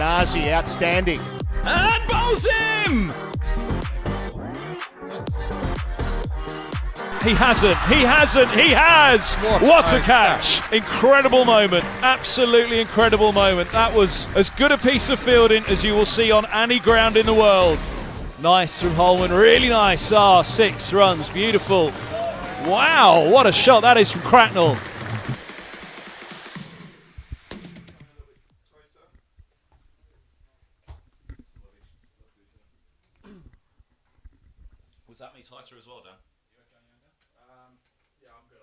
Fernandez, outstanding. And bowls him! He hasn't, he has! What a catch! Incredible moment, absolutely incredible moment. That was as good a piece of fielding as you will see on any ground in the world. Nice from Holden, really nice. 6 runs, beautiful. Wow, what a shot that is from Cracknell. Was that me tighter as well, Dan? Yeah, I'm good.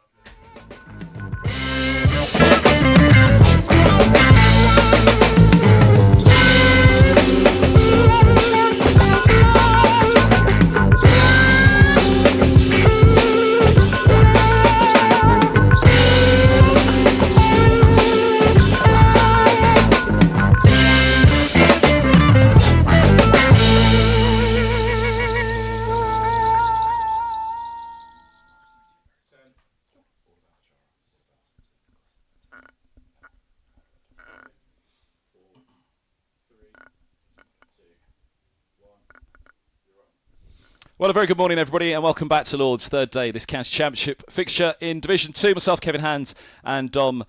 Well, a very good morning, everybody, and welcome back to Lord's third day of this County Championship fixture in Division 2. Myself, Kevin Hands, and Dom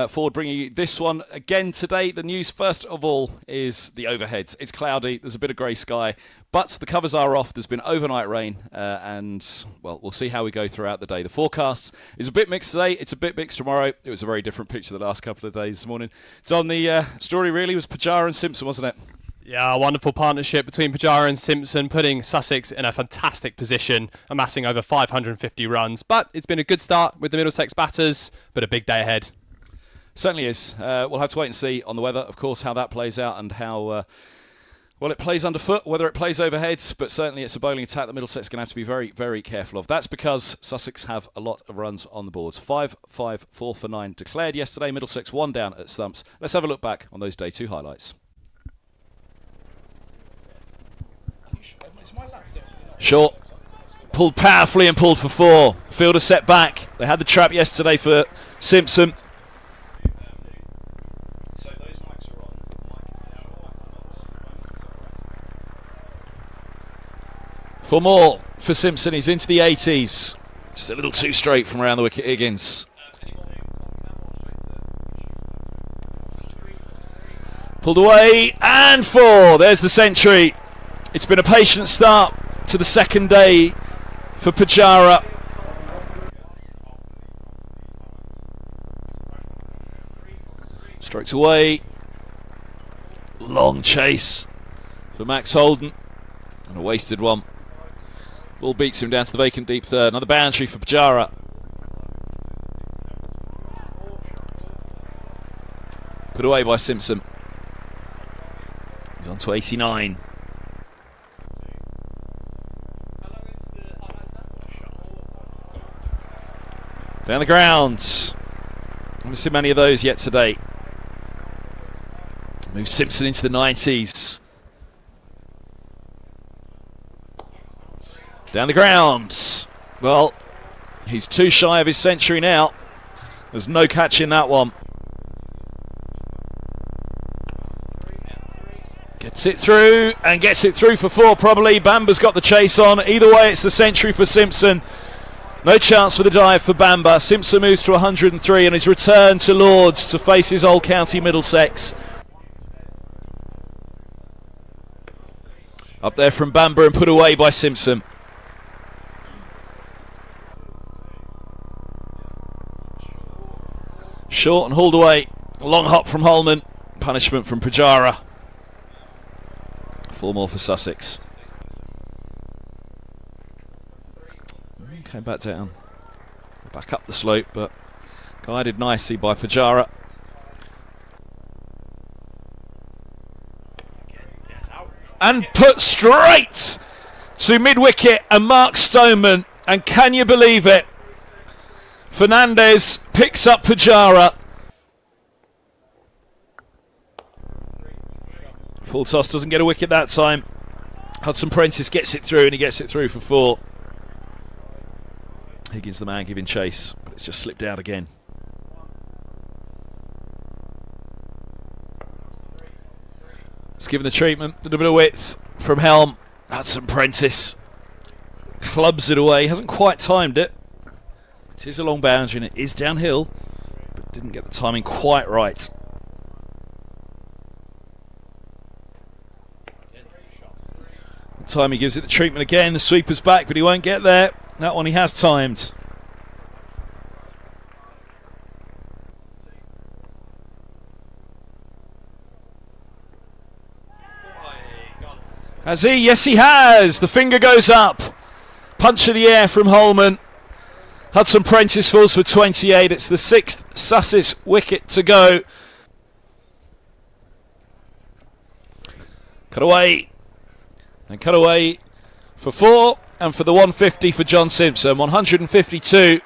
Ford bringing you this one again today. The news, first of all, is the overheads. It's cloudy, there's a bit of grey sky, but the covers are off. There's been overnight rain, and, well, we'll see how we go throughout the day. The forecast is a bit mixed today. It's a bit mixed tomorrow. It was a very different picture the last couple of days this morning. Dom, the story really was Plooy and Simpson, wasn't it? Yeah, a wonderful partnership between Plooy and Simpson, putting Sussex in a fantastic position, amassing over 550 runs. But it's been a good start with the Middlesex batters, but a big day ahead. Certainly is. We'll have to wait and see on the weather, of course, how that plays out and how well it plays underfoot, whether it plays overheads. But certainly it's a bowling attack that Middlesex is going to have to be very, very careful of. That's because Sussex have a lot of runs on the boards. 5, 5, 4 for 9 declared yesterday. Middlesex 1 down at stumps. Let's have a look back on those day 2 highlights. Short, pulled powerfully and pulled for 4. Fielder set back. They had the trap yesterday for Simpson. For more for Simpson, he's into the 80s. Just a little too straight from around the wicket, Higgins. Pulled away and 4. There's the century. It's been a patient start to the second day for Murtagh. Strokes away. Long chase for Max Holden. And a wasted one. Ball beats him down to the vacant deep third. Another boundary for Murtagh. Put away by Simpson. He's on to 89. Down the ground. Haven't seen many of those yet today. Moves Simpson into the 90s. Down the ground. Well, he's too shy of his century now. There's no catch in that one. Gets it through and gets it through for 4 probably. Bamba's got the chase on. Either way, it's the century for Simpson. No chance for the dive for Bamba. Simpson moves to 103 and his return to Lords to face his old county Middlesex. Up there from Bamba and put away by Simpson. Short and hauled away. A long hop from Holden. Punishment from Murtagh. 4 more for Sussex. Came back down. Back up the slope, but guided nicely by Murtagh. And put straight to mid-wicket and Mark Stoneman. And can you believe it? Fernandez picks up Murtagh. Full toss doesn't get a wicket that time. Hudson Prentice gets it through and he gets it through for 4. Higgins the man giving chase, but it's just slipped out again. given the treatment. A little bit of width from Helm. Hudson Prentice clubs it away. Hasn't quite timed it. It is a long boundary and it is downhill, but didn't get the timing quite right. Time he gives it the treatment again. The sweeper's back, but he won't get there. That one he has timed. Has he? Yes, he has. The finger goes up. Punch of the air from Holman. Hudson Prentice falls for 28. It's the 6th Sussex wicket to go. Cut away. And cut away for 4 and for the 150 for John Simpson. 152.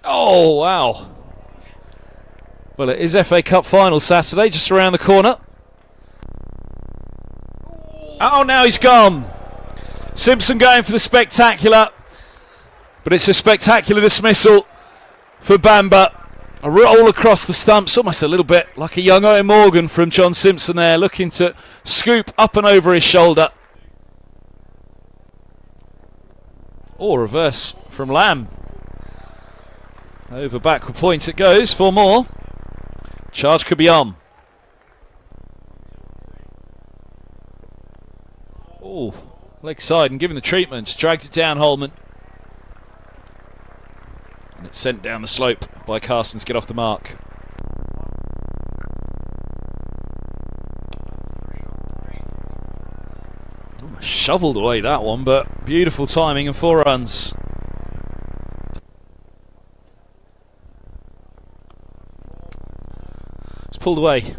Oh, wow. Well, it is FA Cup final Saturday, just around the corner. Oh, now he's gone. Simpson going for the spectacular. But it's a spectacular dismissal for Bamba. A roll across the stumps, almost a little bit like a young Owen Morgan from John Simpson there, looking to scoop up and over his shoulder. Or reverse from Lamb. Over backward point it goes, 4 more. Charge could be on. Oh, leg side and given the treatment, just dragged it down Holman. And it's sent down the slope by Carson to get off the mark. Almost shoveled away that one, but beautiful timing and 4 runs. It's pulled away.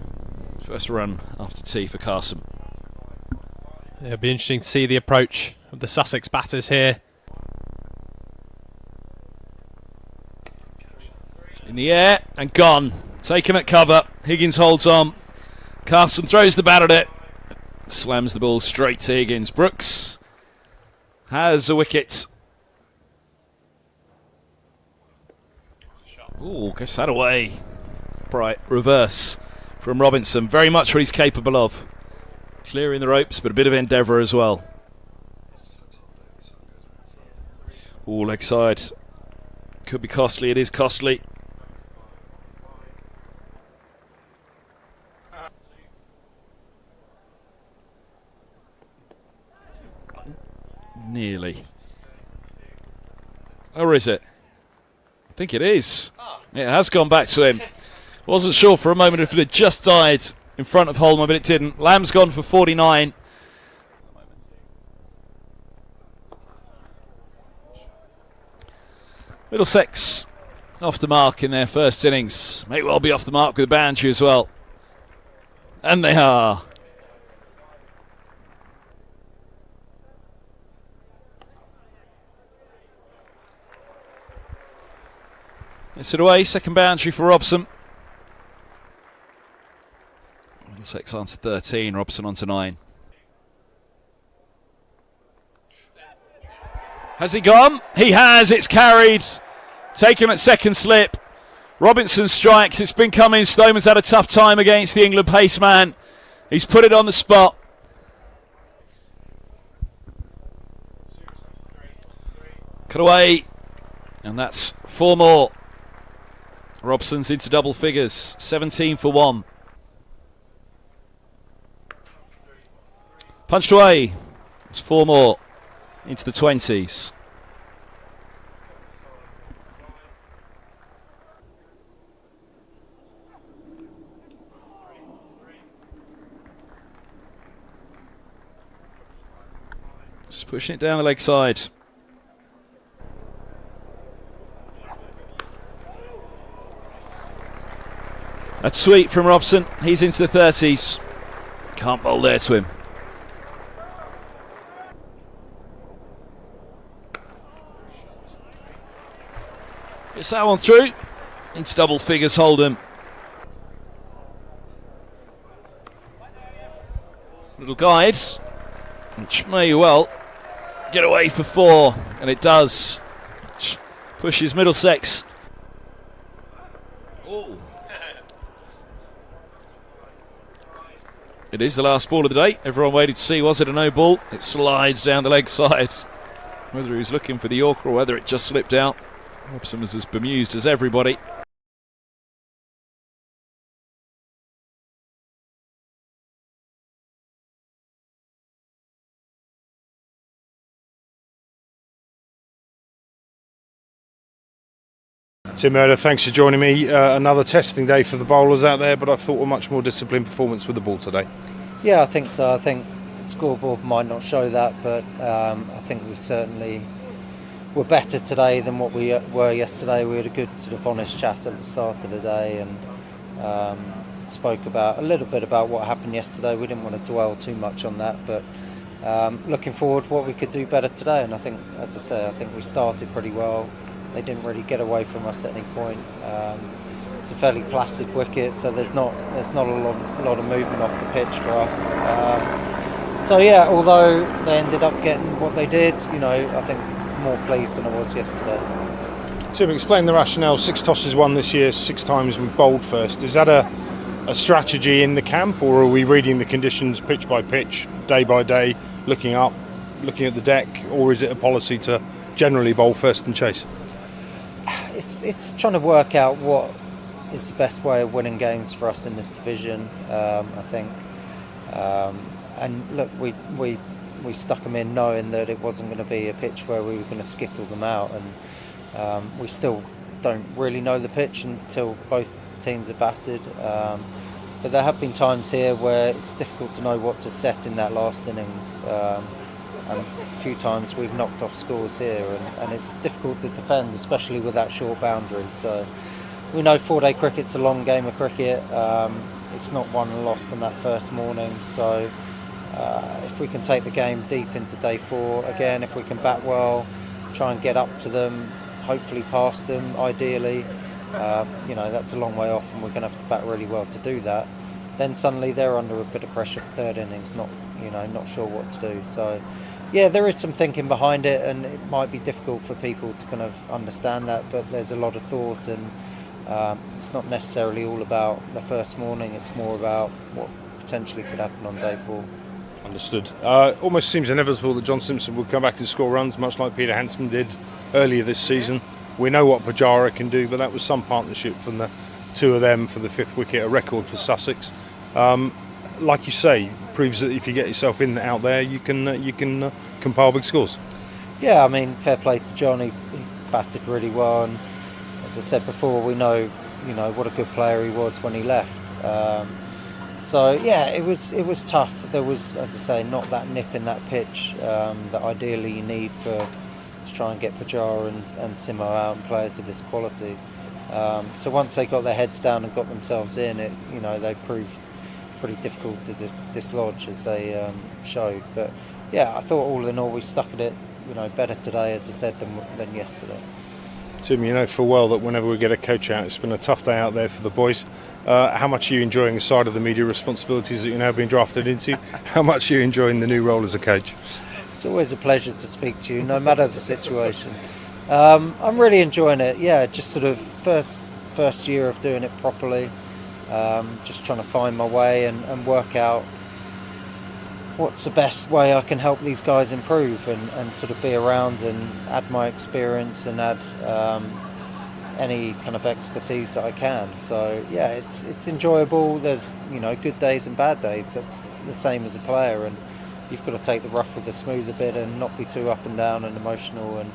First run after tea for Carson. It'll be interesting to see the approach of the Sussex batters here. In the air and gone. Taken at cover. Higgins holds on. Carson throws the bat at it. Slams the ball straight to Higgins. Brooks has a wicket. Ooh, gets that away. Bright reverse from Robinson. Very much what he's capable of. Clearing the ropes, but a bit of endeavour as well. Ooh, leg side. Could be costly. It is costly. Nearly. Or is it? I think it is. It has gone back to him. Wasn't sure for a moment if it had just died in front of Holman, but it didn't. Lamb's gone for 49. Middlesex off the mark in their first innings. May well be off the mark with a boundary as well. And they are. It's it away, second boundary for Robson. Middlesex on to 13, Robson on to 9. Has he gone? He has, it's carried. Taken at second slip. Robinson strikes, it's been coming. Stoneman's had a tough time against the England pace man. He's put it on the spot. Cut away. And that's 4 more. Robson's into double figures, 17 for 1. Punched away. It's 4 more into the 20s. Just pushing it down the leg side. That's sweet from Robson. He's into the 30s. Can't bowl there to him. Gets that one through. Into double figures, Holden. Little guide, which may well get away for 4, and it does. Which pushes Middlesex Oh. It is the last ball of the day. Everyone waited to see, was it a no ball? It slides down the leg side. Whether he was looking for the Yorker or whether it just slipped out, Robson was as bemused as everybody. Tim Murtagh, thanks for joining me. Another testing day for the bowlers out there, but I thought a much more disciplined performance with the ball today. Yeah, I think so. I think the scoreboard might not show that, but I think we certainly were better today than what we were yesterday. We had a good sort of honest chat at the start of the day and spoke about a little bit about what happened yesterday. We didn't want to dwell too much on that, but looking forward what we could do better today. And I think, as I say, I think we started pretty well. They didn't really get away from us at any point. It's a fairly placid wicket, so there's not a lot of movement off the pitch for us. So yeah, although they ended up getting what they did, I think more pleased than I was yesterday. Tim, explain the rationale. 6 tosses won this year, 6 times we've bowled first. Is that a strategy in the camp, or are we reading the conditions pitch by pitch, day by day, looking up, looking at the deck, or is it a policy to generally bowl first and chase? It's trying to work out what is the best way of winning games for us in this division. I think, and look, we stuck them in knowing that it wasn't going to be a pitch where we were going to skittle them out, and we still don't really know the pitch until both teams are batted. But there have been times here where it's difficult to know what to set in that last innings. And a few times we've knocked off scores here, and it's difficult to defend, especially with that short boundary. So we know 4-day cricket's a long game of cricket. It's not won and lost on that first morning. So if we can take the game deep into day 4, again, if we can bat well, try and get up to them, hopefully past them, ideally, that's a long way off, and we're going to have to bat really well to do that. Then suddenly they're under a bit of pressure for third innings, not sure what to do. So yeah, there is some thinking behind it, and it might be difficult for people to kind of understand that, but there's a lot of thought, and it's not necessarily all about the first morning. It's more about what potentially could happen on day 4. Understood. Almost seems inevitable that John Simpson would come back and score runs, much like Peter Handsome did earlier this season. We know what Pujara can do, but that was some partnership from the 2 of them for the 5th wicket, a record for Sussex. Like you say, proves that if you get yourself in out there, you can compile big scores. Yeah, I mean, fair play to John. He batted really well, and as I said before, we know what a good player he was when he left. So yeah, it was tough. There was, as I say, not that nip in that pitch that ideally you need to try and get Pujara and Simo out, and players of this quality. So once they got their heads down and got themselves in, they proved pretty difficult to dislodge, as they showed. But yeah, I thought all in all we stuck at it, better today, as I said, than yesterday. Tim, you know full well that whenever we get a coach out, it's been a tough day out there for the boys. How much are you enjoying the side of the media responsibilities that you're now being drafted into? How much are you enjoying the new role as a coach? It's always a pleasure to speak to you, no matter the situation. I'm really enjoying it. Yeah, just sort of first year of doing it properly. Just trying to find my way and work out what's the best way I can help these guys improve and sort of be around and add my experience and add any kind of expertise that I can. So yeah, it's enjoyable. There's good days and bad days. That's the same as a player, and you've got to take the rough with the smooth a bit and not be too up and down and emotional. And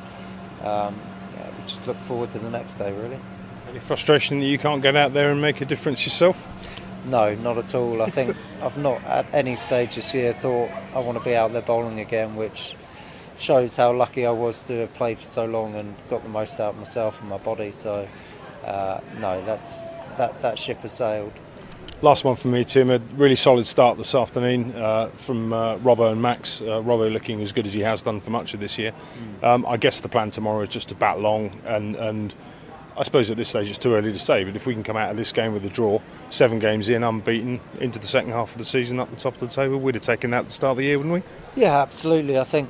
we just look forward to the next day, really. Any frustration that you can't get out there and make a difference yourself? No, not at all. I think I've not at any stage this year thought I want to be out there bowling again, which shows how lucky I was to have played for so long and got the most out of myself and my body. So no, that ship has sailed. Last one from me, Tim. A really solid start this afternoon from Robbo and Max. Robbo looking as good as he has done for much of this year. I guess the plan tomorrow is just to bat long, and I suppose at this stage it's too early to say, but if we can come out of this game with a draw, 7 games in, unbeaten, into the second half of the season, up the top of the table, we'd have taken that at the start of the year, wouldn't we? Yeah, absolutely. I think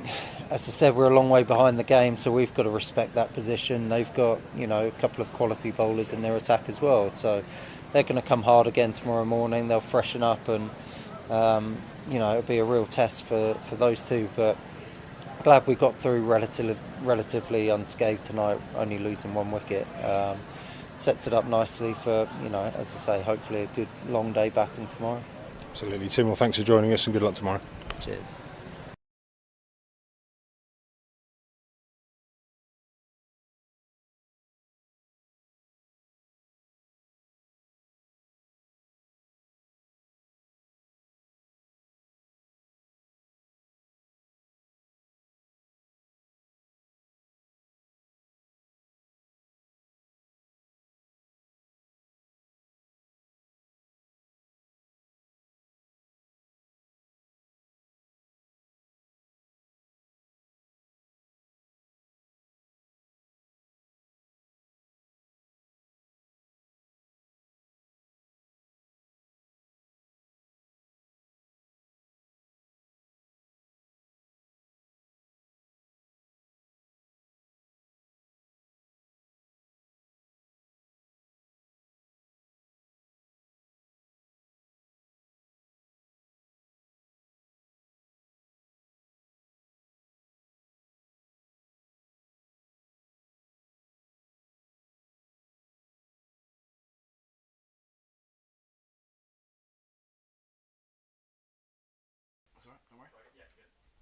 as I said, we're a long way behind the game, so we've got to respect that position. They've got, a couple of quality bowlers in their attack as well, so they're going to come hard again tomorrow morning. They'll freshen up, and it'll be a real test for those two. But glad we got through relatively unscathed tonight, only losing 1 wicket. Sets it up nicely for, as I say, hopefully a good long day batting tomorrow. Absolutely, Tim. Well, thanks for joining us and good luck tomorrow. Cheers.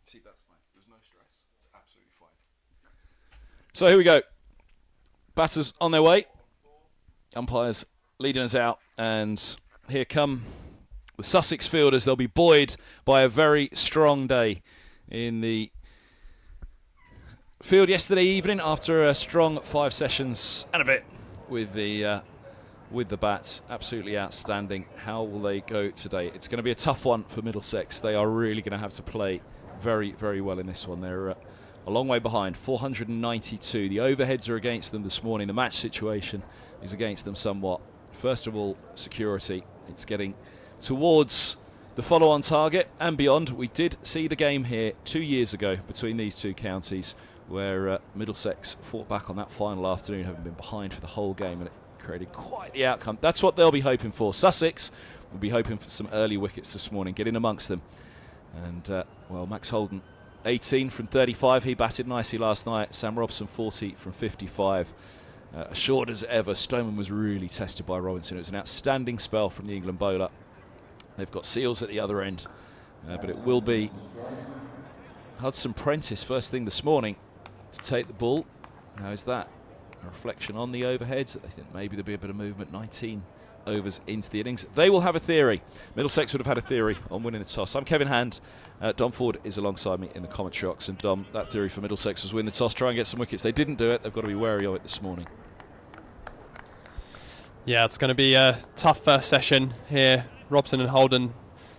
See, that's fine. There's no stress. It's absolutely fine. So here we go. Batters on their way. Umpires leading us out. And here come the Sussex fielders. They'll be buoyed by a very strong day in the field yesterday evening after a strong 5 sessions and a bit with the bats. Absolutely outstanding. How will they go today? It's going to be a tough one for Middlesex. They are really going to have to play very, very well in this one. They're a long way behind, 492. The overheads are against them this morning. The match situation is against them somewhat. First of all, security. It's getting towards the follow-on target and beyond. We did see the game here 2 years ago between these two counties where Middlesex fought back on that final afternoon, having been behind for the whole game, and it created quite the outcome. That's what they'll be hoping for. Sussex will be hoping for some early wickets this morning, get in amongst them. And, well, Max Holden, 18 from 35. He batted nicely last night. Sam Robson, 40 from 55. Assured as ever, Stoneman was really tested by Robson. It was an outstanding spell from the England bowler. They've got Seals at the other end. But it will be Hudson Prentice first thing this morning to take the ball. How is that? A reflection on the overheads. I think maybe there'll be a bit of movement. 19 overs into the innings. They will have a theory. Middlesex would have had a theory on winning the toss. I'm Kevin Hand. Dom Ford is alongside me in the commentary box. And Dom, that theory for Middlesex was win the toss, try and get some wickets. They didn't do it. They've got to be wary of it this morning. Yeah, it's going to be a tough first session here. Robson and Holden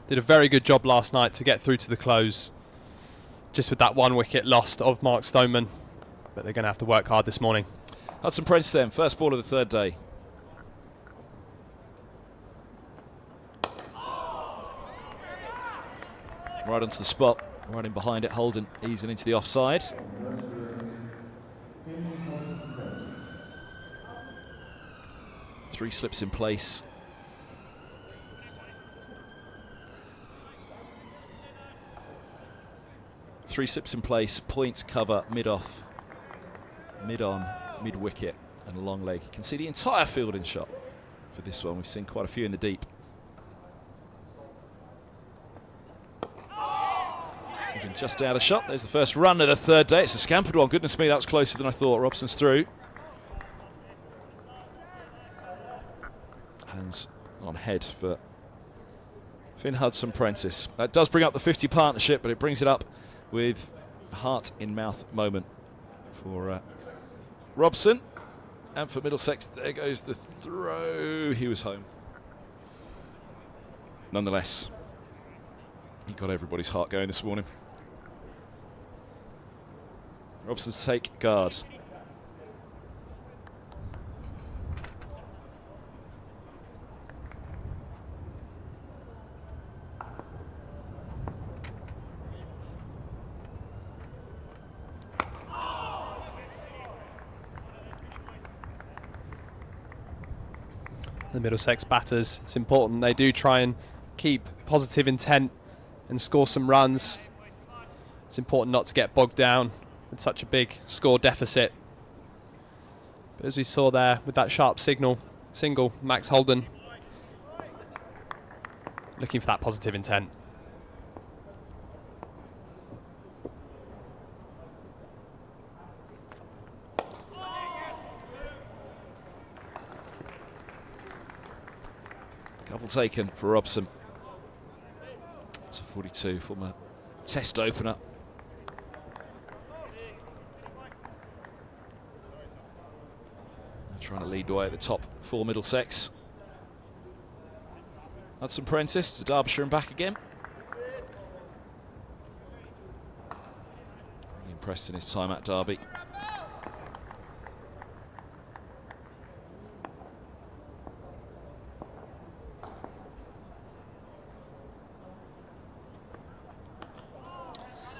did a very good job last night to get through to the close. Just with that 1 wicket lost of Mark Stoneman. But they're going to have to work hard this morning. Hudson Prentice then, first ball of the third day. Right onto the spot, right in behind it, Holden easing into the offside. Three slips in place. Three slips in place, point cover, mid-off, mid-on, mid-wicket and a long leg. You can see the entire fielding shot for this one. We've seen quite a few in the deep. Even just out of shot. There's the first run of the third day. It's a scampered one. Goodness me, that was closer than I thought. Robson's through. Hands on head for Finn Hudson Prentice. That does bring up the 50 partnership, but it brings it up with a heart-in-mouth moment for Robson. And for Middlesex, there goes the throw. He was home. Nonetheless, he got everybody's heart going this morning. Robson's take guard. the Middlesex batters. It's important they do try and keep positive intent and score some runs. It's important not to get bogged down with such a big score deficit. But as we saw there with that sharp single, Max Holden looking for that positive intent. Couple taken for Robson. It's a 42 from a test opener. They're trying to lead the way at the top for Middlesex. Hudson Prentice to Derbyshire and back again. Really impressed in his time at Derby.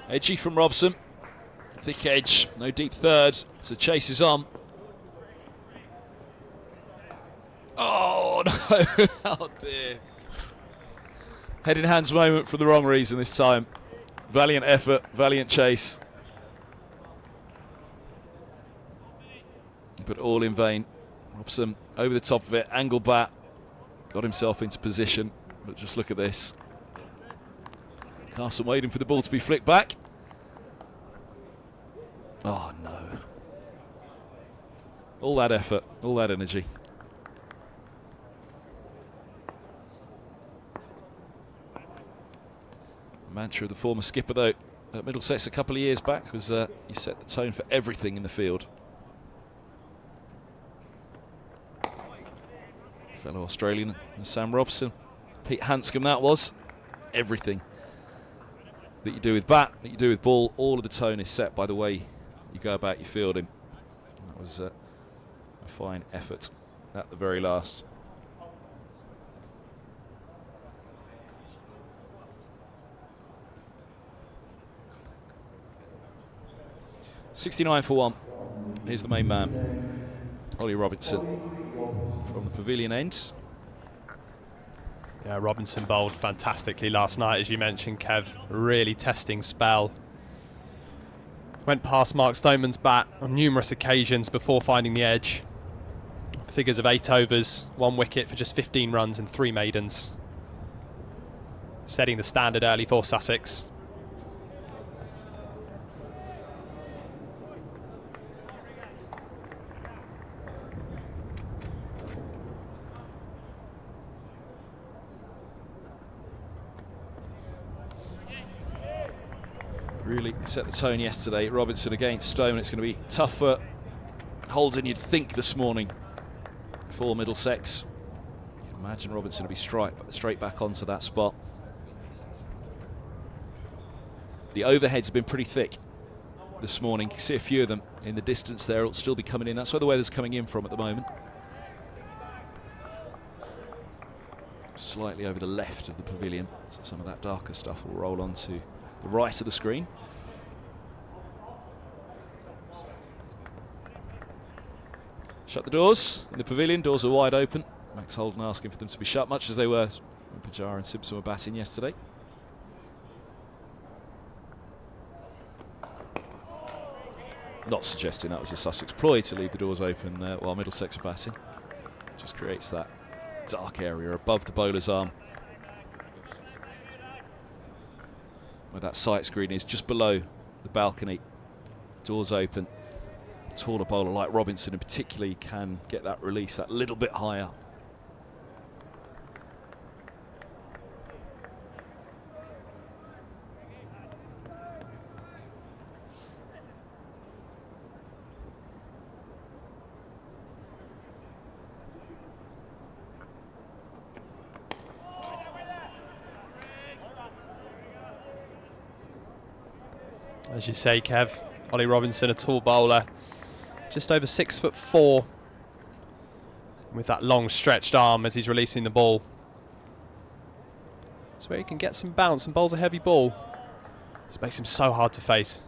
Edgy from Robson. Thick edge, no deep third. So chase is on. Oh no! Oh dear. Head in hands moment for the wrong reason this time. Valiant effort, valiant chase. But all in vain. Robson over the top of it, angle bat. Got himself into position. But just look at this. Carson waiting for the ball to be flicked back. Oh no. All that effort, all that energy. Mantra of the former skipper though at Middlesex a couple of years back was you set the tone for everything in the field. Fellow Australian and Sam Robson. Pete Hanscom that was. Everything that you do with bat, that you do with ball, all of the tone is set by the way you go about your fielding. That was a fine effort at the very last. .69 for 1. Here's the main man, Ollie Robinson, from the pavilion end. Yeah, Robinson bowled fantastically last night, as you mentioned, Kev. Really testing spell. Went past Mark Stoneman's bat on numerous occasions before finding the edge. Figures of 8 overs, 1 wicket for just 15 runs and 3 maidens. Setting the standard early for Sussex. Really set the tone yesterday. Robinson against Stone. It's going to be tough for Holden, you'd think, this morning for Middlesex. You'd imagine Robinson to be straight back onto that spot. The overheads have been pretty thick this morning. You can see a few of them in the distance there. It'll still be coming in. That's where the weather's coming in from at the moment. Slightly over the left of the pavilion, so some of that darker stuff will roll onto the right of the screen. Shut the doors in the pavilion. Doors are wide open. Max Holden asking for them to be shut, much as they were when Murtagh and Simpson were batting yesterday. Not suggesting that was a Sussex ploy to leave the doors open while Middlesex are batting. Just creates that dark area above the bowler's arm, where that sight screen is, just below the balcony. Doors open. A taller bowler like Robinson in particular can get that release that little bit higher. As you say, Kev, Ollie Robinson, a tall bowler, just over 6'4", with that long stretched arm as he's releasing the ball. It's where he can get some bounce and bowls a heavy ball. Just makes him so hard to face.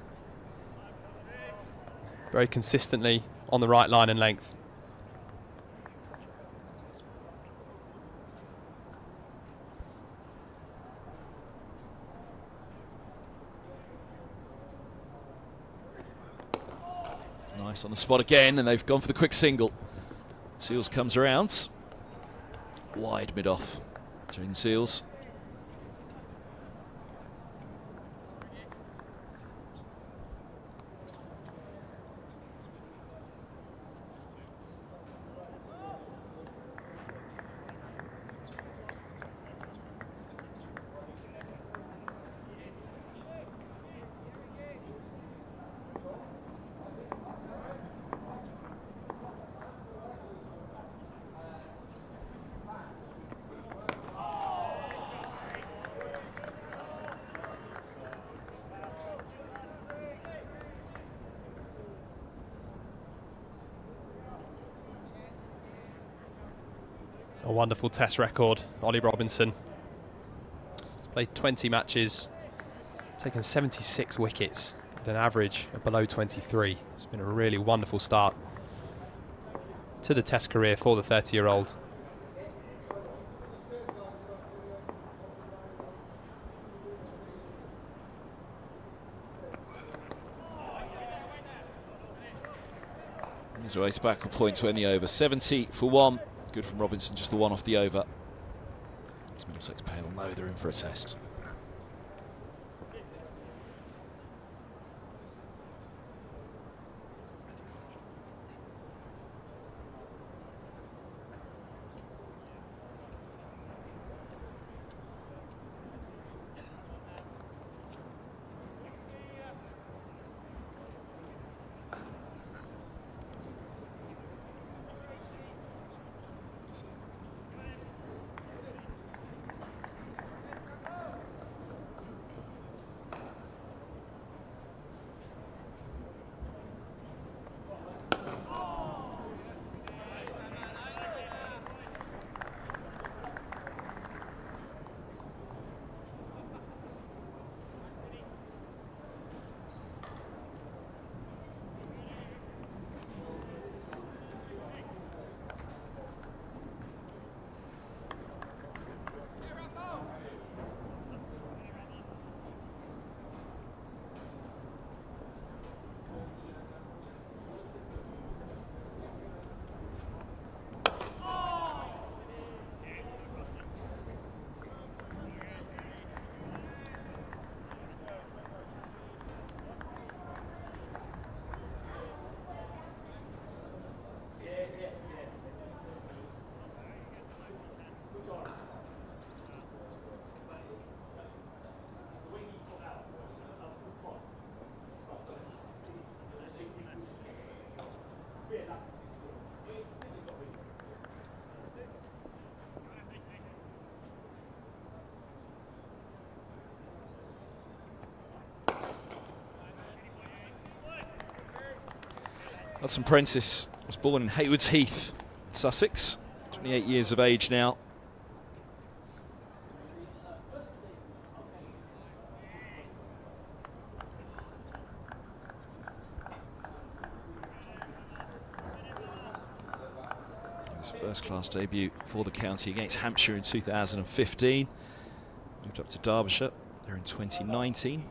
Very consistently on the right line and length. Nice on the spot again, and they've gone for the quick single. Seals comes around. Wide mid-off. Jane Seals. A wonderful test record, Ollie Robinson. He's played 20 matches, taken 76 wickets at an average of below 23. It's been a really wonderful start to the test career for the 30-year-old. He's race back a point to end the over. 70 for one. Good from Robinson, just the one off the over. It's Middlesex pale low, they're in for a test. Hudson Prentice was born in Haywards Heath, Sussex, 28 years of age now. His first-class debut for the county against Hampshire in 2015. Moved up to Derbyshire there in 2019.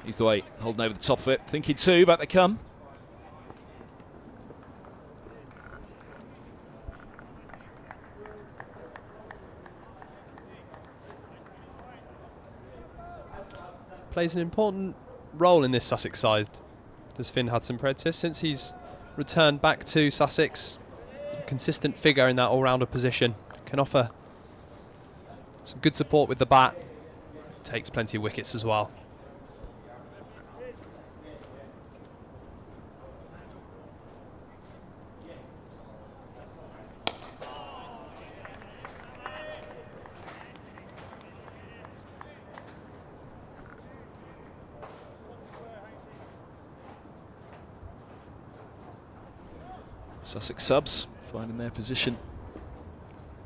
He's the way, Holden over the top of it, thinking two, back they come. Plays an important role in this Sussex side, does Finn Hudson Prentice, since he's returned back to Sussex. A consistent figure in that all-rounder position, can offer some good support with the bat, takes plenty of wickets as well. Sussex subs finding their position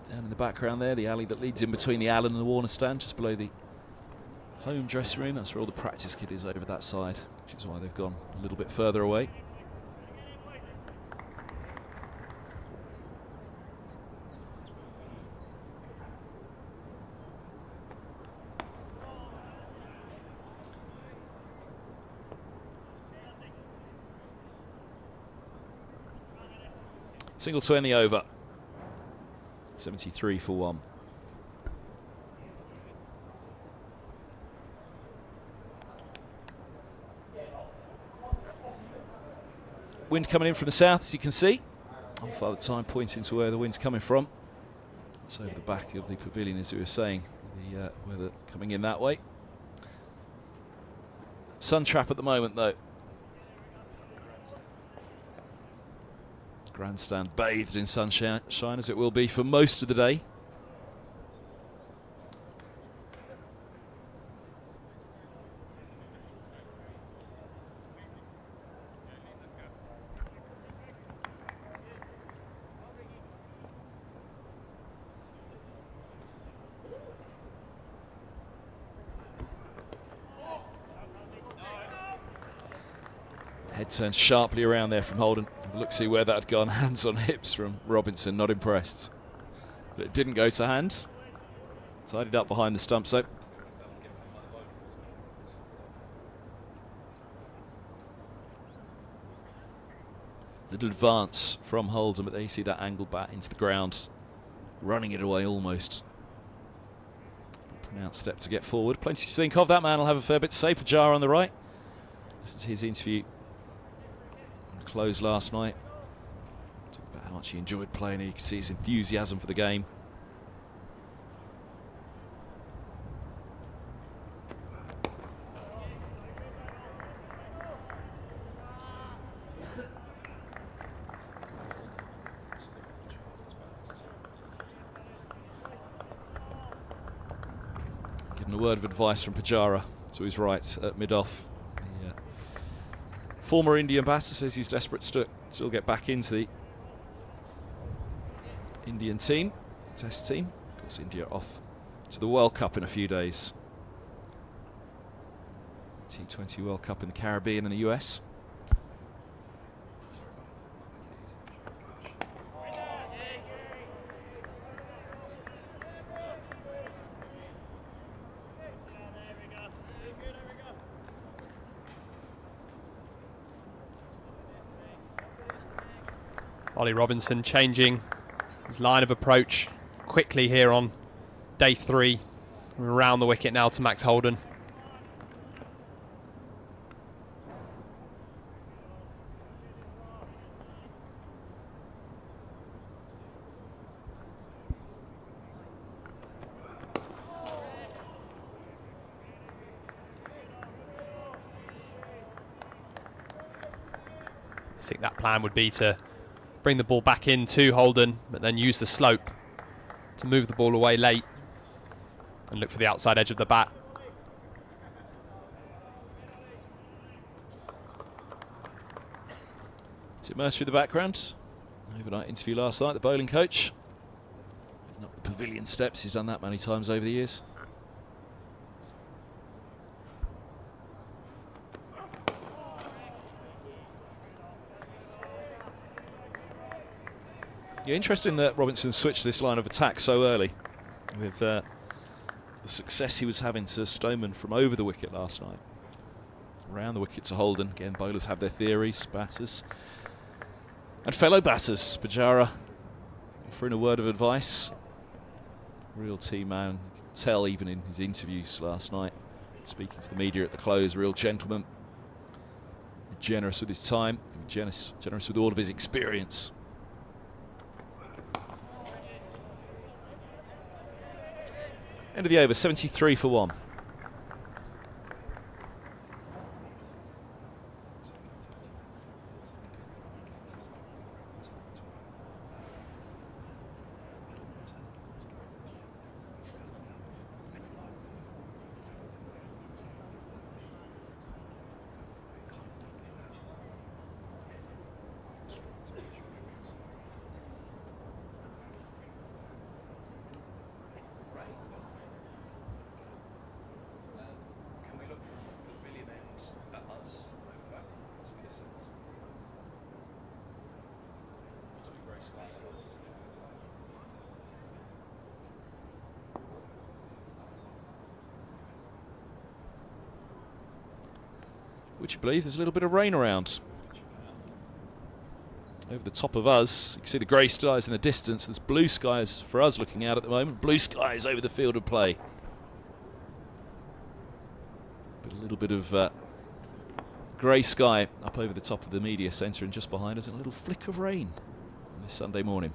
down in the background there, the alley that leads in between the Allen and the Warner stand, just below the home dressing room. That's where all the practice kit is, over that side, which is why they've gone a little bit further away. Single to end the over. 73 for 1. Wind coming in from the south, as you can see. On Father Time pointing to where the wind's coming from. It's over the back of the pavilion, as we were saying. The weather coming in that way. Sun trap at the moment, though. Grandstand bathed in sunshine, as it will be for most of the day. Head turns sharply around there from Holden. Look, see where that had gone. Hands on hips from Robinson, not impressed. But it didn't go to hand. Tidied up behind the stump, so. Little advance from Holden, but there you see that angled bat into the ground. Running it away almost. Pronounced step to get forward. Plenty to think of. That man will have a fair bit to say. Pujara on the right. This is his interview. Close last night. Talk about how much he enjoyed playing. You can see his enthusiasm for the game. Given a word of advice from Pujara to his right at mid-off. Former Indian batter says he's desperate to still get back into the Indian team, test team. Of course, India off to the World Cup in a few days. T20 World Cup in the Caribbean and the US. Ollie Robinson changing his line of approach quickly here on day 3. Around the wicket now to Max Holden. I think that plan would be to bring the ball back in to Holden, but then use the slope to move the ball away late and look for the outside edge of the bat. Is it Mercer through the background? Overnight interview last night, the bowling coach. Putting up the pavilion steps, he's done that many times over the years. Yeah, interesting that Robinson switched this line of attack so early with the success he was having to Stoneman from over the wicket last night. Around the wicket to Holden. Again, bowlers have their theories, batters and fellow batters. Pujara offering a word of advice. Real team man, you can tell even in his interviews last night, speaking to the media at the close, real gentleman, generous with his time, generous with all of his experience. End of the over, 73 for 1. Would you believe there's a little bit of rain around? over the top of us. You can see the grey skies in the distance. There's blue skies for us looking out at the moment. Blue skies over the field of play. But a little bit of grey sky up over the top of the media centre, and just behind us a little flick of rain on this Sunday morning.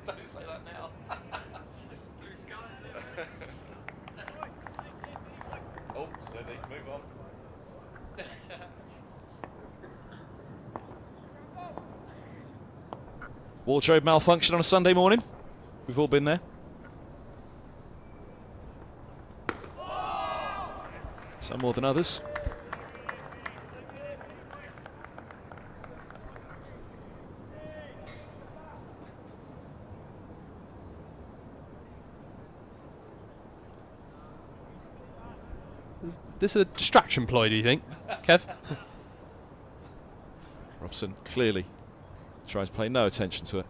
Don't say that now. Blue skies. Oh, steady, move on. Wardrobe malfunction on a Sunday morning. We've all been there. Some more than others. Is this a distraction ploy, do you think, Kev? Robson clearly tries to pay no attention to it.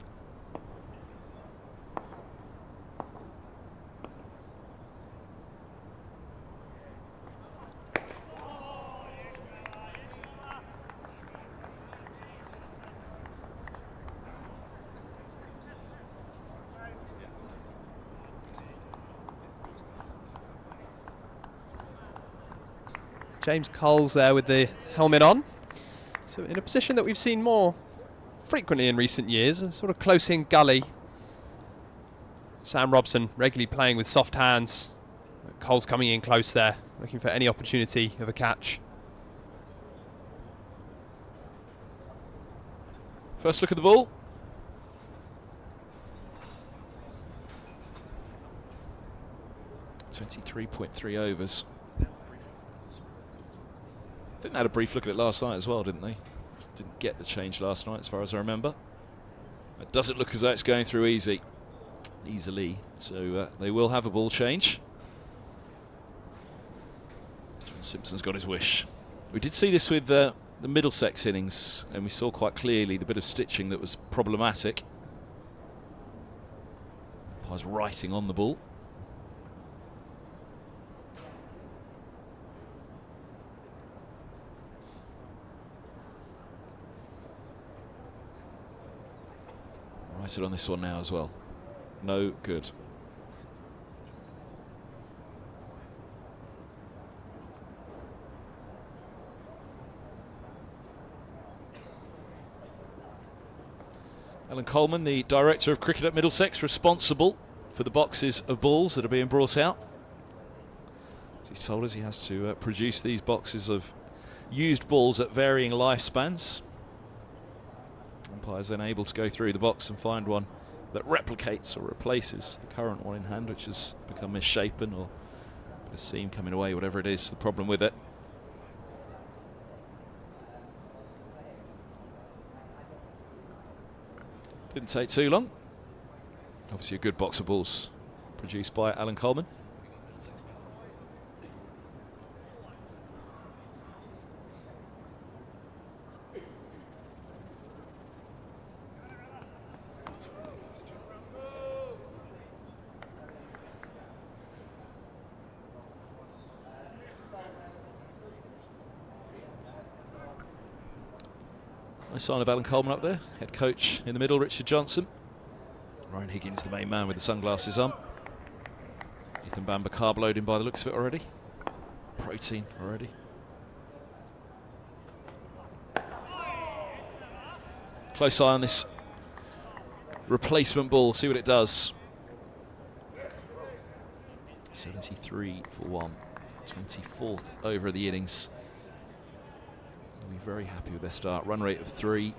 James Cole's there with the helmet on. So in a position that we've seen more frequently in recent years, a sort of close-in gully. Sam Robson regularly playing with soft hands. Cole's coming in close there, looking for any opportunity of a catch. First look at the ball. .3 overs. I think they had a brief look at it last night as well, didn't they? Didn't get the change last night, as far as I remember. It doesn't look as though it's going through easily. So they will have a ball change. John Simpson's got his wish. We did see this with the Middlesex innings, and we saw quite clearly the bit of stitching that was problematic. Umpire's writing on the ball. Righted on this one now as well. No good. Alan Coleman, the director of cricket at Middlesex, responsible for the boxes of balls that are being brought out. As he's told us, he has to produce these boxes of used balls at varying lifespans. Umpire's then able to go through the box and find one that replicates or replaces the current one in hand, which has become misshapen or a seam coming away, whatever it is, the problem with it. Didn't take too long. Obviously a good box of balls produced by Alan Coleman. Nice sign of Alan Coleman up there. Head coach in the middle, Richard Johnson. Ryan Higgins, the main man with the sunglasses on. Ethan Bamber carb loading by the looks of it already. Protein already. Close eye on this replacement ball, see what it does. 73 for 1. 24th over of the innings. They'll be very happy with their start. Run rate of 3.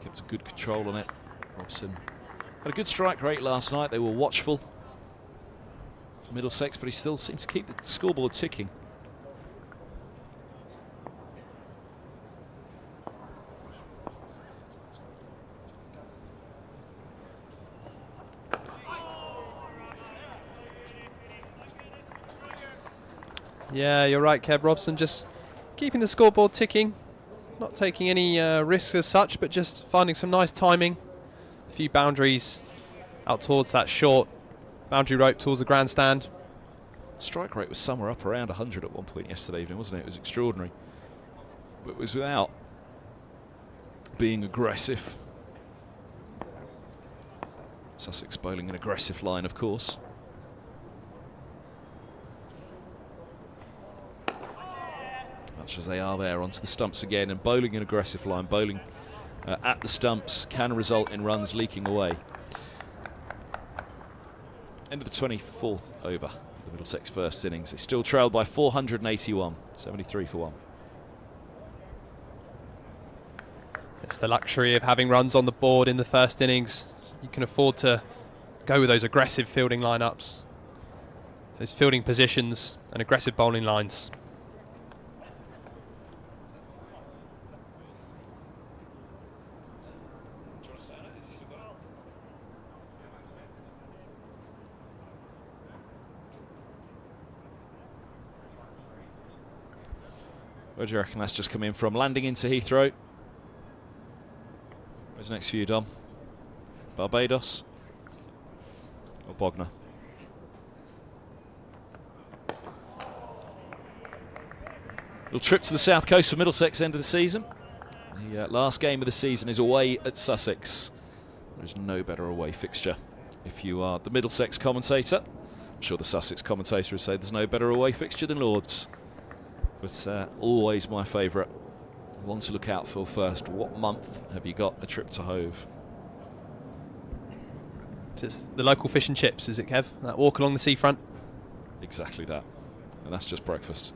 Kept a good control on it. Robson had a good strike rate last night. They were watchful. Middlesex, but he still seems to keep the scoreboard ticking. Yeah, you're right, Kev. Robson just keeping the scoreboard ticking, not taking any risks as such, but just finding some nice timing A few boundaries out towards that short boundary rope towards the grandstand. Strike rate was somewhere up around 100 at one point yesterday evening, wasn't it? It was extraordinary. But it was without being aggressive. Sussex bowling an aggressive line, of course. Much as they are there, onto the stumps again, and bowling an aggressive line, bowling at the stumps can result in runs leaking away. End of the 24th over, the Middlesex first innings. They still trailed by 481, 73 for 1. It's the luxury of having runs on the board in the first innings. You can afford to go with those aggressive fielding lineups, those fielding positions and aggressive bowling lines. Where do you reckon that's just come in from? Landing into Heathrow. Where's next for you, Dom? Barbados or Bognor? Little trip to the south coast for Middlesex end of the season. The last game of the season is away at Sussex. There's no better away fixture. If you are the Middlesex commentator, I'm sure the Sussex commentator would say there's no better away fixture than Lords. But always my favourite. One to look out for first. What month have you got a trip to Hove? It's the local fish and chips, is it, Kev? That walk along the seafront? Exactly that. And that's just breakfast.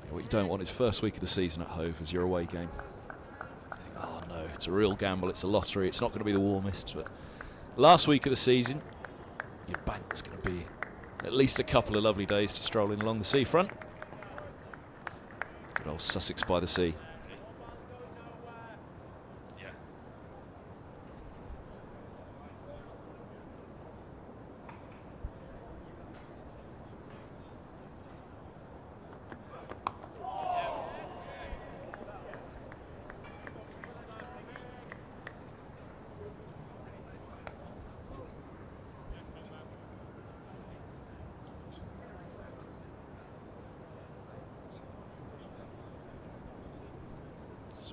What you don't want is first week of the season at Hove as your away game. Oh no, it's a real gamble, it's a lottery, it's not going to be the warmest, but last week of the season, your bank is going to be at least a couple of lovely days to stroll in along the seafront. Good old Sussex by the sea.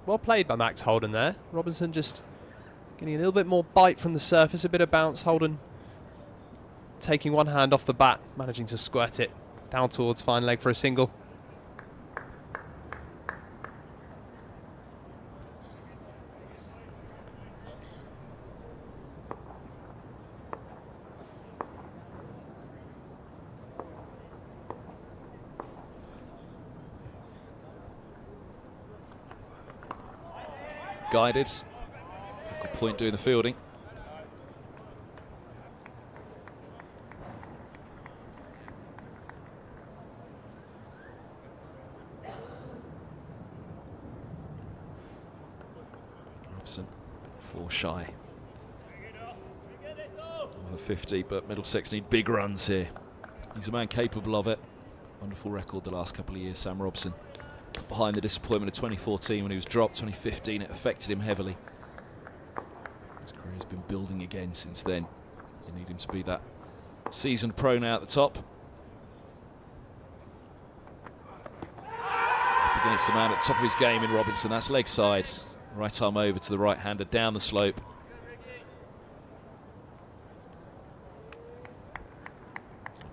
Well played by Max Holden there. Robinson just getting a little bit more bite from the surface, a bit of bounce. Holden taking one hand off the bat, managing to squirt it down towards fine leg for a single. Guided. Good point doing the fielding. Robson, 4 shy. Over 50, but Middlesex need big runs here. He's a man capable of it. Wonderful record the last couple of years, Sam Robson. Behind the disappointment of 2014 when he was dropped. 2015 it affected him heavily. His career's been building again since then. You need him to be that seasoned pro now at the top. Up against the man at the top of his game in Robinson. That's leg side. Right arm over to the right hander down the slope.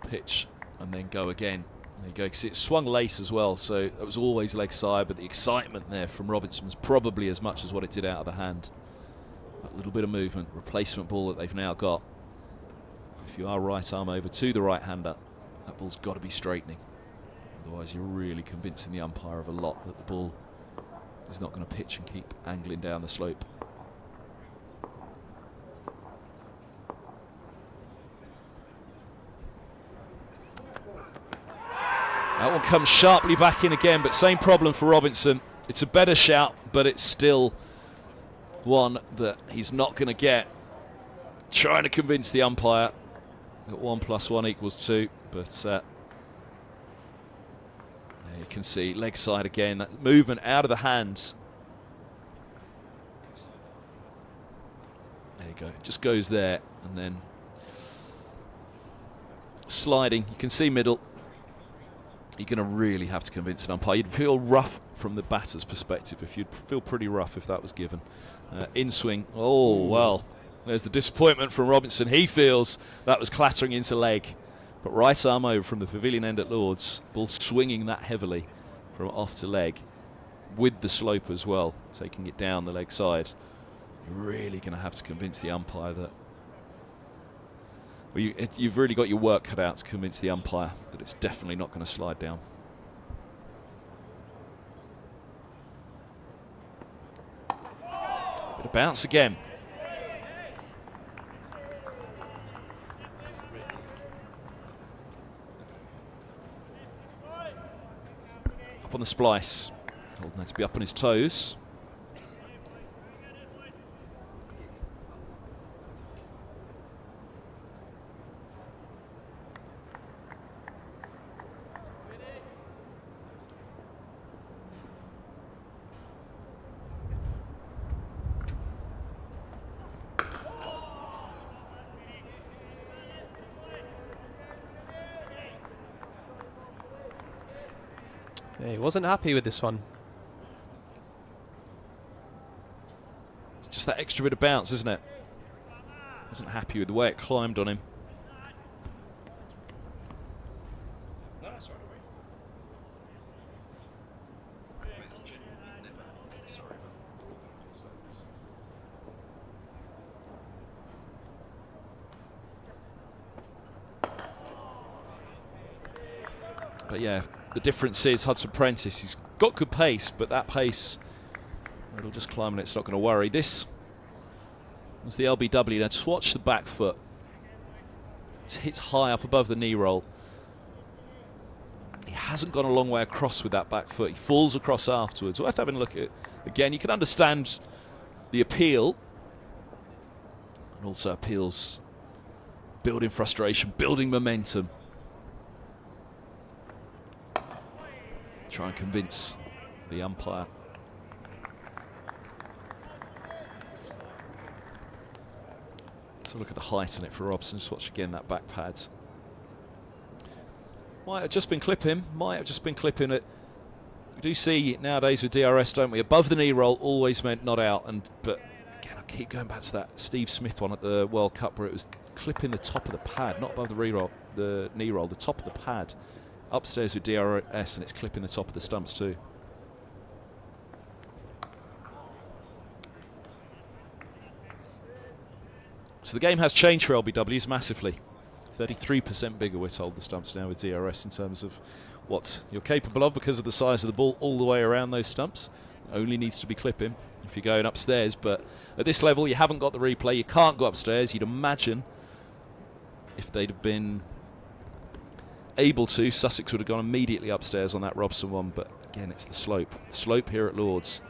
Pitch and then go again. There you go, because it swung lace as well, so it was always leg side, but the excitement there from Robinson was probably as much as what it did out of the hand. That little bit of movement, replacement ball that they've now got. If you are right arm over to the right hander, that ball's got to be straightening. Otherwise you're really convincing the umpire of a lot that the ball is not going to pitch and keep angling down the slope. That one comes sharply back in again, but same problem for Robinson. It's a better shout, but it's still one that he's not going to get. Trying to convince the umpire that 1 + 1 = 2, but there you can see leg side again, that movement out of the hands. There you go, it just goes there and then sliding. You can see middle. You're going to really have to convince an umpire. You'd feel rough from the batter's perspective if you'd feel pretty rough if that was given. In swing. Oh, well, there's the disappointment from Robson. He feels that was clattering into leg. But right arm over from the pavilion end at Lord's. Ball swinging that heavily from off to leg with the slope as well, taking it down the leg side. You're really going to have to convince the umpire that. Well, you've really got your work cut out to convince the umpire that it's definitely not going to slide down. Bit of bounce again. Up on the splice. Holden had to be up on his toes. Yeah, he wasn't happy with this one. It's just that extra bit of bounce, isn't it? Wasn't happy with the way it climbed on him. But yeah, the difference is Hudson Prentice, he's got good pace, but that pace, it'll just climb and it's not going to worry. This was the LBW. Now just watch the back foot. It's hit high up above the knee roll. He hasn't gone a long way across with that back foot. He falls across afterwards. Worth having a look at. Again, you can understand the appeal. And also appeals building frustration, building momentum. Try and convince the umpire. Let's have a look at the height on it for Robson. Just watch again that back pad. Might have just been clipping. Might have just been clipping it. We do see nowadays with DRS, don't we? Above the knee roll always meant not out. But again, I keep going back to that Steve Smith one at the World Cup where it was clipping the top of the pad, not above the knee roll, the top of the pad. Upstairs with DRS, and it's clipping the top of the stumps too. So the game has changed for LBWs massively. 33% bigger, we're told, the stumps now with DRS in terms of what you're capable of because of the size of the ball all the way around those stumps. Only needs to be clipping if you're going upstairs, but at this level you haven't got the replay, you can't go upstairs. You'd imagine if they'd have been able to, Sussex would have gone immediately upstairs on that Robson one, but again it's the slope. The slope here at Lord's.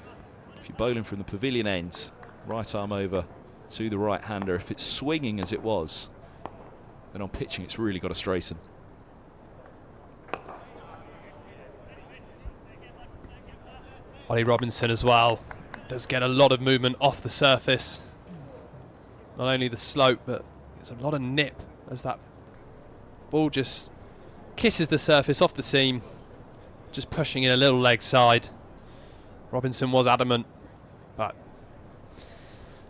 If you're bowling from the pavilion end, right arm over to the right hander, if it's swinging as it was, then on pitching it's really got to straighten. Ollie Robinson as well does get a lot of movement off the surface. Not only the slope, but there's a lot of nip as that ball just kisses the surface off the seam, just pushing in a little leg side. Robinson was adamant, but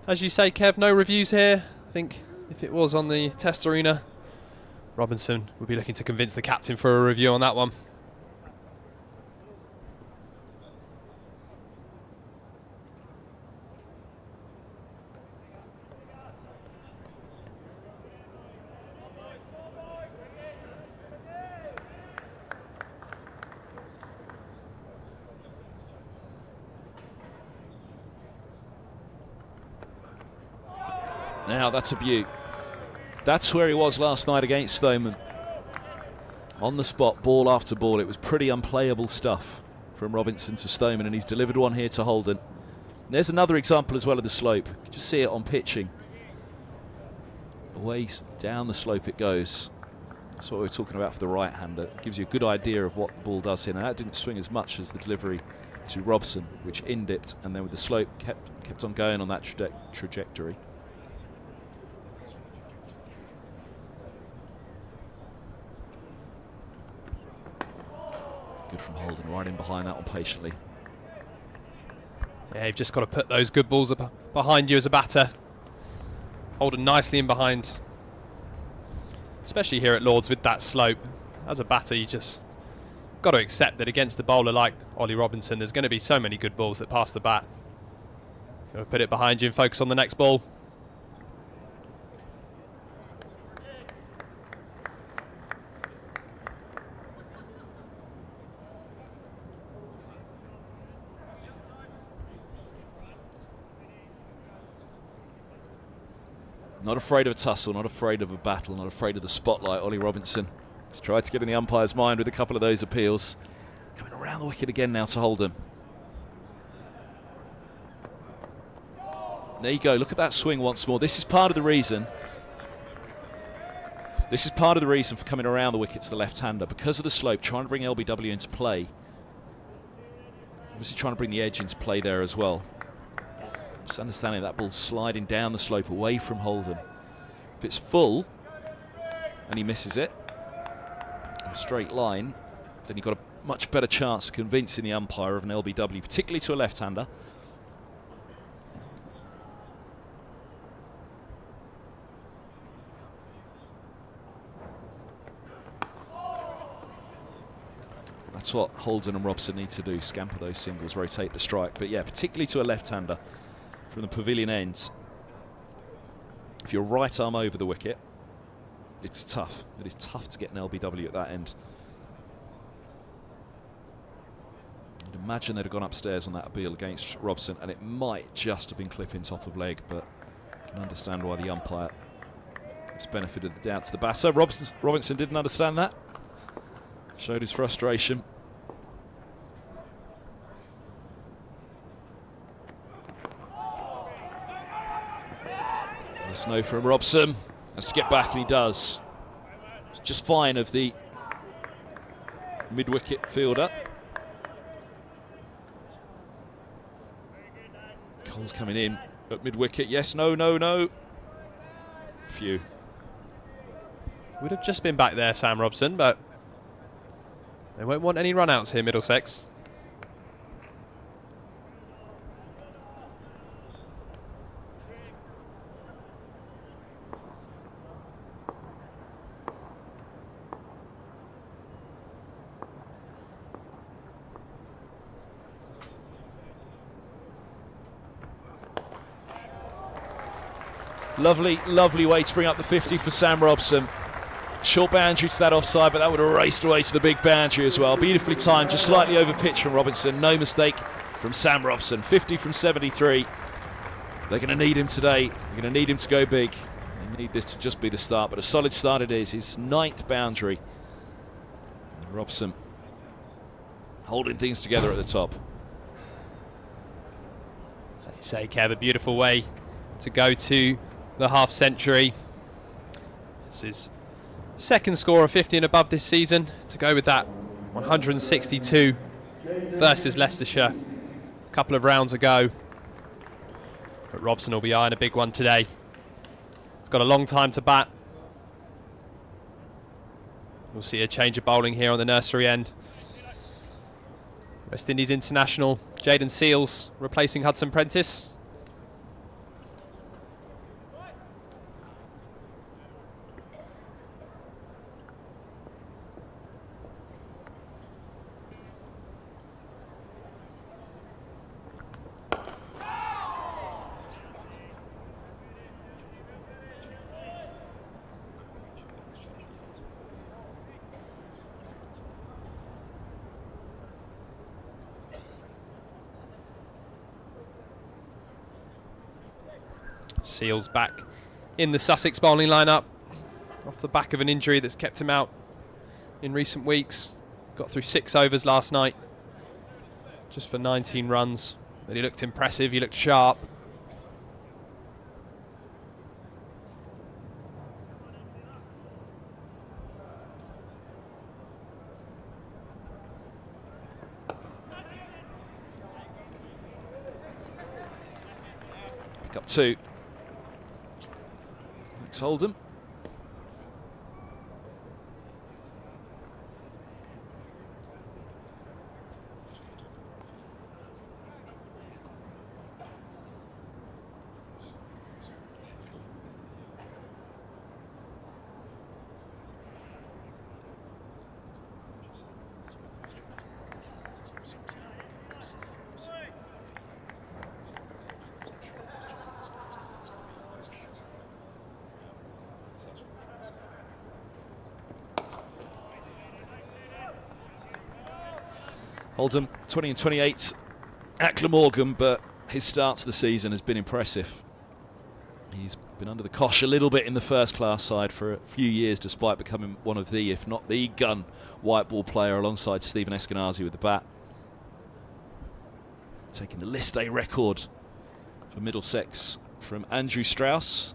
as you say, Kev, no reviews here. I think if it was on the test arena, Robinson would be looking to convince the captain for a review on that one. Now that's a beaut. That's where he was last night against Stoneman. On the spot, ball after ball. It was pretty unplayable stuff from Robinson to Stoneman, and he's delivered one here to Holden. And there's another example as well of the slope. You just see it on pitching. away down the slope it goes. That's what we were talking about for the right-hander. It gives you a good idea of what the ball does here. Now that didn't swing as much as the delivery to Robson, which in-dipped, and then with the slope kept on going on that trajectory. Good from Holden, right in behind that one patiently. Yeah, you've just got to put those good balls behind you as a batter. Holden nicely in behind. Especially here at Lord's with that slope. As a batter, you just got to accept that against a bowler like Ollie Robinson, there's going to be so many good balls that pass the bat. Got to put it behind you and focus on the next ball. Not afraid of a tussle, not afraid of a battle, not afraid of the spotlight. Ollie Robinson has tried to get in the umpire's mind with a couple of those appeals. Coming around the wicket again now to Holden. There you go, look at that swing once more. This is part of the reason. This is part of the reason for coming around the wicket to the left-hander. Because of the slope, trying to bring LBW into play. Obviously trying to bring the edge into play there as well. Just understanding that ball sliding down the slope away from Holden. If it's full and he misses it in a straight line, then you've got a much better chance of convincing the umpire of an LBW, particularly to a left-hander. That's what Holden and Robson need to do, scamper those singles, rotate the strike. But yeah, particularly to a left-hander from the pavilion ends. If you're right arm over the wicket, it's tough. It is tough to get an LBW at that end. I'd imagine they'd have gone upstairs on that appeal against Robson, and it might just have been clipping top of leg, but I can understand why the umpire has benefited the doubt to the batter. Robinson didn't understand that. Showed his frustration. There's no from Robson. Has to get back, and he does. It's just fine of the mid-wicket fielder. Cole's coming in at mid-wicket. Yes, no, no, no. Phew. Would have just been back there, Sam Robson, but they won't want any run-outs here, Middlesex. Lovely, lovely way to bring up the 50 for Sam Robson. Short boundary to that offside, but that would have raced away to the big boundary as well. Beautifully timed, just slightly over pitch from Robinson. No mistake from Sam Robson. 50 from 73. They're going to need him today. They're going to need him to go big. They need this to just be the start, but a solid start it is. His 9th boundary. And Robson holding things together at the top. Like you say, Kev, a beautiful way to go to the half century. This is second score of 50 and above this season, to go with that 162 versus Leicestershire a couple of rounds ago. But Robson will be eyeing a big one today. He's got a long time to bat. We'll see a change of bowling here on the nursery end. West Indies international Jayden Seales replacing Hudson Prentice. Seales back in the Sussex bowling lineup off the back of an injury that's kept him out in recent weeks. Got through 6 overs last night just for 19 runs, but he looked impressive, he looked sharp. Pick up 2. Thanks, Holden. Holden, 20 and 28 at Glamorgan, but his start to the season has been impressive. He's been under the cosh a little bit in the first class side for a few years, despite becoming one of the, if not the gun, white ball player alongside Stephen Eskenazi with the bat. Taking the List A record for Middlesex from Andrew Strauss,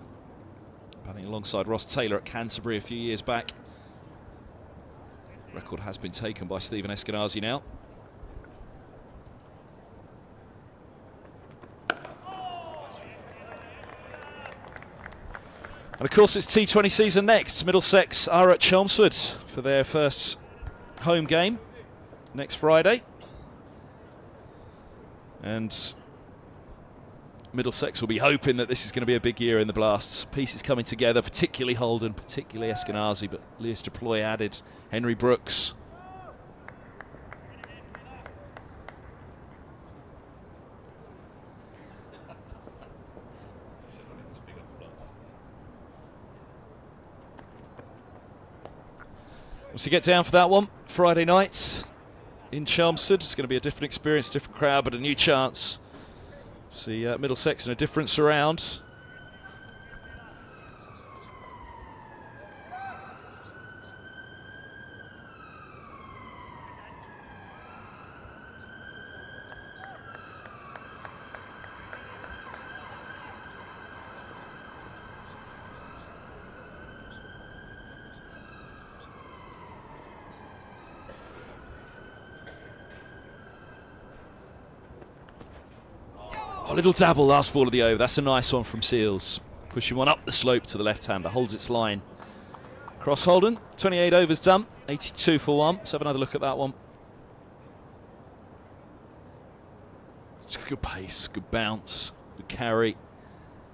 batting alongside Ross Taylor at Canterbury a few years back. Record has been taken by Stephen Eskenazi now. And of course it's T20 season next. Middlesex are at Chelmsford for their first home game next Friday. And Middlesex will be hoping that this is going to be a big year in the Blasts. Pieces coming together, particularly Holden, particularly Eskenazi, but Lewis Plooy added, Henry Brooks. Once you get down for that one, Friday night in Chelmsford, it's going to be a different experience, different crowd, but a new chance. See Middlesex in a different surround. A little dabble, last ball of the over. That's a nice one from Seals. Pushing one up the slope to the left-hander. Holds its line. Cross Holden. 28 overs done. 82 for 1. Let's have another look at that one. It's good pace, good bounce, good carry,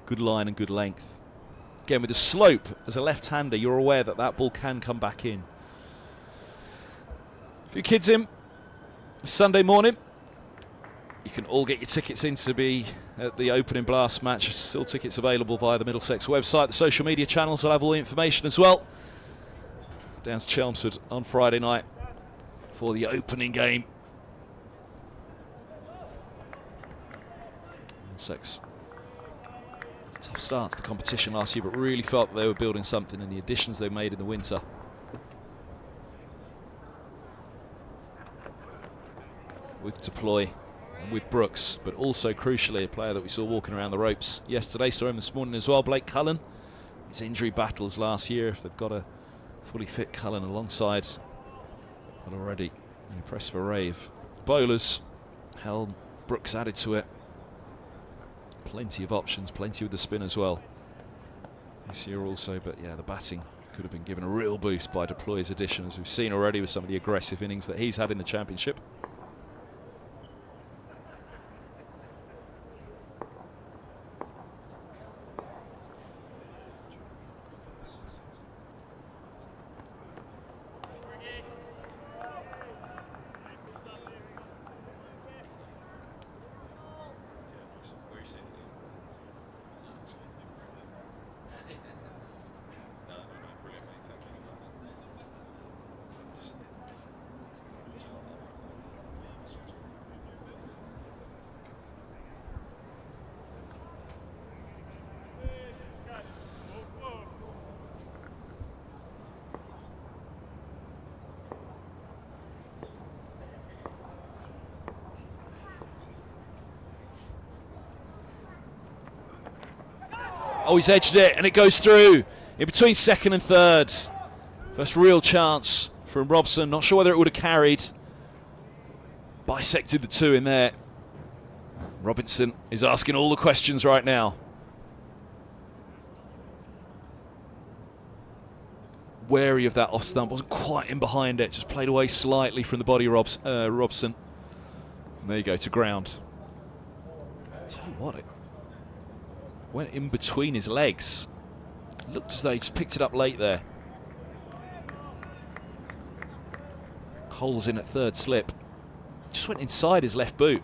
good line and good length. Again, with the slope, as a left-hander, you're aware that that ball can come back in. A few kids in. Sunday morning. You can all get your tickets in to be at the opening blast match. Still tickets available via the Middlesex website. The social media channels will have all the information as well. Down to Chelmsford on Friday night for the opening game. Middlesex, tough start to the competition last year, but really felt that they were building something in the additions they made in the winter. With Deploy. And with Brooks, but also crucially a player that we saw walking around the ropes yesterday, saw him this morning as well, Blake Cullen. His injury battles last year, if they've got a fully fit Cullen alongside, but already an impressive array of bowlers. Helm, Brooks added to it. Plenty of options, plenty with the spin as well this year also, but yeah, the batting could have been given a real boost by Deploy's addition, as we've seen already with some of the aggressive innings that he's had in the championship. Oh, he's edged it, and it goes through in between second and third. First real chance from Robson. Not sure whether it would have carried. Bisected the two in there. Robinson is asking all the questions right now. wary of that off stump, wasn't quite in behind it, just played away slightly from the body of Robson. And there you go, to ground. I'll tell you what, it went in between his legs. Looked as though he just picked it up late there. Cole's in at third slip. Just went inside his left boot.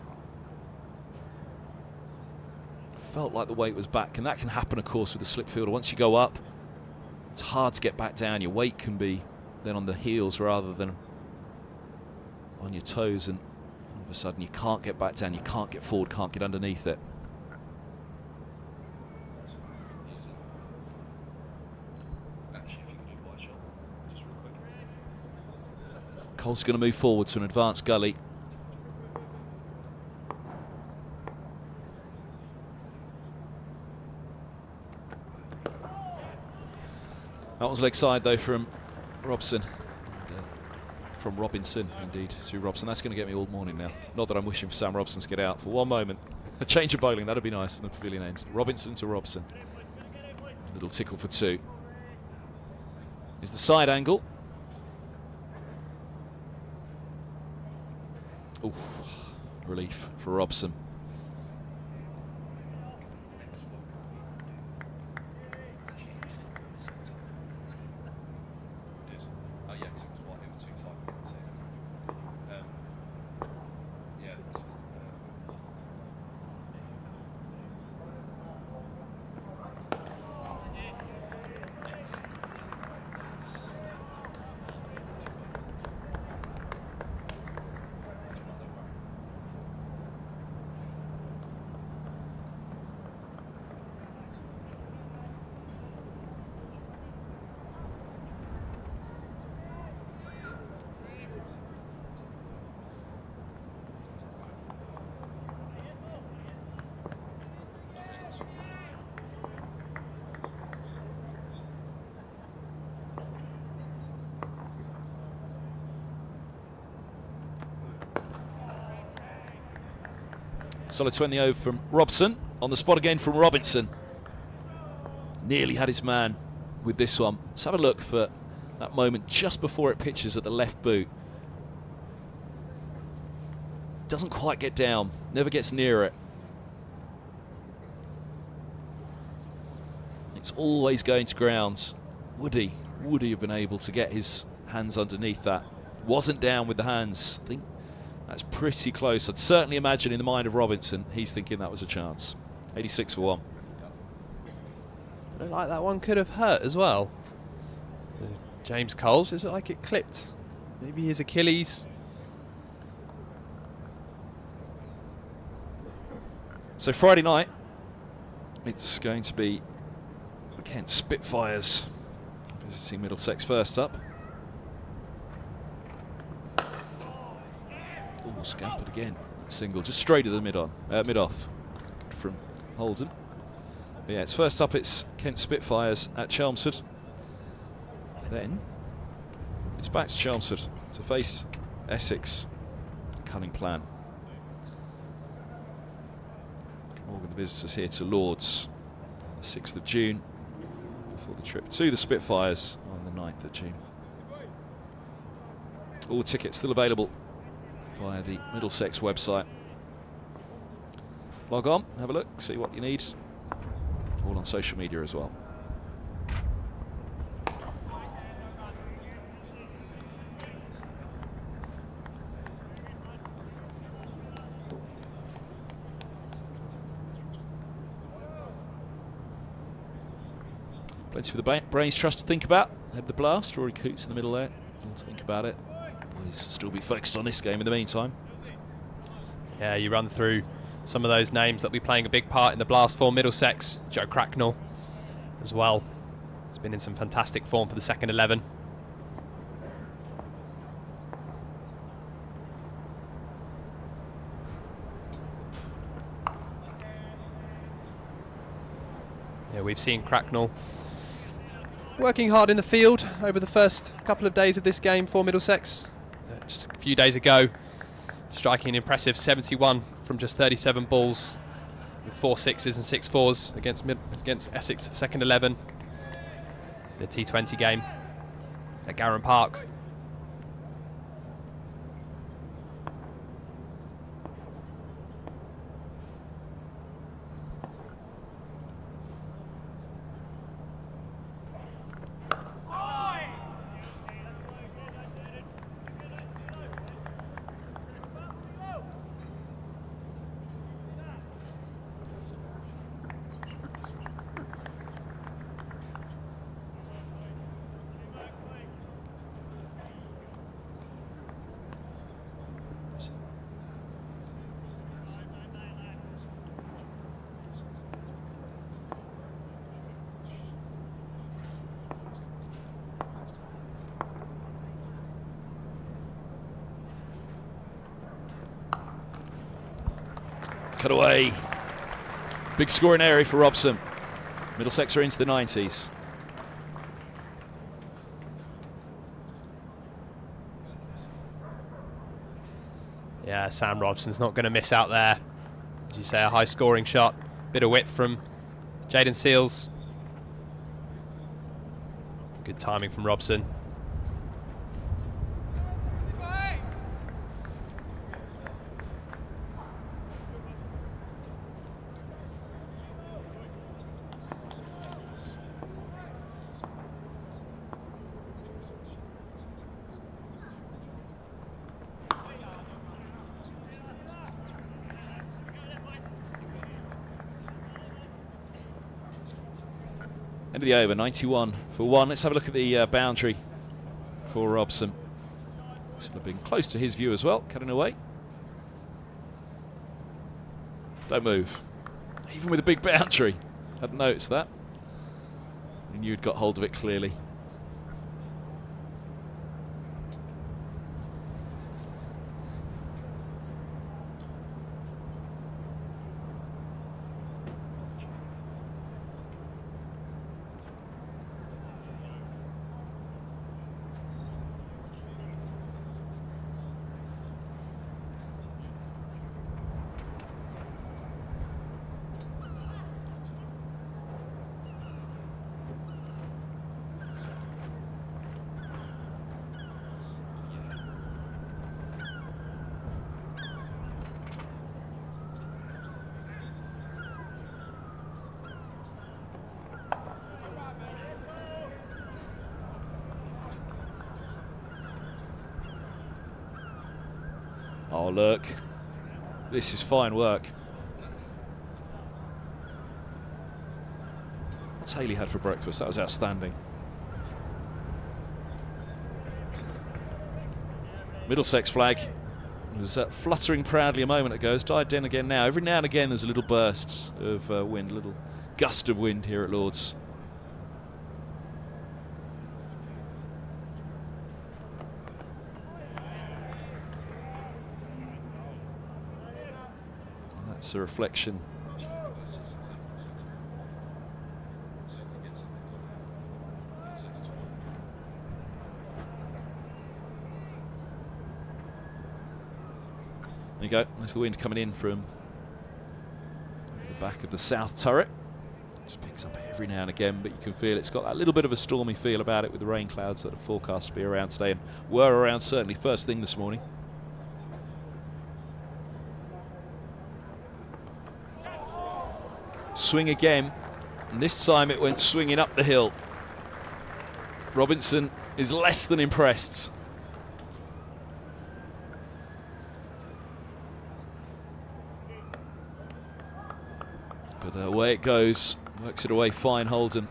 Felt like the weight was back, and that can happen, of course, with the slip fielder. Once you go up, it's hard to get back down. Your weight can be then on the heels rather than on your toes, and all of a sudden you can't get back down, you can't get forward, can't get underneath it. Cole's going to move forward to an advanced gully. That was leg side though from Robson. From Robinson, indeed, to Robson. That's going to get me all morning now. Not that I'm wishing for Sam Robson to get out for one moment. A change of bowling, that'd be nice in the pavilion end. Robinson to Robson. A little tickle for two. Is the side angle. Ooh, relief for Robson. Solid 20 over from Robson. On the spot again from Robinson. Nearly had his man with this one. Let's have a look for that moment just before it pitches at the left boot. Doesn't quite get down, never gets near it. It's always going to grounds. Would he have been able to get his hands underneath that? Wasn't down with the hands. I think that's pretty close. I'd certainly imagine in the mind of Robinson, he's thinking that was a chance. 86 for one. I don't like that one could have hurt as well. James Coles, is it like it clipped? Maybe his Achilles. So Friday night, it's going to be the Kent Spitfires visiting Middlesex first up. Oh, scampered again. Single, just straight at the mid-off. Good from Holden. But yeah, it's first up, it's Kent Spitfires at Chelmsford. Then it's back to Chelmsford to face Essex. Cunning plan. Morgan, the visitors, here to Lords on the 6th of June before the trip to the Spitfires on the 9th of June. All the tickets still available via the Middlesex website. Log on, have a look, see what you need. All on social media as well. Plenty for the Brains Trust to think about. Had the blast, Rory Coots in the middle there. All to think about it. Boys still be focused on this game in the meantime. Yeah, you run through some of those names that will be playing a big part in the blast for Middlesex. Joe Cracknell as well. He's been in some fantastic form for the second 11. Yeah, we've seen Cracknell working hard in the field over the first couple of days of this game for Middlesex. Just a few days ago, striking an impressive 71 from just 37 balls, with 4 sixes and 6 fours against Essex second 11 in a T20 game. at Garran Park. Cut away. Big scoring area for Robson. Middlesex are into the 90s. Yeah, Sam Robson's not going to miss out there. As you say, a high scoring shot. Bit of width from Jaden Seals. Good timing from Robson. End of the over, 91 for 1. Let's have a look at the boundary for Robson. This would have been close to his view as well, cutting away. Don't move. Even with a big boundary. Hadn't noticed that. I knew he'd got hold of it clearly. Oh, look. This is fine work. What's Haley had for breakfast? That was outstanding. Middlesex flag was fluttering proudly a moment ago. It's died down again now. Every now and again there's a little burst of wind, a little gust of wind here at Lord's. That's a reflection. There you go. There's the wind coming in from the back of the south turret. Just picks up every now and again, but you can feel it's got that little bit of a stormy feel about it with the rain clouds that are forecast to be around today and were around certainly first thing this morning. Swing again, and this time it went swinging up the hill. Robinson is less than impressed. But away it goes, works it away fine, Holden.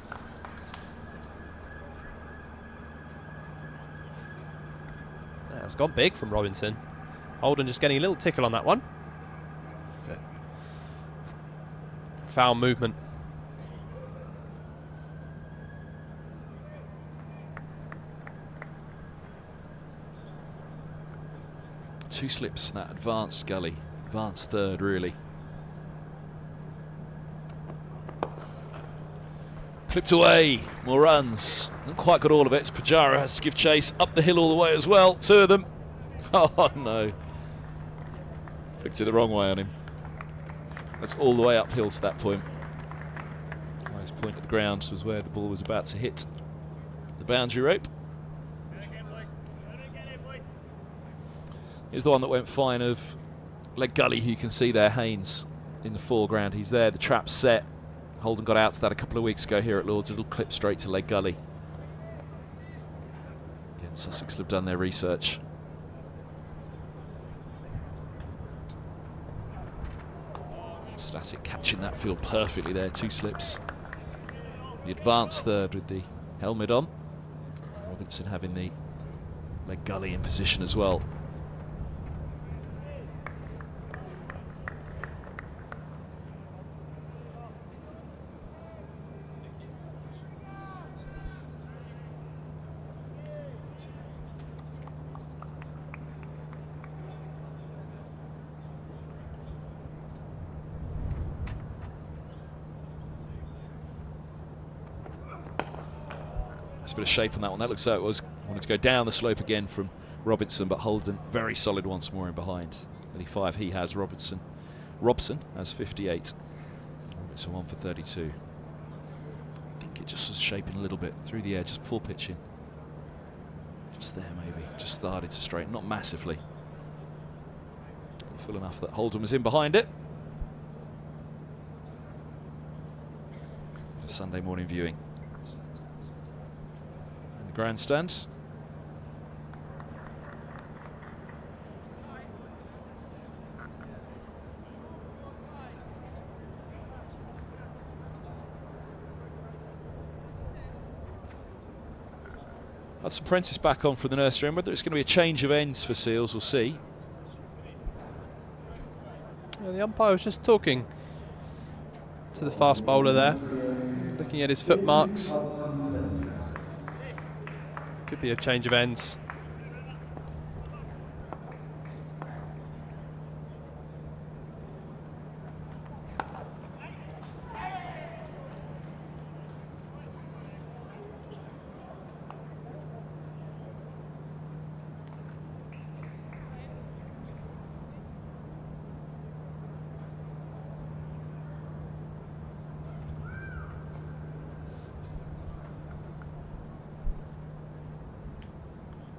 It's gone big from Robinson. Holden just getting a little tickle on that one. Foul movement. Two slips in that advanced gully. Advanced third, really. Clipped away. More runs. Not quite got all of it. Pajara has to give chase. Up the hill all the way as well. Two of them. Oh, no. Flicked it the wrong way on him. That's all the way uphill to that point. The highest point of the ground was where the ball was about to hit the boundary rope. Here's the one that went fine of leg gully. You can see there Haynes in the foreground. He's there, the trap's set. Holden got out to that a couple of weeks ago here at Lords. It'll clip straight to leg gully. Again, Sussex have done their research. Static catching that field perfectly there, 2 slips. The advanced third with the helmet on. Robson having the leg gully in position as well. Nice bit of shape on that one. That looks like it wanted to go down the slope again from Robinson, but Holden very solid once more in behind. 35 he has. Robson has 58. Robinson 1 for 32. I think it just was shaping a little bit through the air just before pitching. Just there maybe. Just started to straighten, not massively. Full enough that Holden was in behind it. A Sunday morning viewing. Grandstand. Hudson Prentice back on from the nursery, and whether it's going to be a change of ends for Seals, we'll see. Yeah, the umpire was just talking to the fast bowler there, looking at his foot marks. Could be a change of ends.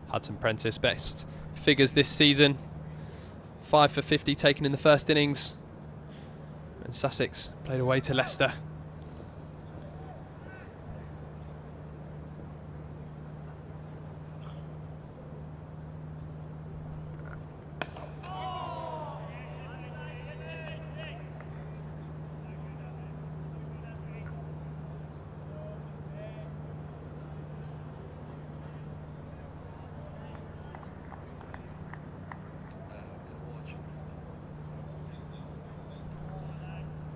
Hudson Prentice best figures this season. 5 for 50 taken in the first innings. And Sussex played away to Leicester.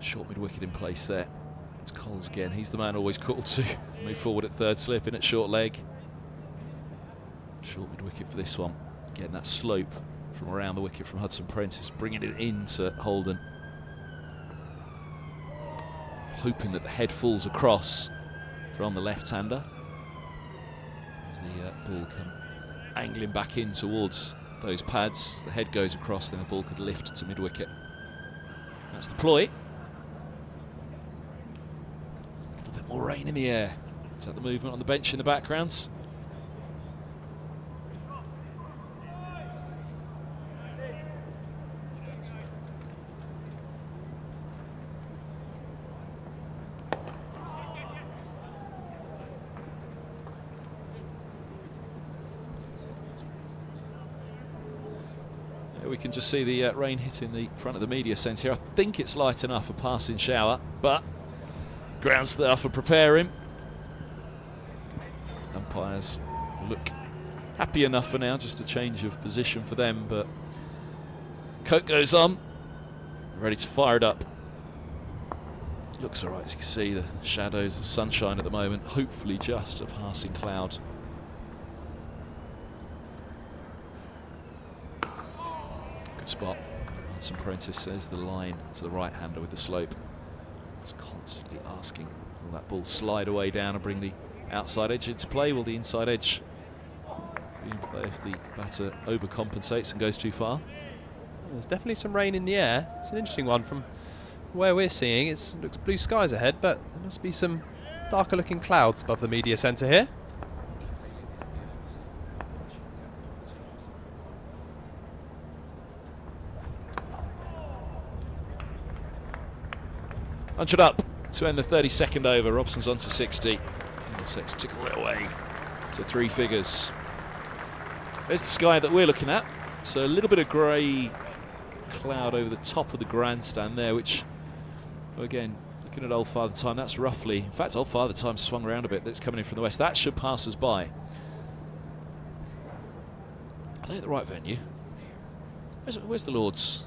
Short mid-wicket in place there. It's Coles again. He's the man always called to move forward at third slip in at short leg. Short mid-wicket for this one. Again, that slope from around the wicket from Hudson Prentice, bringing it into Holden. Hoping that the head falls across from the left-hander. As the ball can angling back in towards those pads. The head goes across, then the ball could lift to mid-wicket. That's the Plooy. More rain in the air. Is that the movement on the bench in the background? We can just see the rain hitting the front of the media centre here. I think it's light enough for passing shower, but ground staff are preparing. Umpires look happy enough for now, just a change of position for them, but coat goes on, ready to fire it up. Looks alright, as you can see the shadows, the sunshine at the moment, hopefully just a passing cloud. Good spot from Hudson Prentice. There's the line to the right hander with the slope. It's constantly asking, will that ball slide away down and bring the outside edge into play? Will the inside edge be in play if the batter overcompensates and goes too far? There's definitely some rain in the air. It's an interesting one from where we're seeing. It looks blue skies ahead, but there must be some darker looking clouds above the media centre here. 100 up to end the 32nd over. Robson's on to 60. Middlesex tickle it away to 3 figures. There's the sky that we're looking at. So a little bit of grey cloud over the top of the grandstand there, which, again, looking at Old Father Time, that's roughly, in fact, Old Father Time swung around a bit. That's coming in from the west. That should pass us by. Are they at the right venue? Where's the Lord's?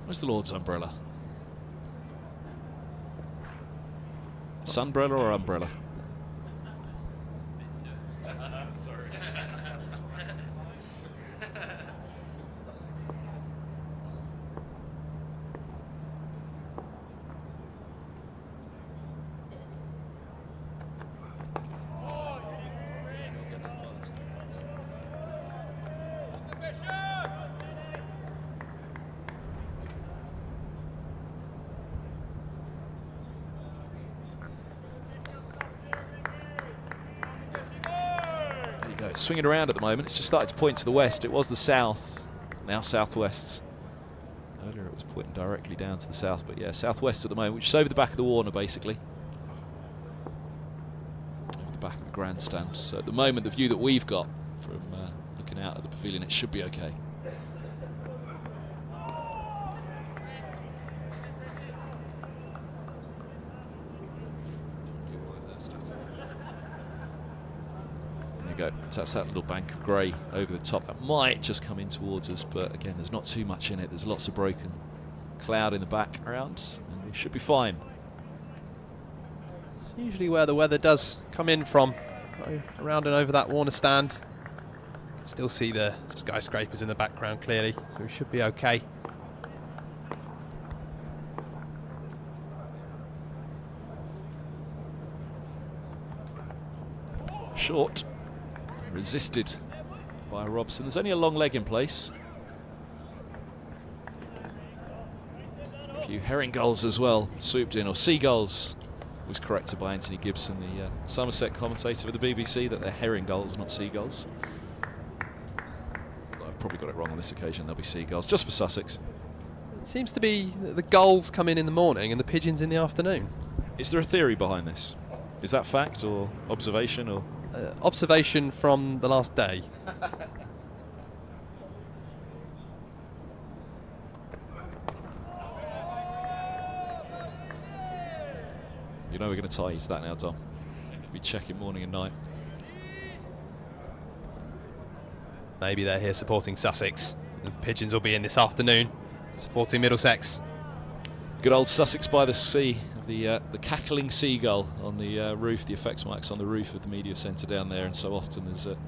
Where's the Lord's umbrella? Sunbrella or umbrella? Sorry. It's swinging around at the moment. It's just started to point to the west. It was the south, now southwest. Earlier it was pointing directly down to the south, but yeah, southwest at the moment, which is over the back of the Warner, basically. Over the back of the grandstand. So at the moment, the view that we've got from looking out at the pavilion, it should be okay. Go. So that's that little bank of grey over the top. That might just come in towards us, but again, there's not too much in it. There's lots of broken cloud in the background, and we should be fine. Usually where the weather does come in from, around and over that Warner stand. Still see the skyscrapers in the background clearly, so we should be okay. Short. Resisted by Robson. There's only a long leg in place. A few herring gulls as well swooped in, or seagulls. Was corrected by Anthony Gibson, the Somerset commentator for the BBC, that they're herring gulls, not seagulls. I've probably got it wrong on this occasion. There'll be seagulls, just for Sussex. It seems to be that the gulls come in the morning and the pigeons in the afternoon. Is there a theory behind this? Is that fact or observation or? Observation from the last day. You know we're going to tie you to that now, Dom. We'll be checking morning and night. Maybe they're here supporting Sussex. The pigeons will be in this afternoon supporting Middlesex. Good old Sussex by the sea. The cackling seagull on the roof, the effects marks on the roof of the media centre down there, and so often there's a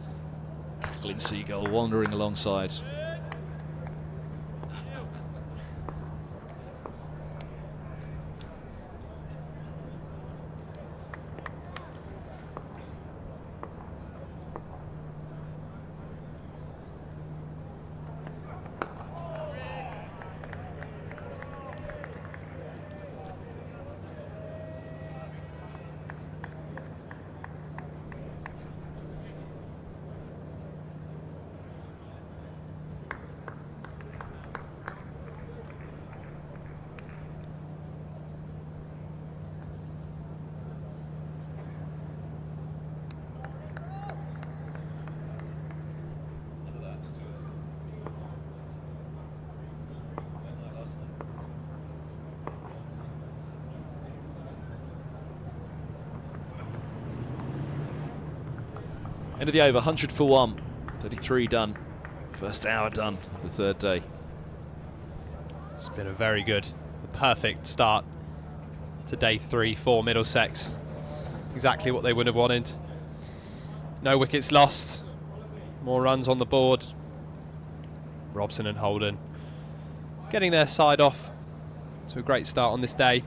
cackling seagull wandering alongside. End of the over, 100 for 1, 33 done. First hour done of the third day. It's been a very good, perfect start to day 3 for Middlesex. Exactly what they would have wanted. No wickets lost, more runs on the board. Robson and Holden getting their side off to a great start on this day.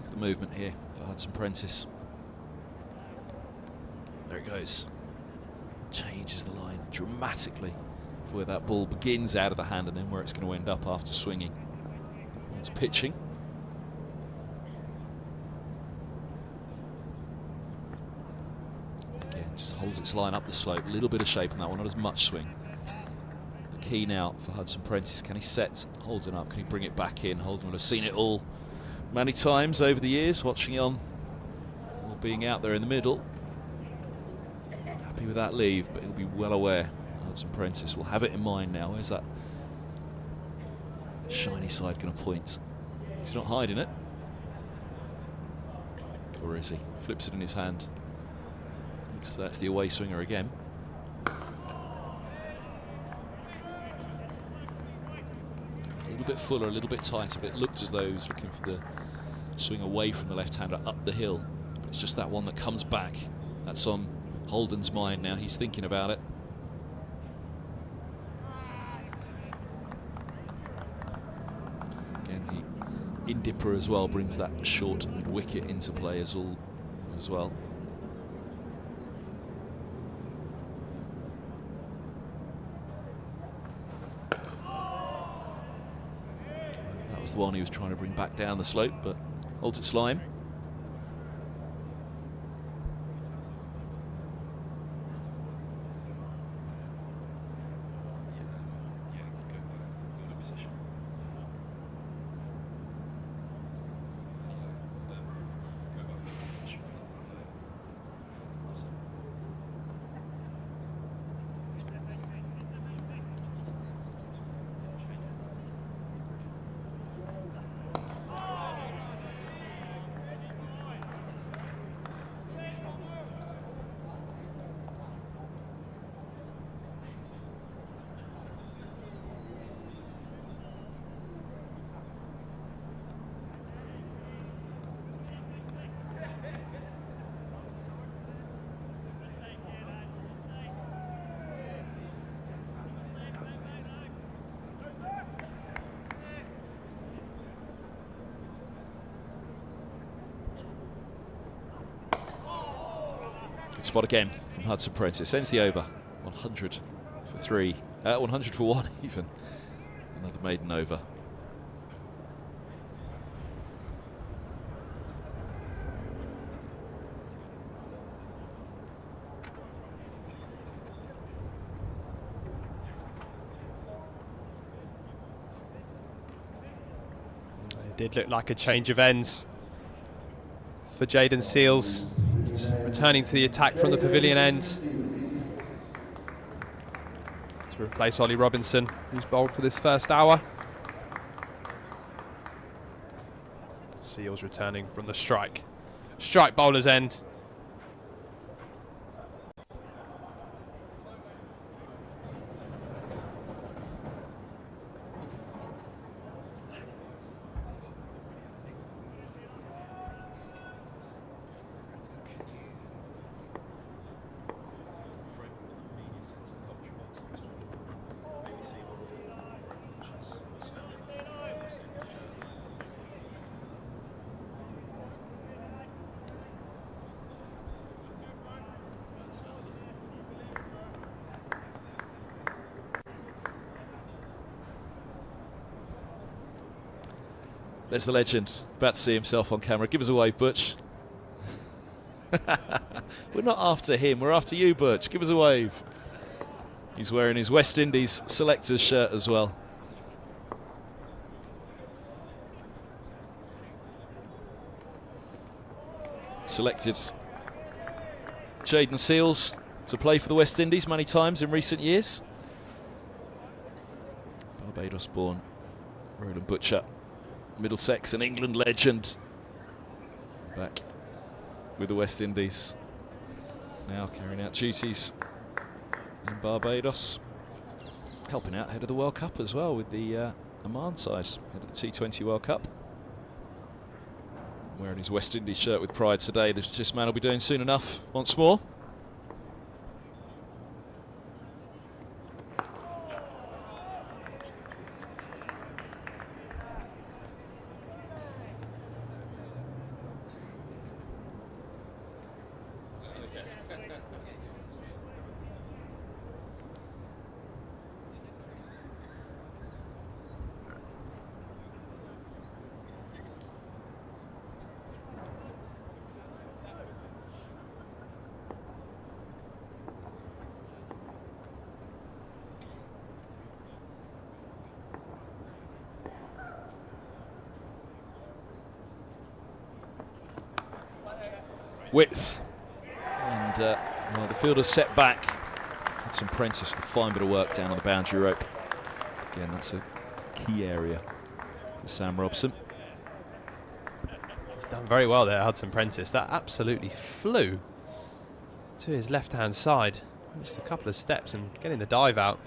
Look at the movement here for Hudson Prentice. There it goes. Changes the line dramatically for where that ball begins out of the hand and then where it's going to end up after swinging. It's pitching. Again, just holds its line up the slope. A little bit of shape on that one, not as much swing. The key now for Hudson Prentice, can he set Holden up? Can he bring it back in? Holden will have seen it all many times over the years, watching on or being out there in the middle. Happy with that leave, but he'll be well aware. Hudson Prentice will have it in mind now. Where's that shiny side going to point? He's not hiding it. Or is he? Flips it in his hand. Looks as though it's the away swinger again. A little bit fuller, a little bit tighter, but it looked as though he was looking for the swing away from the left-hander up the hill. But it's just that one that comes back. That's on Holden's mind now. He's thinking about it. Again, the in-dipper as well brings that short mid-wicket into play as well. That was the one he was trying to bring back down the slope, but holds its line. Good spot again from Hudson Prentice. Ends the over. 100 for 3. 100 for 1 even. Another maiden over. It did look like a change of ends for Jayden Seales. Returning to the attack from the pavilion end to replace Ollie Robinson, who's bowled for this first hour. Seales returning from the strike bowler's end. There's the legend, about to see himself on camera. Give us a wave, Butch. We're not after him, we're after you, Butch. Give us a wave. He's wearing his West Indies selector's shirt as well. Selected Jayden Seales to play for the West Indies many times in recent years. Barbados-born Roland Butcher, Middlesex and England legend, back with the West Indies, now carrying out duties in Barbados, helping out ahead of the World Cup as well with the Oman side, ahead of the T20 World Cup. Wearing his West Indies shirt with pride today. This man will be doing soon enough once more. width. And well, the fielder's set back. Had some Prentice with a fine bit of work down on the boundary rope. Again, that's a key area for Sam Robson. He's done very well there, Hudson Prentice. That absolutely flew to his left-hand side. Just a couple of steps and getting the dive out.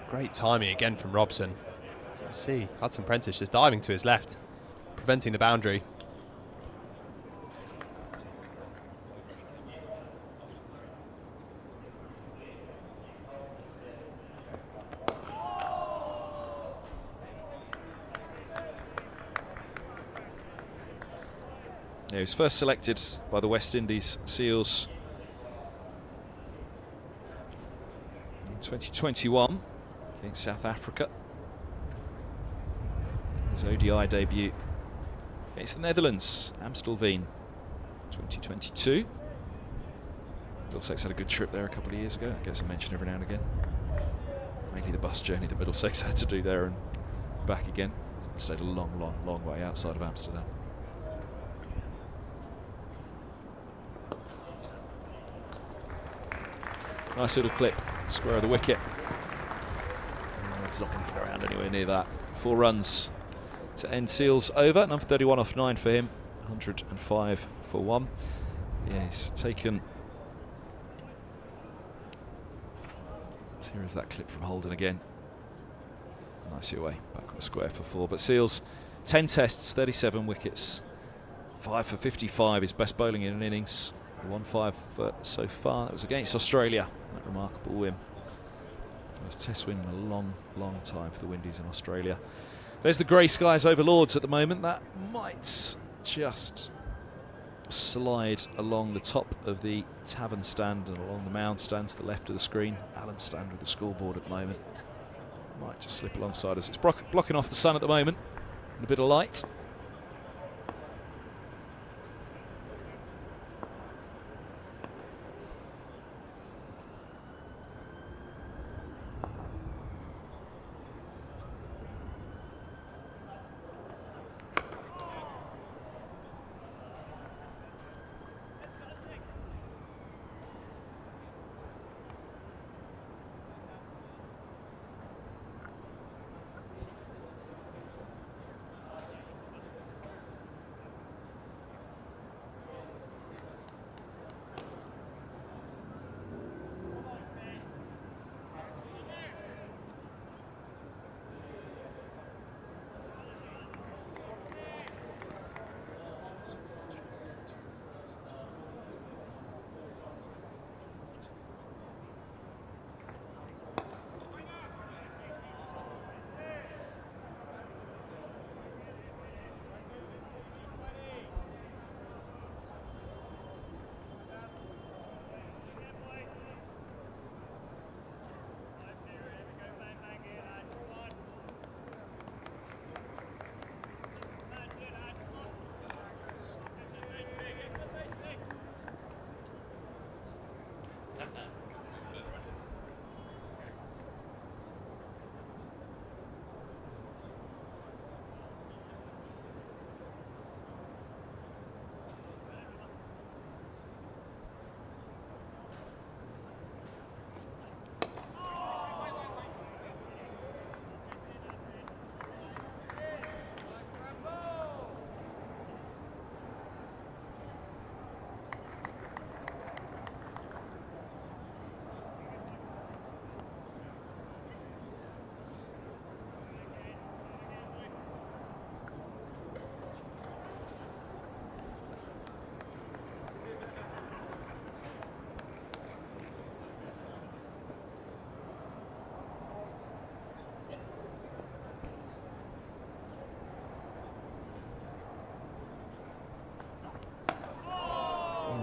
Great timing again from Robson. Let's see, Hudson Prentice just diving to his left, preventing the boundary. Yeah, he was first selected by the West Indies Seals in 2021 against South Africa. His ODI debut against the Netherlands, Amstelveen, 2022. Middlesex had a good trip there a couple of years ago. It gets a mention every now and again. Mainly the bus journey that Middlesex had to do there and back again. Stayed a long way outside of Amsterdam. Nice little clip, square of the wicket. It's not going to get around anywhere near that. 4 runs to end Seals over. Number 31 off 9 for him. 105 for 1. Yeah, he's taken. Here is that clip from Holden again. Nicely away, back on the square for 4. But Seals, 10 tests, 37 wickets. 5 for 55, his best bowling in an innings. 1-5 so far. That was against Australia. That remarkable win. First test win in a long time for the Windies in Australia. There's the grey skies over Lords at the moment. That might just slide along the top of the tavern stand and along the mound stand to the left of the screen. Allen's stand with the scoreboard at the moment. Might just slip alongside us. It's blocking off the sun at the moment. And a bit of light.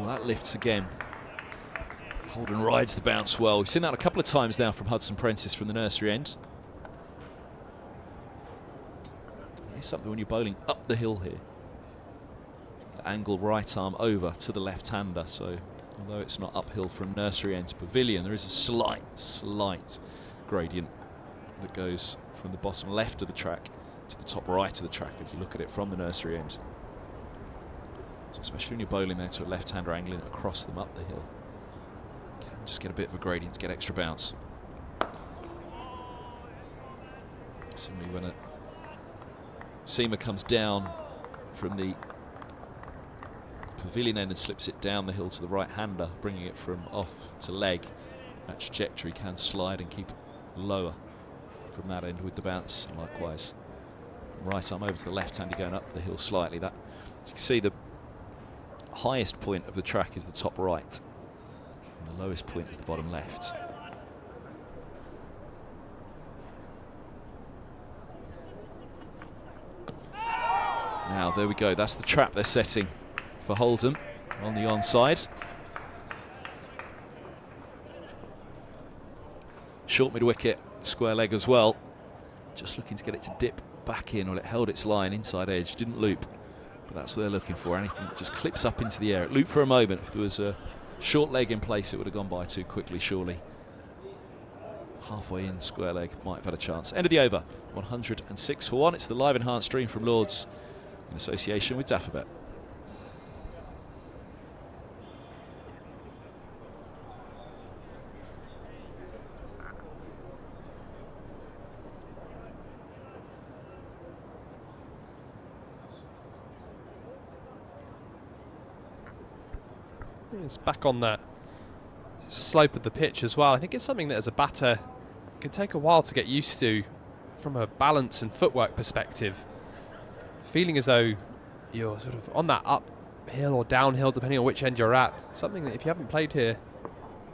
That lifts again. Holden rides the bounce well. We've seen that a couple of times now from Hudson Prentice from the nursery end. Here's something when you're bowling up the hill here. The angle right arm over to the left-hander. So although it's not uphill from nursery end to pavilion, there is a slight gradient that goes from the bottom left of the track to the top right of the track as you look at it from the nursery end. So especially when you're bowling there to a left-hander angling it across them up the hill, you can just get a bit of a gradient to get extra bounce. Similarly, when a seamer comes down from the pavilion end and slips it down the hill to the right-hander, bringing it from off to leg, that trajectory can slide and keep lower from that end with the bounce. Likewise, right arm over to the left-hander going up the hill slightly. That, as you can see, the highest point of the track is the top right, and the lowest point is the bottom left. Now, there we go. That's the trap they're setting for Holden on the onside. Short mid-wicket, square leg as well. Just looking to get it to dip back in. Well, it held its line inside edge, didn't loop. But that's what they're looking for. Anything that just clips up into the air. It looped for a moment. If there was a short leg in place, it would have gone by too quickly, surely. Halfway in, square leg, might have had a chance. End of the over, 106 for 1. It's the live enhanced stream from Lords in association with Daffabet. It's back on that slope of the pitch as well. I think it's something that as a batter can take a while to get used to from a balance and footwork perspective. Feeling as though you're sort of on that uphill or downhill depending on which end you're at. Something that if you haven't played here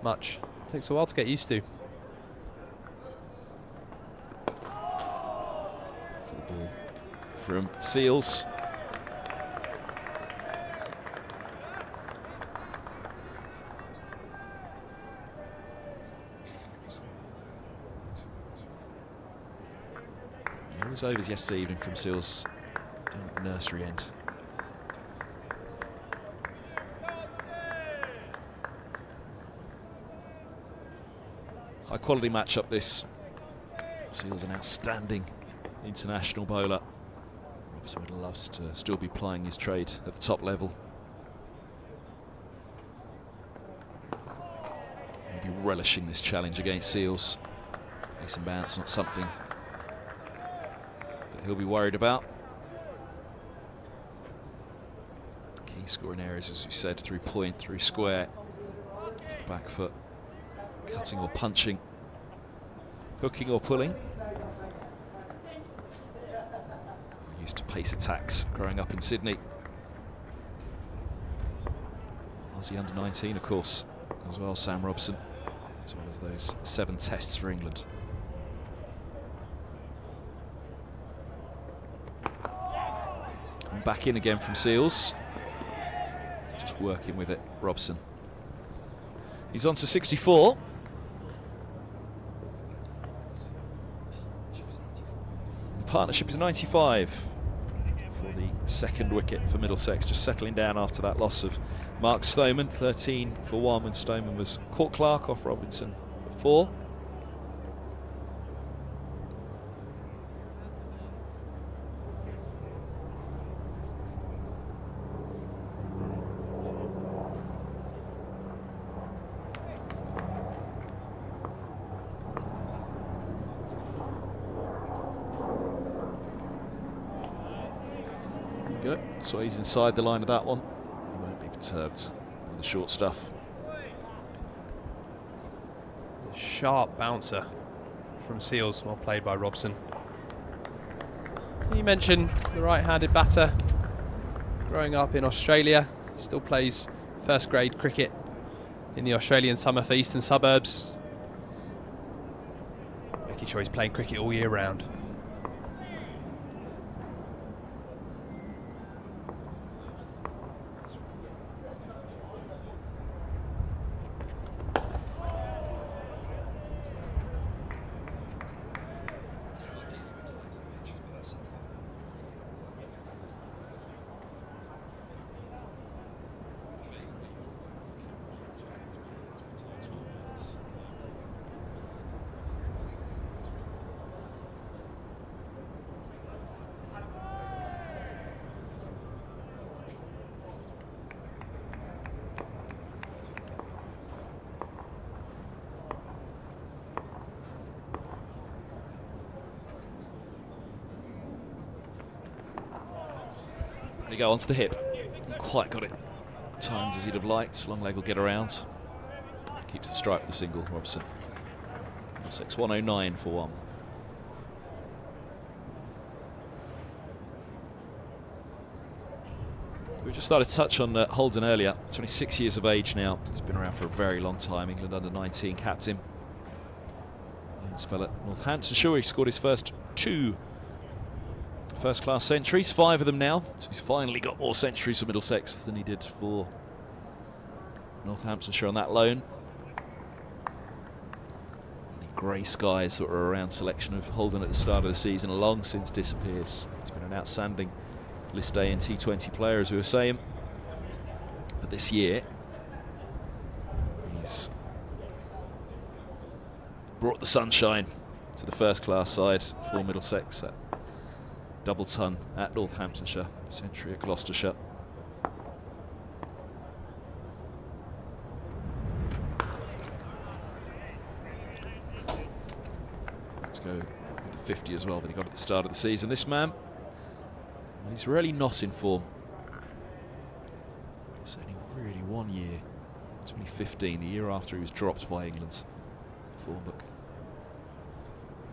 much, it takes a while to get used to. Full ball from Seals. It was overs yesterday evening from Seals down at the nursery end. High quality matchup this. Seals an outstanding international bowler. Robson loves to still be plying his trade at the top level. Maybe relishing this challenge against Seals. Pace and bounce, not something he'll be worried about. Key scoring areas, as we said, through point, through square, off the back foot, cutting or punching, hooking or pulling. We're used to pace attacks growing up in Sydney. Aussie under 19, of course, as well, Sam Robson, as well as those 7 tests for England. Back in again from Seals. Just working with it, Robson. He's on to 64. The partnership is 95 for the second wicket for Middlesex, just settling down after that loss of Mark Stoneman. 13 for 1 when Stoneman was caught Clark off Robinson for 4. So he's inside the line of that one. He won't be perturbed with the short stuff. A sharp bouncer from Seals, well played by Robson. You mentioned the right-handed batter growing up in Australia. He still plays first grade cricket in the Australian summer for Eastern Suburbs. Making sure he's playing cricket all year round. There you go, onto the hip. Not quite got it timed as he'd have liked. Long leg will get around. Keeps the strike with the single, Robson. Middlesex 109 for one. We just started to touch on Holden earlier. 26 years of age now. He's been around for a very long time. England under-19 captain. Lone spell at Northamptonshire. He scored his first 2 first-class centuries, 5 of them now. So he's finally got more centuries for Middlesex than he did for Northamptonshire on that loan. The grey skies that were around selection of Holden at the start of the season have long since disappeared. He's been an outstanding List A and T20 player, as we were saying. But this year, he's brought the sunshine to the first-class side for Middlesex. That double ton at Northamptonshire, century at Gloucestershire. Let's go with the 50 as well that he got at the start of the season. This man, he's really not in form. It's only really 1 year, 2015, the year after he was dropped by England. Form book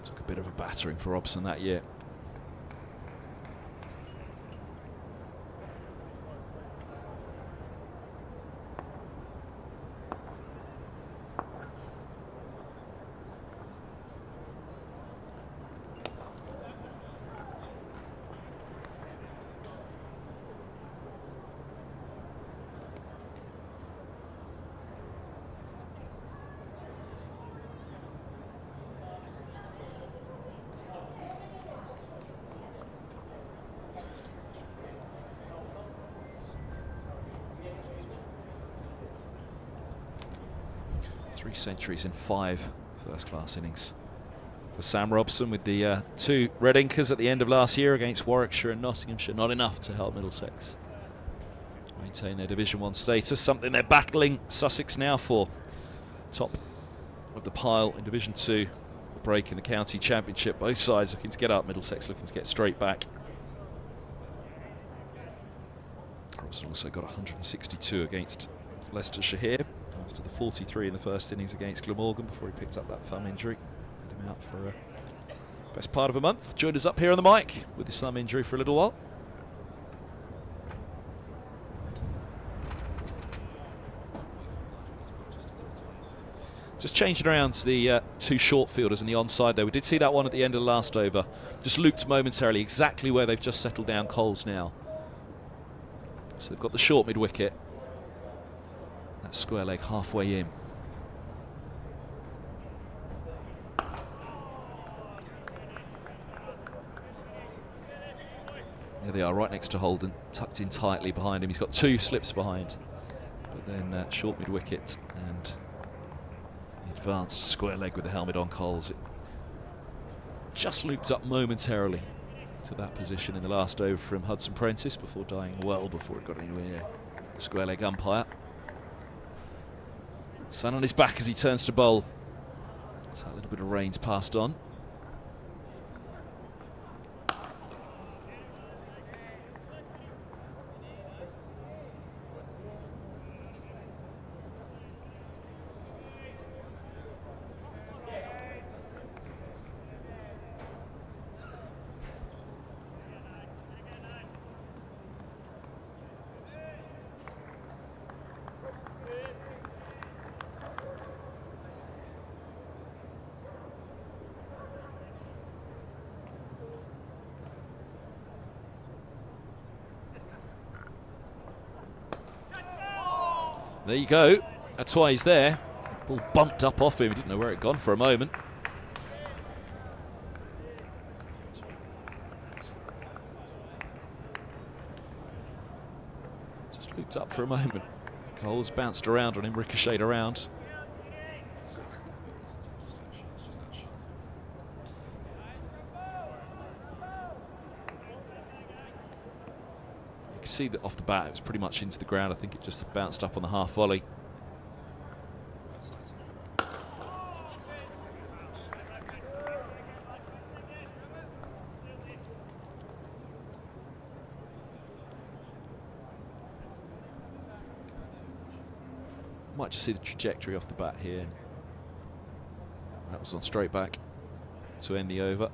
took a bit of a battering for Robson that year. Three centuries in 5 first-class innings for Sam Robson, with the 2 red inkers at the end of last year against Warwickshire and Nottinghamshire. Not enough to help Middlesex maintain their Division 1 status, something they're battling Sussex now for. Top of the pile in Division 2, a break in the County Championship. Both sides looking to get up, Middlesex looking to get straight back. Robson also got 162 against Leicestershire here, after the 43 in the first innings against Glamorgan before he picked up that thumb injury. Had him out for best part of a month. Joined us up here on the mic with his thumb injury for a little while. Just changing around the 2 short fielders in the onside there. We did see that one at the end of the last over. Just looped momentarily, exactly where they've just settled down Coles now. So they've got the short mid-wicket. That square leg halfway in. There they are, right next to Holden, tucked in tightly behind him. He's got 2 slips behind, but then short mid-wicket and the advanced square leg with the helmet on Coles. It just looped up momentarily to that position in the last over from Hudson Prentice before dying well before it got anywhere near the square leg umpire. Sun on his back as he turns to bowl. So a little bit of rain's passed on. There you go. That's why he's there. Ball bumped up off him. He didn't know where it had gone for a moment. Just looped up for a moment. Coles bounced around on him, ricocheted around. See that off the bat it was pretty much into the ground. I think it just bounced up on the half volley. Might just see the trajectory off the bat here. That was on straight back to end the over.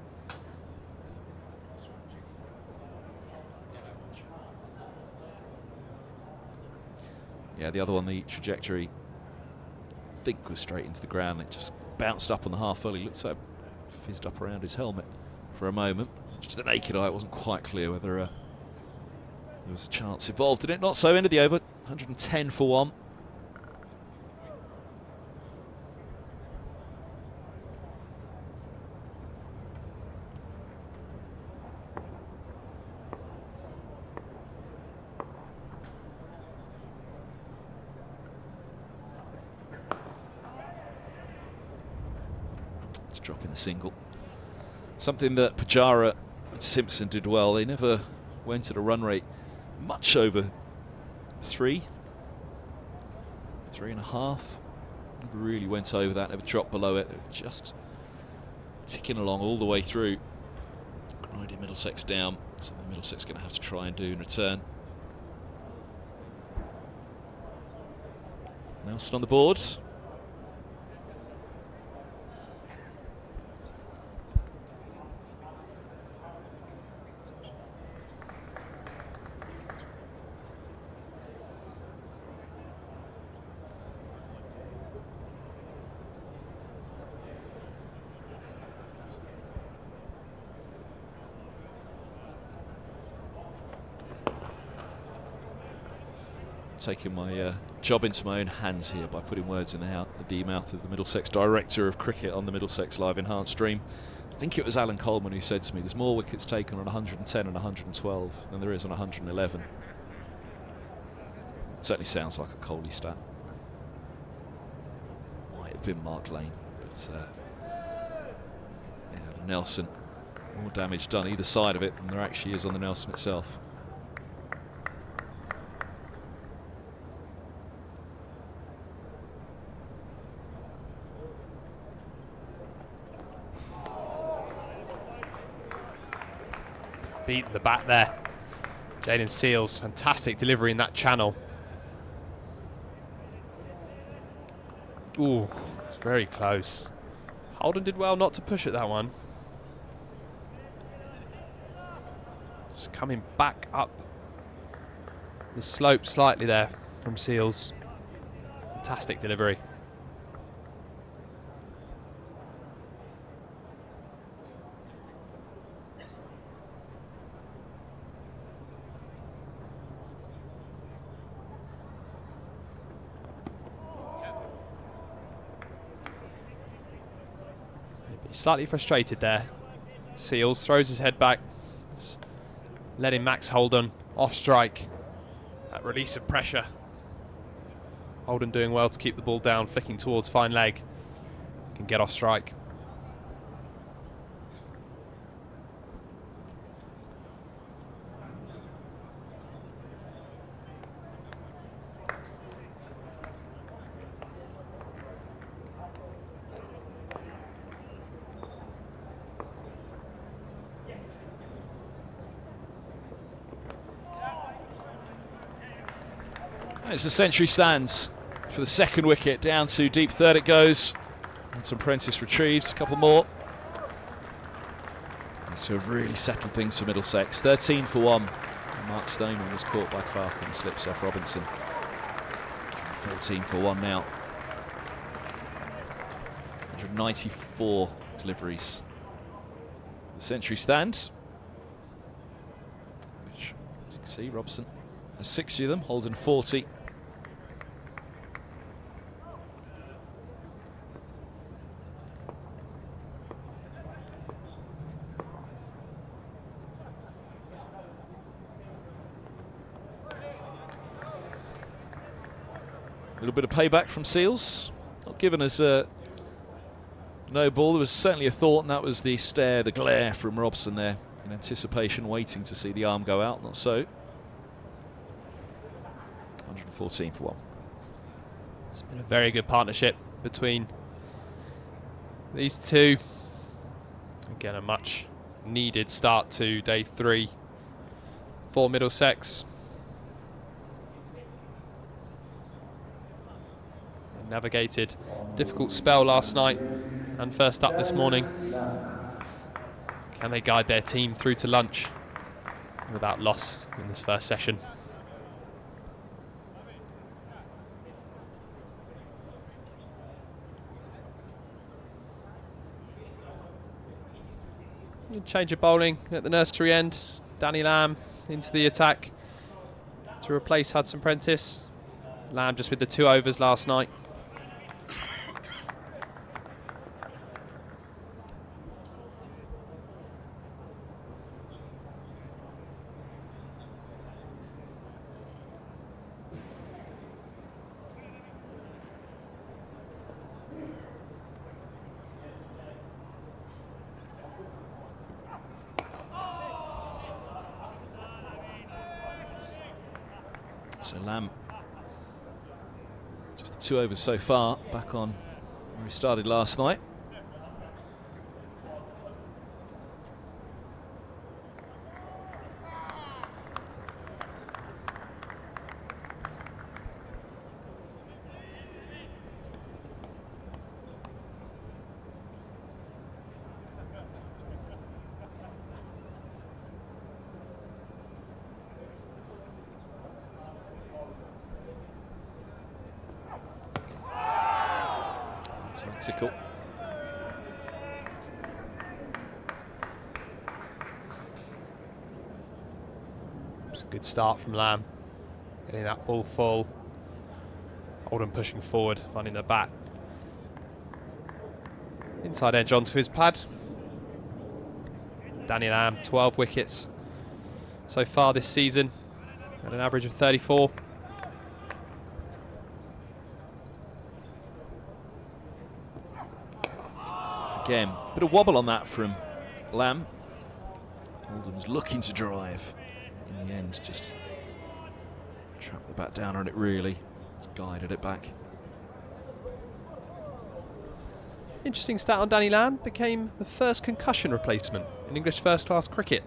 Yeah, the other one, the trajectory, I think was straight into the ground. It just bounced up on the half volley. Looked so fizzed up around his helmet for a moment. Just the naked eye, it wasn't quite clear whether there was a chance involved in it. Not so, end of the over, 110 for 1. Dropping the single. Something that Pujara and Simpson did well. They never went at a run rate much over 3.5. Never really went over that, never dropped below it. Just ticking along all the way through, grinding Middlesex down. Something Middlesex going to have to try and do in return. Nelson on the board. Taking my job into my own hands here by putting words in the mouth of the Middlesex director of cricket on the Middlesex Live Enhanced stream. I think it was Alan Coleman who said to me, there's more wickets taken on 110 and 112 than there is on 111. It certainly sounds like a Coley stat. Might have been Mark Lane, but yeah, the Nelson, more damage done either side of it than there actually is on the Nelson itself. Beating the bat there. Jaden Seals, fantastic delivery in that channel. Ooh, it's very close. Holden did well not to push at that one. Just coming back up the slope slightly there from Seals. Fantastic delivery. Slightly frustrated there. Seals throws his head back, letting Max Holden off strike. That release of pressure. Holden doing well to keep the ball down, flicking towards fine leg. Can get off strike. As the century stands for the second wicket, down to deep third it goes. And some Prentice retrieves, a couple more. So have really settled things for Middlesex. 13 for 1. And Mark Stoneman was caught by Clark and slips off Robinson. 14 for 1 now. 194 deliveries. The century stand, which, as you can see, Robson has 60 of them, Holden 40. A little bit of payback from Seals. Not given us a no ball. There was certainly a thought, and that was the stare, the glare from Robson there in anticipation, waiting to see the arm go out. Not so. 114 for 1. It's been a very good partnership between these two. Again, a much needed start to day 3 for Middlesex. navigated a difficult spell last night and first up this morning. Can they guide their team through to lunch without loss in this first session? Change of bowling at the nursery end. Danny Lamb into the attack to replace Hudson Prentice. Lamb just with the 2 overs last night. So Lamb, just the 2 overs so far, back on where he started last night. Tickle. It's a good start from Lamb, getting that ball full. Holden pushing forward, finding the bat. Inside edge onto his pad. Danny Lamb, 12 wickets so far this season, at an average of 34. Again, bit of wobble on that from Lamb. Holden was looking to drive. In the end, just trapped the bat down on it really. Just guided it back. Interesting stat on Danny Lamb, became the first concussion replacement in English first-class cricket.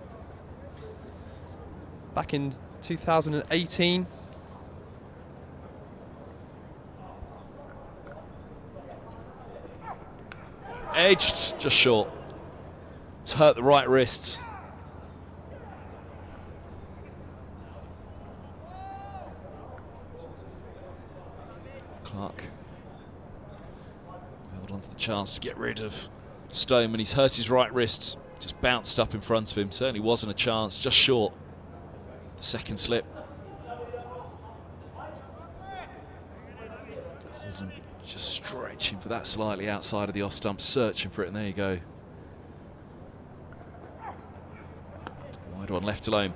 Back in 2018. Edged, just short. It's hurt the right wrist. Clark held on to the chance to get rid of Stoneman. He's hurt his right wrist. Just bounced up in front of him. Certainly wasn't a chance, just short. The second slip. Holden just stretching for that slightly outside of the off stump, searching for it, and there you go. Wide one left alone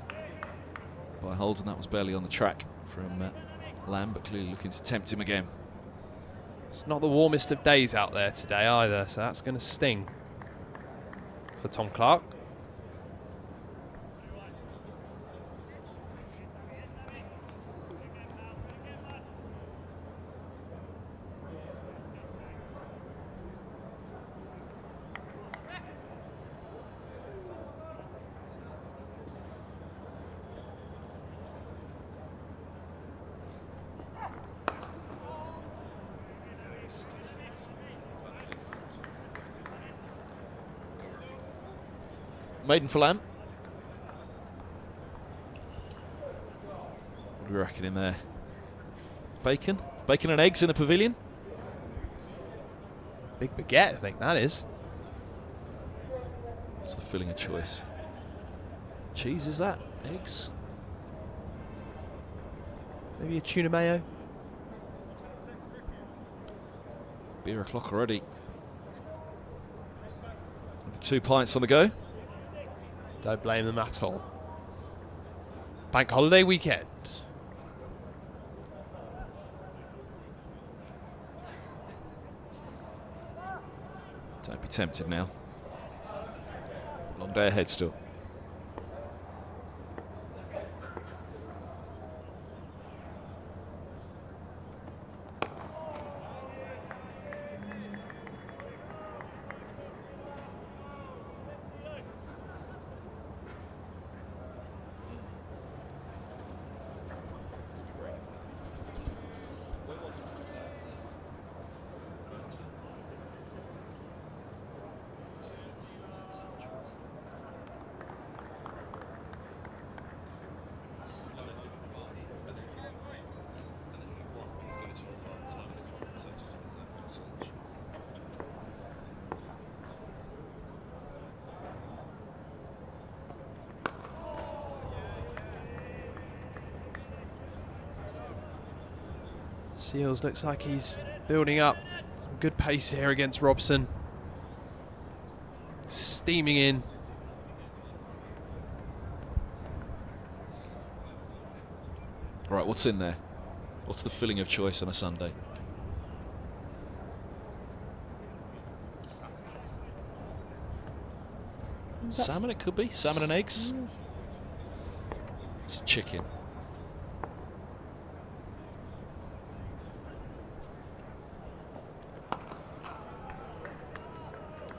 by Holden. That was barely on the track from Lamb, but clearly looking to tempt him again. It's not the warmest of days out there today either, so that's going to sting for Tom Clark. Maiden for Lamb. What do we reckon in there? Bacon? Bacon and eggs in the pavilion? Big baguette, I think that is. What's the filling of choice? Cheese, is that? Eggs? Maybe a tuna mayo. Beer o'clock already. With 2 pints on the go. Don't blame them at all. Bank holiday weekend. Don't be tempted now. Long day ahead still. Seals looks like he's building up some good pace here against Robson. Steaming in. All right, what's in there? What's the filling of choice on a Sunday? Salmon it could be. Salmon and eggs. It's a chicken.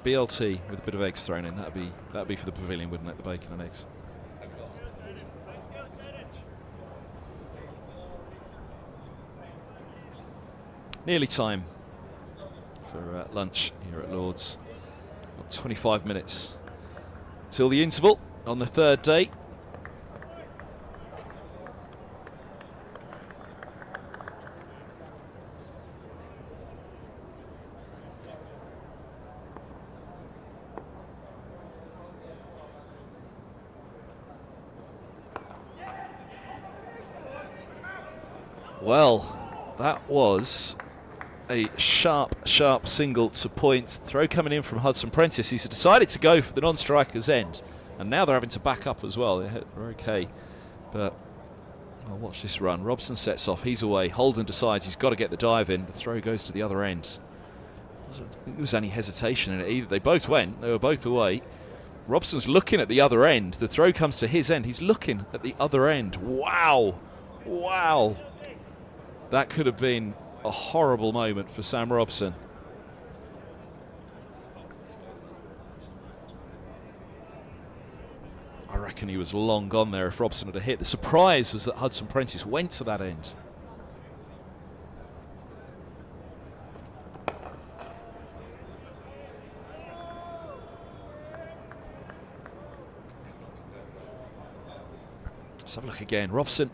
BLT with a bit of eggs thrown in. That'd be for the pavilion, wouldn't it? The bacon and eggs. Nearly time for lunch here at Lord's. Got 25 minutes till the interval on the third day. Well, that was a sharp single to point. Throw coming in from Hudson Prentice. He's decided to go for the non-striker's end, and now they're having to back up as well. They're okay, but well, watch this run. Robson sets off. He's away. Holden decides he's got to get the dive in. The throw goes to the other end. I don't think there was any hesitation in it either. They both went. They were both away. Robson's looking at the other end. The throw comes to his end. He's looking at the other end. Wow. Wow. That could have been a horrible moment for Sam Robson. I reckon he was long gone there if Robson had hit. The surprise was that Hudson Prentice went to that end. Let's have a look again. Robson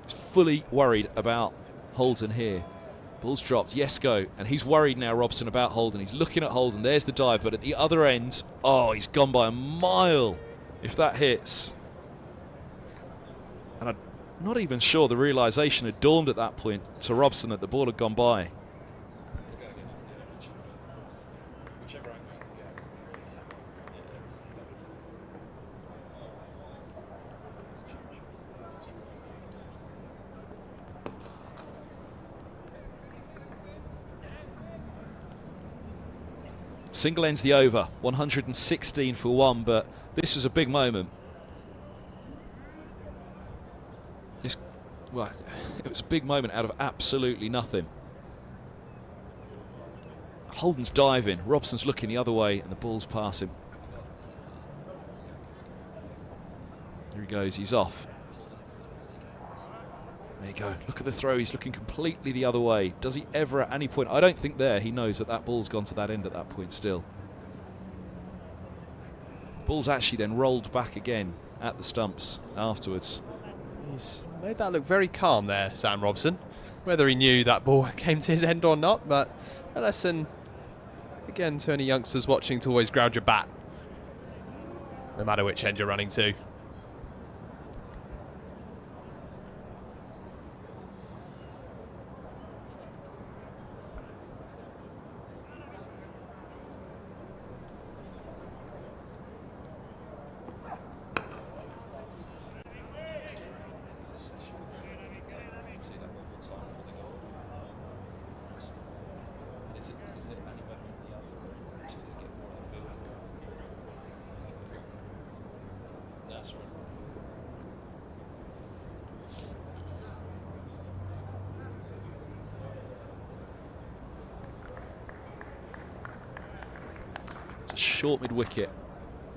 is fully worried about Holden here. Ball's dropped, yes go, and he's worried now, Robson, about Holden. He's looking at Holden, there's the dive, but at the other end, oh, he's gone by a mile if that hits. And I'm not even sure the realisation had dawned at that point to Robson that the ball had gone by. Single ends the over, 116 for one, but this was a big moment. Well, it was a big moment out of absolutely nothing. Holden's diving, Robson's looking the other way, and the ball's passing. Here he goes, he's off. There you go, look at the throw, he's looking completely the other way. Does he ever at any point, I don't think there, he knows that that ball's gone to that end at that point still. Ball's actually then rolled back again at the stumps afterwards. He's made that look very calm there, Sam Robson. Whether he knew that ball came to his end or not, but a lesson, again, to any youngsters watching to always ground your bat, no matter which end you're running to. Short mid wicket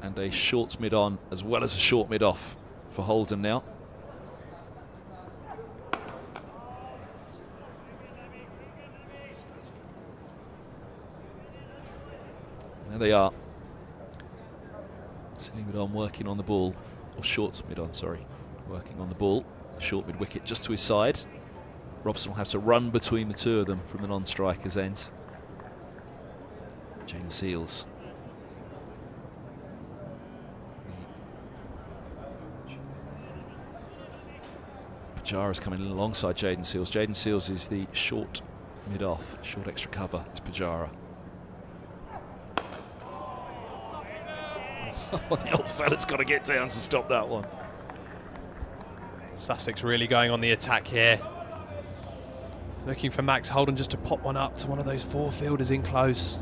and a short mid on as well as a short mid off for Holden now. There they are. Silly mid on working on the ball, or short mid on, sorry, working on the ball. Short mid wicket just to his side. Robson will have to run between the two of them from the non-striker's end. James Seals. Pajara's coming in alongside Jaden Seals. Jaden Seals is the short mid-off, short extra cover is Pajara. The old fella's got to get down to stop that one. Sussex really going on the attack here. Looking for Max Holden just to pop one up to one of those 4 fielders in close.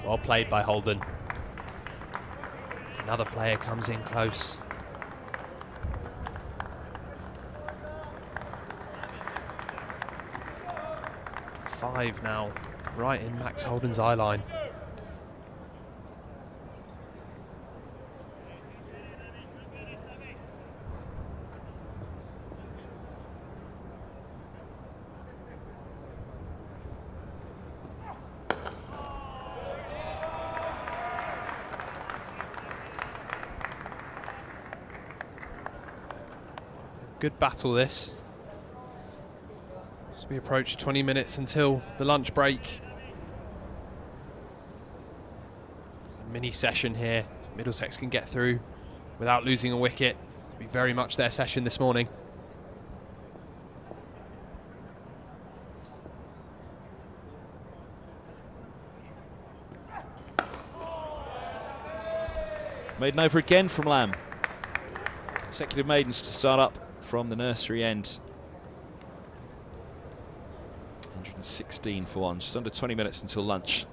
Well played by Holden. Another player comes in close. Five now, right in Max Holden's eye line. Good battle this. As we approach 20 minutes until the lunch break. It's a mini session here. If Middlesex can get through without losing a wicket, it'll be very much their session this morning. Maiden over again from Lamb. Consecutive maidens to start up from the nursery end. 116 for one, just under 20 minutes until lunch.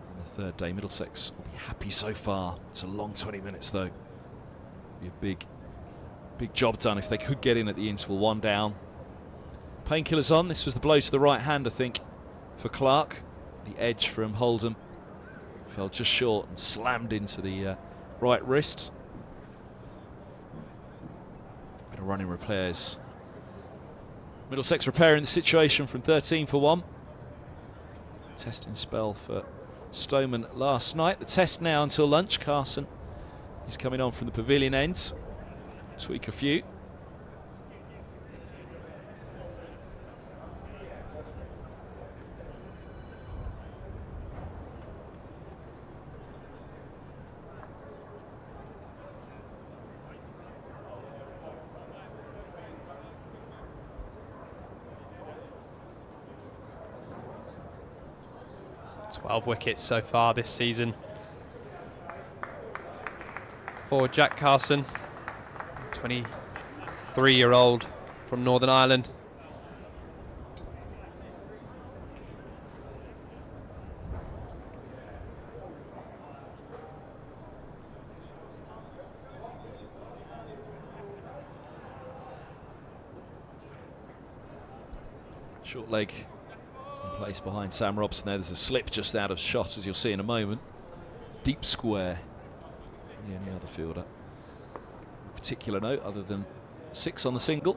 On the third day, Middlesex will be happy so far. It's a long 20 minutes though. Be a big job done if they could get in at the interval. 1 down. Painkillers on. This was the blow to the right hand, I think, for Clark. The edge from Holden fell just short and slammed into the right wrist. Bit of running repairs. Middlesex repairing the situation from 13 for 1. Testing spell for Stoneman last night. The test now until lunch. Carson is coming on from the pavilion end. Tweak a few. Twelve wickets so far this season for Jack Carson, 23-year-old from Northern Ireland. Short leg in place behind Sam Robson there. There's a slip just out of shot, as you'll see in a moment. Deep square. The only other fielder. No particular note other than 6 on the single.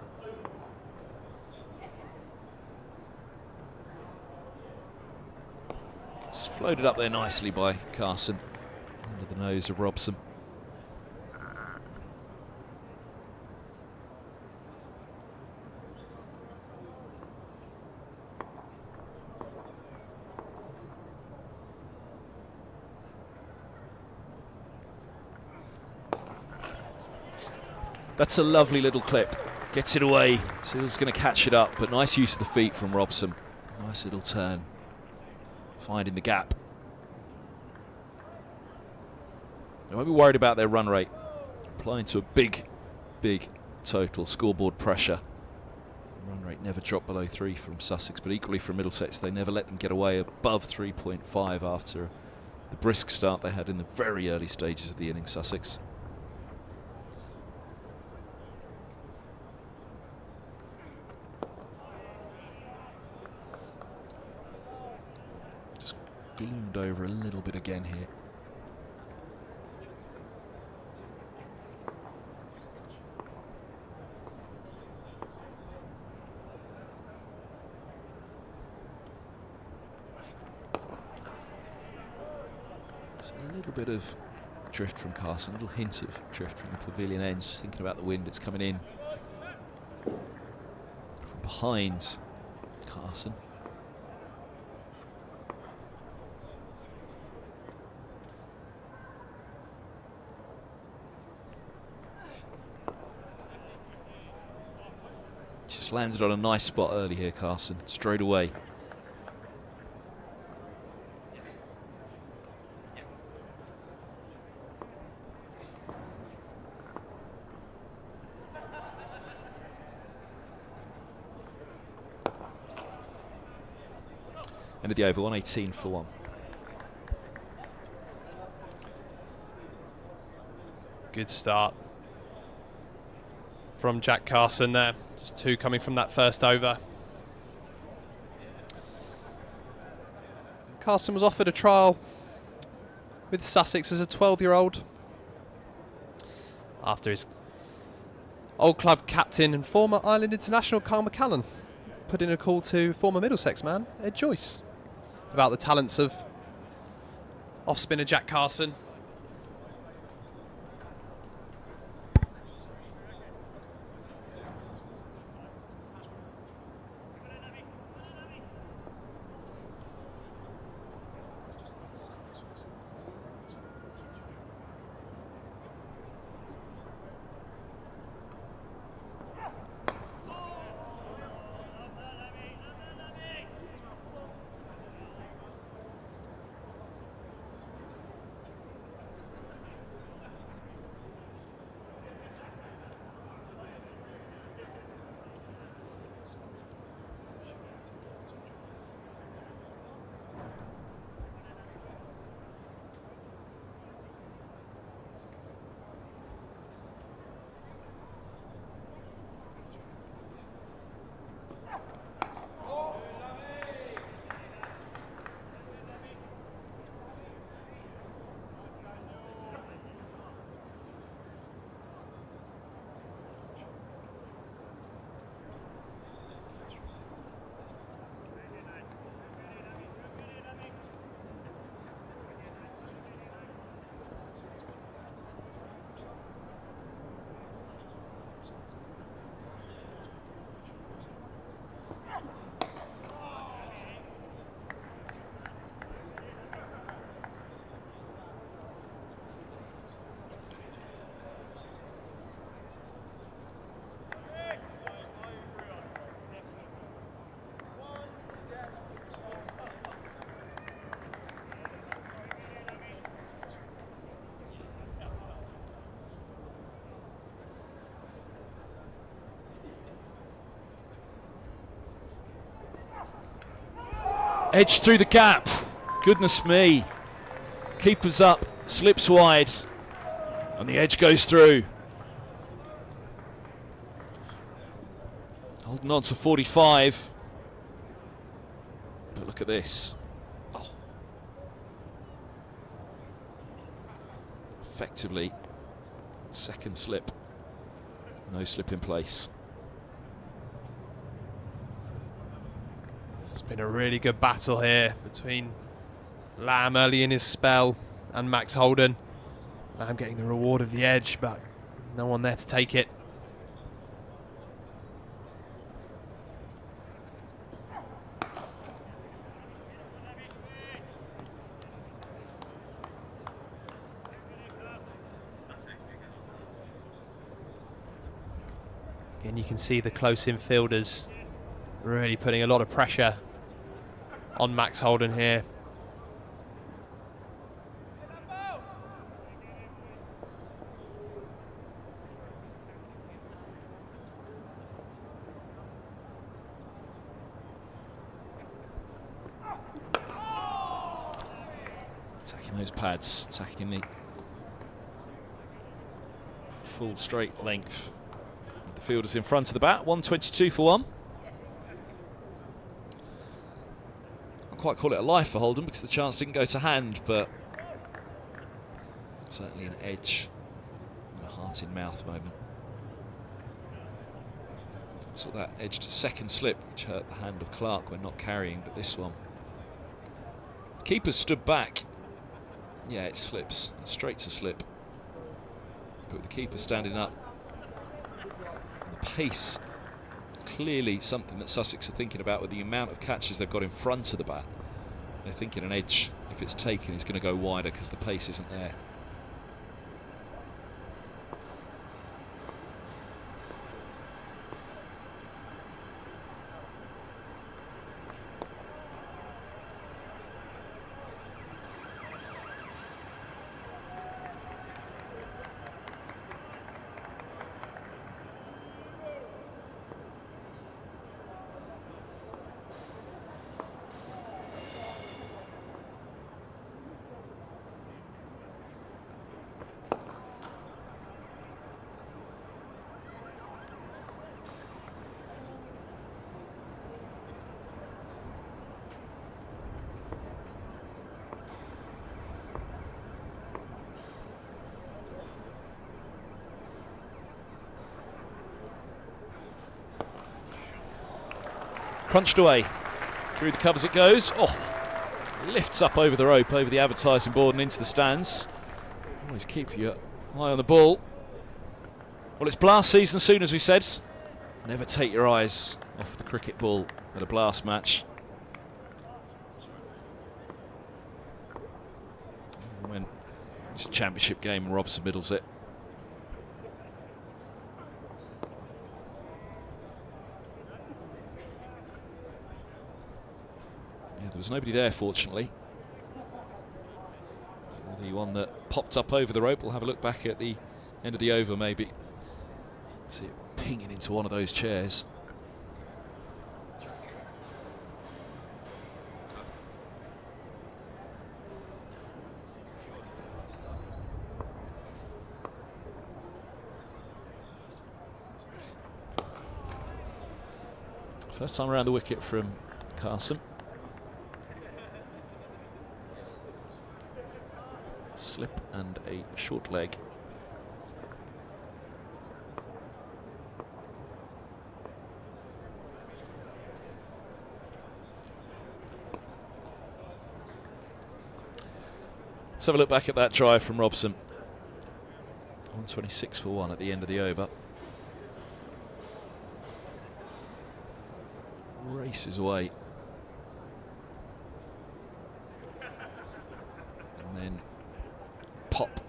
It's floated up there nicely by Carson under the nose of Robson. That's a lovely little clip. Gets it away. Seals going to catch it up, but nice use of the feet from Robson. Nice little turn. Finding the gap. They won't be worried about their run rate. Applying to a big total. Scoreboard pressure. The run rate never dropped below 3 from Sussex, but equally from Middlesex, they never let them get away above 3.5 after the brisk start they had in the very early stages of the innings, Sussex. Gloomed over a little bit again here. Just a little bit of drift from Carson, a little hint of drift from the pavilion end. Just thinking about the wind that's coming in from behind Carson. Just landed on a nice spot early here, Carson, straight away. End of the over, 118 for 1. Good start from Jack Carson there. Just 2 coming from that first over. Carson was offered a trial with Sussex as a 12-year-old after his old club captain and former Ireland international Carl McCallan put in a call to former Middlesex man Ed Joyce about the talents of off-spinner Jack Carson. Edge through the gap. Goodness me. Keeper's up, slips wide, and the edge goes through. Holding on to 45. But look at this. Oh. Effectively, second slip. No slip in place. It's been a really good battle here between Lamb early in his spell and Max Holden. Lamb getting the reward of the edge, but no one there to take it. Again, you can see the close infielders really putting a lot of pressure on Max Holden here. Attacking those pads, attacking the full straight length. The fielders in front of the bat, 122 for 1. Quite call it a life for Holden because the chance didn't go to hand, but certainly an edge and a heart in mouth moment. Saw that edge to second slip, which hurt the hand of Clark when not carrying, but this one. Keeper stood back Yeah, it slips. It's straight to slip. But with the keeper standing up, the pace, clearly something that Sussex are thinking about with the amount of catches they've got in front of the bat. They're thinking an edge, if it's taken, is going to go wider because the pace isn't there. Crunched away, through the covers it goes. Oh, lifts up over the rope, over the advertising board and into the stands. Always keep your eye on the ball. Well, it's blast season soon, as we said. Never take your eyes off the cricket ball at a blast match. When it's a championship game and Robson middles it. There was nobody there, fortunately. For the one that popped up over the rope, we'll have a look back at the end of the over, maybe. See it pinging into one of those chairs. First time around the wicket from Carson. Slip and a short leg. Let's have a look back at that drive from Robson. 126 for 1 at the end of the over. Races away. And then pop,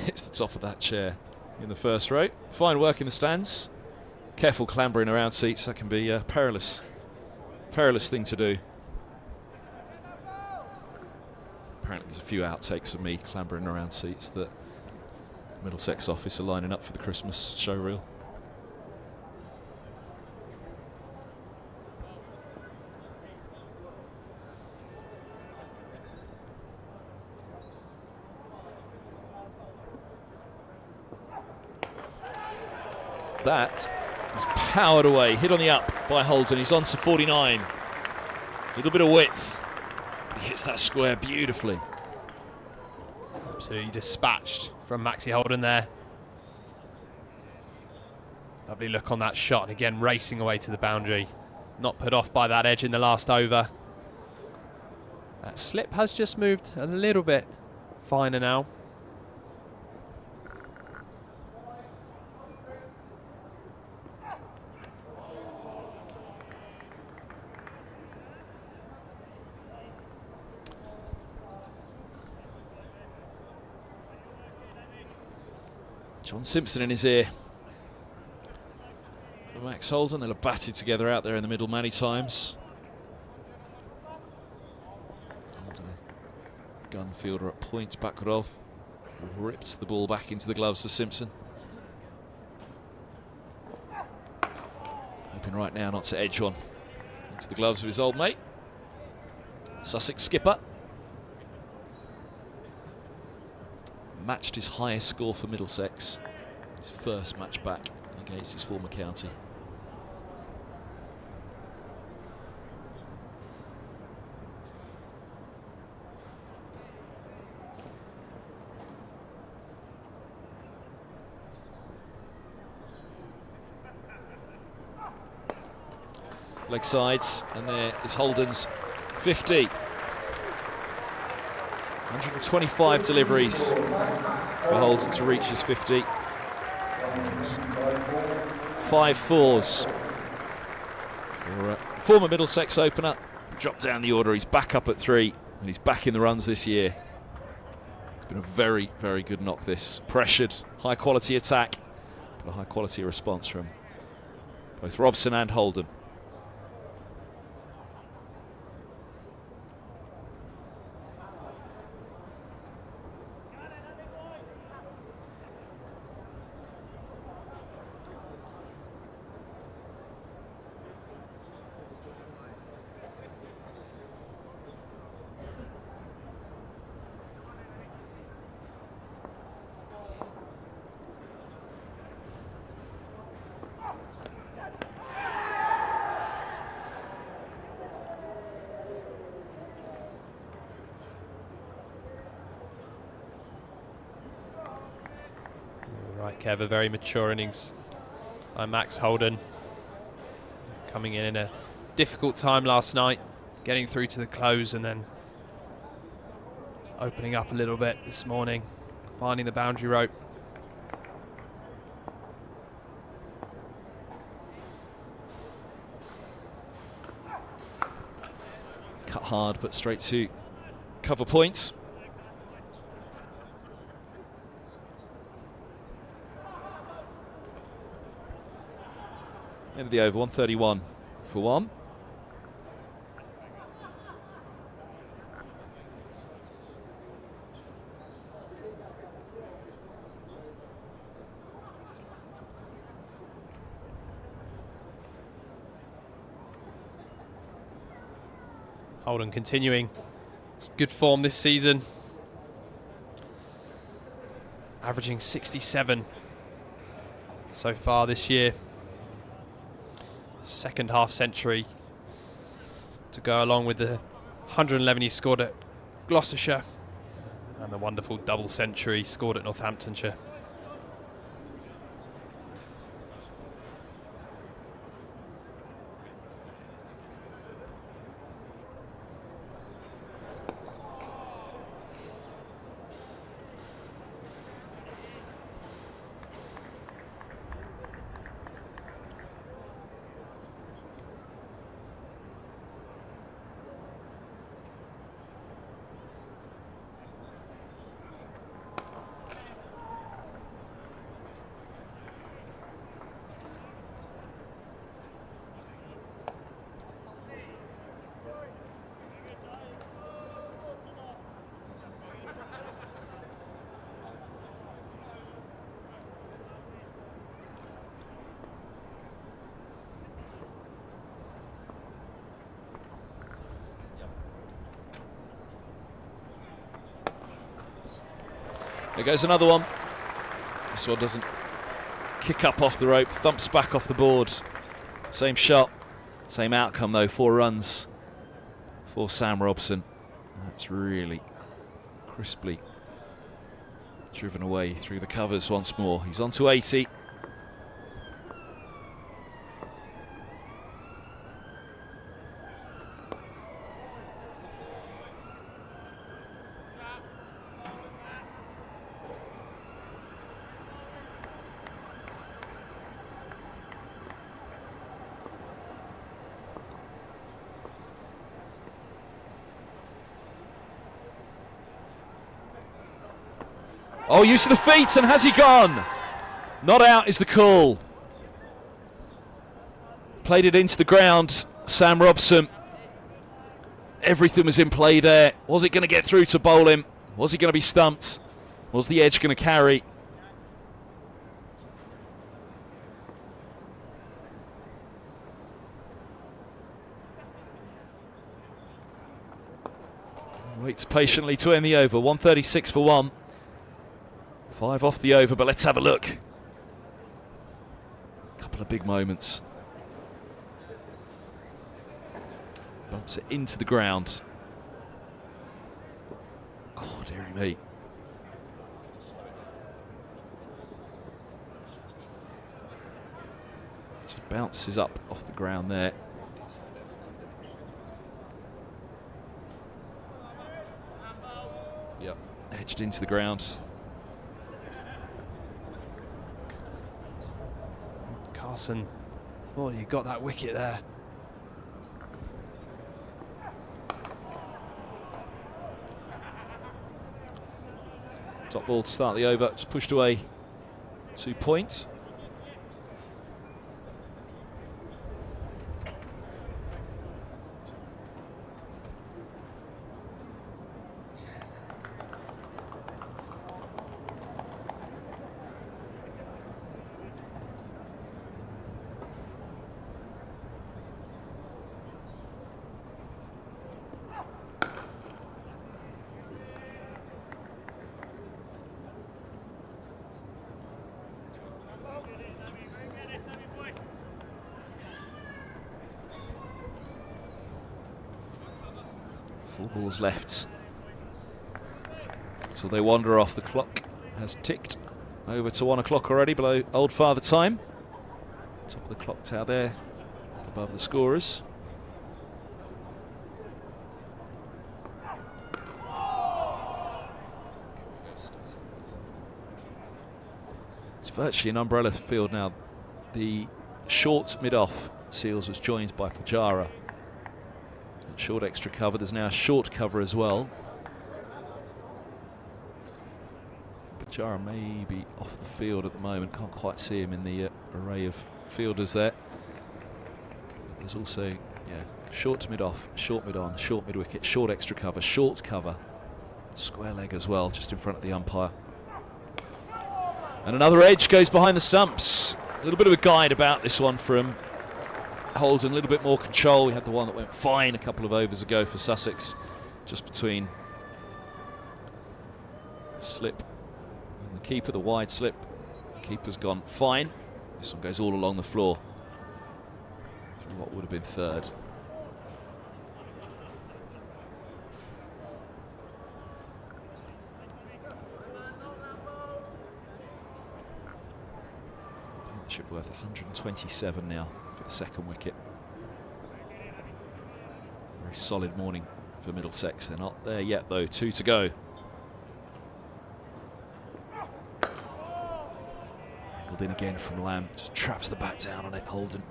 hits the top of that chair in the first row. Fine work in the stands. Careful clambering around seats, that can be a perilous thing to do. Apparently there's a few outtakes of me clambering around seats that the Middlesex office are lining up for the Christmas show reel. That was powered away, hit on the up by Holden. He's on to 49. A little bit of width. He hits that square beautifully. Absolutely dispatched from Maxi Holden there. Lovely look on that shot, and again racing away to the boundary. Not put off by that edge in the last over. That slip has just moved a little bit finer now. John Simpson in his ear. So Max Holden, they'll have batted together out there in the middle many times. Holden, a gun fielder at point, backward off. Rips the ball back into the gloves of Simpson. Hoping right now not to edge one into the gloves of his old mate. Sussex skipper. Matched his highest score for Middlesex, his first match back against his former county. Leg sides, and there is Holden's 50. 125 deliveries for Holden to reach his 50. And 5 fours for former Middlesex opener. Dropped down the order, he's back up at 3, and he's back in the runs this year. It's been a very, very good knock this. Pressured, high quality attack, but a high quality response from both Robson and Holden. Right, Kev, a very mature innings by Max Holden. Coming in a difficult time last night, getting through to the close and then just opening up a little bit this morning, finding the boundary rope. Cut hard, but straight to cover points. End of the over, 131 for 1. Holden continuing his good form this season, averaging 67 so far this year. Second half century to go along with the 111 he scored at Gloucestershire and the wonderful double century scored at Northamptonshire. There goes another one. This one doesn't kick up off the rope, thumps back off the board. Same shot, same outcome though, 4 runs for Sam Robson. That's really crisply driven away through the covers once more. He's on to 80. Oh, use of the feet, and has he gone? Not out is the call. Played it into the ground, Sam Robson. Everything was in play there. Was it going to get through to bowl him? Was he going to be stumped? Was the edge going to carry? Waits patiently to end the over, 136 for 1. 5 off the over, but let's have a look. Couple of big moments. Bumps it into the ground. Oh, dearie me. Just bounces up off the ground there. Yeah. edged into the ground. Carson thought he got that wicket there. Top ball to start the over, just pushed away 2 points. Four balls left. So they wander off. The clock has ticked over to 1 o'clock already, below Old Father time. Top of the clock tower there, above the scorers. It's virtually an umbrella field now. The short mid-off Seals was joined by Pujara. Short extra cover, there's now a short cover as well. Pujara may be off the field at the moment, can't quite see him in the array of fielders there. There's also, yeah, short to mid-off, short mid-on, short mid-wicket, short extra cover, short cover, square leg as well, just in front of the umpire. And another edge goes behind the stumps. A little bit of a guide about this one from Holden, a little bit more control. We had the one that went fine a couple of overs ago for Sussex, just between slip and the keeper, the wide slip. Keeper's gone fine. This one goes all along the floor through what would have been third. Partnership worth 127 now for the second wicket. Very solid morning for Middlesex. They're not there yet though, 2 to go. Angled in again from Lamb, just traps the bat down on it, Holden.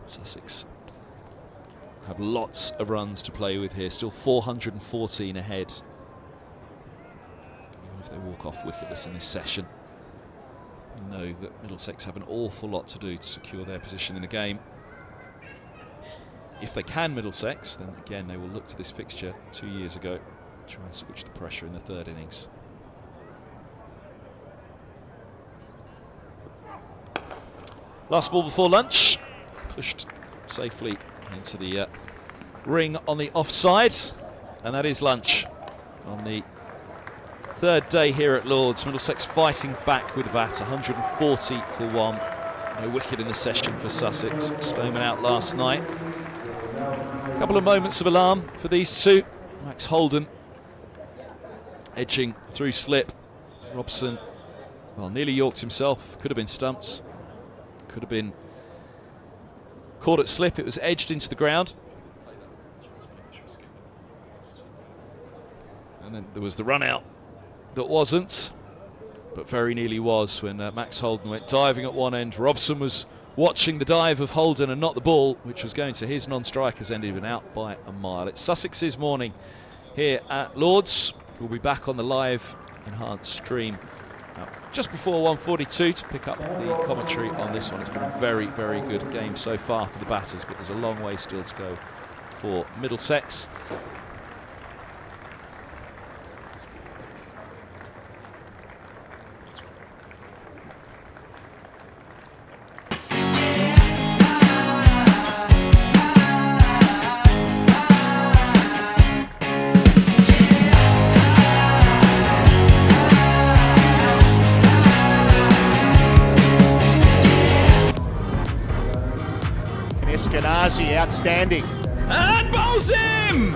Sussex have lots of runs to play with here, still 414 ahead. Even if they walk off wicketless in this session. Know that Middlesex have an awful lot to do to secure their position in the game. If they can, Middlesex, then again they will look to this fixture 2 years ago, try and switch the pressure in the third innings. Last ball before lunch, pushed safely into the ring on the offside, and that is lunch on the third day here at Lord's. Middlesex fighting back with the bat, 140 for 1. No wicket in the session for Sussex. Stoneman out last night. A couple of moments of alarm for these two. Max Holden edging through slip. Robson, well, nearly yorked himself. Could have been stumps. Could have been caught at slip. It was edged into the ground. And then there was the run out. That wasn't, but very nearly was when Max Holden went diving at one end. Robson was watching the dive of Holden and not the ball, which was going to his non-strikers end, even out by a mile. It's Sussex's morning here at Lord's. We'll be back on the live enhanced stream just before 1:42 to pick up the commentary on this one. It's been a very, very good game so far for the batters, but there's a long way still to go for Middlesex. Outstanding. And bowls him!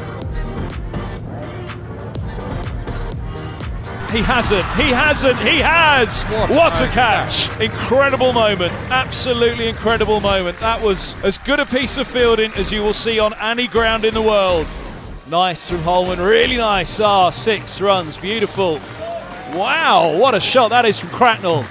He hasn't, he has! What a catch! Incredible moment, absolutely incredible moment. That was as good a piece of fielding as you will see on any ground in the world. Nice from Holden, really nice. 6 runs, beautiful. Wow, what a shot that is from Cracknell.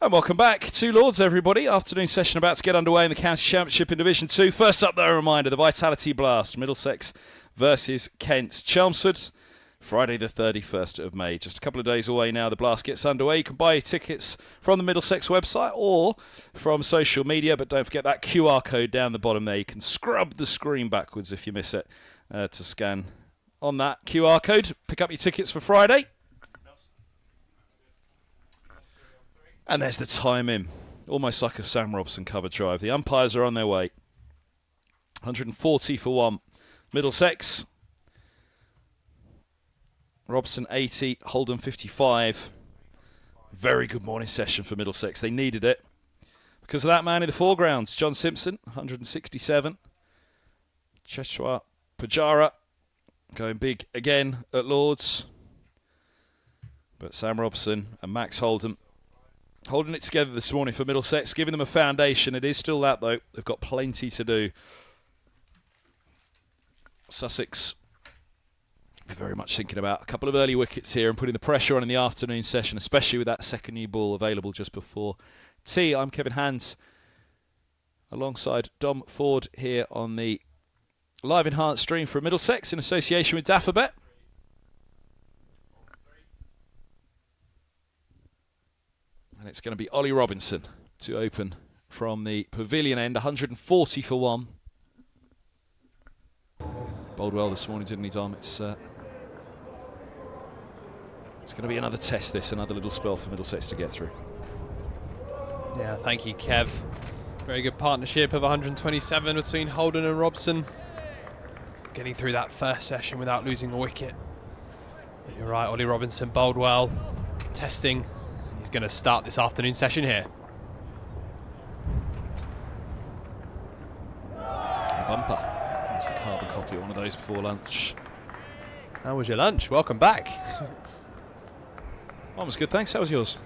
And welcome back to Lords, everybody. Afternoon session about to get underway in the County Championship in Division 2. First up, though, a reminder, the Vitality Blast, Middlesex versus Kent. Chelmsford, Friday the 31st of May. Just a couple of days away now, the Blast gets underway. You can buy your tickets from the Middlesex website or from social media, but don't forget that QR code down the bottom there. You can scrub the screen backwards if you miss it to scan on that QR code. Pick up your tickets for Friday. And there's the time in. Almost like a Sam Robson cover drive. The umpires are on their way. 140 for one. Middlesex. Robson 80. Holden 55. Very good morning session for Middlesex. They needed it. Because of that man in the foregrounds. John Simpson, 167. Cheshwa Pujara going big again at Lords. But Sam Robson and Max Holden holding it together this morning for Middlesex, giving them a foundation. It is still that, though. They've got plenty to do. Sussex very much thinking about a couple of early wickets here and putting the pressure on in the afternoon session, especially with that second new ball available just before tea. I'm Kevin Hands, alongside Dom Ford here on the live enhanced stream from Middlesex in association with Daffabet. And it's going to be Ollie Robinson to open from the pavilion end, 140 for one. Bowled well this morning, didn't he, Dom? It's going to be another test, this, another little spell for Middlesex to get through. Yeah, thank you, Kev. Very good partnership of 127 between Holden and Robson. Getting through that first session without losing a wicket. But you're right, Ollie Robinson bowled well, testing. He's going to start this afternoon session here. A bumper. It's a carbon copy of one of those before lunch. How was your lunch? Welcome back. One was good, thanks. How was yours?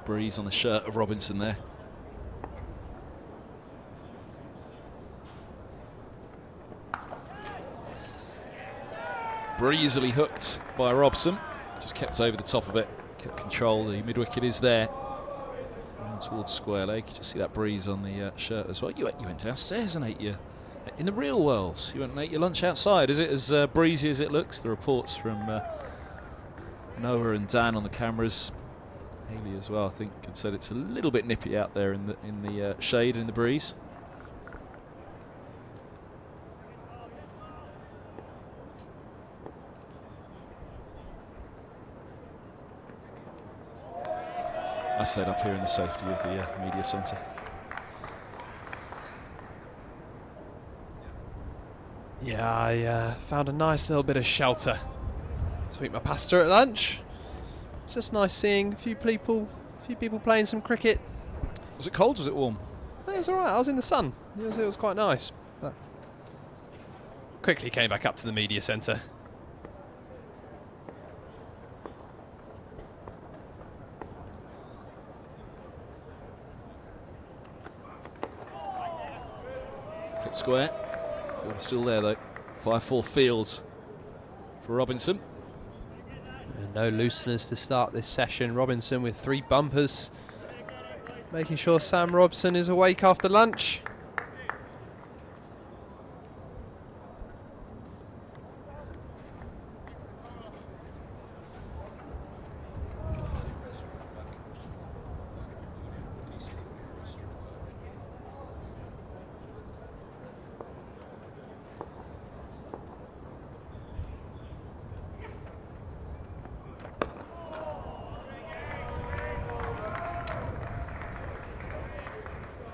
Breeze on the shirt of Robinson there. Breezily hooked by Robson. Just kept over the top of it. Kept control. The mid-wicket is there. Around towards square leg. You just see that breeze on the shirt as well. You went downstairs and ate your... In the real world, you went and ate your lunch outside. Is it as breezy as it looks? The reports from Noah and Dan on the cameras. Haley as well, I think, had said it's a little bit nippy out there in the shade and the breeze. I stayed up here in the safety of the media centre. Yeah, I found a nice little bit of shelter to eat my pasta at lunch. It's just nice seeing a few people playing some cricket. Was it cold? Was it warm? It was alright, I was in the sun. It was quite nice. But quickly came back up to the media centre. Hip square. Field still there though. 5-4 fields for Robinson. And no looseners to start this session. Robinson with 3 bumpers. Making sure Sam Robson is awake after lunch.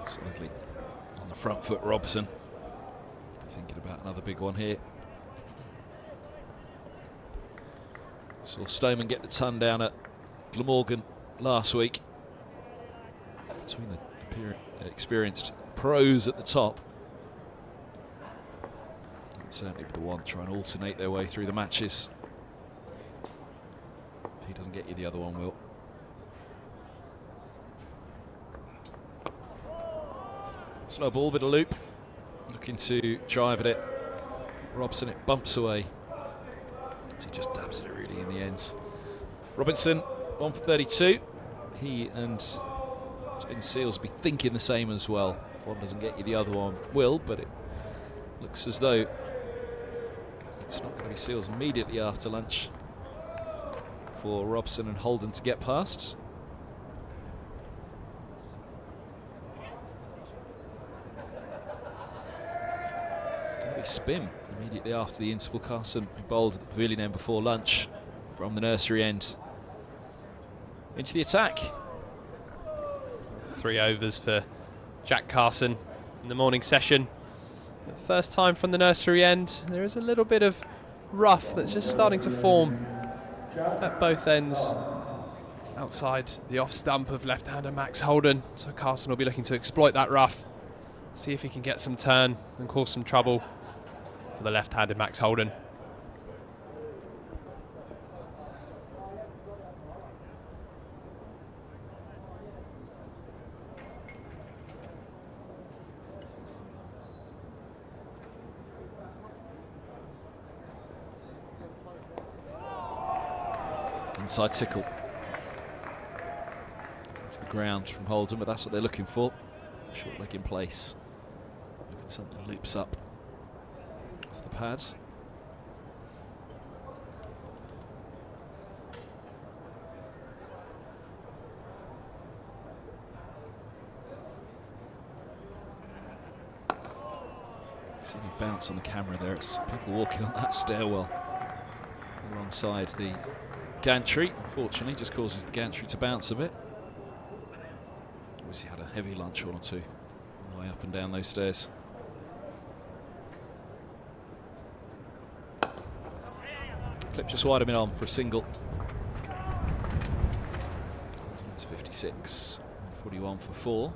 Solidly on the front foot, Robson. Thinking about another big one here. Saw Stoneman get the ton down at Glamorgan last week. Between the experienced pros at the top. And certainly the one trying to alternate their way through the matches. If he doesn't get you, the other one will. Slow ball, bit of loop. Looking to drive at it. Robson, it bumps away. So he just dabs at it really in the end. Robinson, 1 for 32. He and Jaden Seals will be thinking the same as well. If one doesn't get you, the other one will, but it looks as though it's not going to be Seals immediately after lunch for Robson and Holden to get past. Going to be spin immediately after the interval. Carson, who bowled at the pavilion end before lunch from the nursery end, into the attack. 3 overs for Jack Carson in the morning session. First time from the nursery end. There is a little bit of rough that's just starting to form at both ends outside the off stump of left-hander Max Holden. So Carson will be looking to exploit that rough, see if he can get some turn and cause some trouble for the left-handed Max Holden. Inside tickle. It's the ground from Holden, but that's what they're looking for. Short leg in place. Hoping something loops up off the pad. See any bounce on the camera there. It's people walking on that stairwell. Alongside the gantry, unfortunately, just causes the gantry to bounce a bit. Obviously had a heavy lunch, one or two, on the way up and down those stairs. Clip just wide of mid on for a single. It's 56, 41 for 4.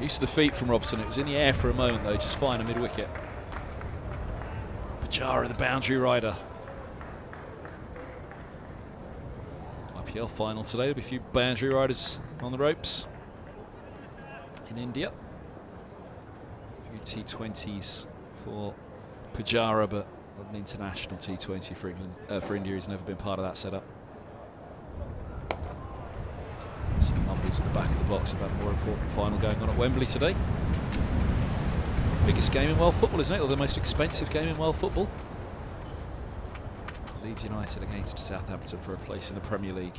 Use of the feet from Robson. It was in the air for a moment though, just fine at mid-wicket. Pujara, the boundary rider. IPL final today. There'll be a few boundary riders on the ropes in India. A few T20s for Pujara, but not an international T20 for England. For India, he's never been part of that setup. Some numbers at the back of the box about a more important final going on at Wembley today. Biggest game in world football, isn't it? Or the most expensive game in world football. Leeds United against Southampton for a place in the Premier League.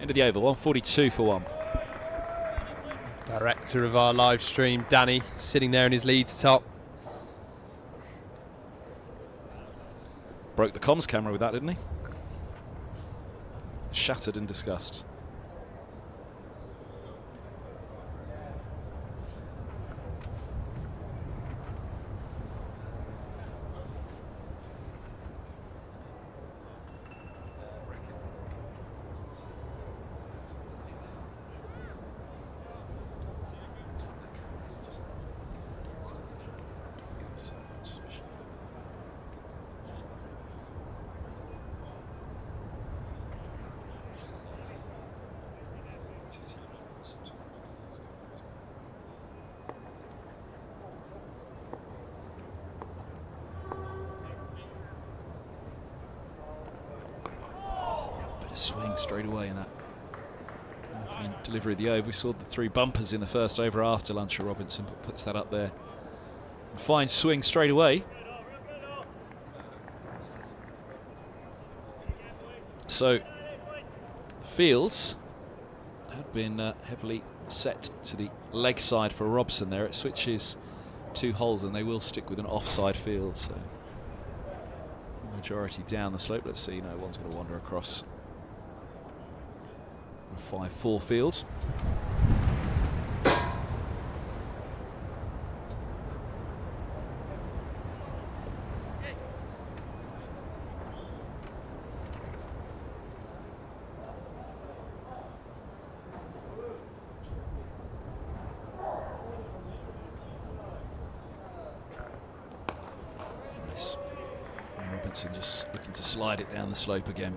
End of the over, 142 for 1. Director of our live stream, Danny, sitting there in his Leeds top. Broke the comms camera with that, didn't he? Shattered in disgust. Swing straight away in that opening delivery of the over. We saw the 3 bumpers in the first over after lunch for Robinson, but puts that up there. And fine swing straight away. So the fields had been heavily set to the leg side for Robson there. It switches to Holden. They will stick with an offside field, so majority down the slope. Let's see, no one's going to wander across a 5-4 field. Robson just looking to slide it down the slope again.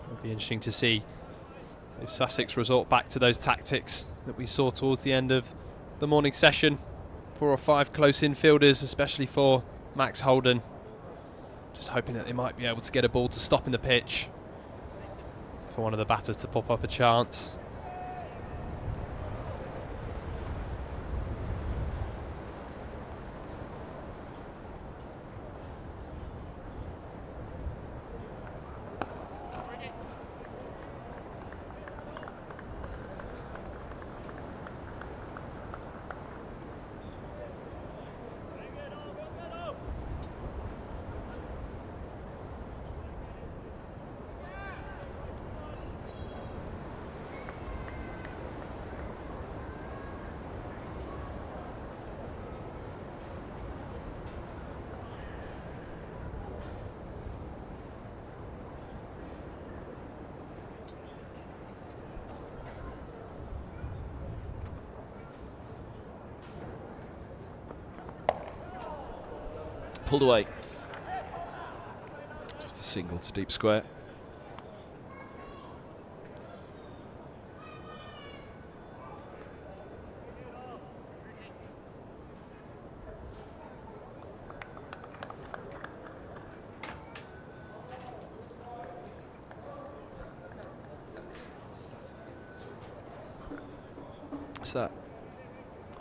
It'll be interesting to see if Sussex resort back to those tactics that we saw towards the end of the morning session. 4 or 5 close infielders, especially for Max Holden. Just hoping that they might be able to get a ball to stop in the pitch for one of the batters to pop up a chance. Pulled away. Just a single to deep square. What's that?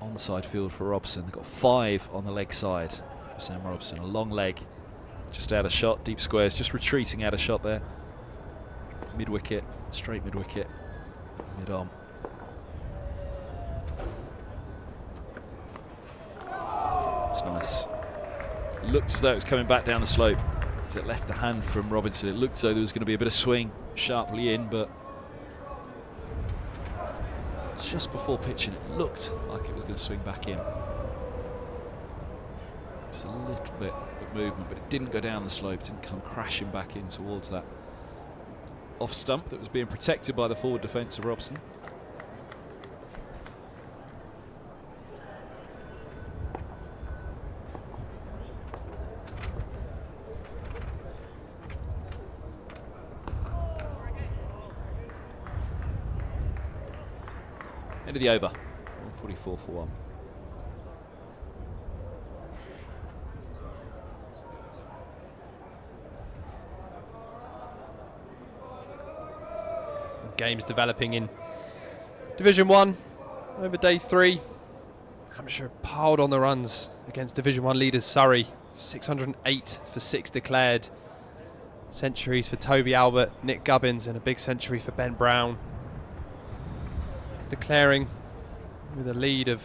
Onside field for Robson. They've got 5 on the leg side for Sam Robson. A long leg, just out of shot, deep squares, just retreating out of shot there. Mid wicket, straight mid wicket, mid on. It's nice. Looked as though it was coming back down the slope. As it left the hand from Robinson, it looked as though there was going to be a bit of swing sharply in, but just before pitching, it looked like it was going to swing back in. Just a little bit of movement, but it didn't go down the slope, didn't come crashing back in towards that off stump that was being protected by the forward defence of Robson. End of the over, 144 for 1. Games developing in Division 1 over day 3. Hampshire piled on the runs against Division 1 leaders Surrey. 608 for 6 declared. Centuries for Toby Albert, Nick Gubbins, and a big century for Ben Brown. Declaring with a lead of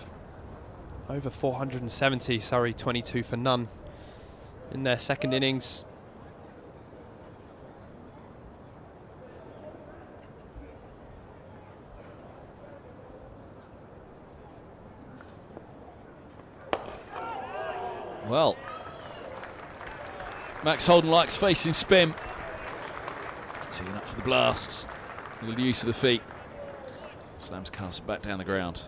over 470, Surrey 22 for none in their second innings. Well, Max Holden likes facing spin. Teeing up for the blasts. A little use of the feet. Slams Carson back down the ground.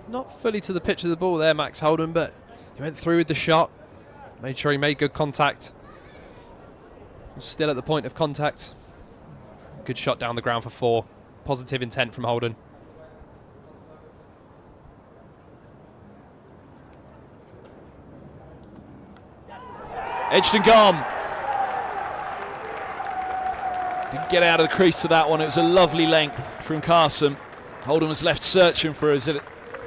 Not fully to the pitch of the ball there, Max Holden, but he went through with the shot. Made sure he made good contact. Was still at the point of contact. Good shot down the ground for 4. Positive intent from Holden. Edged and gone. Didn't get out of the crease to that one. It was a lovely length from Carson. Holden was left searching for it as it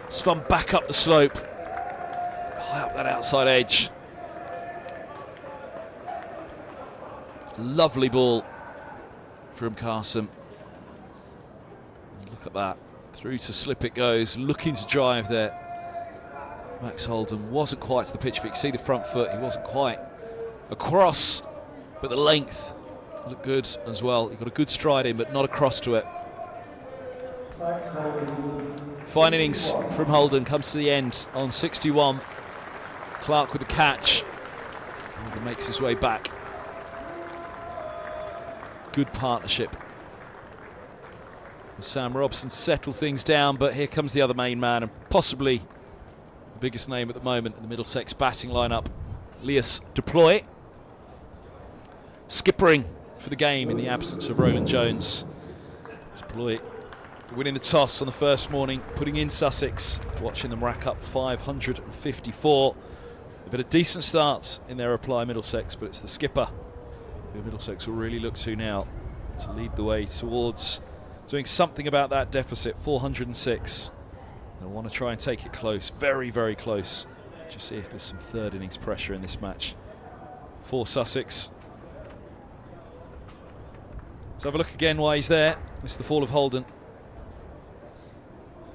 spun back up the slope. High up that outside edge. Lovely ball from Carson. Look at that. Through to slip it goes. Looking to drive there. Max Holden wasn't quite to the pitch, but you can see the front foot, he wasn't quite across, but the length looked good as well. He got a good stride in, but not across to it. Fine innings from Holden, comes to the end on 61. Clark with the catch. Holden makes his way back. Good partnership. Sam Robson settled things down, but here comes the other main man, and possibly the biggest name at the moment in the Middlesex batting lineup, Lewis Plooy. Skippering for the game in the absence of Roland Jones. Plooy winning the toss on the first morning, putting in Sussex, watching them rack up 554. They've had a decent start in their reply, Middlesex, but it's the skipper who Middlesex will really look to now to lead the way towards doing something about that deficit. 406. They'll want to try and take it close, very, very close. Just see if there's some third innings pressure in this match for Sussex. Let's have a look again why he's there. This is the fall of Holden.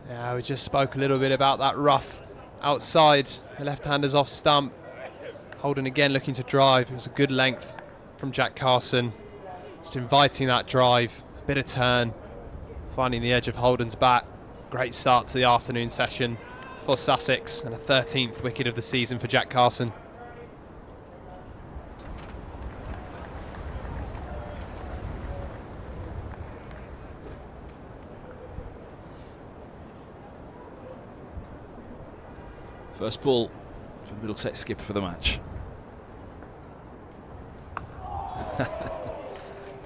Yeah, we just spoke a little bit about that rough outside. The left-hander's off stump. Holden again looking to drive. It was a good length from Jack Carson. Just inviting that drive, a bit of turn, finding the edge of Holden's bat. Great start to the afternoon session for Sussex, and a 13th wicket of the season for Jack Carson. First ball for the Middlesex skipper for the match.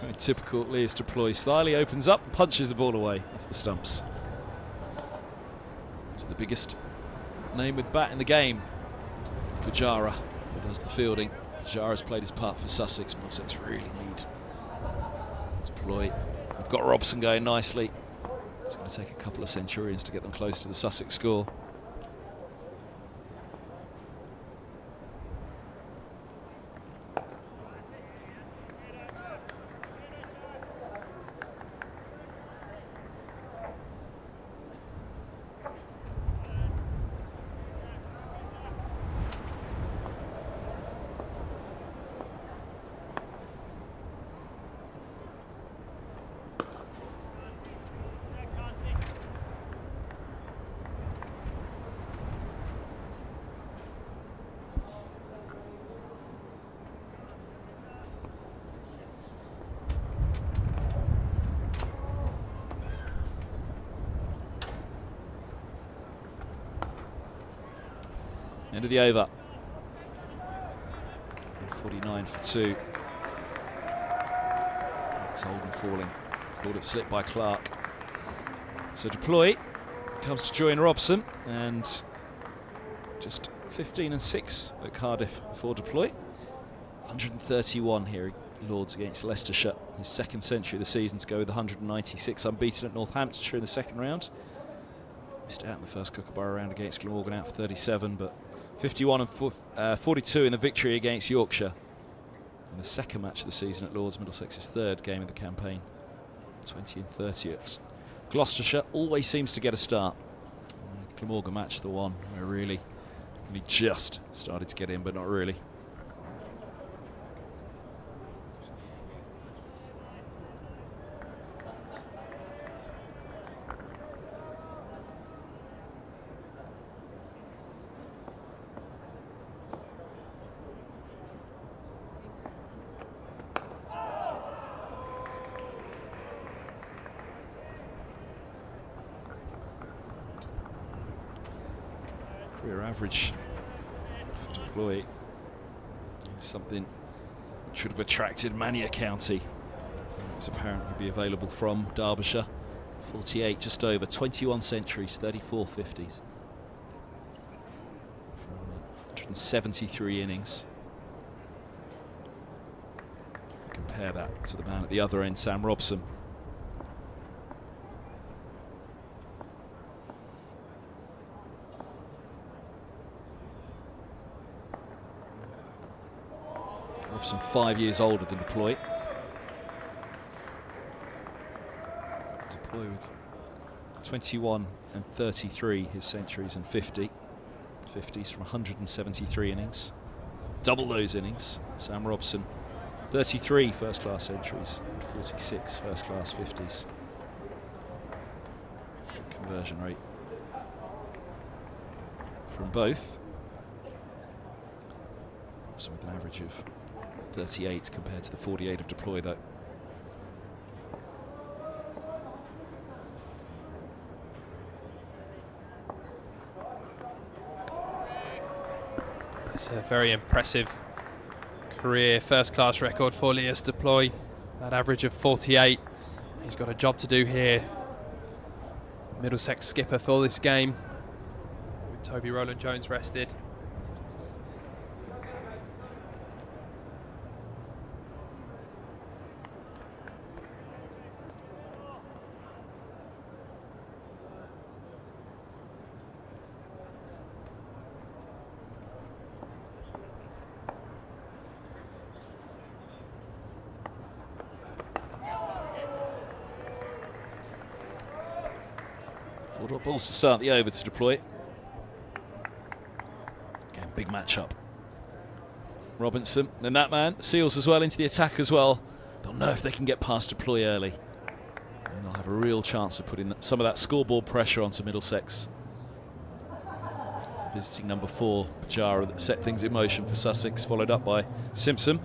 Very typical Lewis Plooy style. He opens up and punches the ball away off the stumps. So the biggest name with bat in the game, Pujara, who does the fielding. Pujara's played his part for Sussex. Middlesex really need to Plooy. We've got Robson going nicely. It's going to take a couple of centurions to get them close to the Sussex score. End of the over. 49 for 2. That's Holden falling. Called it slip by Clark. So Plooy comes to join Robson, and just 15 and 6 at Cardiff for Plooy. 131 here at Lords against Leicestershire. His second century of the season to go with 196, unbeaten at Northamptonshire in the second round. Missed out in the first Kookaburra round against Glamorgan, out for 37, but 51 and 42 in the victory against Yorkshire. In the second match of the season at Lords, Middlesex's third game of the campaign. 20 and 30 at Gloucestershire. Always seems to get a start. Glamorgan match, the one where really just started to get in, but not really. Career average for Plooy is something which should have attracted many a county. It was apparently be available from Derbyshire. 48, just over, 21 centuries, 34 50s. From 173 innings. Compare that to the man at the other end, Sam Robson. Robson 5 years older than Plooy. Plooy with 21 and 33, his centuries, and 50. 50s from 173 innings. Double those innings. Sam Robson, 33 first-class centuries and 46 first-class 50s. Good conversion rate from both. Robson with an average of 38 compared to the 48 of Plooy, though. It's a very impressive career first-class record for Lias Plooy. That average of 48. He's got a job to do here. Middlesex skipper for this game, with Toby Rowland-Jones rested. Four balls to start the over to Plooy. Again, big matchup. Robinson, then that man, Seals as well into the attack as well. They'll know if they can get past Plooy early, and they'll have a real chance of putting some of that scoreboard pressure onto Middlesex. It's the visiting number 4, Pujara, that set things in motion for Sussex, followed up by Simpson.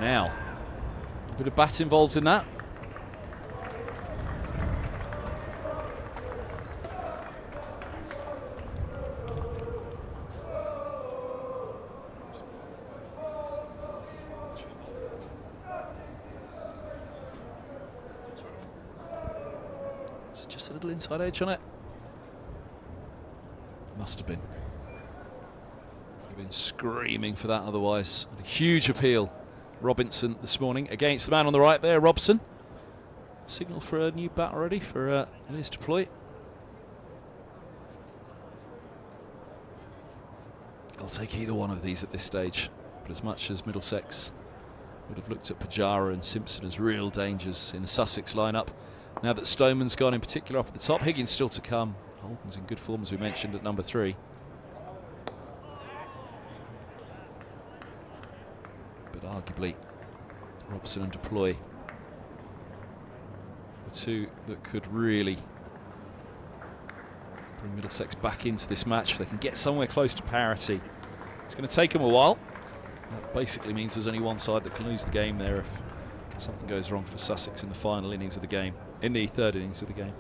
Now, a bit of bat involved in that. Is it just a little inside edge on it? Must have been. Would have been screaming for that otherwise. And a huge appeal. Robinson this morning against the man on the right there, Robson. Signal for a new bat already for Lias Plooy. I'll take either one of these at this stage, but as much as Middlesex would have looked at Pujara and Simpson as real dangers in the Sussex lineup, now that Stoneman's gone in particular up at the top, Higgins still to come. Holden's in good form, as we mentioned, at number 3. But arguably, Robson and Plooy, the two that could really bring Middlesex back into this match if they can get somewhere close to parity. It's going to take them a while. That basically means there's only one side that can lose the game there if something goes wrong for Sussex in the final innings of the game, in the third innings of the game.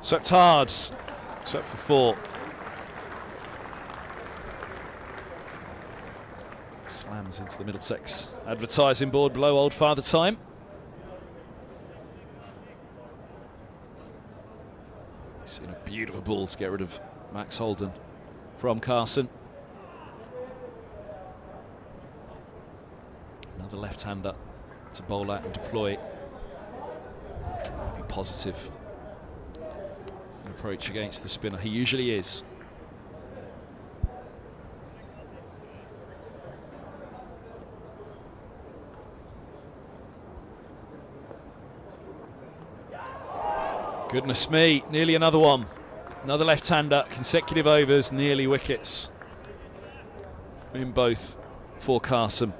Swept hard, swept for 4. Slams into the Middlesex advertising board below Old Father Time. We've seen a beautiful ball to get rid of Max Holden from Carson. Another left-hander to bowl out and deploy. Maybe positive approach against the spinner. He usually is. Goodness me, nearly another one. Another left-hander, consecutive overs, nearly wickets in both for Carson.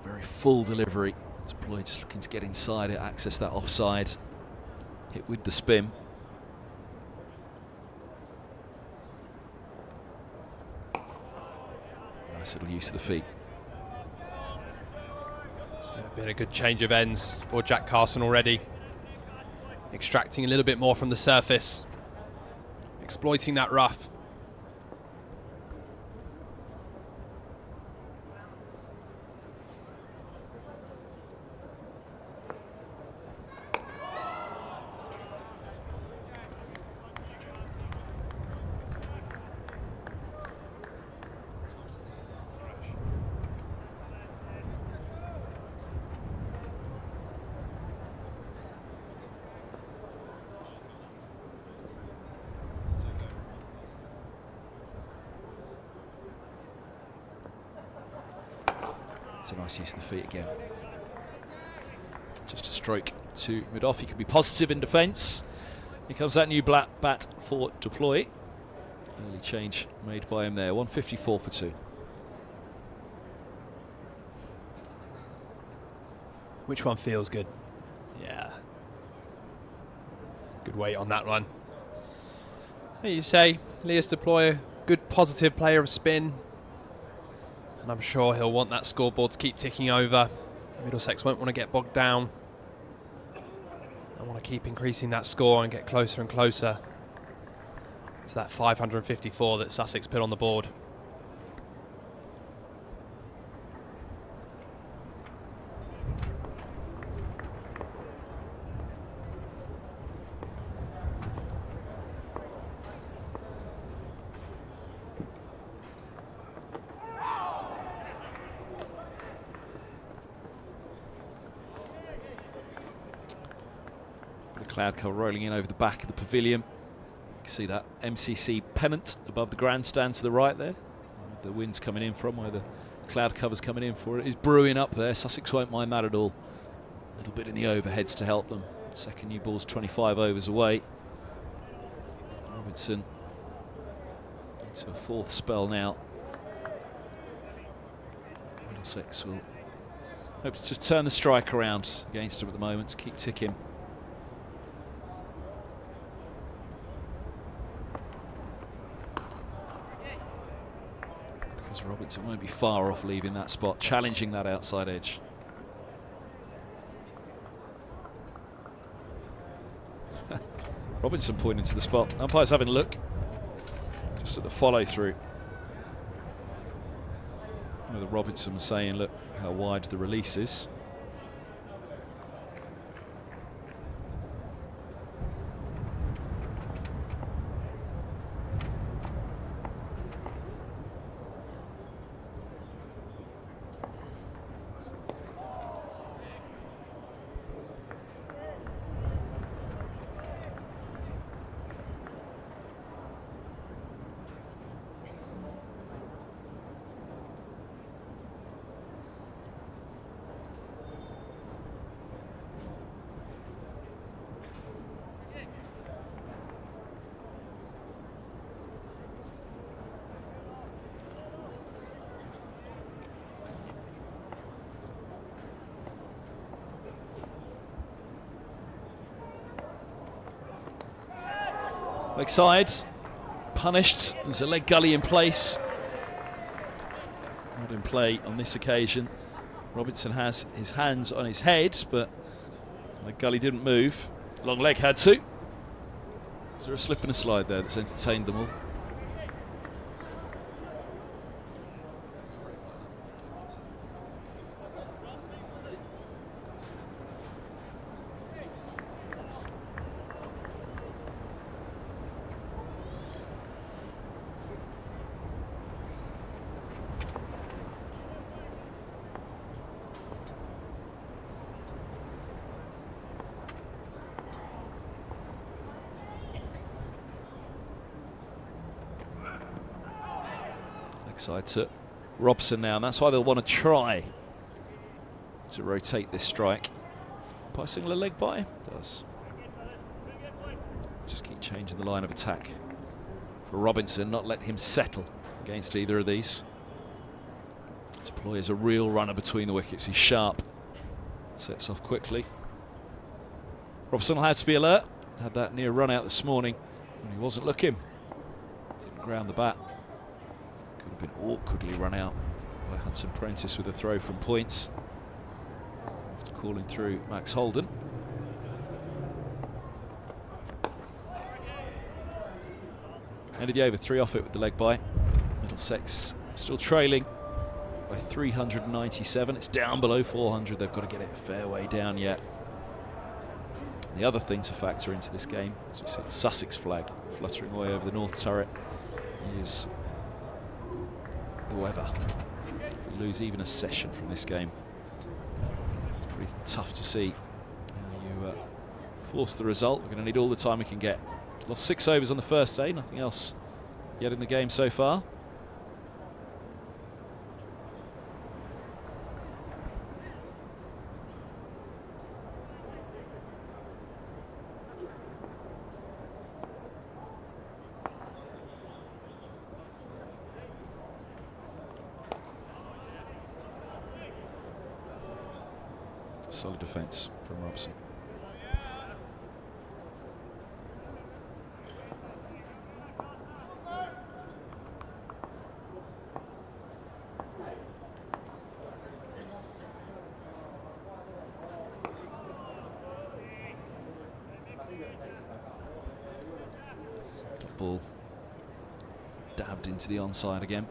Very full delivery. Plooy just looking to get inside it, access that offside. Hit with the spin. Nice little use of the feet. So been a good change of ends for Jack Carson already. Extracting a little bit more from the surface. Exploiting that rough. It's a nice use of the feet again. Just a stroke to mid-off. He can be positive in defence. Here comes that new black bat for Plooy. Early change made by him there. 154 for 2. Which one feels good? Yeah. Good weight on that one. As you say, Lias Plooy, good positive player of spin. And I'm sure he'll want that scoreboard to keep ticking over. Middlesex won't want to get bogged down. I want to keep increasing that score and get closer and closer to that 554 that Sussex put on the board. Cloud cover rolling in over the back of the pavilion. You can see that MCC pennant above the grandstand to the right there. The wind's coming in from where the cloud cover's coming in for it is brewing up there. Sussex won't mind that at all. A little bit in the overheads to help them. Second new ball's 25 overs away. Robinson into a fourth spell now. Middlesex will hope to just turn the strike around against him at the moment to keep ticking. Robinson won't be far off leaving that spot, challenging that outside edge. Robinson pointing to the spot. Umpire's having a look. Just at the follow through. Whether Robinson was saying, look how wide the release is. Leg side, punished. There's a leg gully in place. Not in play on this occasion. Robinson has his hands on his head, but leg gully didn't move. Long leg had to. Is there a slip and a slide there that's entertained them all? Side to Robson now, and that's why they'll want to try to rotate this strike. By single a leg by? Does. Just keep changing the line of attack for Robinson, not let him settle against either of these. Plooy is a real runner between the wickets. He's sharp. Sets off quickly. Robson will have to be alert. Had that near run out this morning when he wasn't looking. Didn't ground the bat. Could have been awkwardly run out by Hudson Prentice with a throw from points. After calling through Max Holden. End of the over, 3 off it with the leg bye. Middlesex still trailing by 397. It's down below 400. They've got to get it a fair way down yet. The other thing to factor into this game, as we see the Sussex flag fluttering away over the north turret, is the weather. If we lose even a session from this game, it's pretty tough to see how you force the result. We're going to need all the time we can get. Lost 6 overs on the first day, nothing else yet in the game so far. Solid defence from Robson. Ball dabbed into the onside again.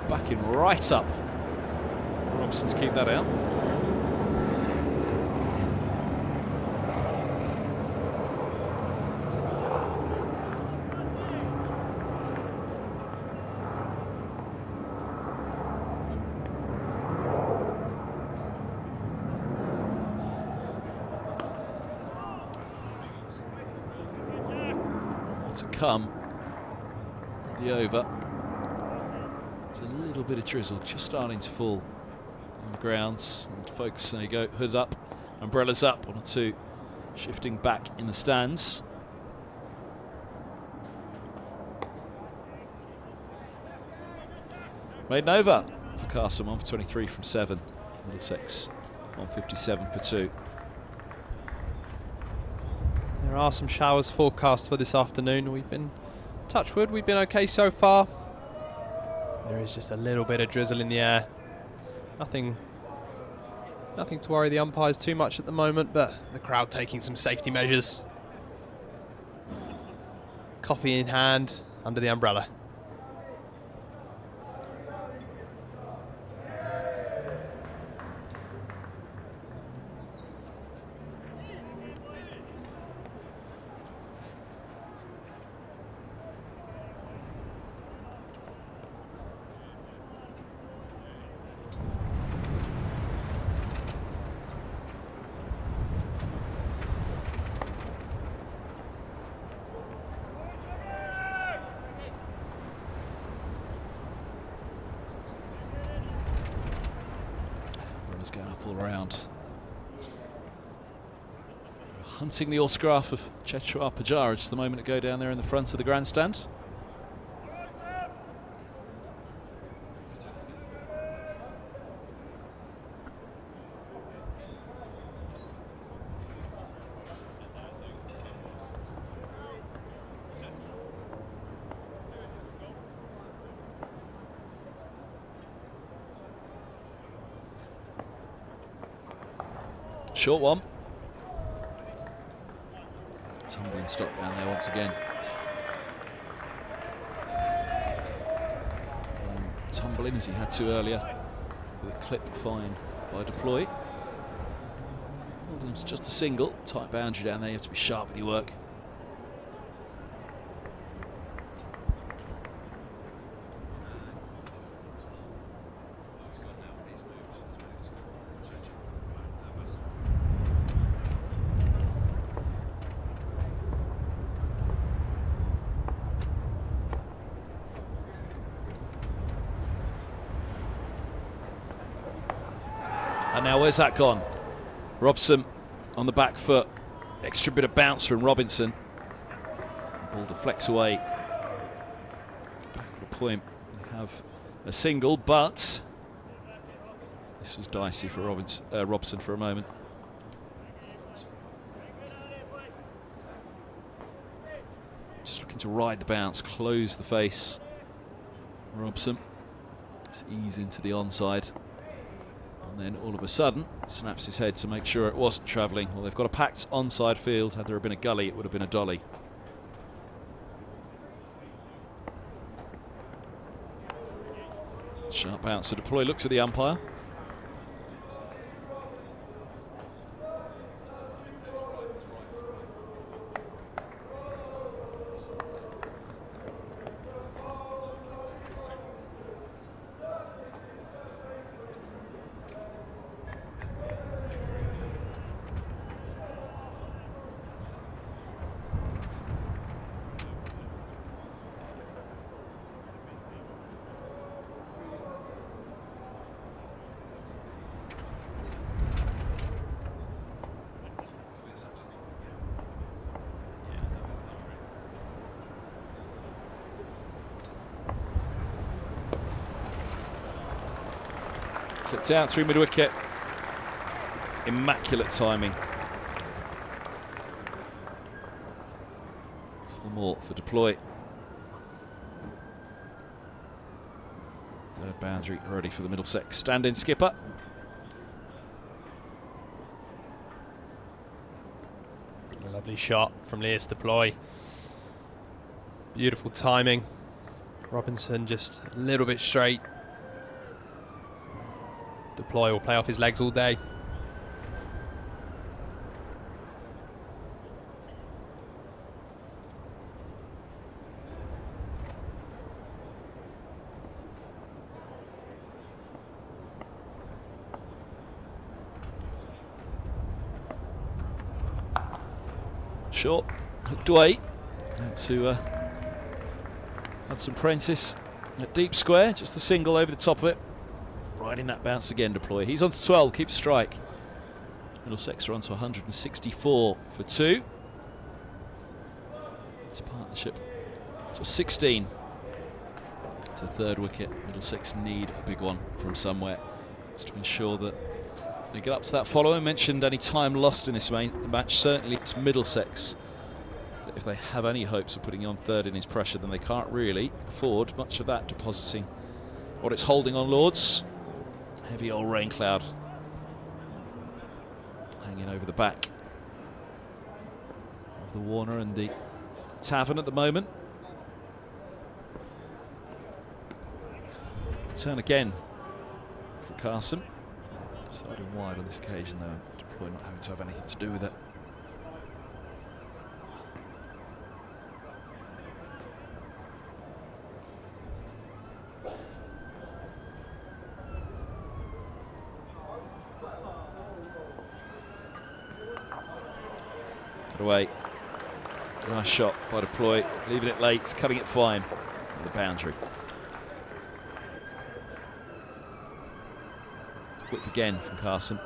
Backing right up. Robson's keep that out. More to come. The over. A little bit of drizzle just starting to fall on the grounds, and folks, there you go, hood up, umbrellas up, 1 or 2 shifting back in the stands. Maiden over for Carson, 1 for 23 from 7. Middlesex 157 for 2. There are some showers forecast for this afternoon. We've been, touch wood, we've been okay so far. There is just a little bit of drizzle in the air. Nothing to worry the umpires too much at the moment, but the crowd taking some safety measures. Coffee in hand, under the umbrella. Going up all around. Hunting the autograph of Murtagh Pujara just the moment ago down there in the front of the grandstand. Short one. Tumbling stop down there once again. Tumbling as he had to earlier with a clip fine by Plooy. Holden's just a single, tight boundary down there, you have to be sharp with your work. And now where's that gone? Robson on the back foot. Extra bit of bounce from Robinson. The ball deflects away. Back at a point. They have a single, but this was dicey for Robson for a moment. Just looking to ride the bounce, close the face. Robson. Let's ease into the onside. And then all of a sudden, snaps his head to make sure it wasn't travelling. Well, they've got a packed onside field. Had there been a gully, it would have been a dolly. Sharp bounce to deploy, looks at the umpire. Clipped out through mid-wicket. Immaculate timing. Four more for deploy. Third boundary ready for the Middlesex stand-in skipper. A lovely shot from Lears deploy. Beautiful timing. Robinson just a little bit straight. Deploy will play off his legs all day. Short, hooked away to Hudson Prentice at deep square, just a single over the top of it. Riding that bounce again, deploy. He's on to 12, keeps strike. Middlesex are on to 164 for 2. It's a partnership. Just 16 for the third wicket. Middlesex need a big one from somewhere just to ensure that they get up to that follow. I mentioned any time lost in this match. Certainly it's Middlesex. If they have any hopes of putting on third in his pressure, then they can't really afford much of that depositing what it's holding on Lords. Heavy old rain cloud hanging over the back of the Warner and the Tavern at the moment. Turn again for Carson. Siding wide on this occasion though. Deploy not having to have anything to do with it. Away. Nice shot by Plooy, leaving it late, cutting it fine on the boundary. Whipped again from Carson.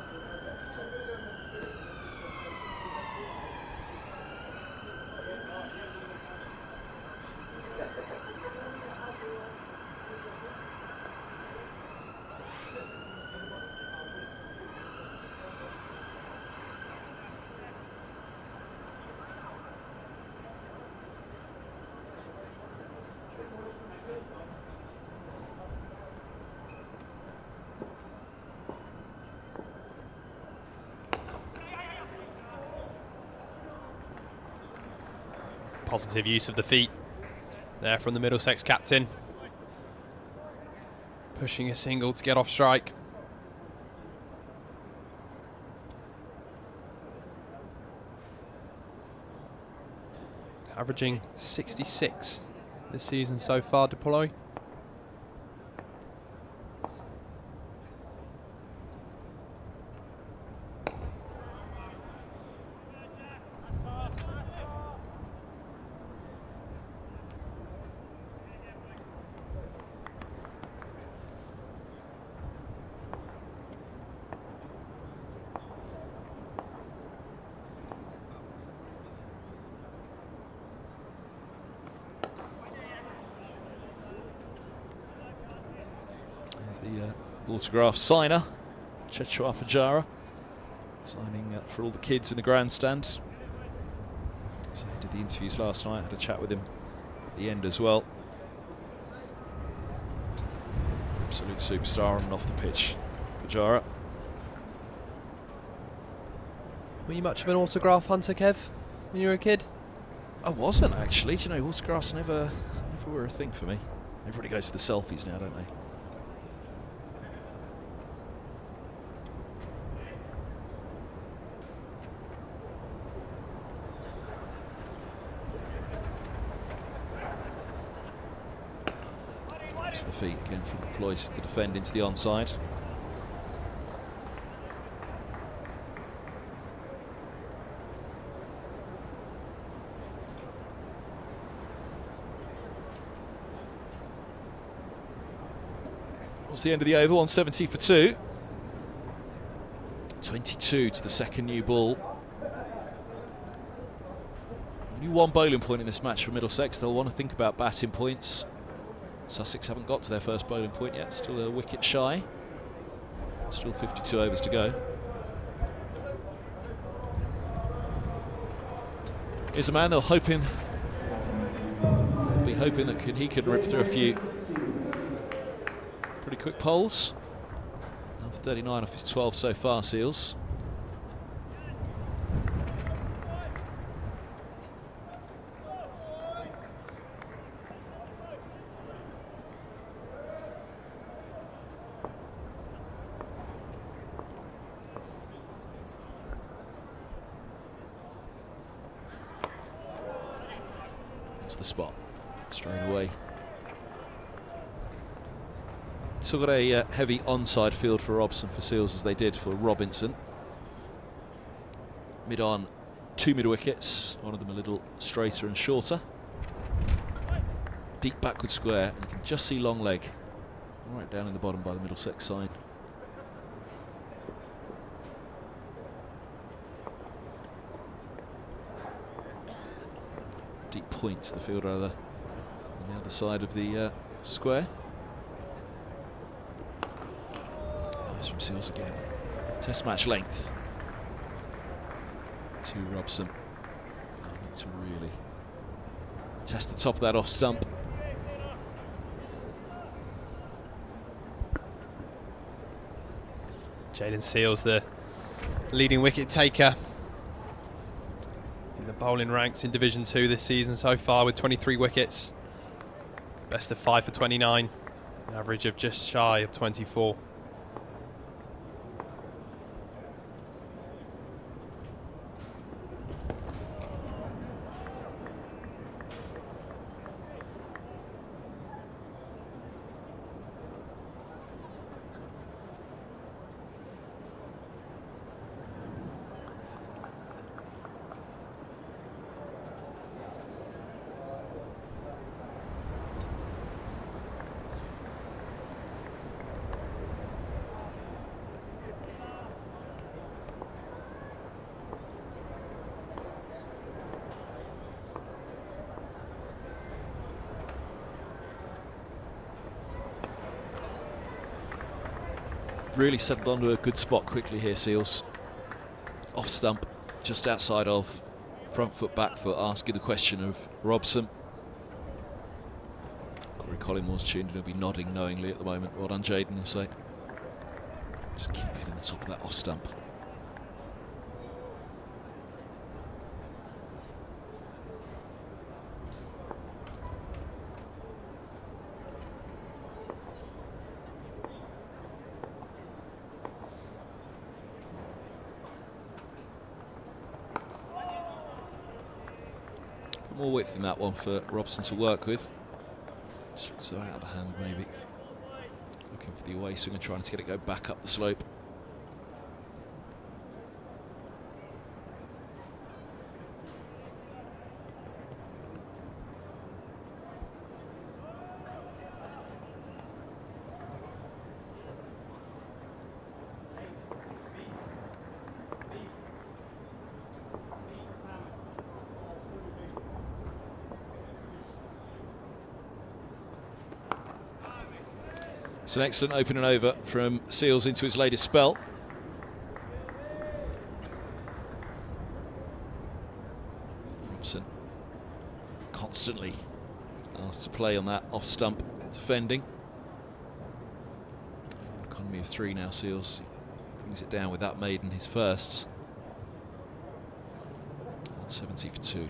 Positive use of the feet there from the Middlesex captain. Pushing a single to get off strike. Averaging 66 this season so far, Deploy. the autograph signer, Chechua Fajara, signing for all the kids in the grandstand. So he did the interviews last night, had a chat with him at the end as well. Absolute superstar on and off the pitch, Fajara. Were you much of an autograph hunter, Kev, when you were a kid? I wasn't actually. Do you know, autographs never were a thing for me. Everybody goes to the selfies now, don't they? It's the feet again from Plooy just to defend into the onside. What's the end of the over? 170 for 2. 22 to the second new ball. Only one bowling point in this match for Middlesex. They'll want to think about batting points. Sussex haven't got to their first bowling point yet. Still a wicket shy. Still 52 overs to go. Here's a man they'll be hoping that he could rip through a few pretty quick poles. Number 39 off his 12 so far, Seals. That's the spot. Straight away. Still got a heavy onside field for Robson for Seals, as they did for Robinson. Mid-on, 2 mid-wickets, one of them a little straighter and shorter. Deep backward square, and you can just see long leg right down in the bottom by the Middlesex side. Deep points, the fielder on the other side of the square. From Seals again. Test match length to Robson. I need to really test the top of that off stump. Jaden Seals, the leading wicket taker in the bowling ranks in Division 2 this season so far, with 23 wickets. Best of 5 for 29, an average of just shy of 24. Really settled onto a good spot quickly here, Seals. Off stump, just outside of front foot, back foot, asking the question of Robson. Corey Collingwood's tuned and he'll be nodding knowingly at the moment. Well done, Jaden, he'll say. Just keep hitting the top of that off stump. More width in that one for Robson to work with. Just looks so out of the hand, maybe. Looking for the away swing and trying to get it go back up the slope. It's an excellent opening over from Seals into his latest spell. Robson constantly asked to play on that off-stump defending. Economy of 3 now, Seals. Brings it down with that maiden, his firsts. 170 for 2.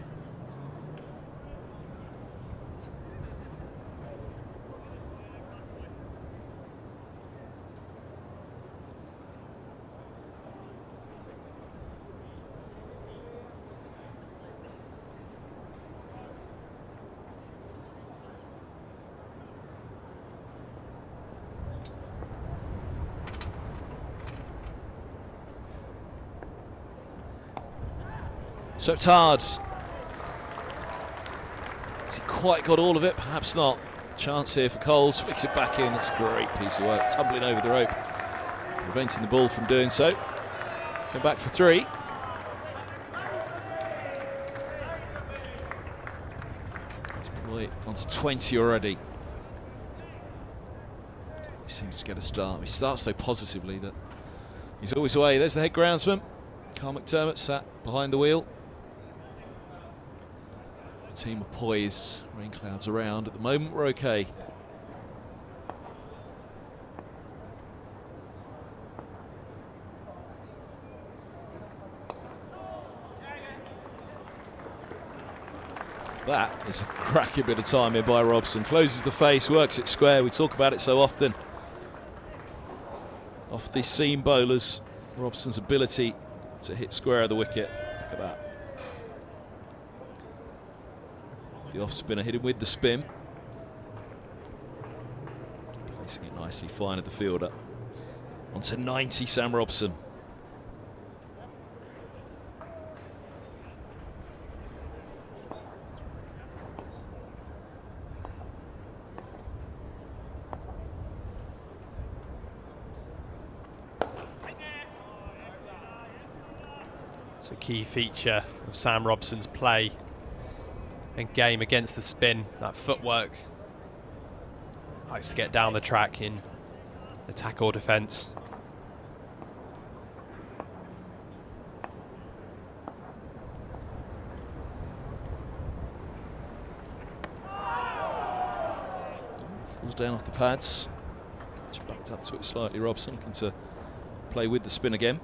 So it's hard. Has he quite got all of it? Perhaps not. Chance here for Coles. Flicks it back in. That's a great piece of work. Tumbling over the rope. Preventing the ball from doing so. Come back for 3. It's Plooy onto 20 already. He seems to get a start. He starts so positively that he's always away. There's the head groundsman. Carl McDermott sat behind the wheel. The team are poised. Rain clouds around. At the moment, we're okay. That is a cracking bit of time here by Robson. Closes the face, works it square. We talk about it so often. Off the seam bowlers, Robson's ability to hit square of the wicket. Look at that. The off spinner hit him with the spin. Placing it nicely fine at the fielder. On to 90, Sam Robson. It's a key feature of Sam Robson's play and game against the spin, that footwork. Likes to get down the track in attack or defence. Falls down off the pads. Just backed up to it slightly, Robson, looking to play with the spin again.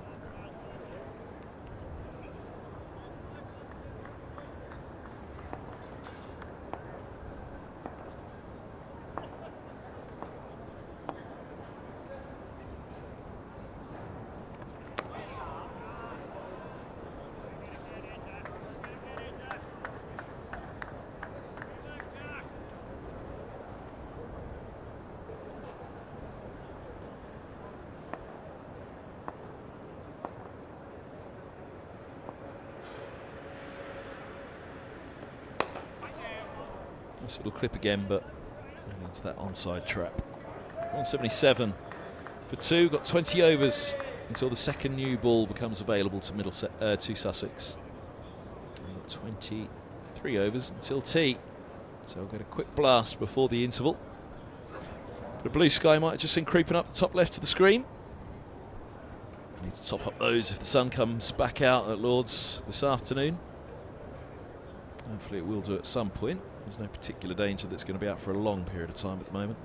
Nice little clip again, but into that onside trap. 177 for 2. Got 20 overs until the second new ball becomes available to to Sussex. We've got 23 overs until tea. So we'll get a quick blast before the interval. But a blue sky might have just seen creeping up the top left of the screen. I need to top up those if the sun comes back out at Lord's this afternoon. Hopefully it will do at some point. There's no particular danger that's going to be out for a long period of time at the moment.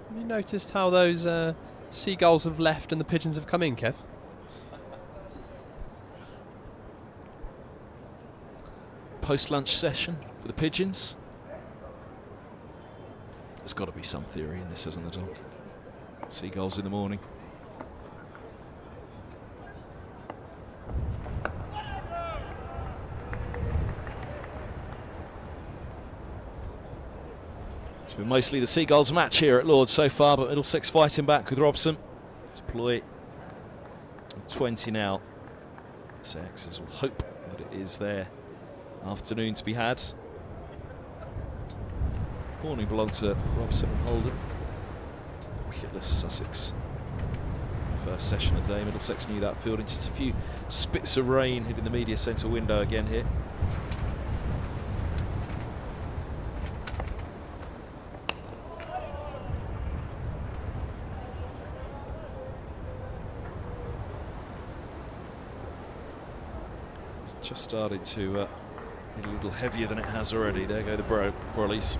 Have you noticed how those seagulls have left and the pigeons have come in, Kev? Post-lunch session for the pigeons. There's got to be some theory in this, hasn't there, Tom? Seagulls in the morning. It's been mostly the Seagulls match here at Lord's so far, but Middlesex fighting back with Robson. It's Plooy with 20 now. Sussexes will hope that it is their afternoon to be had. Morning belonged to Robson and Holden. Wicketless Sussex First session of the day. Middlesex knew that field, and just a few spits of rain hitting the media centre window again here. It's just started to get a little heavier than it has already. There go the brollies.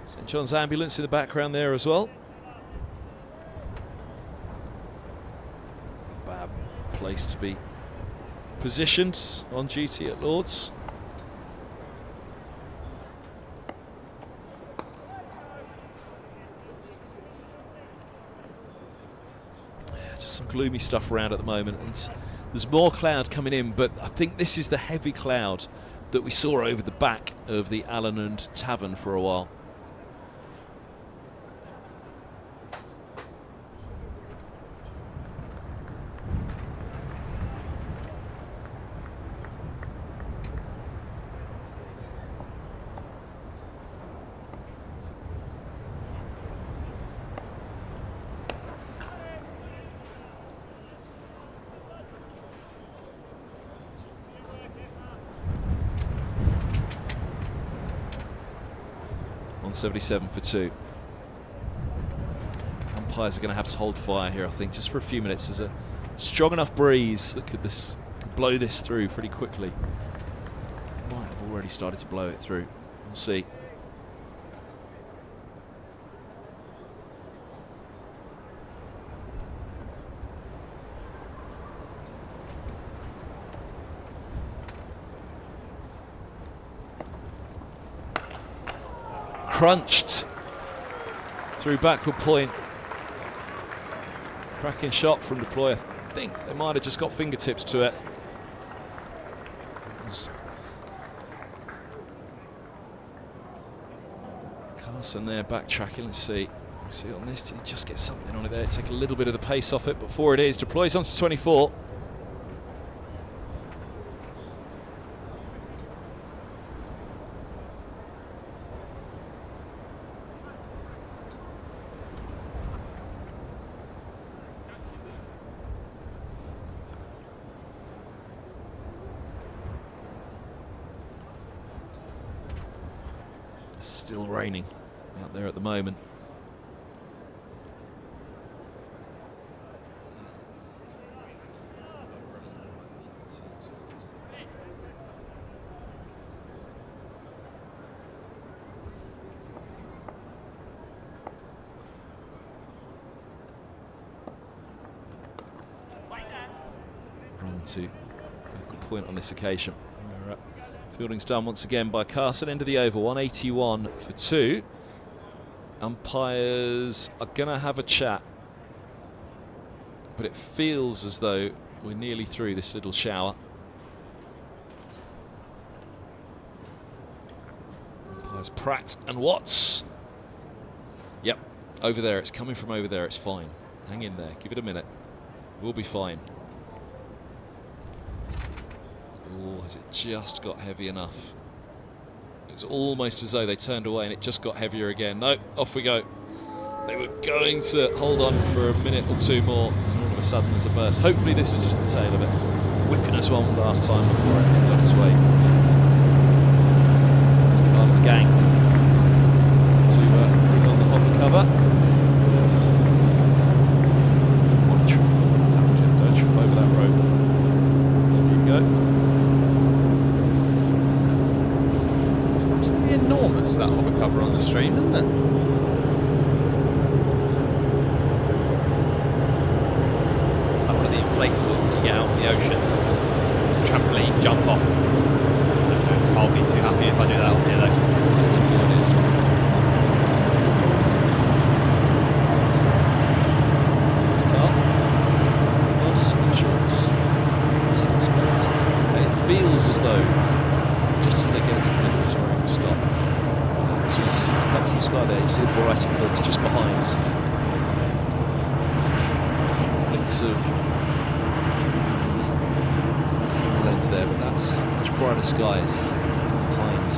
St John's ambulance in the background there as well. A bad place to be positioned on duty at Lord's. Just some gloomy stuff around at the moment, and there's more cloud coming in, but I think this is the heavy cloud that we saw over the back of the Allen and Tavern for a while. On 77 for 2. Umpires are going to have to hold fire here, I think, just for a few minutes. There's a strong enough breeze that could blow this through pretty quickly. Might have already started to blow it through. We'll see. Crunched through backward point. Cracking shot from the Plooy. I think they might have just got fingertips to it. Carson there backtracking. Let's see. See on this. Did he just get something on it there? Take a little bit of the pace off it before it is. Deploys onto 24. Still raining out there at the moment. Run to a good point on this occasion. Fielding's done once again by Carson. End of the over, 181 for 2. Umpires are going to have a chat, but it feels as though we're nearly through this little shower. Umpires Pratt and Watts. Yep, over there. It's coming from over there. It's fine. Hang in there. Give it a minute. We'll be fine. Oh, has it just got heavy enough? It's almost as though they turned away and it just got heavier again. No, off we go. They were going to hold on for a minute or two more, and all of a sudden there's a burst. Hopefully this is just the tail of it. Whipping us one last time before it heads on its way. It's part of the gang to bring on the hover cover. Don't trip over that rope. There you go. Enormous, that hover cover on the stream, isn't it? It's like one of the inflatables that you get out in the ocean. Trampoline, jump off. I'll be too happy if I do that on here though. That's what it is. There's Carl. Nice insurance. And it feels as though just as they get to the middle is where it will stop. So it comes to the sky there, you see the brighter points just behind. Flicks of lens there, but that's much brighter skies behind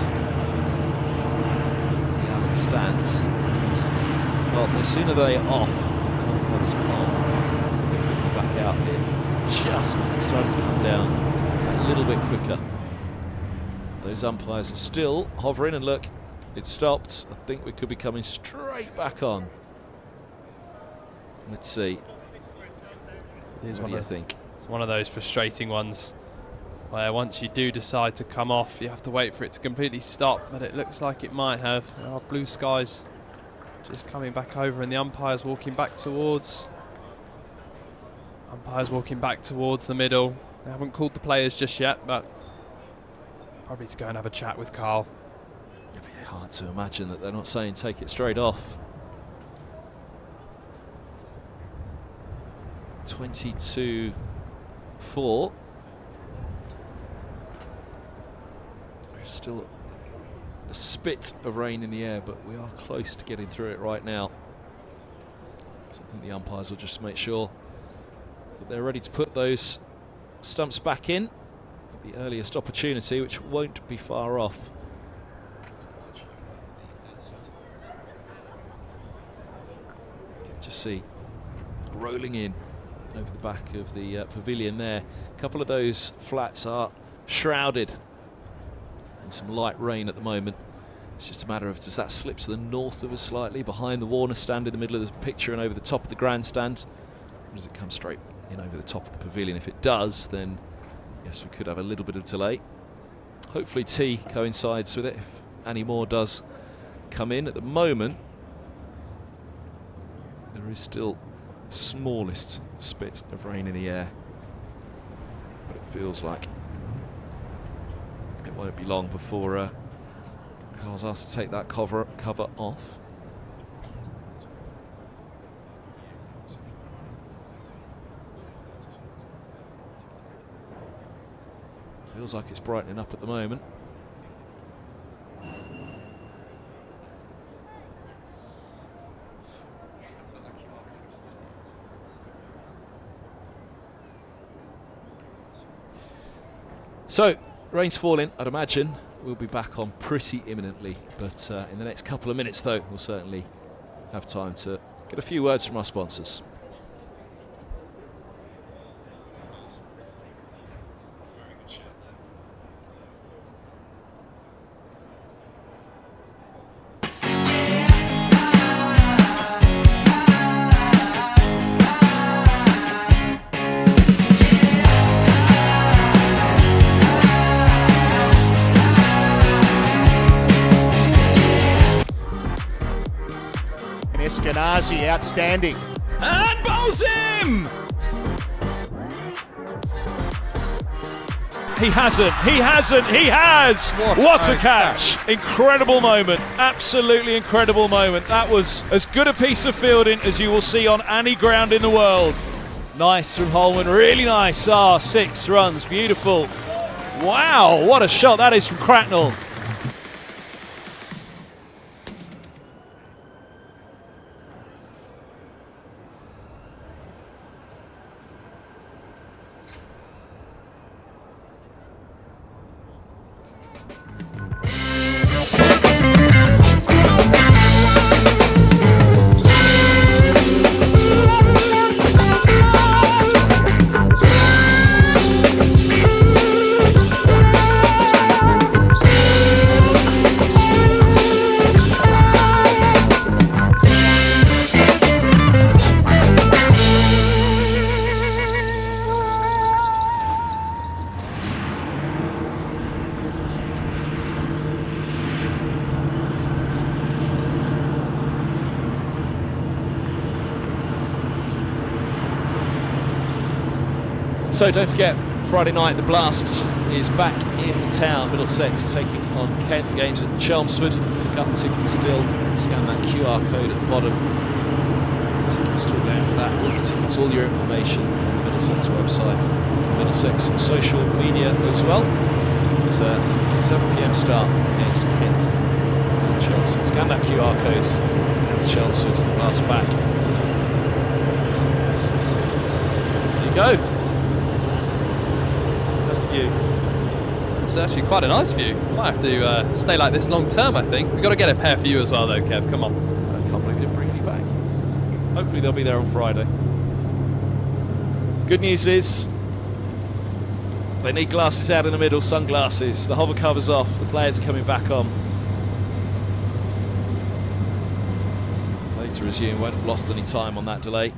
grandstands. And, well, no sooner they are off, covers on, they can be back out here. Just starting to come down a little bit quicker. Those umpires are still hovering, and look, it stopped. I think we could be coming straight back on. Let's see. What do you think? It's one of those frustrating ones where once you do decide to come off, you have to wait for it to completely stop, but it looks like it might have. Our blue skies just coming back over, and the umpires walking back towards. Umpires walking back towards the middle. They haven't called the players just yet, but probably to go and have a chat with Carl. It'd be hard to imagine that they're not saying take it straight off. 22-4. There's still a spit of rain in the air, but we are close to getting through it right now. So I think the umpires will just make sure that they're ready to put those stumps back in at the earliest opportunity, which won't be far off. You can just see rolling in over the back of the pavilion there. A couple of those flats are shrouded in some light rain at the moment. It's just a matter of, does that slip to the north of us slightly, behind the Warner stand in the middle of the picture and over the top of the grandstand? Or does it come straight in over the top of the pavilion? If it does, then yes, we could have a little bit of delay. Hopefully T coincides with it if any more does come in. At the moment, there is still the smallest spit of rain in the air, but it feels like it won't be long before Carl's asked to take that cover off. Feels like it's brightening up at the moment. So, rain's falling. I'd imagine we'll be back on pretty imminently, but in the next couple of minutes though, we'll certainly have time to get a few words from our sponsors. Eskenazi, outstanding. And bowls him! He hasn't, he has! What a catch! Incredible moment, absolutely incredible moment. That was as good a piece of fielding as you will see on any ground in the world. Nice from Holden, really nice. 6 runs, beautiful. Wow, what a shot that is from Cracknell. So don't forget, Friday night the Blast is back in town. Middlesex taking on Kent. The game's at Chelmsford. Pick up tickets still. Scan that QR code at the bottom. Tickets still there for that. All your tickets, all your information on the Middlesex website. Middlesex social media as well. It's a 7 PM start against Kent and Chelmsford. Scan that QR code. That's Chelmsford. The Blast back. There you go. That's the view. It's actually quite a nice view. Might have to stay like this long term, I think. We've got to get a pair for you as well, though, Kev. Come on. I can't believe you didn't bring any back. Hopefully they'll be there on Friday. Good news is they need glasses out in the middle, sunglasses. The hover cover's off. The players are coming back on. Play to resume. Won't have lost any time on that delay.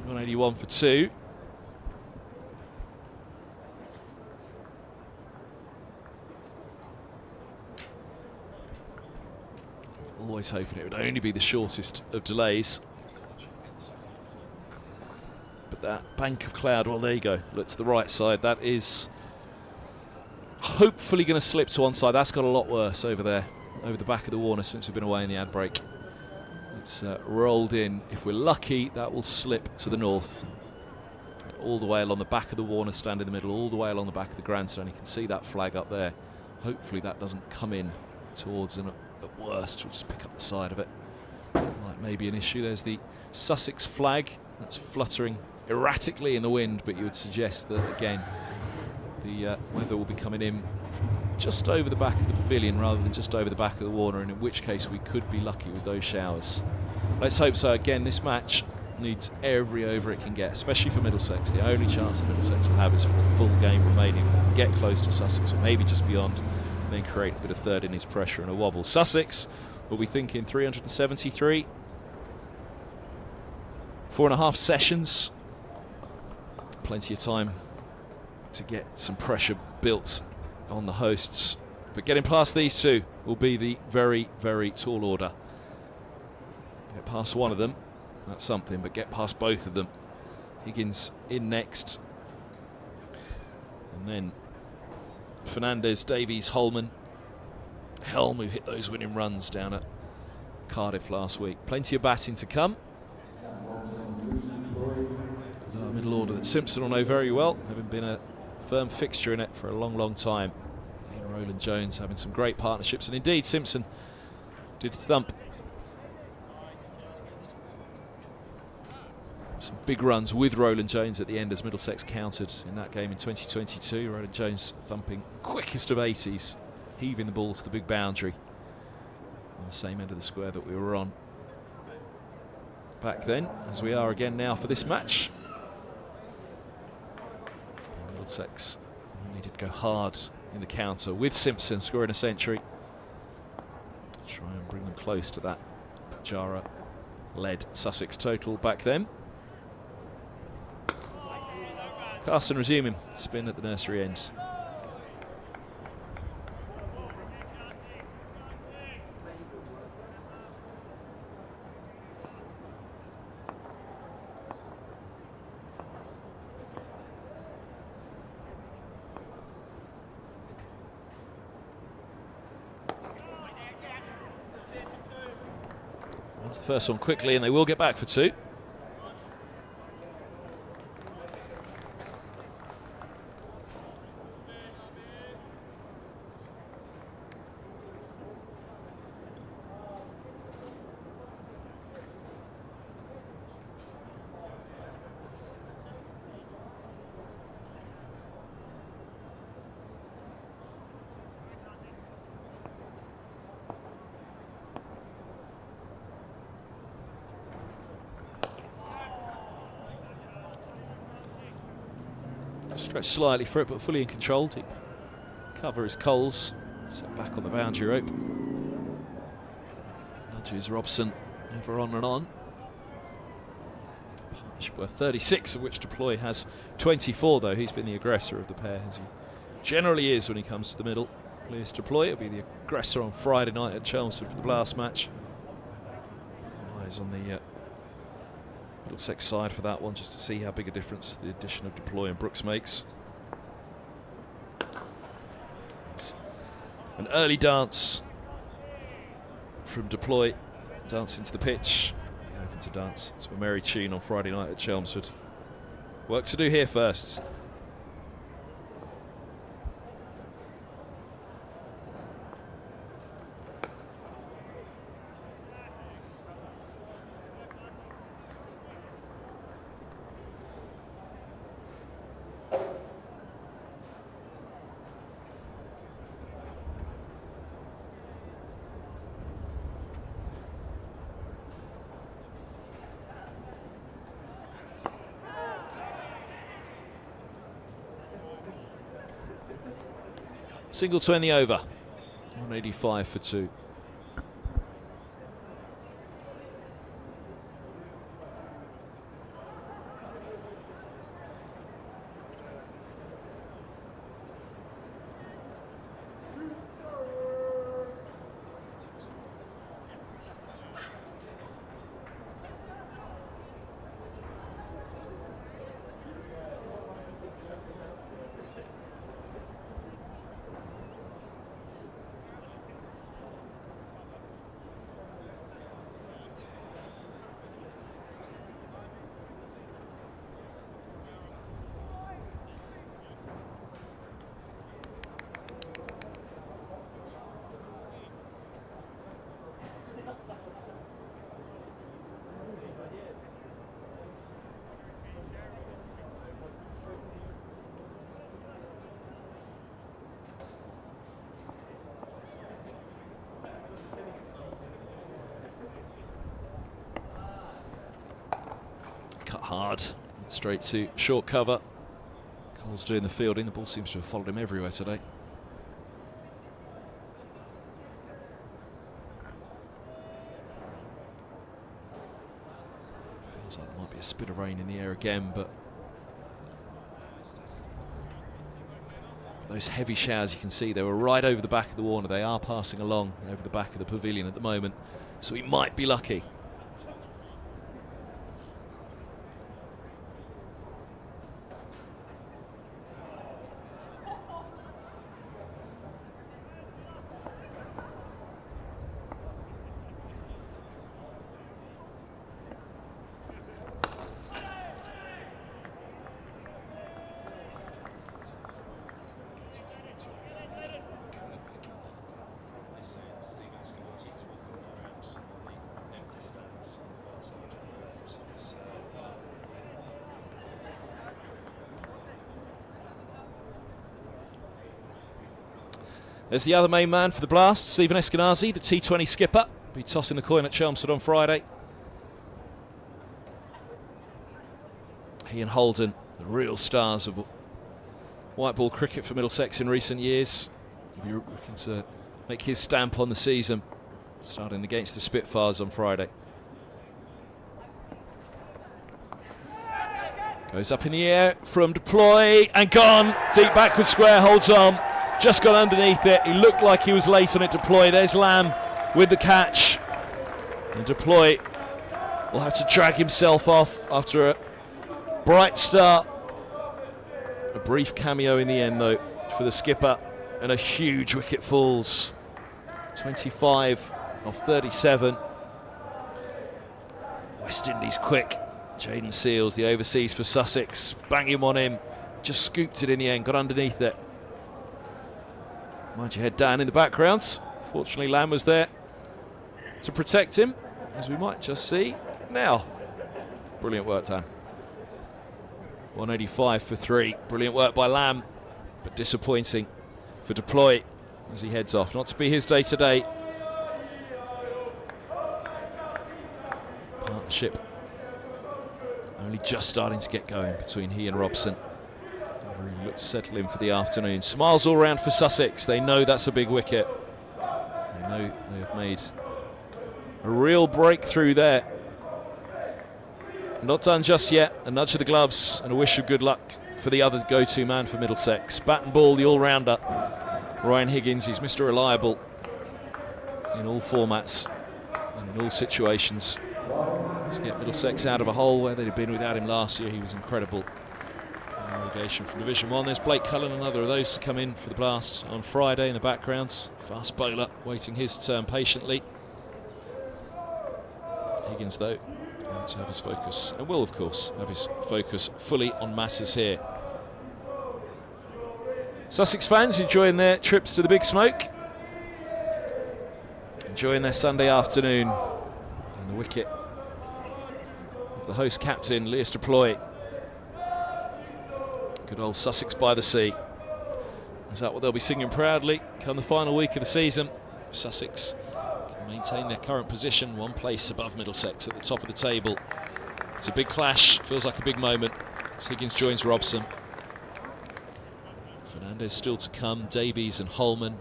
181 for 2. Always hoping it would only be the shortest of delays. But that bank of cloud, well, there you go. Look to the right side. That is hopefully going to slip to one side. That's got a lot worse over there, over the back of the Warner since we've been away in the ad break. It's rolled in. If we're lucky, that will slip to the north. All the way along the back of the Warner stand in the middle, all the way along the back of the grandstand. You can see that flag up there. Hopefully that doesn't come in towards an, at worst, we'll just pick up the side of it. Like maybe an issue. There's the Sussex flag. That's fluttering erratically in the wind, but you would suggest that, again, the weather will be coming in just over the back of the pavilion rather than just over the back of the Warner, and in which case we could be lucky with those showers. Let's hope so. Again, this match needs every over it can get, especially for Middlesex. The only chance that Middlesex will have is for a full game remaining. If they can get close to Sussex, or maybe just beyond, and then create a bit of third innings pressure and a wobble. Sussex will be thinking 373. 4.5 sessions. Plenty of time to get some pressure built on the hosts. But getting past these two will be the very, very tall order. Get past one of them, that's something, but get past both of them. Higgins in next. And then Fernandez, Davies, Holman, Helm, who hit those winning runs down at Cardiff last week. Plenty of batting to come. Middle order that Simpson will know very well, having been a firm fixture in it for a long, long time. And Roland Jones having some great partnerships, and indeed Simpson did thump some big runs with Roland Jones at the end as Middlesex countered in that game in 2022. Roland Jones thumping quickest of 80s, heaving the ball to the big boundary on the same end of the square that we were on back then, as we are again now for this match. Middlesex needed to go hard in the counter with Simpson scoring a century. Try and bring them close to that Pujara-led Sussex total back then. Carson resuming spin at the nursery end. That's the first one quickly, and they will get back for 2. Stretch slightly for it, but fully in control. Deep cover is Coles. Set back on the boundary rope. Nudges Robson over on and on. Partnership worth 36, of which Plooy has 24, though. He's been the aggressor of the pair, as he generally is when he comes to the middle. Please Plooy will be the aggressor on Friday night at Chelmsford for the Blast match. All eyes on the Middlesex side for that one, just to see how big a difference the addition of Plooy and Brooks makes. It's an early dance from Plooy, dancing to the pitch. Be hoping to dance to a merry tune on Friday night at Chelmsford. Work to do here first. Single to end the over. 185 for 2. Hard, straight to short cover. Cole's doing the fielding. The ball seems to have followed him everywhere today. Feels like there might be a spit of rain in the air again, but those heavy showers, you can see they were right over the back of the Warner. They are passing along over the back of the pavilion at the moment, so he might be lucky. There's the other main man for the Blast, Stephen Eskenazi, the T20 skipper. Be tossing the coin at Chelmsford on Friday. He and Holden, the real stars of white ball cricket for Middlesex in recent years. He'll be looking to make his stamp on the season, starting against the Spitfires on Friday. Goes up in the air from Plooy and gone. Deep backward square, holds on. Just got underneath it. He looked like he was late on it, Plooy. There's Lamb with the catch. And Plooy will have to drag himself off after a bright start. A brief cameo in the end, though, for the skipper. And a huge wicket falls. 25 off 37. West Indies quick. Jaden Seals, the overseas for Sussex. Bang him on him. Just scooped it in the end, got underneath it. Mind your head down in the background. Fortunately, Lamb was there to protect him, as we might just see now. Brilliant work, Dan. 185 for 3. Brilliant work by Lamb, but disappointing for Plooy as he heads off. Not to be his day today. Partnership only just starting to get going between he and Robson. Really looks to settle in for the afternoon. Smiles all round for Sussex. They know that's a big wicket. They know they have made a real breakthrough there. Not done just yet. A nudge of the gloves and a wish of good luck for the other go-to man for Middlesex. Bat and ball, the all-rounder. Ryan Higgins, he's Mr. Reliable in all formats and in all situations. To get Middlesex out of a hole where they'd have been without him last year, he was incredible. Relegation from Division 1. There's Blake Cullen, another of those to come in for the Blast on Friday in the background. Fast bowler, waiting his turn patiently. Higgins, though, going to have his focus, and will, of course, have his focus fully on matters here. Sussex fans enjoying their trips to the Big Smoke. Enjoying their Sunday afternoon. And the wicket of the host captain, Lewis Plooy. Good old Sussex by the Sea. Is that what they'll be singing proudly come the final week of the season? Sussex can maintain their current position, one place above Middlesex at the top of the table. It's a big clash, feels like a big moment as Higgins joins Robson. Fernandez still to come, Davies and Holman.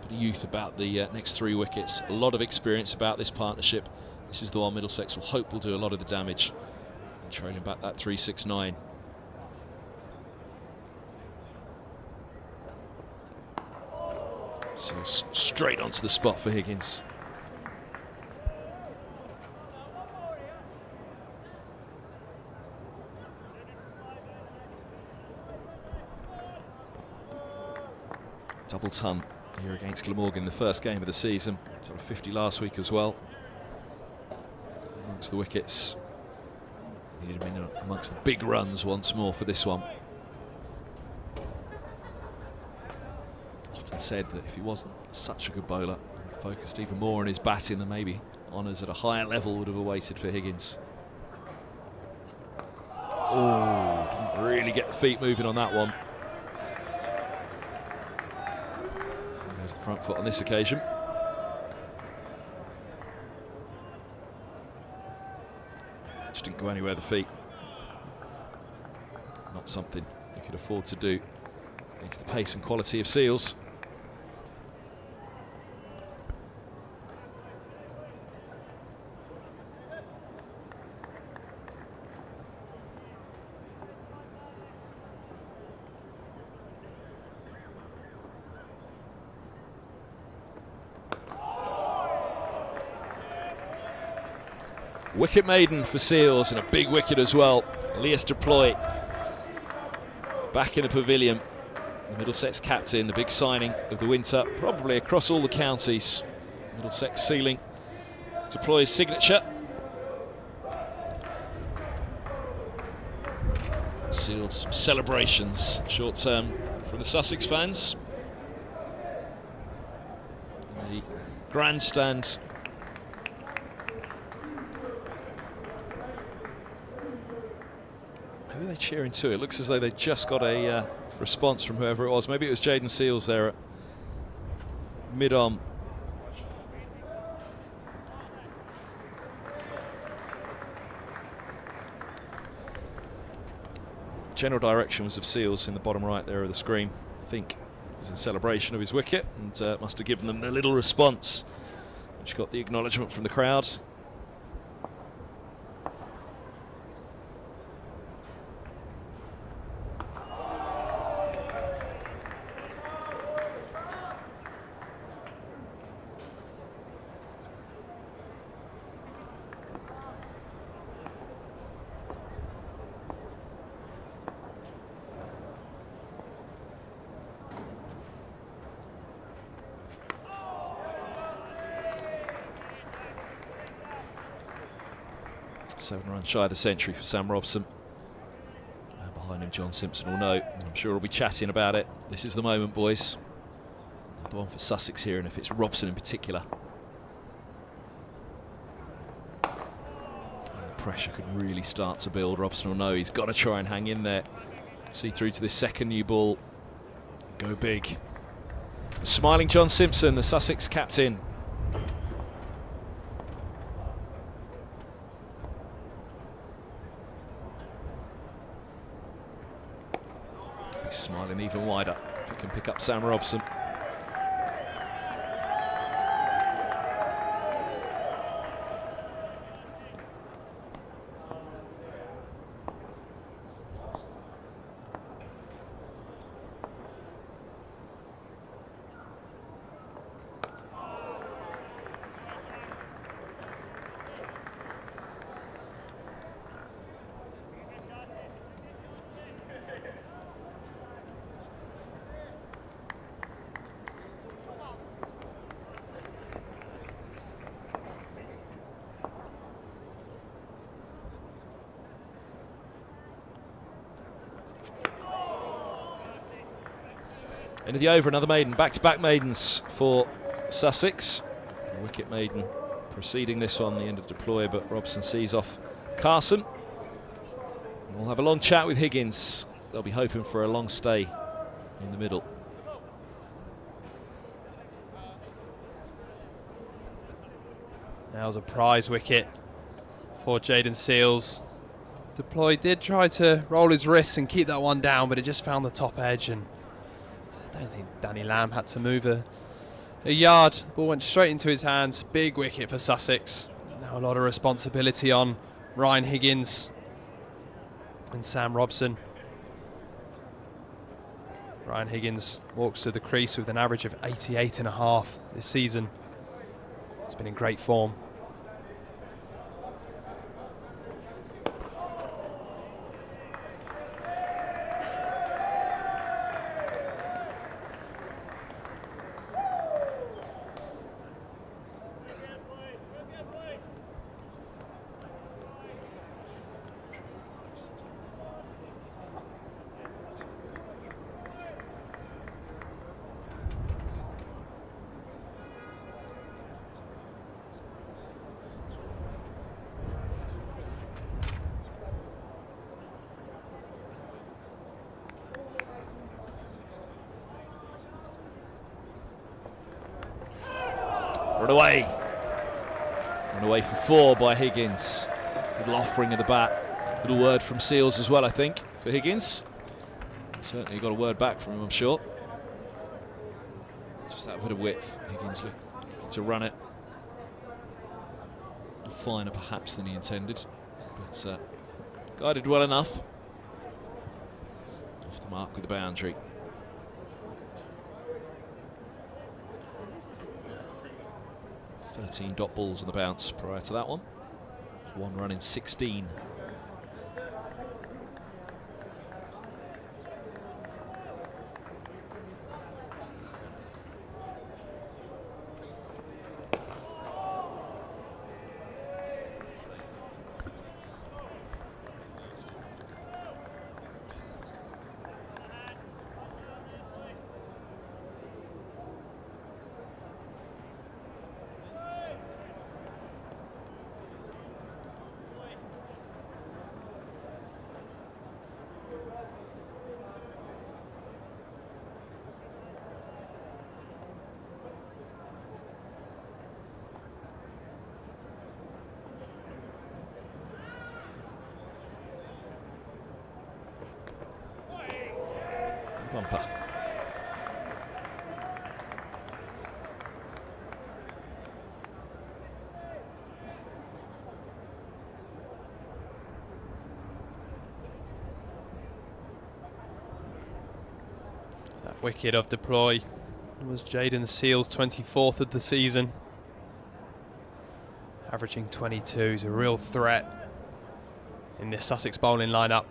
Bit of youth about the next 3 wickets. A lot of experience about this partnership. This is the one Middlesex will hope will do a lot of the damage. And trailing back that 3-6-9. So straight onto the spot for Higgins. Double ton here against Glamorgan, the first game of the season. Got a 50 last week as well. Amongst the wickets. Needed him in amongst the big runs once more for this one. Often said that if he wasn't such a good bowler, and focused even more on his batting, then maybe honours at a higher level would have awaited for Higgins. Oh, didn't really get the feet moving on that one. There's the front foot on this occasion. Just didn't go anywhere, the feet. Not something they could afford to do against the pace and quality of Seals. Wicket maiden for Seals, and a big wicket as well. Plooy back in the pavilion. The Middlesex captain, the big signing of the winter, probably across all the counties. Middlesex sealing Plooy's signature. Sealed some celebrations short term from the Sussex fans. In the grandstand. Who are they cheering to? It looks as though they just got a response from whoever it was. Maybe it was Jaden Seals there at mid-on. General direction was of Seals in the bottom right there of the screen. I think it was in celebration of his wicket, and must have given them the little response, which got the acknowledgement from the crowd. Seven runs shy of the century for Sam Robson. And behind him, John Simpson will know, and I'm sure we'll be chatting about it. This is the moment, boys. Another one for Sussex here, and if it's Robson in particular. And the pressure could really start to build. Robson will know he's got to try and hang in there. See through to this second new ball. Go big. Smiling John Simpson, the Sussex captain. Smiling even wider if he can pick up Sam Robson. End of the over, another maiden. Back-to-back maidens for Sussex. The wicket maiden preceding this one, the end of Plooy, but Robson sees off Carson. And we'll have a long chat with Higgins. They'll be hoping for a long stay in the middle. That was a prize wicket for Jaden Seals. Plooy did try to roll his wrists and keep that one down, but it just found the top edge, and I don't think Danny Lamb had to move a yard. The ball went straight into his hands. Big wicket for Sussex. Now a lot of responsibility on Ryan Higgins and Sam Robson. Ryan Higgins walks to the crease with an average of 88.5 this season. He's been in great form. Run away. Run away for 4 by Higgins. Little offering of the bat. Little word from Seals as well, I think, for Higgins. Certainly got a word back from him, I'm sure. Just that bit of width. Higgins looking to run it. A little finer perhaps than he intended, but guided well enough. Off the mark with the boundary. 13 dot balls on the bounce prior to that one. 1 run in 16. Bumper. That wicket of Plooy was Jaden Seals' 24th of the season. Averaging 22, he's a real threat in this Sussex bowling lineup.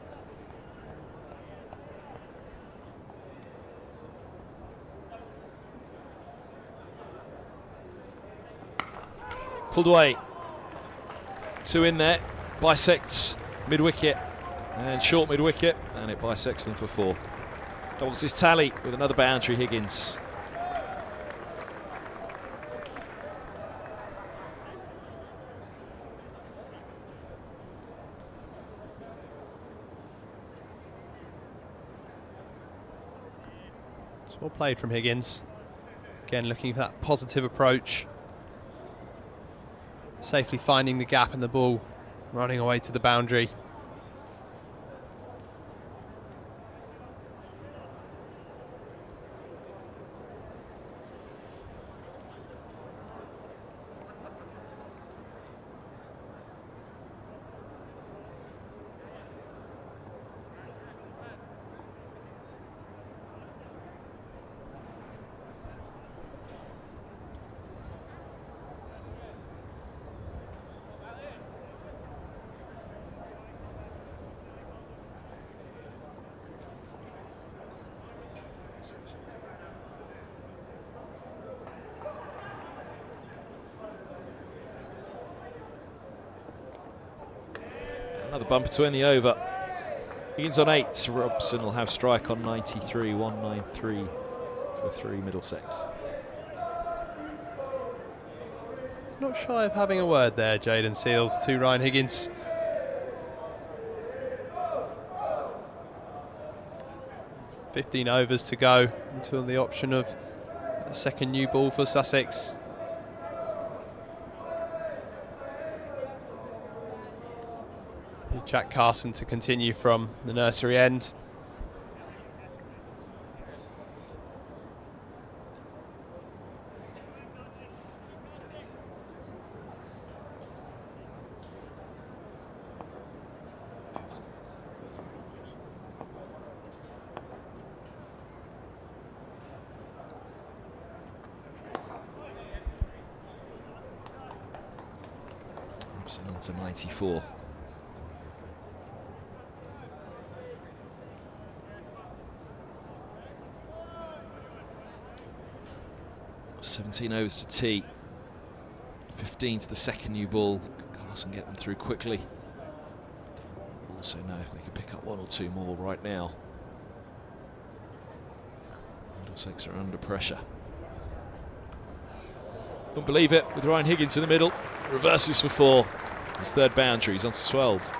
Pulled away. 2 in there. Bisects mid-wicket and short mid-wicket, and it bisects them for 4. Doubles his tally with another boundary, Higgins. It's well played from Higgins. Again, looking for that positive approach. Safely finding the gap in the ball, running away to the boundary. Another bumper to end the over. Higgins on 8. Robson will have strike on 93. 193 for 3 Middlesex. Not shy of having a word there, Jaden Seals to Ryan Higgins. "15 overs to go until the option of a second new ball for Sussex. Jack Carson to continue from the nursery end. Robson on to 94. "17 overs to tea, 15 to the second new ball. Can Carson get them through quickly? Also know if they could pick up one or two more right now. Middlesex are under pressure. Couldn't believe it with Ryan Higgins in the middle. Reverses for 4. His third boundary, he's on to 12.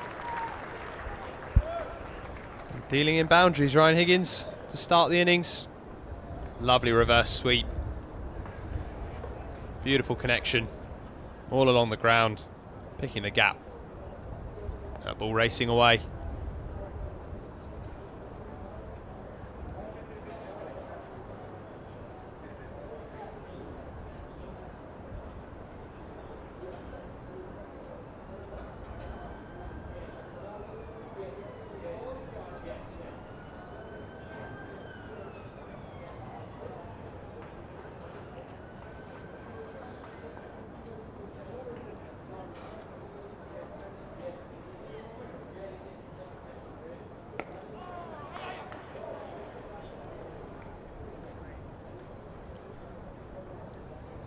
Dealing in boundaries, Ryan Higgins to start the innings. Lovely reverse sweep. Beautiful connection all along the ground, picking the gap. That ball racing away.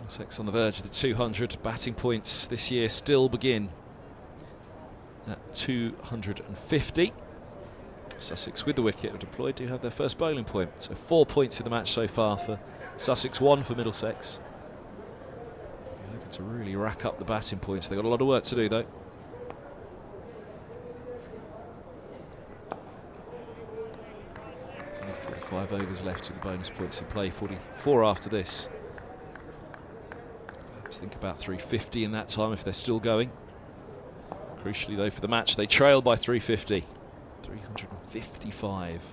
Sussex on the verge of the 200. Batting points this year still begin at 250. Sussex with the wicket are deployed do have their first bowling point. So 4 points in the match so far for Sussex, 1 for Middlesex. They're hoping to really rack up the batting points. They've got a lot of work to do though. Only 45 overs left with the bonus points in play, 44 after this. Think about 350 in that time if they're still going. Crucially though for the match, they trail by 350. 355.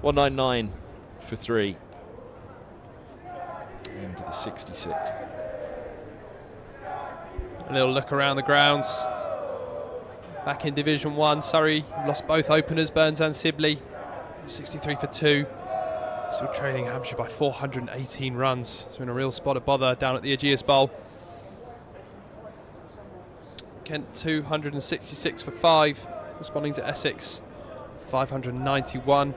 .199 for 3 into the 66th. A little look around the grounds. Back in Division 1, Surrey lost both openers, Burns and Sibley. 63 for 2. Still trailing Hampshire by 418 runs. So in a real spot of bother down at the Aegeus Bowl. Kent 266 for 5, responding to Essex 591.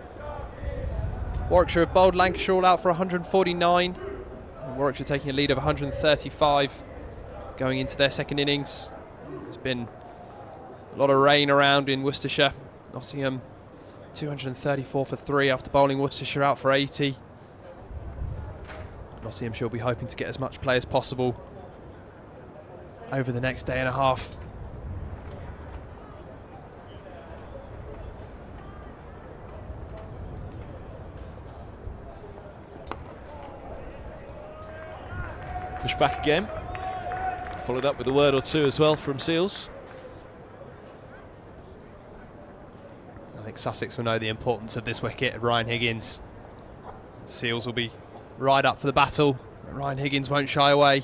Warwickshire have bowled Lancashire all out for 149. And Warwickshire taking a lead of 135 going into their second innings. There's been a lot of rain around in Worcestershire. Nottingham 234 for 3 after bowling Worcestershire out for 80. Nottinghamshire will be hoping to get as much play as possible over the next day and a half. Push back again. Followed up with a word or two as well from Seals. I think Sussex will know the importance of this wicket. Ryan Higgins. Seals will be right up for the battle. Ryan Higgins won't shy away.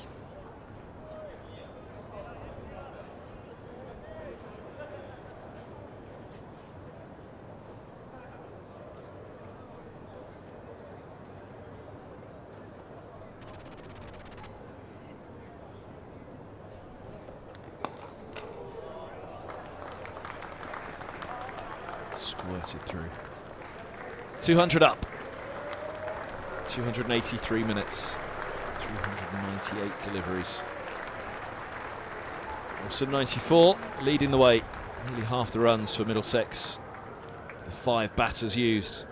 Squirted through. 200 up. 283 minutes. 398 deliveries. Robson 94, leading the way. Nearly half the runs for Middlesex. The 5 batters used.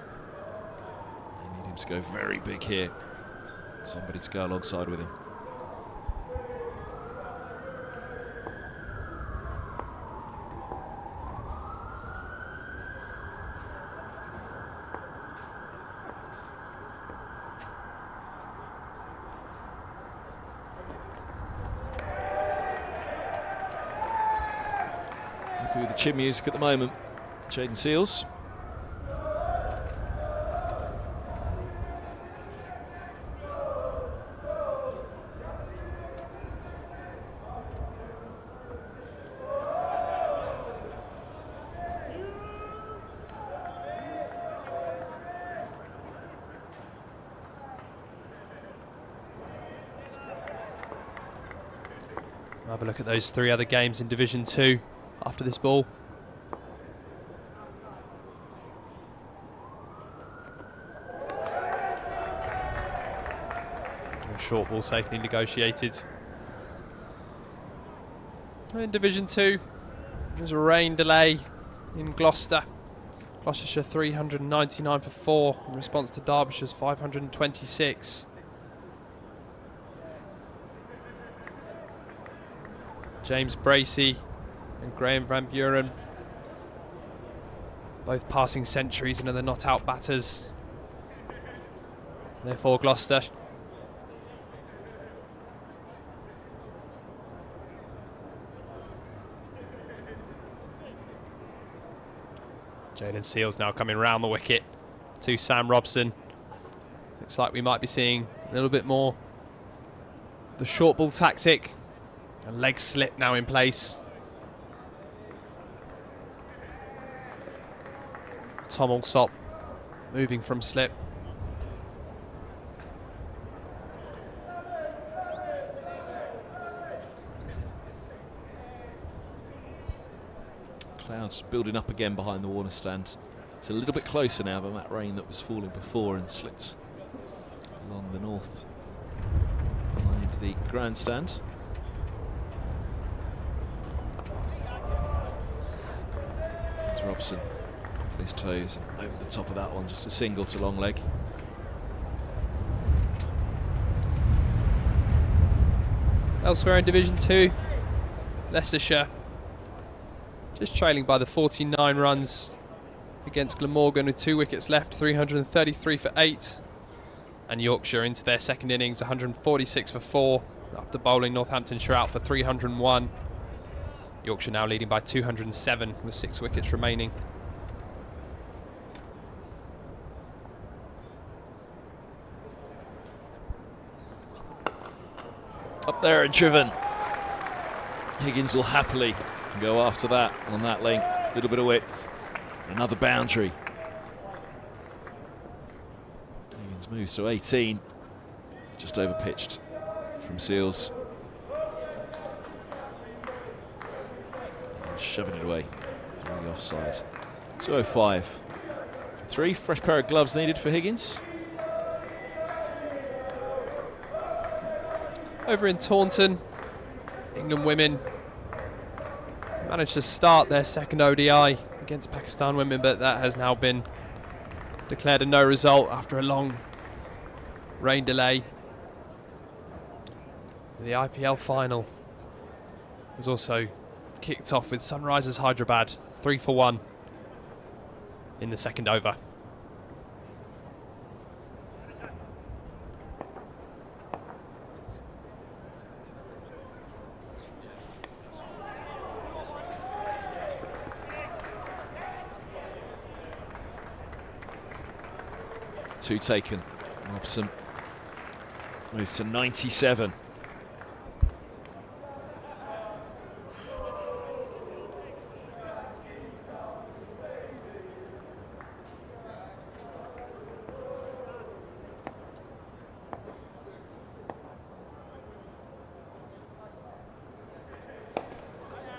They need him to go very big here. Somebody to go alongside with him. Happy with the chin music at the moment. Jaden Seals. Have a look at those 3 other games in Division 2 after this ball. A short ball safely negotiated. In Division 2, there's a rain delay in Gloucester. Gloucestershire 399 for 4 in response to Derbyshire's 526. James Bracey and Graham Van Buren, both passing centuries and are the not-out batters. Therefore, Gloucester. Jalen Seals now coming round the wicket to Sam Robson. Looks like we might be seeing a little bit more the short ball tactic. A leg slip now in place. Tom Alsop moving from slip. Clouds building up again behind the Warner stand. It's a little bit closer now than that rain that was falling before and slipped along the north behind the grandstand. Robson on his toes over the top of that one, just a single to long leg. Elsewhere in Division 2, Leicestershire just trailing by the 49 runs against Glamorgan with 2 wickets left, 333 for 8. And Yorkshire into their second innings, 146 for 4 after bowling Northamptonshire out for 301. Yorkshire now leading by 207 with 6 wickets remaining. Up there and driven. Higgins will happily go after that on that length. A little bit of width. Another boundary. Higgins moves to 18. Just over pitched from Seals. Shoving it away on the offside. 205 for 3. Fresh pair of gloves needed for Higgins. Over in Taunton, England women managed to start their second ODI against Pakistan women, but that has now been declared a no result after a long rain delay. The IPL final was also kicked off with Sunrisers Hyderabad 3 for 1 in the second over. Two taken. Robson moves to 97.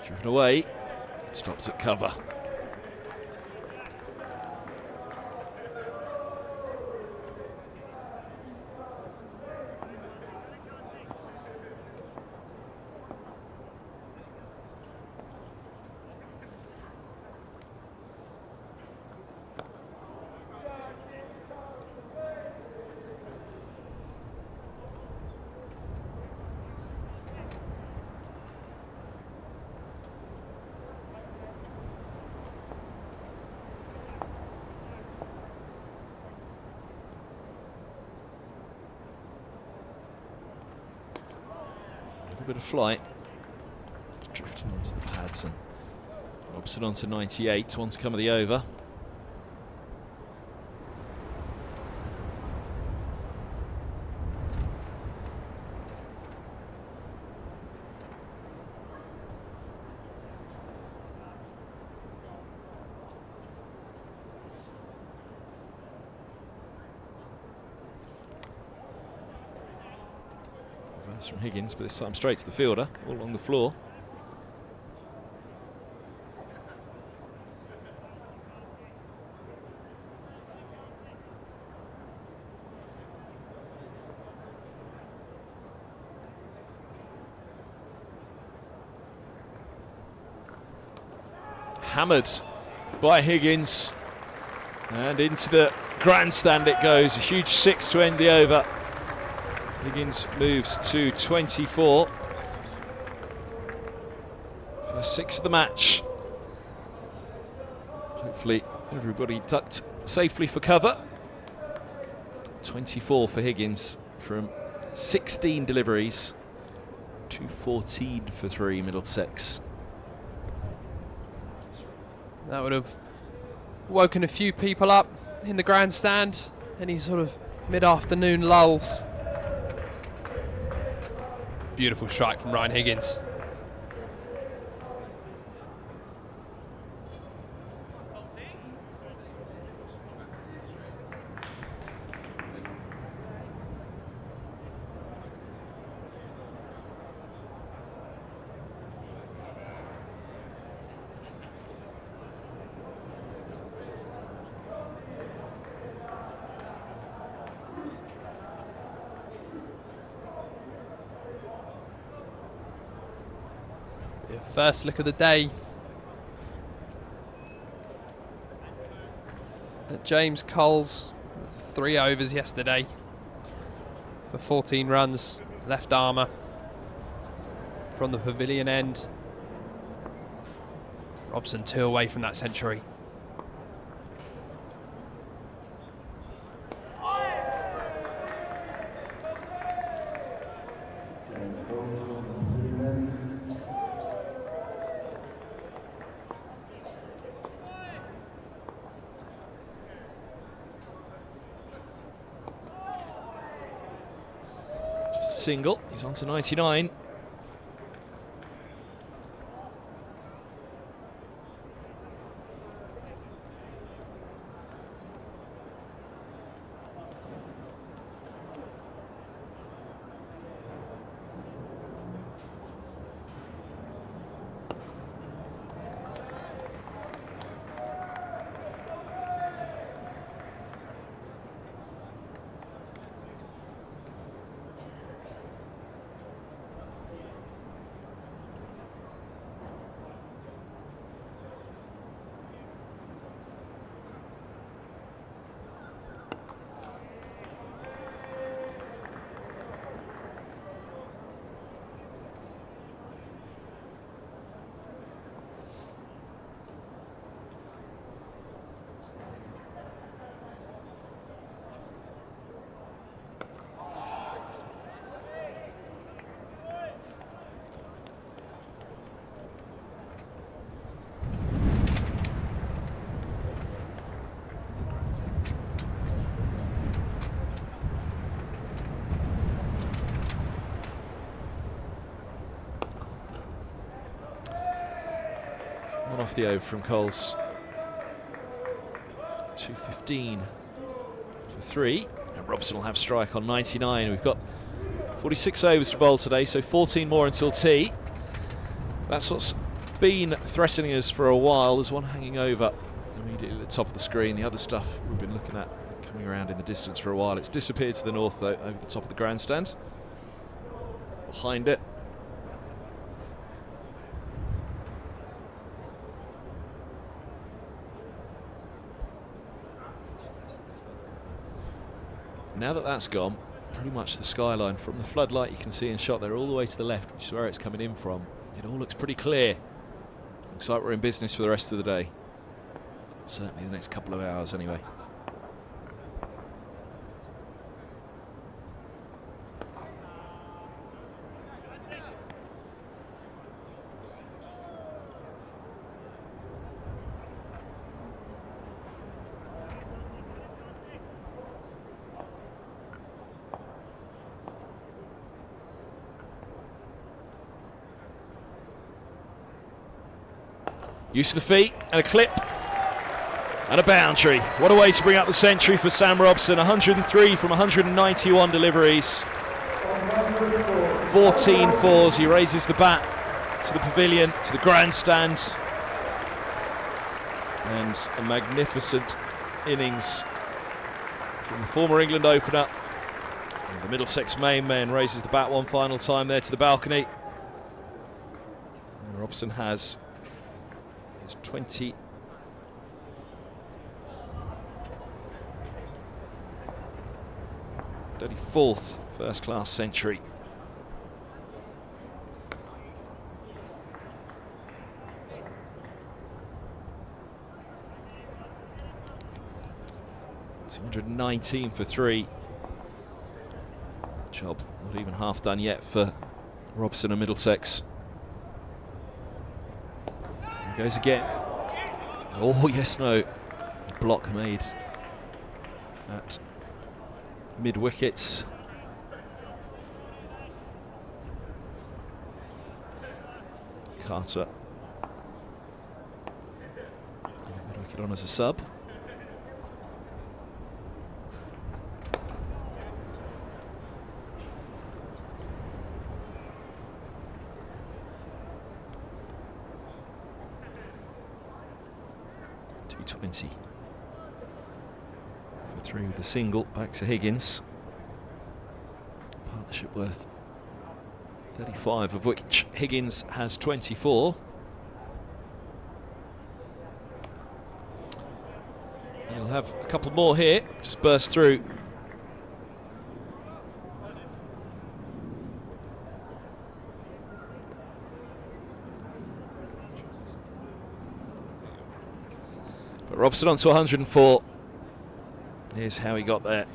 Driven away, stops at cover. Bit of flight, drifting onto the pads and Robson on to 98, one to come of the over. Reverse from Higgins, but this time straight to the fielder, all along the floor. Hammered by Higgins, and into the grandstand it goes. A huge 6 to end the over. Higgins moves to 24. First 6 of the match. Hopefully everybody tucked safely for cover. 24 for Higgins from 16 deliveries to 14 for 3 Middlesex. That would have woken a few people up in the grandstand. Any sort of mid-afternoon lulls. Beautiful strike from Ryan Higgins. First look of the day at James Cole's 3 overs yesterday for 14 runs, left armour from the pavilion end. Robson 2 away from that century. Single, he's on to 99. One off the over from Coles. 2:15 for 3. And Robson will have strike on 99. We've got 46 overs to bowl today, so 14 more until tea. That's what's been threatening us for a while. There's one hanging over immediately at the top of the screen. The other stuff we've been looking at coming around in the distance for a while. It's disappeared to the north, though, over the top of the grandstand. Behind it. Now that that's gone, pretty much the skyline from the floodlight you can see in shot there all the way to the left, which is where it's coming in from. It all looks pretty clear. Looks like we're in business for the rest of the day. Certainly the next couple of hours anyway. Use of the feet and a clip and a boundary. What a way to bring up the century for Sam Robson. 103 from 191 deliveries. 14 fours. He raises the bat to the pavilion, to the grandstand. And a magnificent innings from the former England opener. And the Middlesex main man raises the bat one final time there to the balcony. And Robson has his 34th first-class century. .219 for 3. Job not even half done yet for Robson and Middlesex. There he goes again. Oh yes, no. A block made at mid-wickets. Carter mid-wicket on as a sub. .220 for 3 with the single. Back to Higgins. Partnership worth 35, of which Higgins has 24. And he'll have a couple more here. Just burst through. But Robson on to 104. Here's how he got there.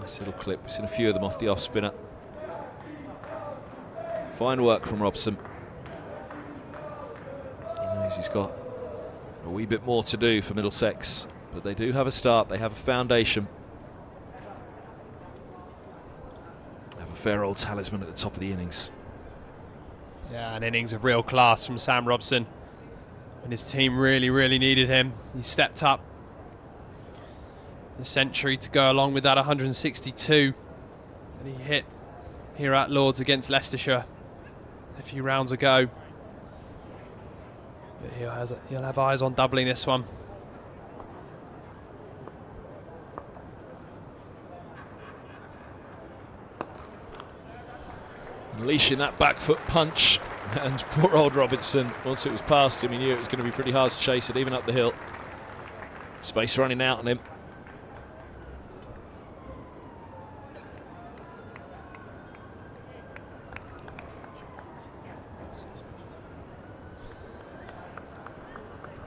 Nice little clip. We've seen a few of them off the off spinner. Fine work from Robson. He knows he's got a wee bit more to do for Middlesex, but they do have a start. They have a foundation. They have a fair old talisman at the top of the innings. Yeah, an innings of real class from Sam Robson. And his team really, really needed him. He stepped up the century to go along with that 162 that he hit here at Lords against Leicestershire a few rounds ago. But he'll have eyes on doubling this one. Unleashing that back foot punch, and poor old Robinson, once it was past him, he knew it was going to be pretty hard to chase it, even up the hill. Space running out on him.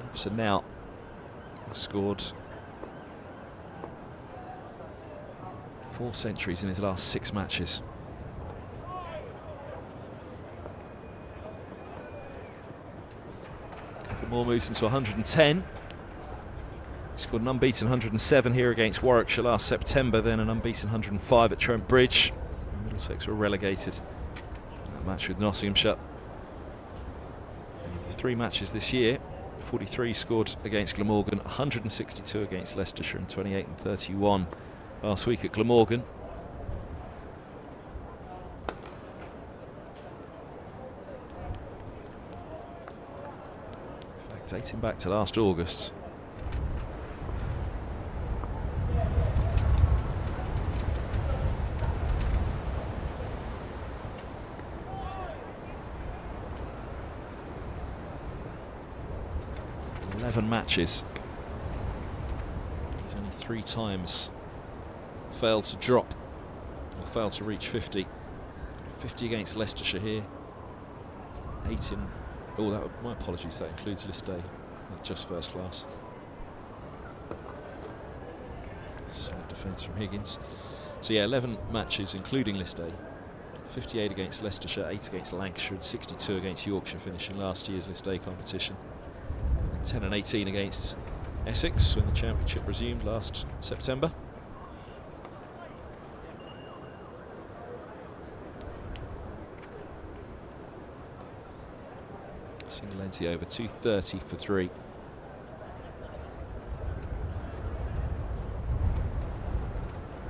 Robson now has scored 4 centuries in his last 6 matches. More moves into 110. He scored an unbeaten 107 here against Warwickshire last September, then an unbeaten 105 at Trent Bridge. Middlesex were relegated in that match with Nottinghamshire. In the 3 matches this year, 43 scored against Glamorgan, 162 against Leicestershire, and 28 and 31 last week at Glamorgan. Dating back to last August. Matches. He's only 3 times failed to drop or failed to reach 50. 50 against Leicestershire here. 8 in. Oh, my apologies. That includes list day, not just first class. Solid defence from Higgins. So yeah, 11 matches including list day. 58 against Leicestershire, 8 against Lancashire, and 62 against Yorkshire, finishing last year's list day competition. 10 and 18 against Essex when the championship resumed last September. Single into the over, 230 for 3.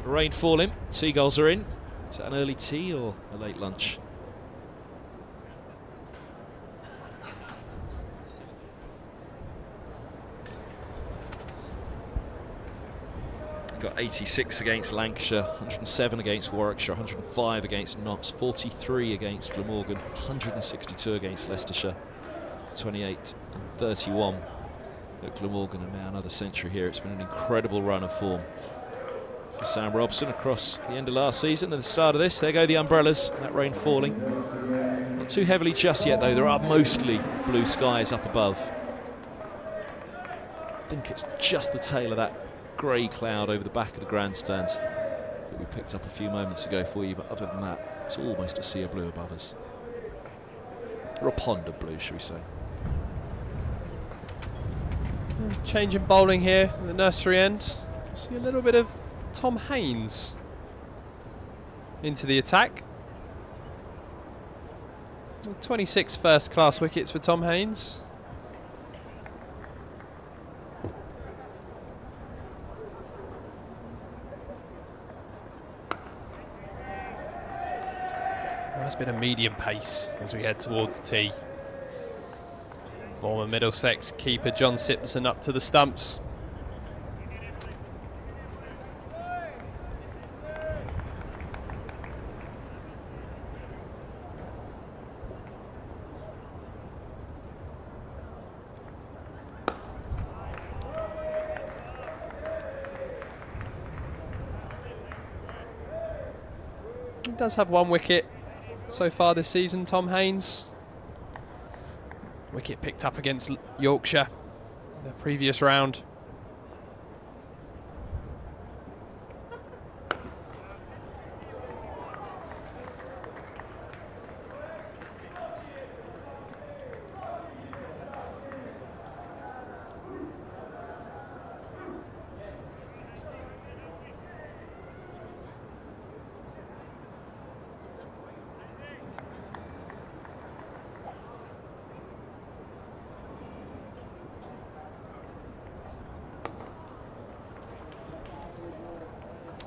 Rain falling, seagulls are in. Is that an early tea or a late lunch? Got 86 against Lancashire, 107 against Warwickshire, 105 against Notts, 43 against Glamorgan, 162 against Leicestershire, 28 and 31 at Glamorgan, and now another century here. It's been an incredible run of form for Sam Robson across the end of last season and the start of this. There go the umbrellas, that rain falling. Not too heavily just yet though, there are mostly blue skies up above. I think it's just the tail of that grey cloud over the back of the grandstand that we picked up a few moments ago for you, but other than that, it's almost a sea of blue above us. Or a pond of blue, should we say. Change in bowling here at the nursery end. See a little bit of Tom Haynes into the attack. 26 first-class wickets for Tom Haynes. That's been a medium pace as we head towards tea. Former Middlesex keeper John Simpson up to the stumps. He does have one wicket so far this season, Tom Haynes. Wicket picked up against Yorkshire in the previous round.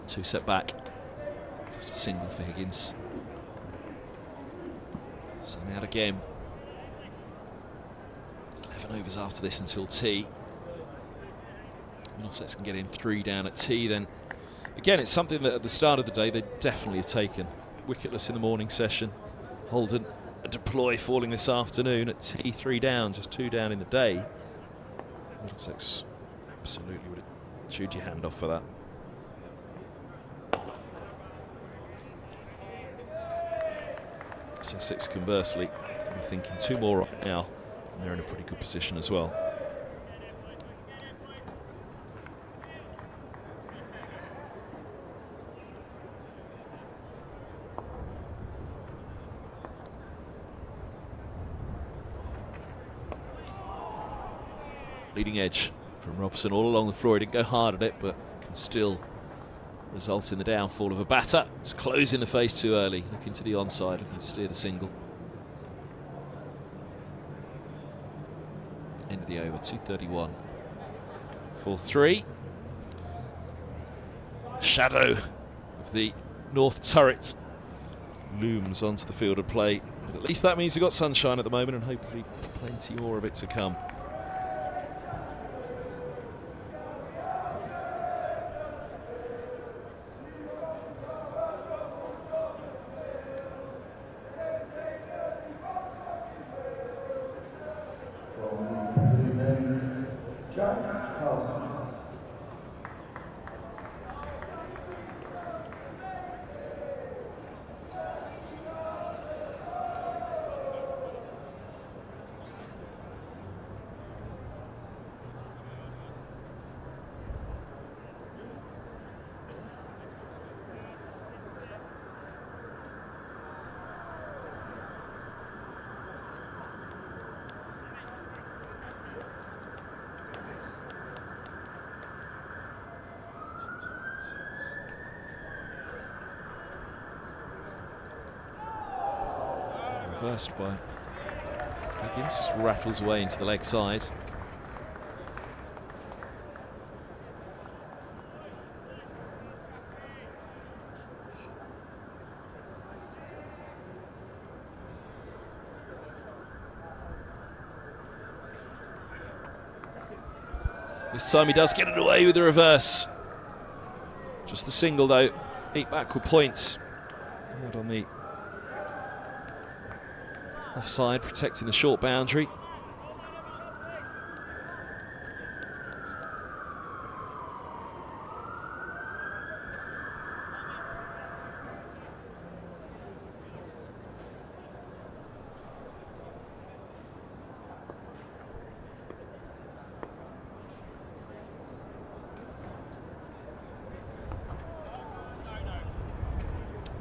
Two set back, just a single for Higgins. So out again. 11 overs after this until tea. Middlesex can get in 3 down at tea then. Again, it's something that at the start of the day they definitely have taken. Wicketless in the morning session. Holden and Plooy falling this afternoon at tea, 3 down, just 2 down in the day. Middlesex absolutely would have chewed your hand off for that. Sussex, conversely, we're thinking 2 more right now, and they're in a pretty good position as well. Leading edge from Robson all along the floor. He didn't go hard at it, but can still result in the downfall of a batter. It's closing the face too early, looking to the onside, looking to steer the single. End of the over, 231 for 3. Shadow of the north turret looms onto the field of play, but at least that means we've got sunshine at the moment and hopefully plenty more of it to come. Reversed by Higgins just rattles away into the leg side. This time he does get it away with the reverse. Just the single though, 8 backward points. Out on the offside, protecting the short boundary.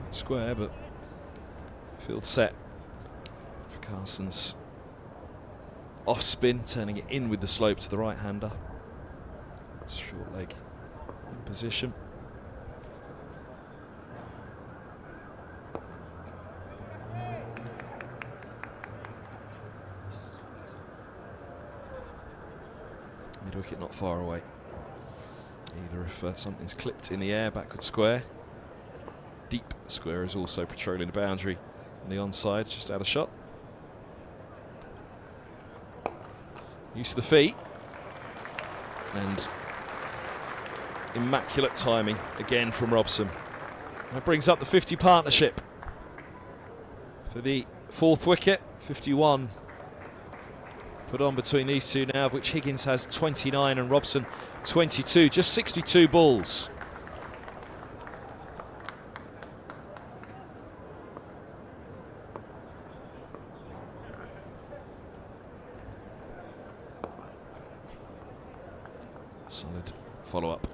Square, but field set for Carson's off spin, turning it in with the slope to the right hander. Short leg in position. Mid wicket not far away, either if something's clipped in the air, backward square. Deep square is also patrolling the boundary on the onside, just out of shot. Use of the feet. And immaculate timing again from Robson. That brings up the 50 partnership for the 4th wicket. 51 put on between these two now, of which Higgins has 29 and Robson 22. Just 62 balls. Solid follow-up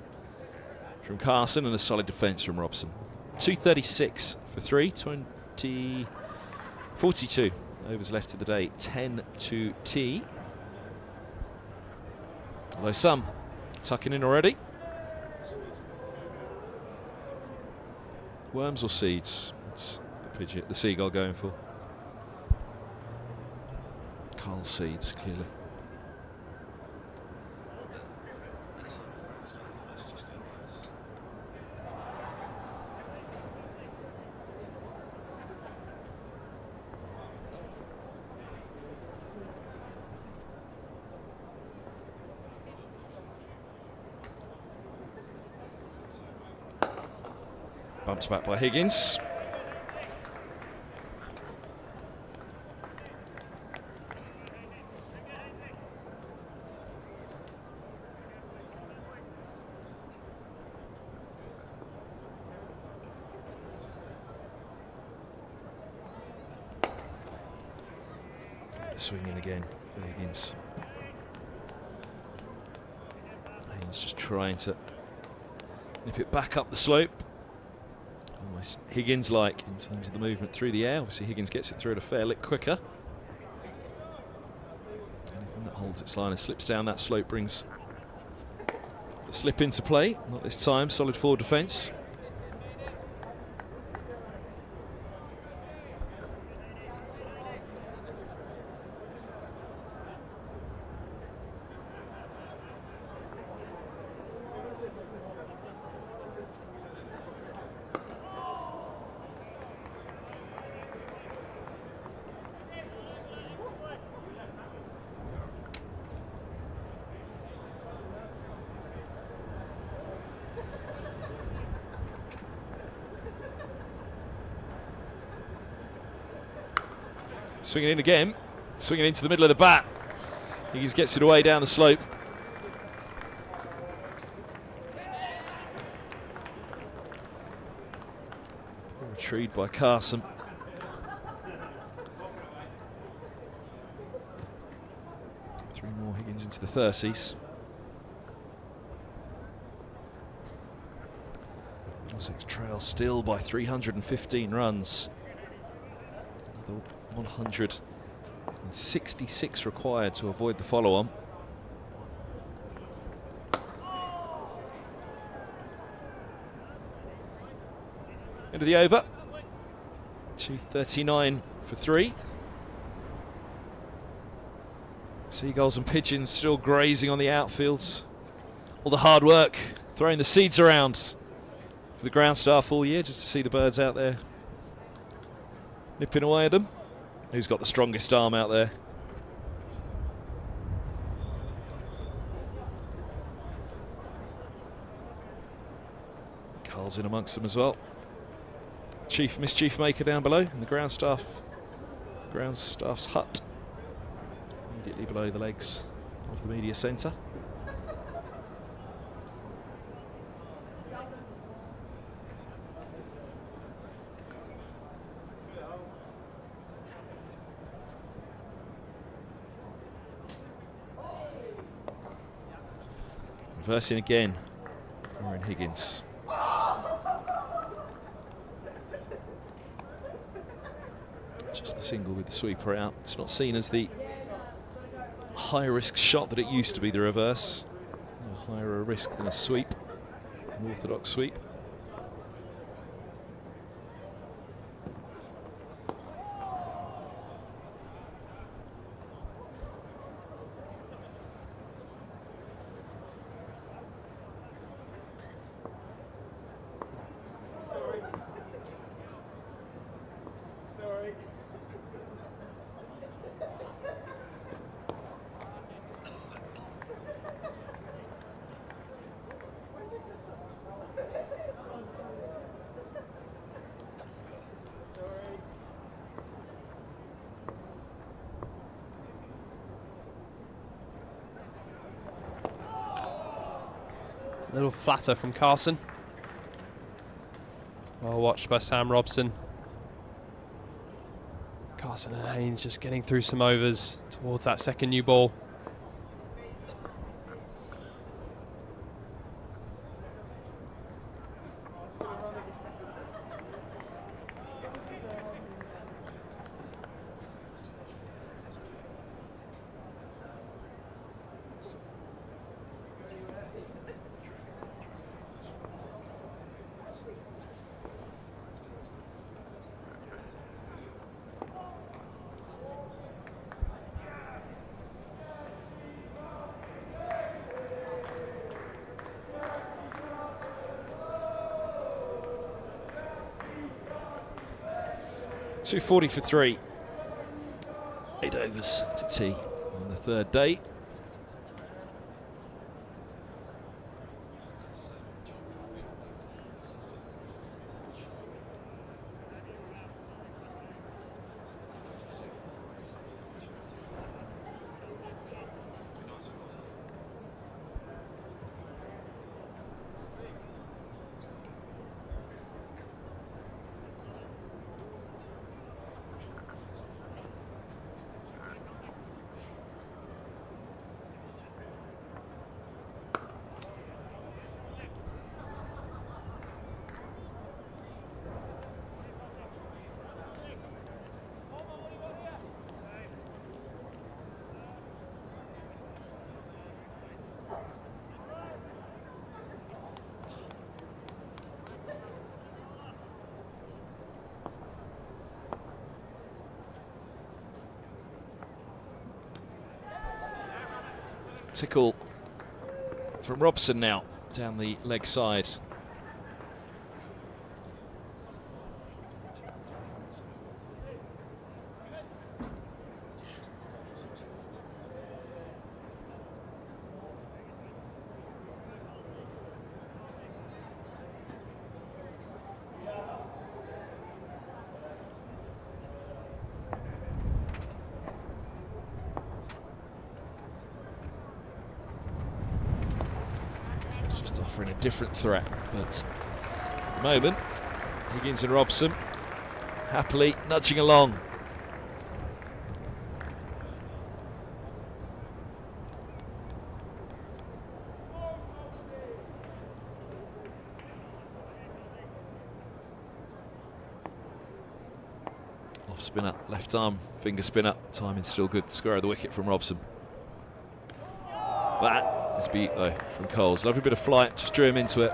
from Carson and a solid defence from Robson. 236 for 3, 42 overs left of the day, 10 to tea. Although some tucking in already. Worms or seeds? That's the seagull going for. Carl seeds, clearly. Bumped back by Higgins. Swinging again for Higgins. Higgins just trying to nip it back up the slope. Almost Higgins-like in terms of the movement through the air. Obviously Higgins gets it through at a fair lick quicker. Anything that holds its line and slips down that slope brings the slip into play. Not this time, solid forward defence. Swinging in again, swinging into the middle of the bat. Higgins gets it away down the slope. Retrieved by Carson. Three more Higgins into the 30s. Middlesex trail still by 315 runs. Another 166 required to avoid the follow-on. End of the over. 239 for 3. Seagulls and pigeons still grazing on the outfields. All the hard work, throwing the seeds around for the ground staff all year, just to see the birds out there nipping away at them. Who's got the strongest arm out there? Carl's in amongst them as well. Mischief maker down below in the ground staff's hut, immediately below the legs of the media centre. Reversing again, Fernandez and Higgins. Just the single with the sweeper out. It's not seen as the high risk shot that it used to be, the reverse. No higher a risk than a sweep, an orthodox sweep. A little flatter from Carson. Well watched by Sam Robson. Carson and Haynes just getting through some overs towards that second new ball. .240 for 3. 8 overs to tea on the third day. Tickle from Robson now down the leg side. Just offering a different threat, but at the moment, Higgins and Robson happily nudging along. Off spinner, left arm, finger spinner, timing still good, square of the wicket from Robson. That is beat though from Coles. Lovely bit of flight, just drew him into it.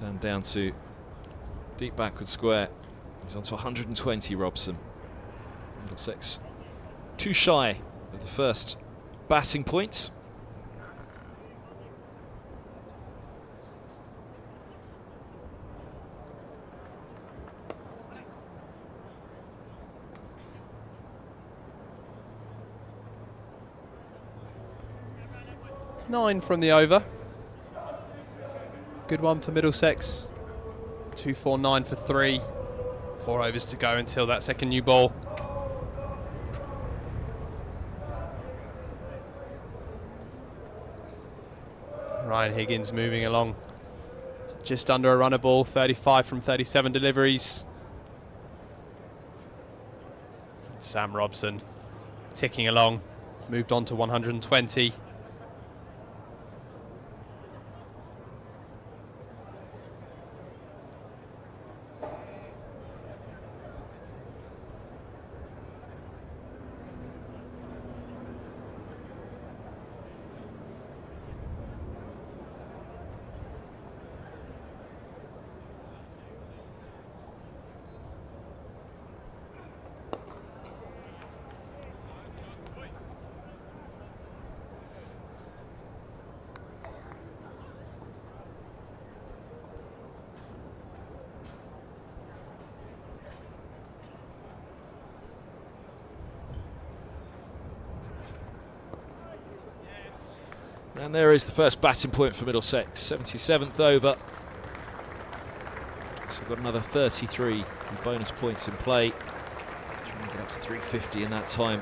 Turned down to deep backward square. He's on to 120, Robson. Middlesex too shy of the first batting point. Nine from the over. Good one for Middlesex. 249 for 3. 4 overs to go until that second new ball. Ryan Higgins moving along. Just under a runner ball, 35 from 37 deliveries. Sam Robson ticking along. He's moved on to 120. And there is the first batting point for Middlesex, 77th over. So we've got another 33 bonus points in play. Trying to get up to 350 in that time.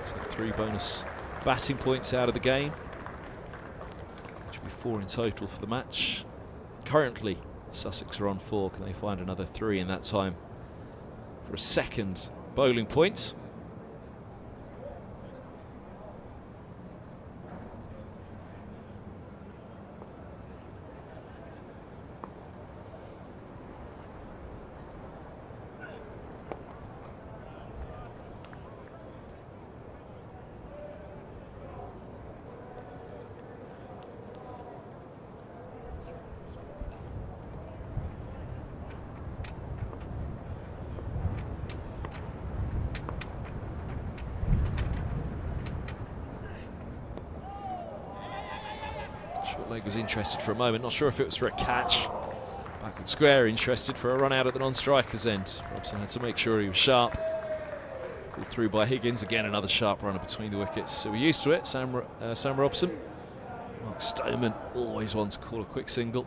Take 3 bonus batting points out of the game, which will be 4 in total for the match. Currently, Sussex are on 4. Can they find another 3 in that time for a second bowling point? Leg was interested for a moment, not sure if it was for a catch. Backward square, interested for a run out at the non-striker's end. Robson had to make sure he was sharp. Called through by Higgins, again another sharp runner between the wickets. So we're used to it, Sam Robson. Mark Stoneman always wants to call a quick single.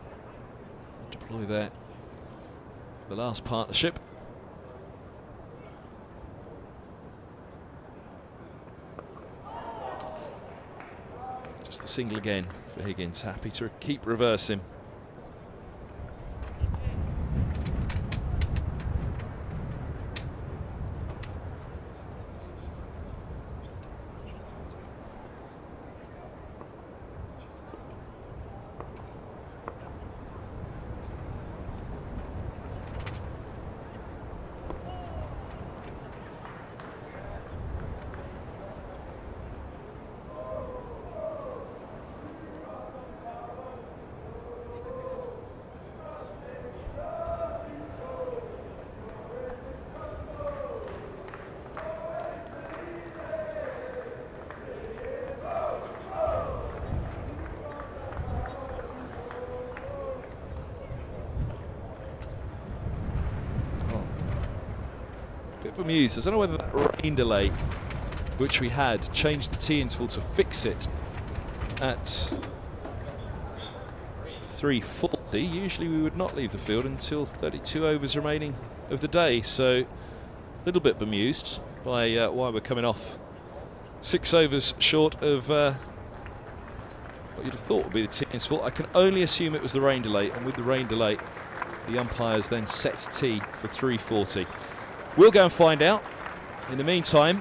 Deploy there for the last partnership. Just the single again for Higgins, happy to keep reversing. Amused. I don't know whether that rain delay which we had changed the tee interval to fix it at 3:40. Usually we would not leave the field until 32 overs remaining of the day, so a little bit bemused by why we're coming off 6 overs short of what you'd have thought would be the tee interval. I can only assume it was the rain delay, and with the rain delay the umpires then set tee for 3:40. We'll go and find out. In the meantime,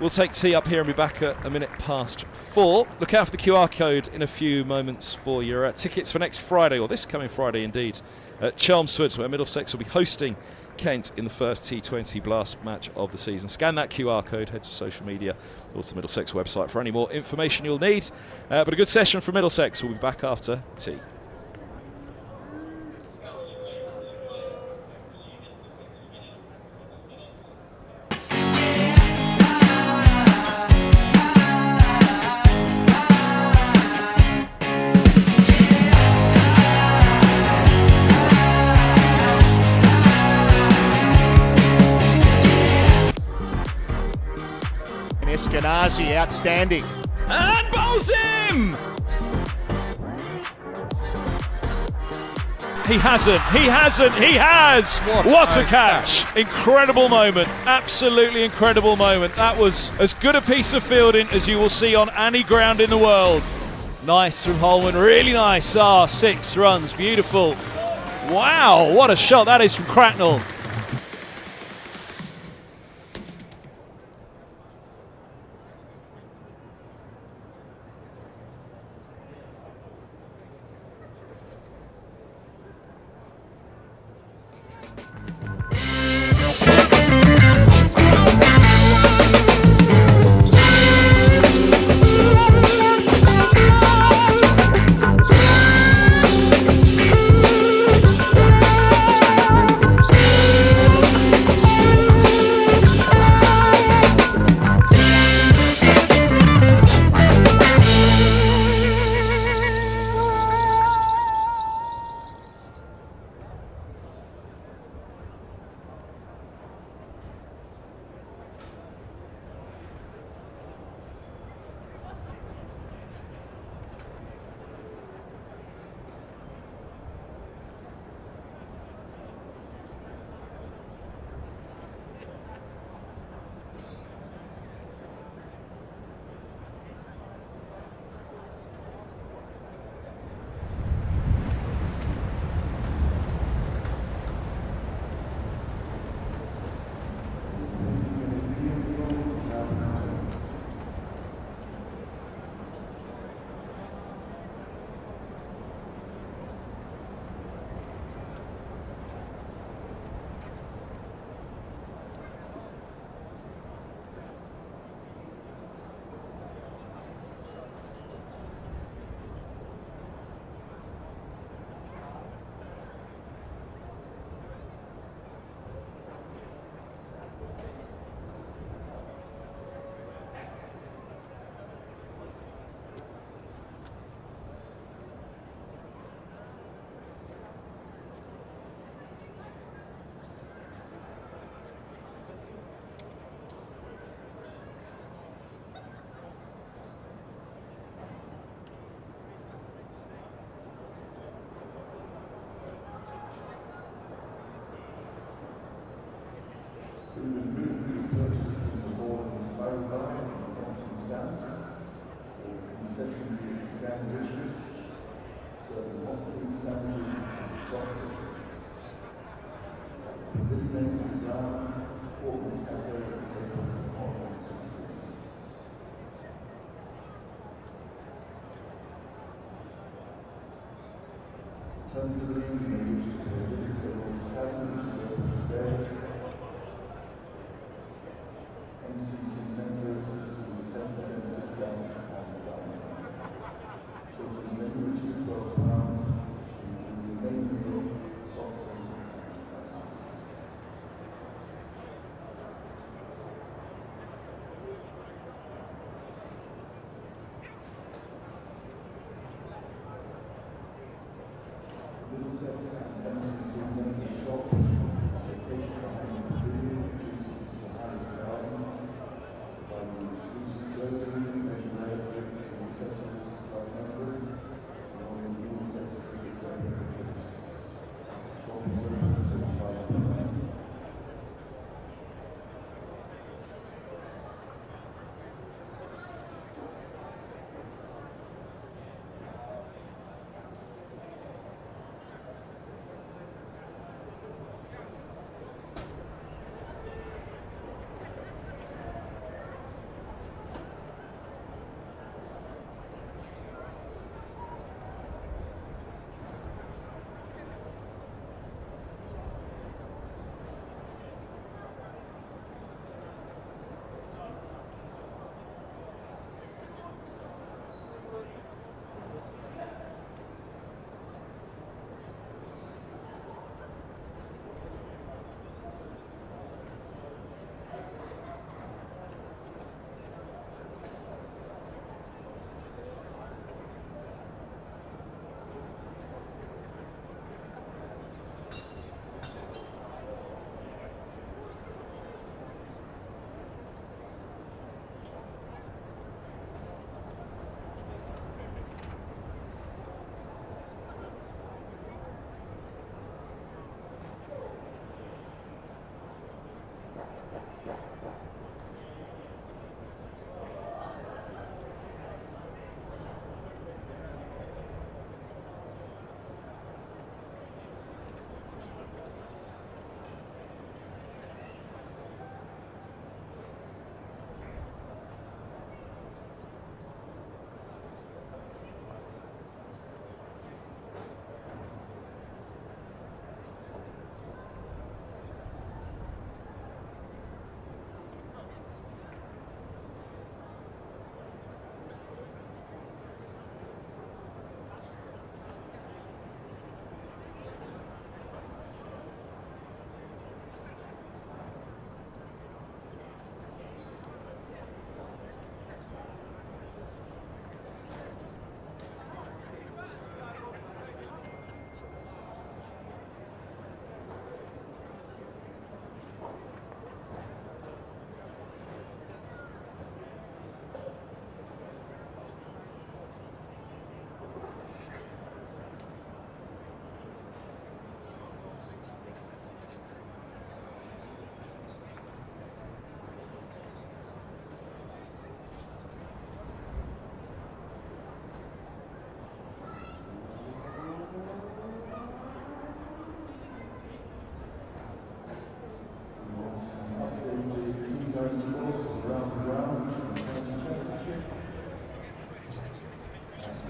We'll take tea up here and be back at 4:01. Look out for the QR code in a few moments for your tickets for next Friday, or this coming Friday indeed, at Chelmsford, where Middlesex will be hosting Kent in the first T20 Blast match of the season. Scan that QR code, head to social media or to the Middlesex website for any more information you'll need. But a good session from Middlesex. We'll be back after tea. Eskenazi, outstanding. And bowls him! He has! What a catch! Incredible moment, absolutely incredible moment. That was as good a piece of fielding as you will see on any ground in the world. Nice from Holden, really nice. 6 runs, beautiful. Wow, what a shot that is from Cracknell.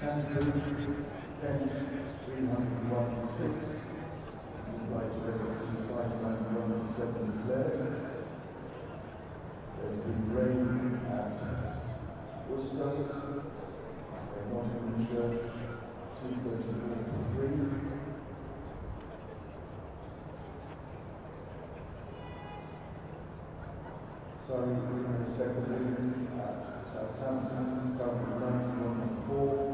There's been rain at Worcester, Nottinghamshire, 234 for 3. Sorry, Middlesex Cricket at Southampton, 91 for 4.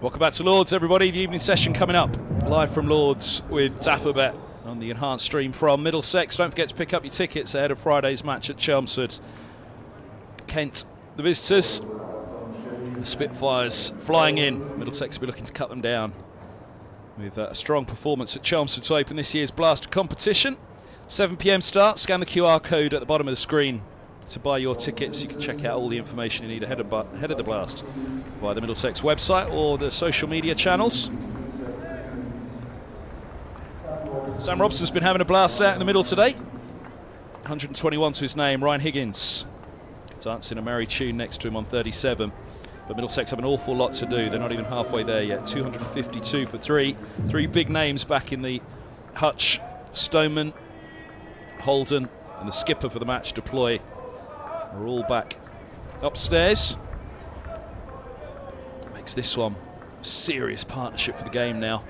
Welcome back to Lords, everybody. The evening session coming up live from Lords with Daffabet on the enhanced stream from Middlesex. Don't forget to pick up your tickets ahead of Friday's match at Chelmsford. Kent, the visitors. The Spitfires flying in. Middlesex will be looking to cut them down with a strong performance at Chelmsford to open this year's Blaster competition. 7 p.m. start. Scan the QR code at the bottom of the screen to buy your tickets. You can check out all the information you need ahead of the Blast via the Middlesex website or the social media channels. Sam Robson's been having a blast out in the middle today. 121 to his name. Ryan Higgins dancing a merry tune next to him on 37. But Middlesex have an awful lot to do. They're not even halfway there yet. 252 for 3. 3 big names back in the hutch. Stoneman, Holden, and the skipper for the match, Plooy, are all back upstairs. Makes this one a serious partnership for the game now.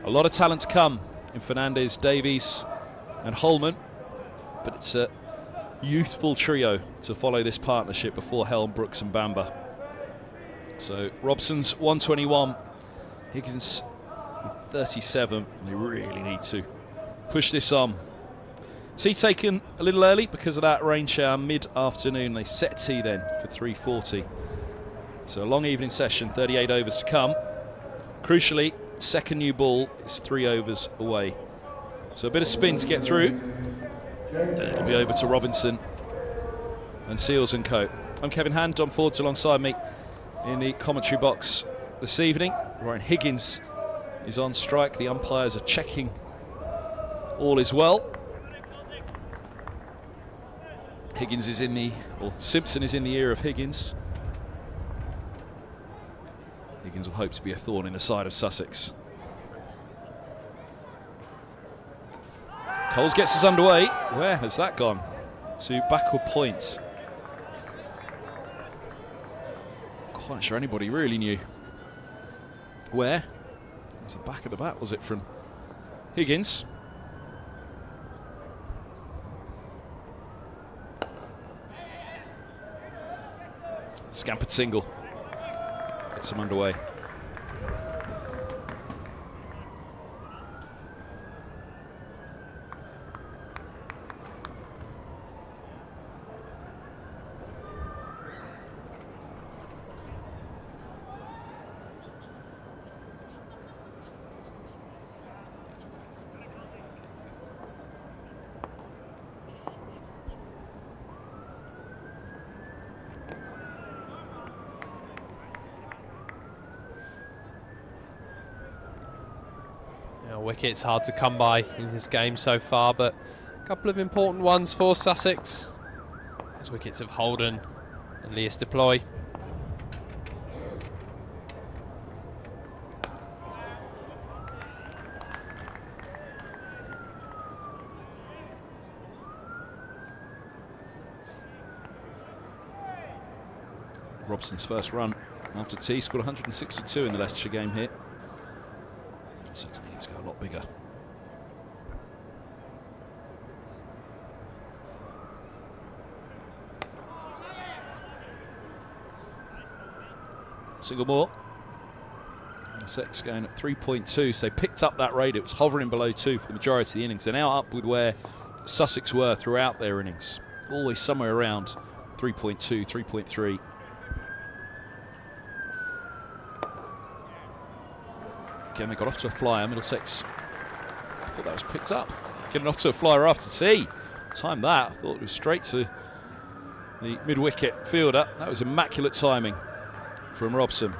A lot of talent to come in Fernandez, Davies and Holman, but it's a youthful trio to follow this partnership before Helm, Brooks and Bamba. So Robson's 121, Higgins 37. They really need to push this on. Tea taken a little early because of that rain shower mid-afternoon. They set tea then for 3:40. So a long evening session, 38 overs to come. Crucially, second new ball is 3 overs away. So a bit of spin to get through. Then it'll be over to Robinson and Seals and Co. I'm Kevin Hand, Dom Ford's alongside me in the commentary box this evening. Ryan Higgins is on strike. The umpires are checking all is well. Higgins is in the, or Simpson is in the ear of Higgins. Higgins will hope to be a thorn in the side of Sussex. Coles gets us underway. Where has that gone? To backward point. Quite sure anybody really knew where. It was the back of the bat, was it, from Higgins? Scampered single. Gets him underway. Wickets hard to come by in this game so far, but a couple of important ones for Sussex. Those wickets of Holden and Leas Plooy. Robson's first run after tea, scored 162 in the Leicestershire game here. Sussex needs to go a lot bigger. Single more. Sussex going at 3.2, so they picked up that rate. It was hovering below 2 for the majority of the innings. They're now up with where Sussex were throughout their innings. Always somewhere around 3.2, 3.3. Again, they got off to a flyer. Middlesex, I thought that was picked up. Getting off to a flyer after tea. Timed that. I thought it was straight to the mid-wicket fielder. That was immaculate timing from Robson.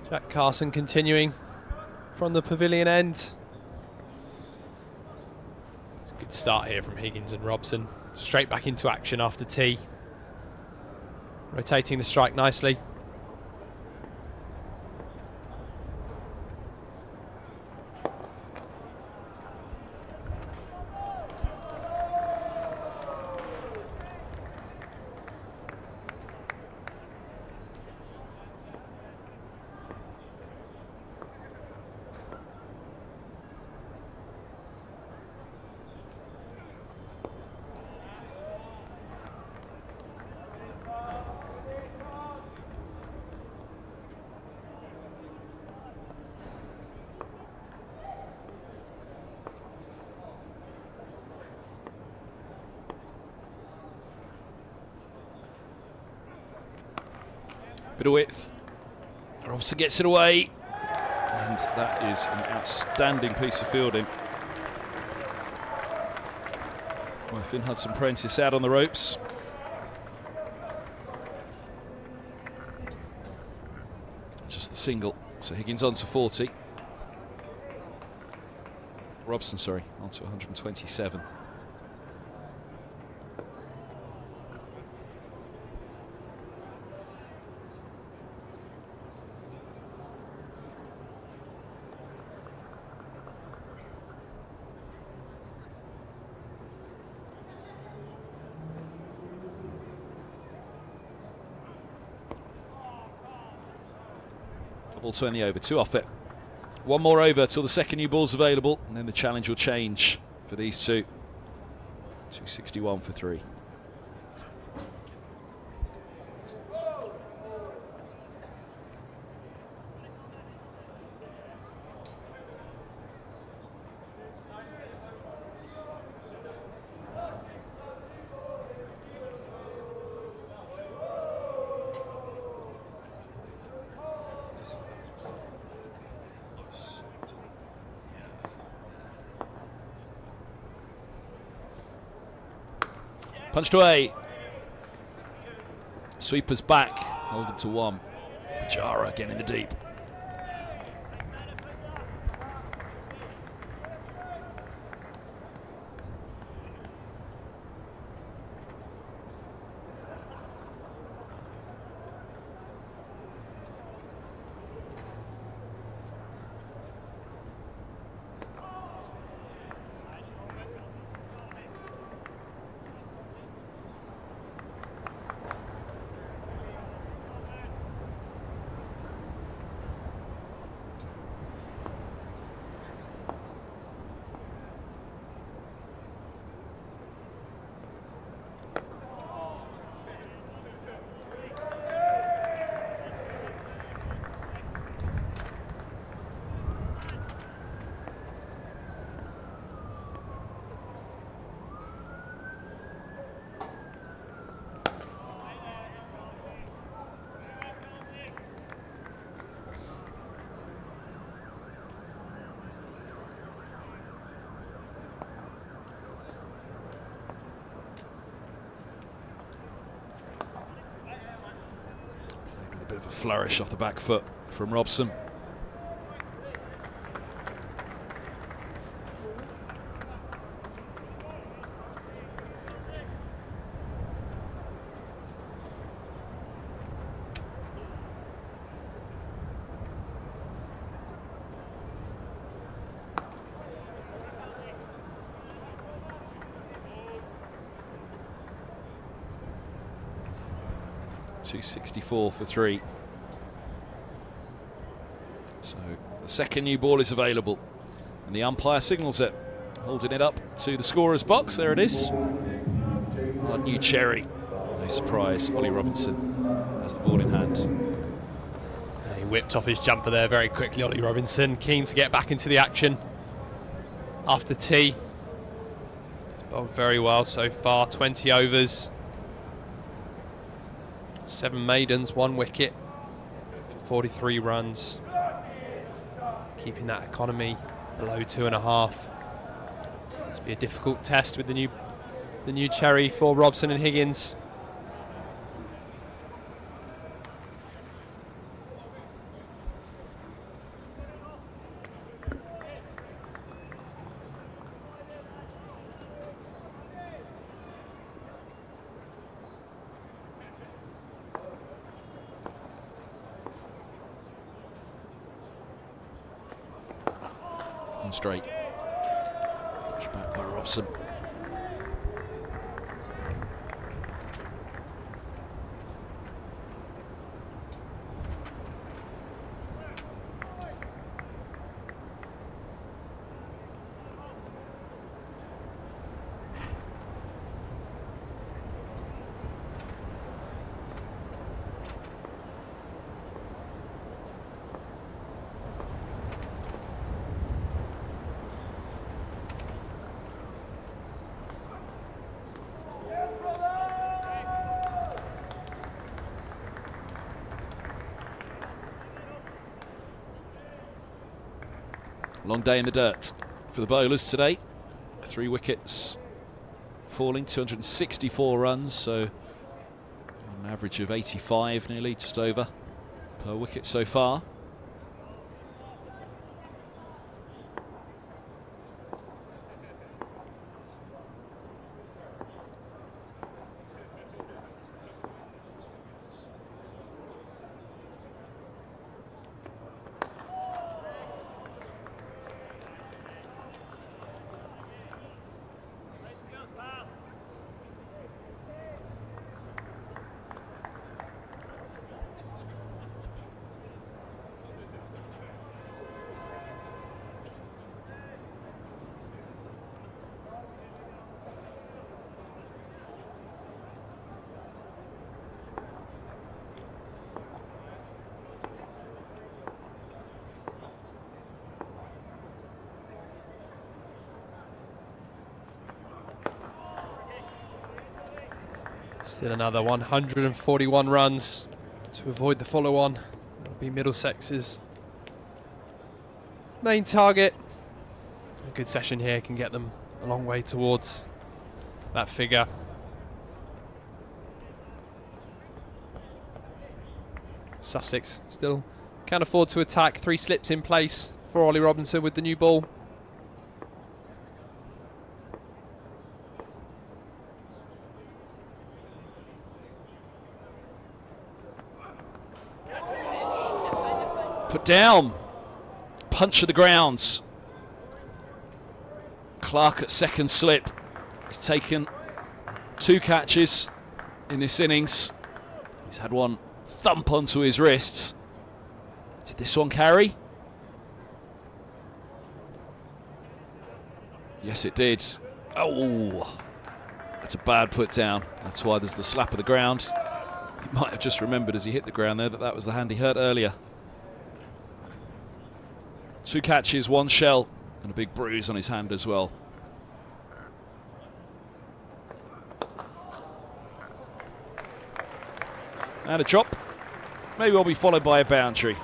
Jack Carson continuing from the pavilion end. Good start here from Higgins and Robson. Straight back into action after tea. Rotating the strike nicely. Bit of width. Robson gets it away. And that is an outstanding piece of fielding. Well, Finn Hudson-Prentice out on the ropes. Just the single. So Higgins on to 40. Robson, sorry, on to 127. Double 20 over, 2 off it. 1 more over till the second new ball's available, and then the challenge will change for these two. 261 for 3. Punched away. Sweeper's back. Holden to 1. Pajara again in the deep. Bit of a flourish off the back foot from Robson. .264 for 3. So the second new ball is available, and the umpire signals it, holding it up to the scorer's box. There it is. Our new cherry. No surprise, Ollie Robinson has the ball in hand. He whipped off his jumper there very quickly, Ollie Robinson, keen to get back into the action after tea. He's bowled very well so far, 20 overs. 7 maidens, 1 wicket for 43 runs. Keeping that economy below 2.5. This will be a difficult test with the new cherry for Robson and Higgins. second straight. Pushed back by Robson. Long day in the dirt for the bowlers today. 3 wickets falling, 264 runs, so an average of 85 nearly, just over, per wicket so far. Still another 141 runs to avoid the follow-on. That'll be Middlesex's main target. A good session here can get them a long way towards that figure. Sussex still can't afford to attack. 3 slips in place for Ollie Robinson with the new ball. Put down, punch of the grounds. Clark at second slip. He's taken 2 catches in this innings. He's had one thump onto his wrists. Did this one carry? Yes, it did. Oh, that's a bad put down. That's why there's the slap of the ground. He might have just remembered as he hit the ground there that that was the hand he hurt earlier. 2 catches, 1 shell, and a big bruise on his hand as well. And a drop. Maybe will be followed by a boundary.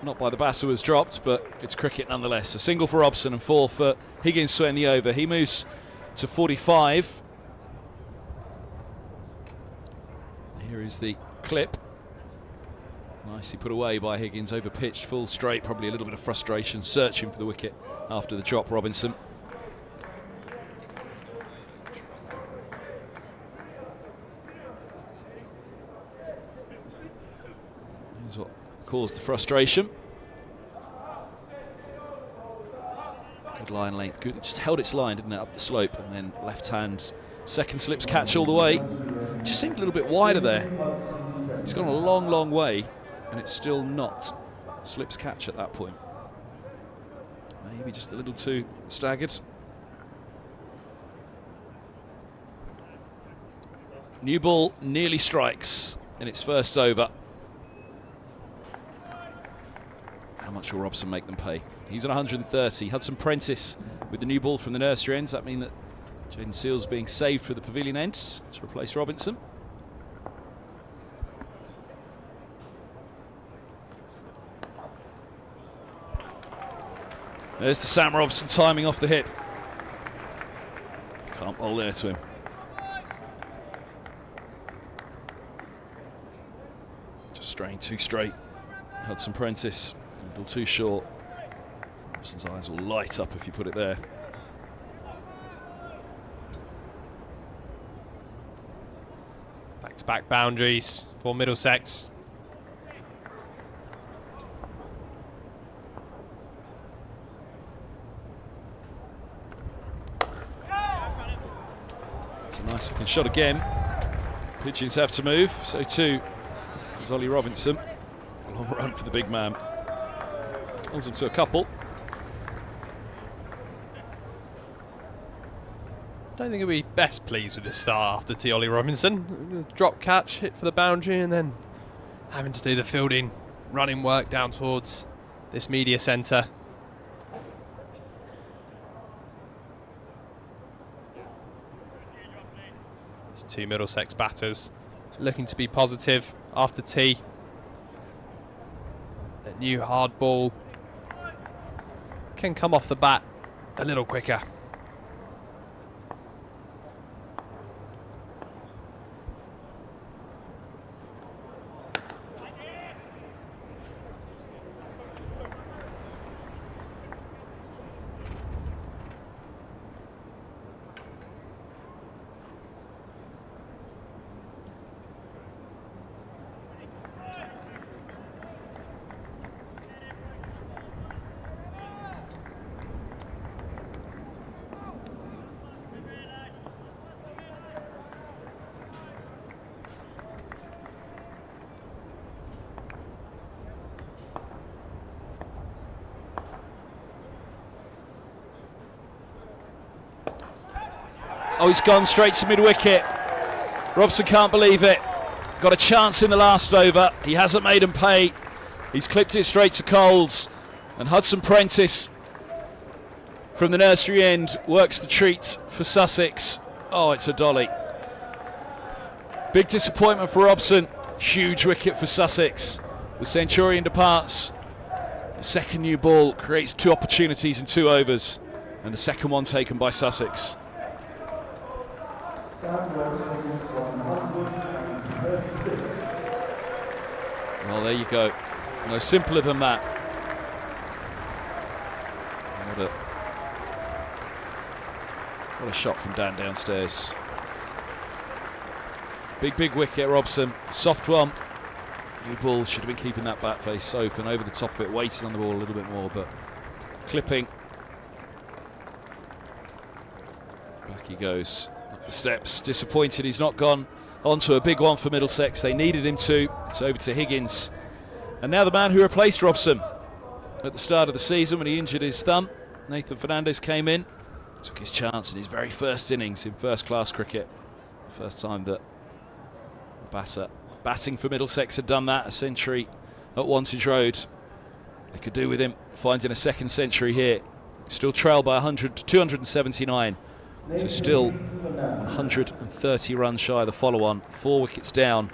Not by the batter who was dropped, but it's cricket nonetheless. A single for Robson and 4 for Higgins to end the over. He moves to 45. Here is the clip. Nicely put away by Higgins, over pitched, full straight, probably a little bit of frustration, searching for the wicket after the drop, Robinson. Here's what caused the frustration. Good line length, good. It just held its line, didn't it, up the slope, and then left hand, second slips catch all the way. It just seemed a little bit wider there. It's gone a long, long way. And it's still not slips catch at that point. Maybe just a little too staggered. New ball nearly strikes in its first over. How much will Robson make them pay? He's on 130. Hudson Prentice with the new ball from the nursery ends. That mean that Jaden Seals being saved for the pavilion end to replace Robinson. There's the Sam Robson timing off the hip. Can't bowl there to him. Just straying too straight. Hudson Prentice, a little too short. Robson's eyes will light up if you put it there. Back-to-back boundaries for Middlesex. Second shot again. Pigeons have to move, so too is Ollie Robinson. A long run for the big man. Holds him to a couple. Don't think he'll be best pleased with the start after T. Ollie Robinson. Drop catch, hit for the boundary, and then having to do the fielding, running work down towards this media centre. These two Middlesex batters looking to be positive after tea. That new hard ball can come off the bat a little quicker. Oh, he's gone straight to mid-wicket. Robson can't believe it. Got a chance in the last over. He hasn't made him pay. He's clipped it straight to Coles. And Hudson Prentice from the nursery end works the treat for Sussex. Oh, it's a dolly. Big disappointment for Robson. Huge wicket for Sussex. The Centurion departs. The second new ball creates 2 opportunities in 2 overs. And the second one taken by Sussex. Well, there you go. No simpler than that. What a shot from Dan downstairs. Big wicket, Robson. Soft one. New ball, should have been keeping that bat face open over the top of it, waiting on the ball a little bit more, but clipping. Back he goes. Up the steps. Disappointed he's not gone onto a big one for Middlesex. They needed him to. It's over to Higgins. And now the man who replaced Robson at the start of the season when he injured his thumb. Nathan Fernandez came in, took his chance in his very first innings in first-class cricket. The first time that a batter batting for Middlesex had done that, a century at Wantage Road. They could do with him finding a second century here. Still trailed by 100 to 279. So still 130 runs shy of the follow-on. 4 wickets down.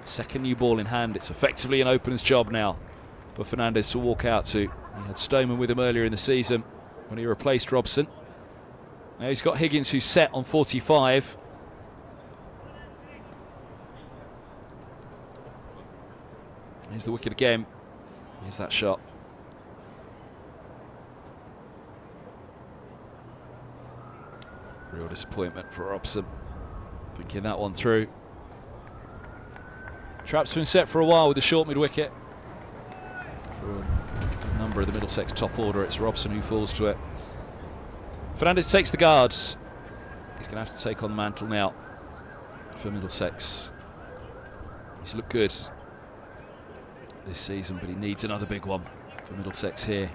Second new ball in hand. It's effectively an opener's job now for Fernandez to walk out to. He had Stoneman with him earlier in the season when he replaced Robson. Now he's got Higgins, who's set on 45. Here's the wicket again. Here's that shot. Real disappointment for Robson. Thinking that one through. Trap's been set for a while with the short mid-wicket. For a number of the Middlesex top order, it's Robson who falls to it. Fernandez takes the guard. He's going to have to take on the mantle now for Middlesex. He's looked good this season, but he needs another big one for Middlesex here.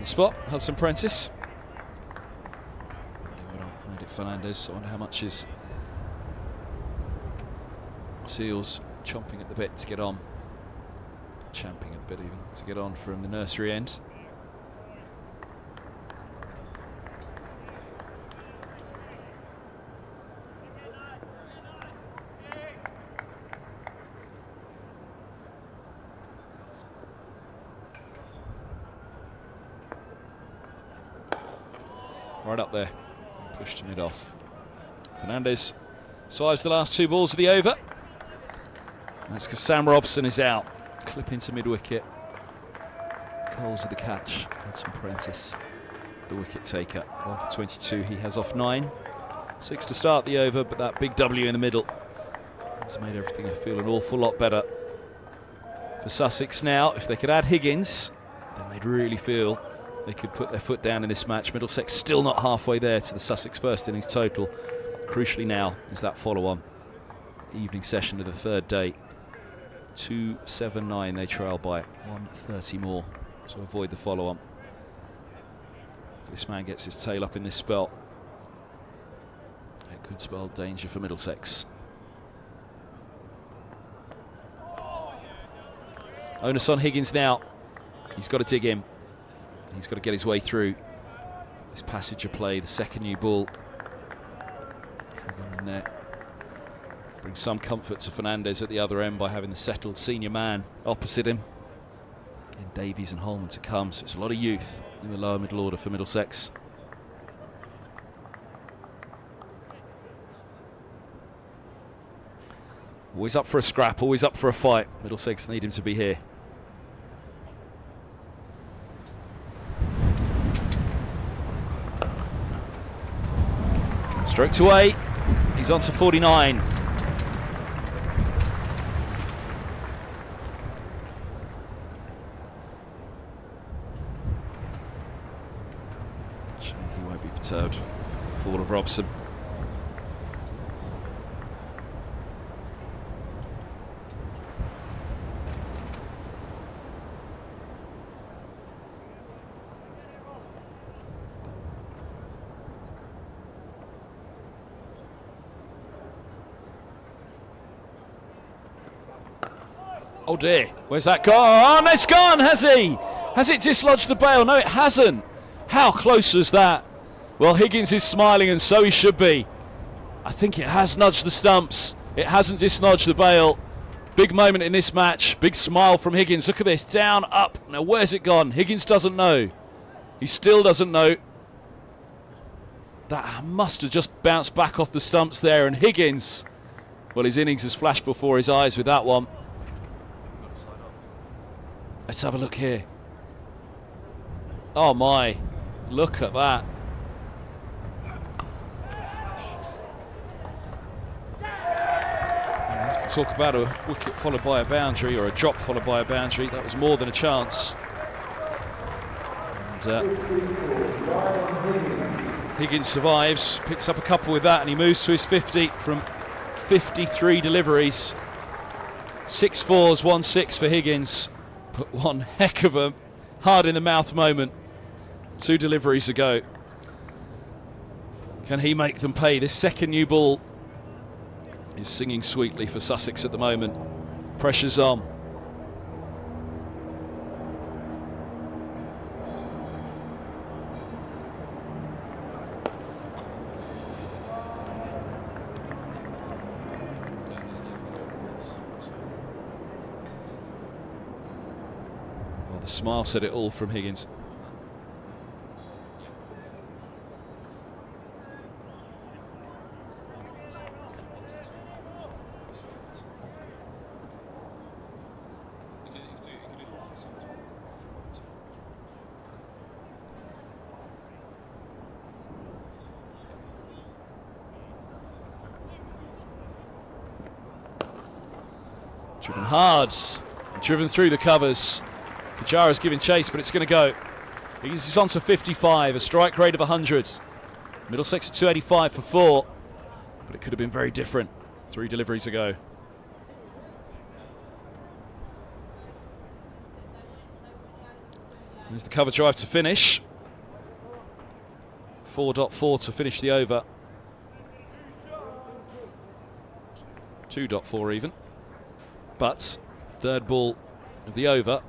Spot, Hudson Prentice. Hide it, Fernandez. I wonder how much is Seals chomping at the bit to get on. Champing at the bit even to get on from the nursery end. Right up there, pushed him it off. Fernandez survives the last 2 balls of the over. That's because Sam Robson is out, clip into mid-wicket. Coles with the catch. Hudson Prentice, the wicket taker. 1 for 22. He has off 9. 6 to start the over, but that big W in the middle has made everything feel an awful lot better for Sussex now. If they could add Higgins, then they'd really feel they could put their foot down in this match. Middlesex still not halfway there to the Sussex first innings total. Crucially now is that follow-on evening session of the third day. 279 they trail by, 130 more to avoid the follow-on. If this man gets his tail up in this spell, it could spell danger for Middlesex. Onus on Higgins now. He's got to dig in. He's got to get his way through this passage of play, the second new ball. Hang on in there. Brings some comfort to Fernandez at the other end by having the settled senior man opposite him. Again, Davies and Holden to come, so it's a lot of youth in the lower middle order for Middlesex. Always up for a scrap, always up for a fight. Middlesex need him to be here. Stroked away, he's on to 49. He won't be perturbed. Fall of Robson. Oh dear, where's that gone? It's gone, has he? Has it dislodged the bail? No, it hasn't. How close was that? Well, Higgins is smiling, and so he should be. I think it has nudged the stumps. It hasn't dislodged the bail. Big moment in this match. Big smile from Higgins. Look at this, down, up. Now, where's it gone? Higgins doesn't know. He still doesn't know. That must have just bounced back off the stumps there, and Higgins, well, his innings has flashed before his eyes with that one. Let's have a look here. Oh my, look at that. We have to talk about a wicket followed by a boundary, or a drop followed by a boundary. That was more than a chance. And Higgins survives, picks up a couple with that, and he moves to his 50 from 53 deliveries. 6 fours, 1 6 for Higgins. But one heck of a hard in the mouth moment 2 deliveries ago. Can he make them pay? This second new ball is singing sweetly for Sussex at the moment. Pressure's on. The smile said it all from Higgins. Driven hard, driven through the covers. Pujara's giving chase, but it's going to go. Higgins is on to 55, a strike rate of 100. Middlesex at 285 for 4, but it could have been very different 3 deliveries ago. There's the cover drive to finish. 4.4 to finish the over. 2.4 even. But third ball of the over.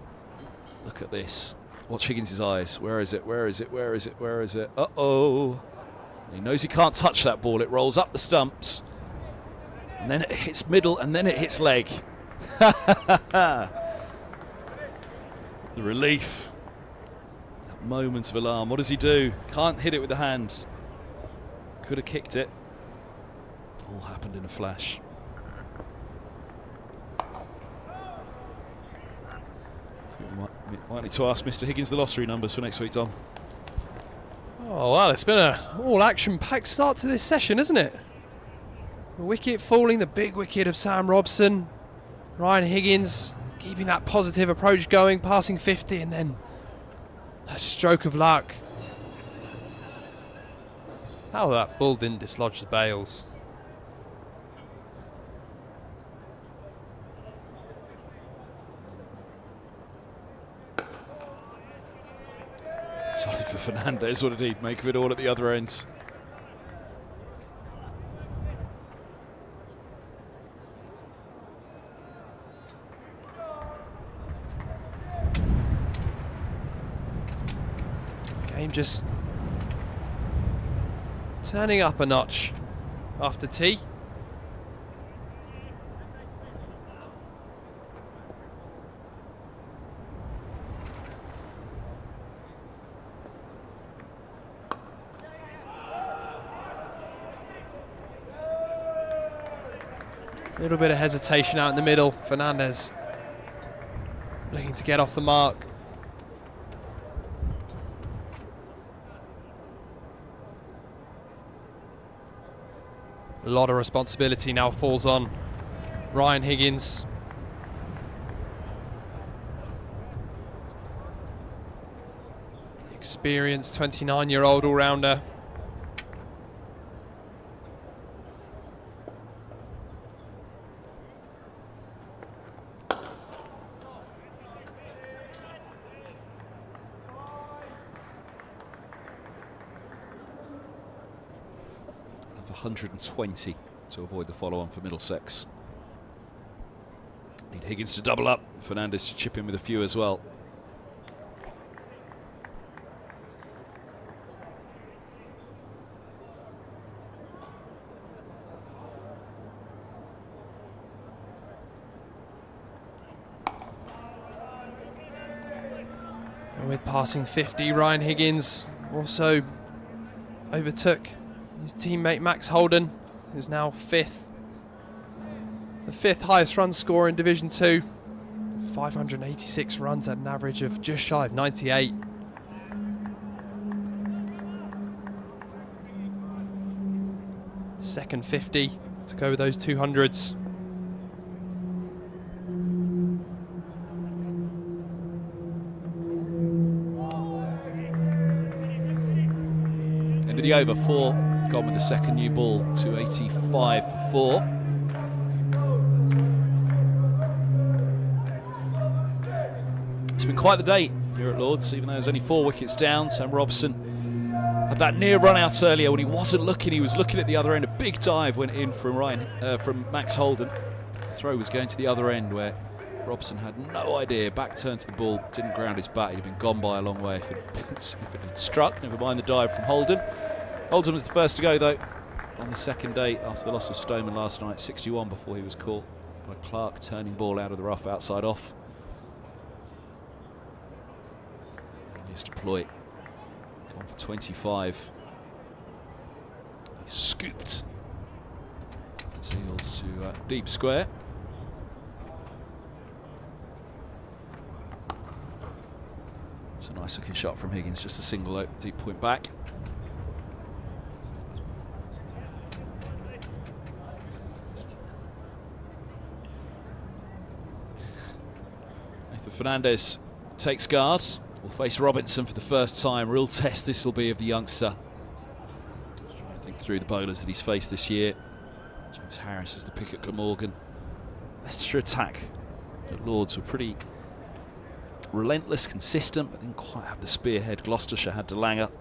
Look at this. Watch Higgins' eyes. Where is it? Where is it? Where is it? Where is it? Uh-oh. He knows he can't touch that ball. It rolls up the stumps. And then it hits middle, and then it hits leg. The relief. That moment of alarm. What does he do? Can't hit it with the hand. Could have kicked it. All happened in a flash. You might need to ask Mr. Higgins the lottery numbers for next week, Dom. Oh, well, it's been a all-action-packed start to this session, isn't it? The wicket falling, the big wicket of Sam Robson. Ryan Higgins keeping that positive approach going, passing 50, and then a stroke of luck. How that ball didn't dislodge the bails. Sorry for Fernandez, what did he make of it all at the other end? Game just turning up a notch after tea. A little bit of hesitation out in the middle. Fernandez looking to get off the mark. A lot of responsibility now falls on Ryan Higgins. Experienced 29-year-old all-rounder. Of 120 to avoid the follow-on for Middlesex. Need Higgins to double up, Fernandez to chip in with a few as well. And with passing 50, Ryan Higgins also overtook his teammate Max Holden, is now fifth. The fifth highest run scorer in Division 2. 586 runs at an average of just shy of 98. Second 50 to go with those 200s. End of the over, 4 gone with the second new ball, 285 for 4. It's been quite the day here at Lords, even though there's only 4 wickets down. Sam Robson had that near run out earlier when he wasn't looking. He was looking at the other end. A big dive went in from from Max Holden. The throw was going to the other end where Robson had no idea. Back turn to the ball, didn't ground his bat. He'd have been gone by a long way if it had struck. Never mind the dive from Holden. Holden was the first to go though on the second day after the loss of Stoneman last night. 61 before he was caught by Clark, turning ball out of the rough outside off. And here's to Plooy, gone for 25. He scooped Seals to deep square. It's a nice looking shot from Higgins, just a single out, deep point back. Fernandez takes guards, will face Robinson for the first time. Real test this will be of the youngster. Just trying to think through the bowlers that he's faced this year. James Harris is the pick at Glamorgan. Leicestershire attack at Lords were pretty relentless, consistent, but didn't quite have the spearhead Gloucestershire had to Langer.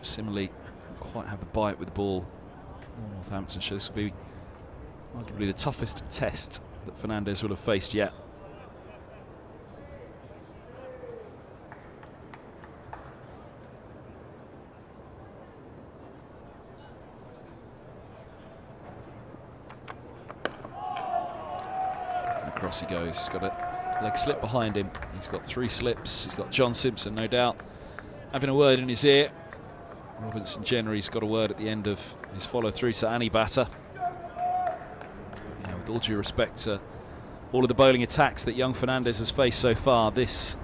Similarly, didn't quite have the bite with the ball. Northamptonshire, this will be arguably the toughest test that Fernandez will have faced yet. And across he goes. He's got a leg slip behind him. He's got 3 slips. He's got John Simpson, no doubt, having a word in his ear. Robinson Jennery's got a word at the end of his follow through to Annie Batter. With all due respect to all of the bowling attacks that young Fernandez has faced so far, this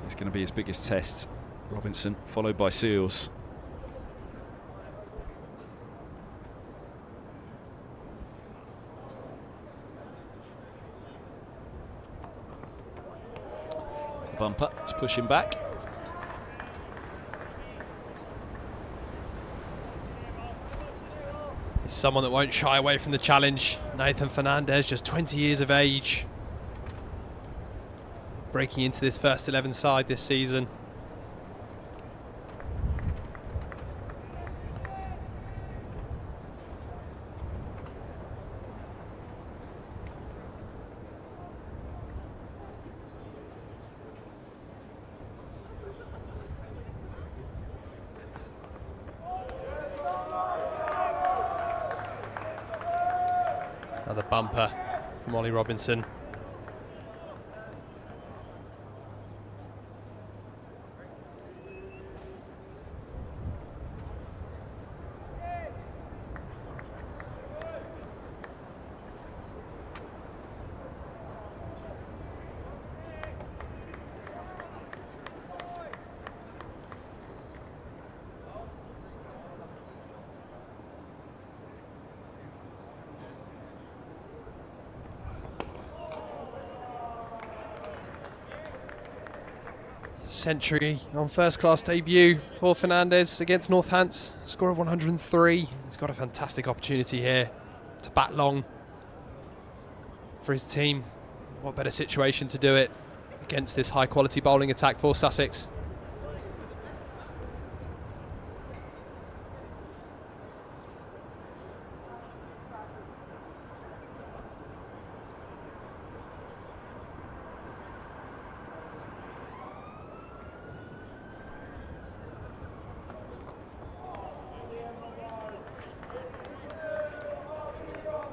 is going to be his biggest test. Robinson, followed by Seals. There's the bumper to push him back. He's someone that won't shy away from the challenge. Nathan Fernandez, just 20 years of age, breaking into this first 11 side this season. Another bumper from Ollie Robinson. Century on first class debut for Fernandez against Northants. Score of 103. He's got a fantastic opportunity here to bat long for his team. What better situation to do it against this high quality bowling attack for Sussex.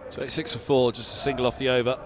So it's 6 for 4, just a single off the over.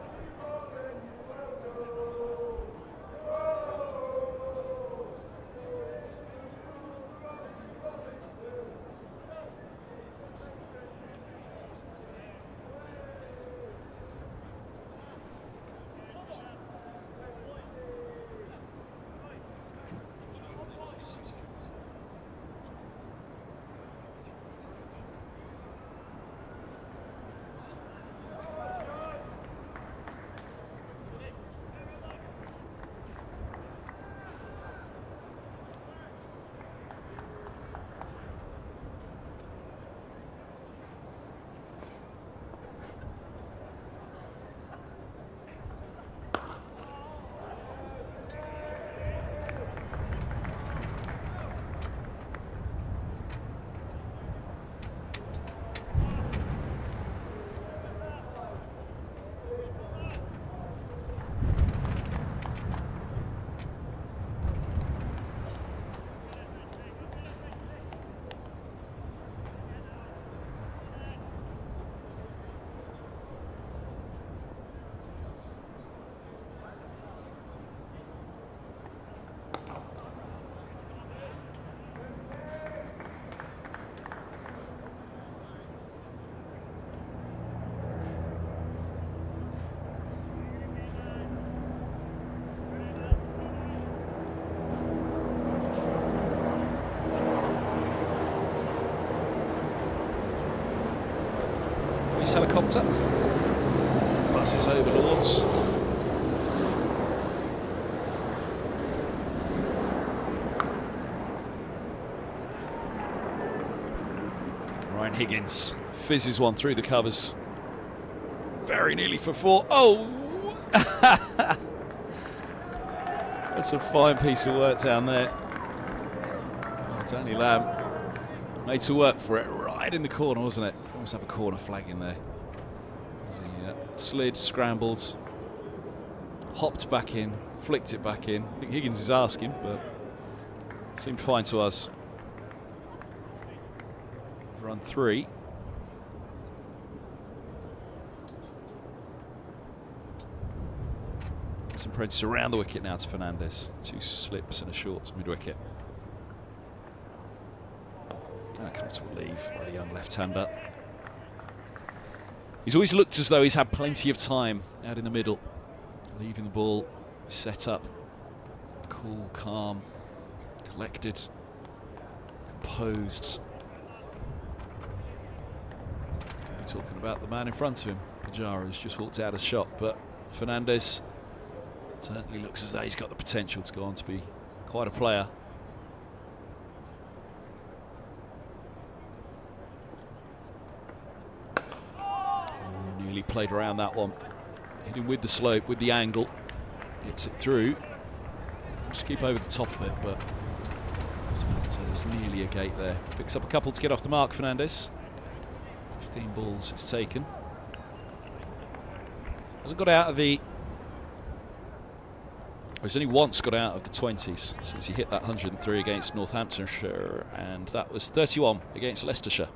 Crease helicopter buses over Lords. Ryan Higgins fizzes one through the covers. Very nearly for 4. Oh! That's a fine piece of work down there. Oh, Danny Lamb made to work for it right in the corner, wasn't it? Almost have a corner flag in there. As he slid, scrambled, hopped back in, flicked it back in. I think Higgins is asking, but seemed fine to us. Run 3. Some Preds around the wicket now to Fernandez. 2 slips and a short to mid-wicket. And a comfortable leave by the young left-hander. He's always looked as though he's had plenty of time out in the middle. leaving the ball set up, cool, calm, collected, composed. We're talking about the man in front of him, Pujara, who's just walked out of shot, but Fernandez certainly looks as though he's got the potential to go on to be quite a player. Oh, nearly played around that one. Hitting with the slope, with the angle. Gets it through. Just keep over the top of it, but as far as there's nearly a gate there. Picks up a couple to get off the mark, Fernandez. 15 balls it's taken. Hasn't got out of the... He's only once got out of the 20s since he hit that 103 against Northamptonshire, and that was 31 against Leicestershire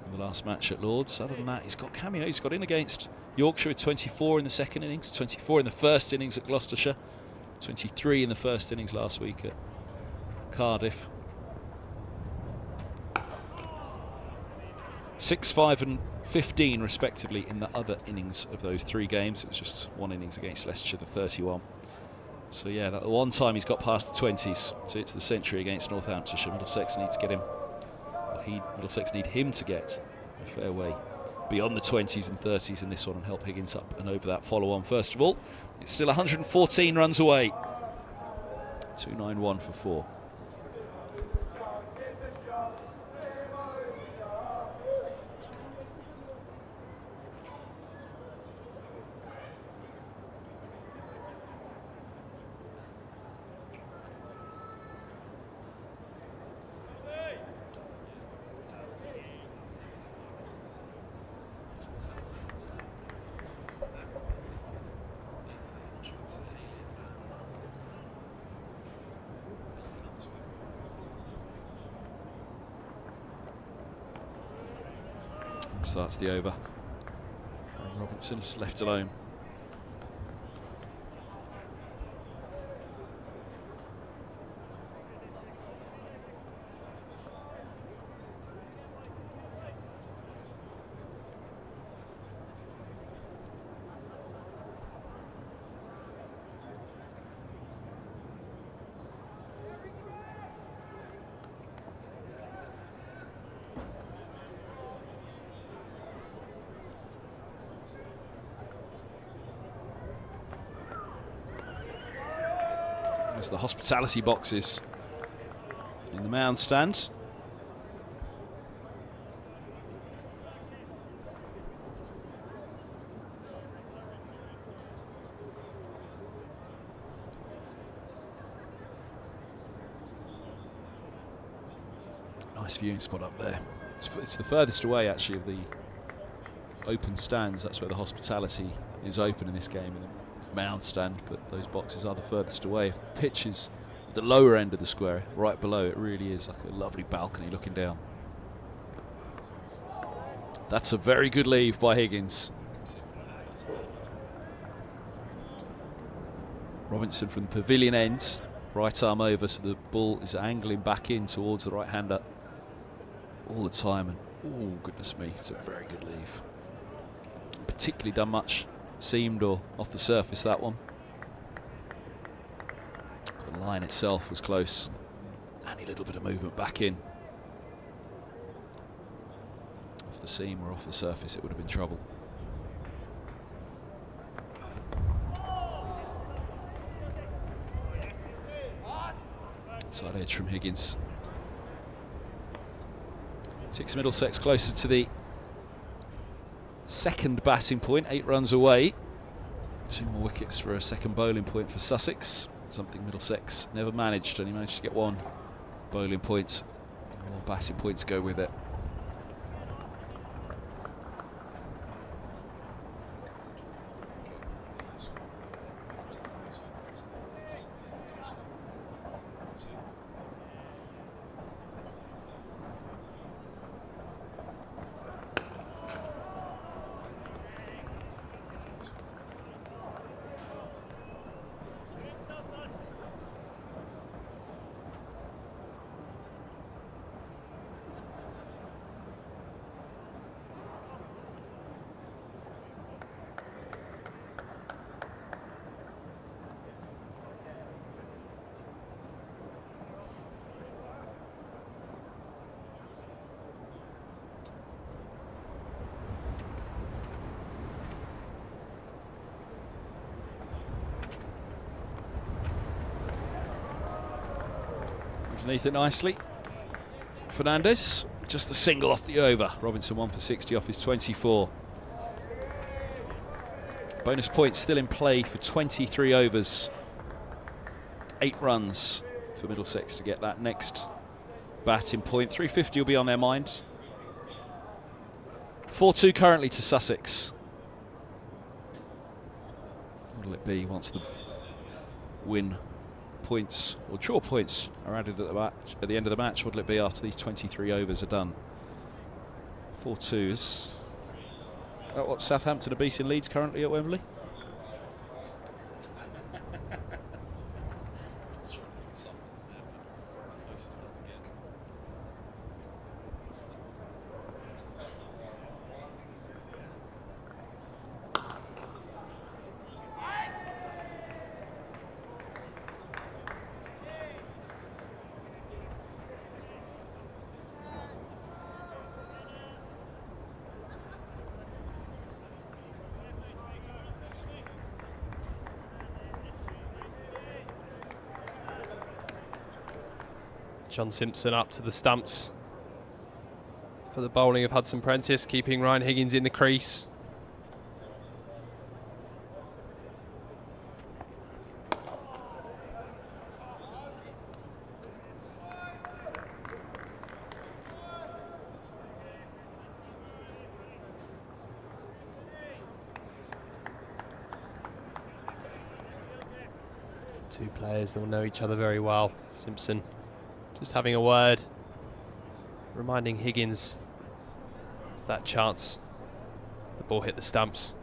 in the last match at Lords. Other than that, he's got cameos. He's got in against Yorkshire with 24 in the second innings, 24 in the first innings at Gloucestershire, 23 in the first innings last week at Cardiff. 6, 5 and 15 respectively in the other innings of those 3 games. It was just one innings against Leicestershire, the 31. So yeah, that one time he's got past the 20s, so it's the century against Northamptonshire. Middlesex need to get him, or Middlesex need him to get a fair way beyond the 20s and 30s in this one and help Higgins up and over that follow-on. First of all, it's still 114 runs away. 291 for 4. Starts the over. And Robson is left alone. The hospitality boxes in the mound stand. Nice viewing spot up there. It's the furthest away actually of the open stands. That's where the hospitality is open in this game, in the mound stand, but those boxes are the furthest away. The pitch is at the lower end of the square, right below. It really is like a lovely balcony looking down. That's a very good leave by Higgins. Robinson from the pavilion end, right arm over, so the ball is angling back in towards the right-hander all the time, and oh goodness me, it's a very good leave. Particularly done much seamed or off the surface, that one. The line itself was close. Any little bit of movement back in off the seam or off the surface, it would have been trouble. Side edge from Higgins. Takes Middlesex closer to the second batting point, 8 runs away. 2 more wickets for a second bowling point for Sussex, something Middlesex never managed, only managed to get 1 bowling point. More batting points go with it. Underneath it nicely. Fernandez, just a single off the over. Robinson 1 for 60 off his 24. Bonus points still in play for 23 overs. 8 runs for Middlesex to get that next batting point. 350 will be on their mind. 4-2 currently to Sussex. What will it be once the win points or draw points are added at the end of the match? What will it be after these 23 overs are done? 4-2 is what Southampton are beating Leeds currently at Wembley. John Simpson up to the stumps for the bowling of Hudson Prentice, keeping Ryan Higgins in the crease. Two players that will know each other very well. Simpson just having a word, reminding Higgins of that chance. The ball hit the stumps.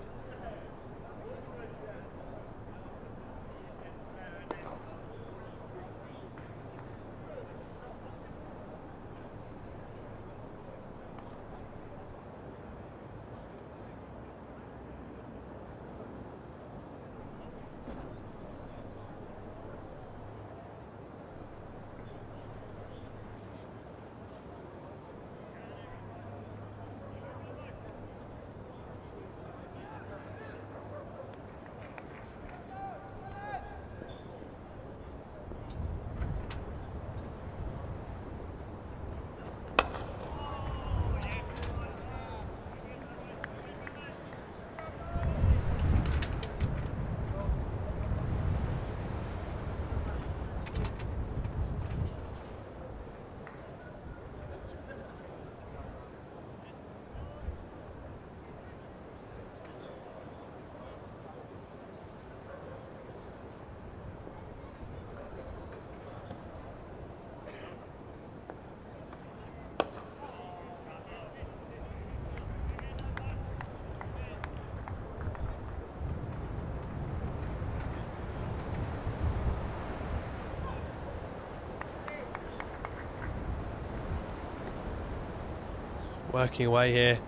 Working away here.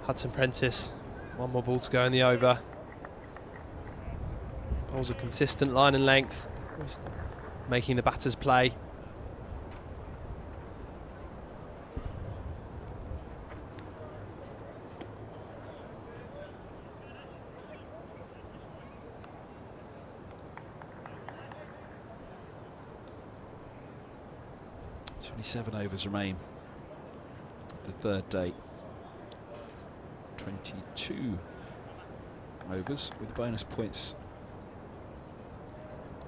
Hudson Prentice, one more ball to go in the over. Bowls a consistent line and length, just making the batters play. Seven overs remain. The third day. 22 overs with bonus points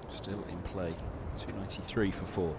still in play. 293 for 4.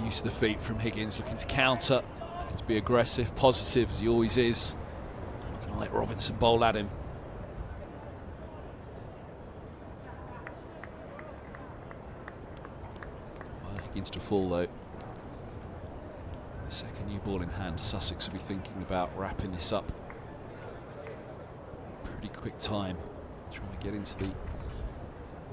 Use of the feet from Higgins, looking to counter, looking to be aggressive, positive as he always is. Not going to let Robinson bowl at him. Well, Higgins to fall though. The second new ball in hand, Sussex will be thinking about wrapping this up. Pretty quick time, trying to get into the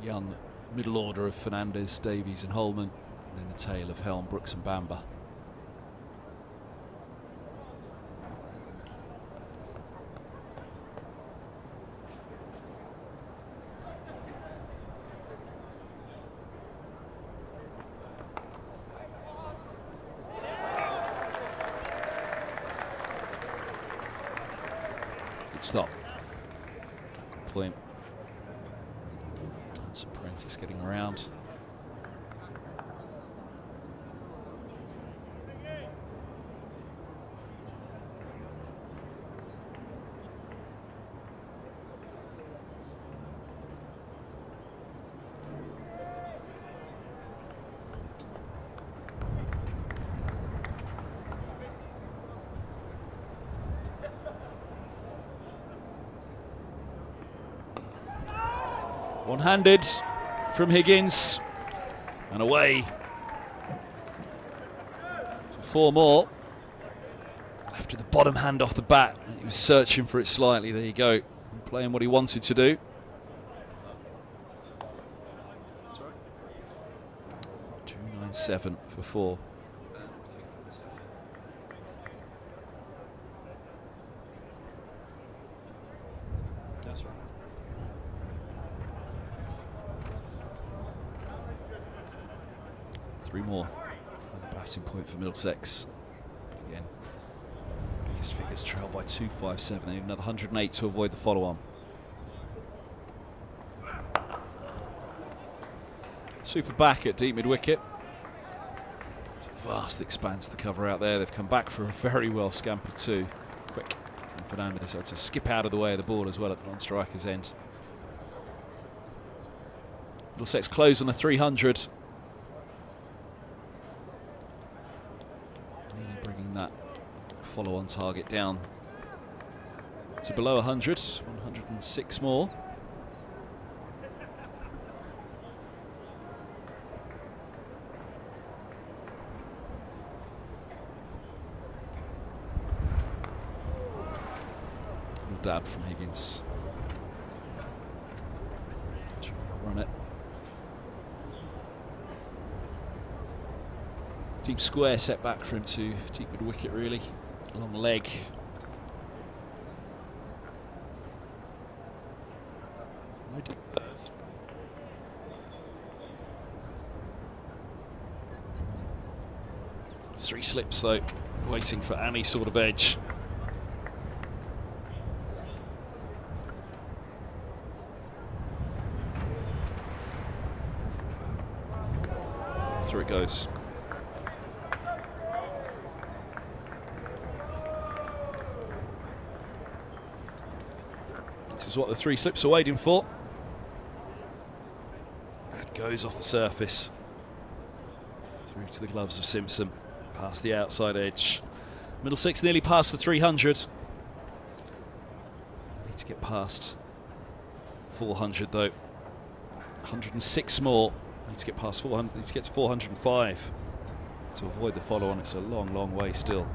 young middle order of Fernandez, Davies and Holden, and then the tail of Helm, Brooks and Bamber. Good stop. Point. That's Apprentice getting around. One-handed from Higgins and away for 4 more. Left with the bottom hand off the bat. He was searching for it slightly. There you go. Playing what he wanted to do. Sorry. 297 for 4. That's right. 3 more on the batting point for Middlesex. Again, biggest figures trail by 257. They need another 108 to avoid the follow-on. Super back at deep mid-wicket. It's a vast expanse to cover out there. They've come back for a very well scampered 2. Quick from Fernandez, so it's a skip out of the way of the ball as well at the non-striker's end. Middlesex close on the 300. That follow-on target down to below 100, 106 more. Little dab from Higgins. Trying to run it. Deep square set back for him to deep mid wicket, really. Long leg. No deep third. Three slips though, waiting for any sort of edge. Through it goes. This is what the 3 slips are waiting for. That goes off the surface. Through to the gloves of Simpson. Past the outside edge. Middlesex nearly past the 300. Need to get past 400 though. 106 more. Need to get past 400. Need to get to 405 to avoid the follow-on. It's a long, long way still.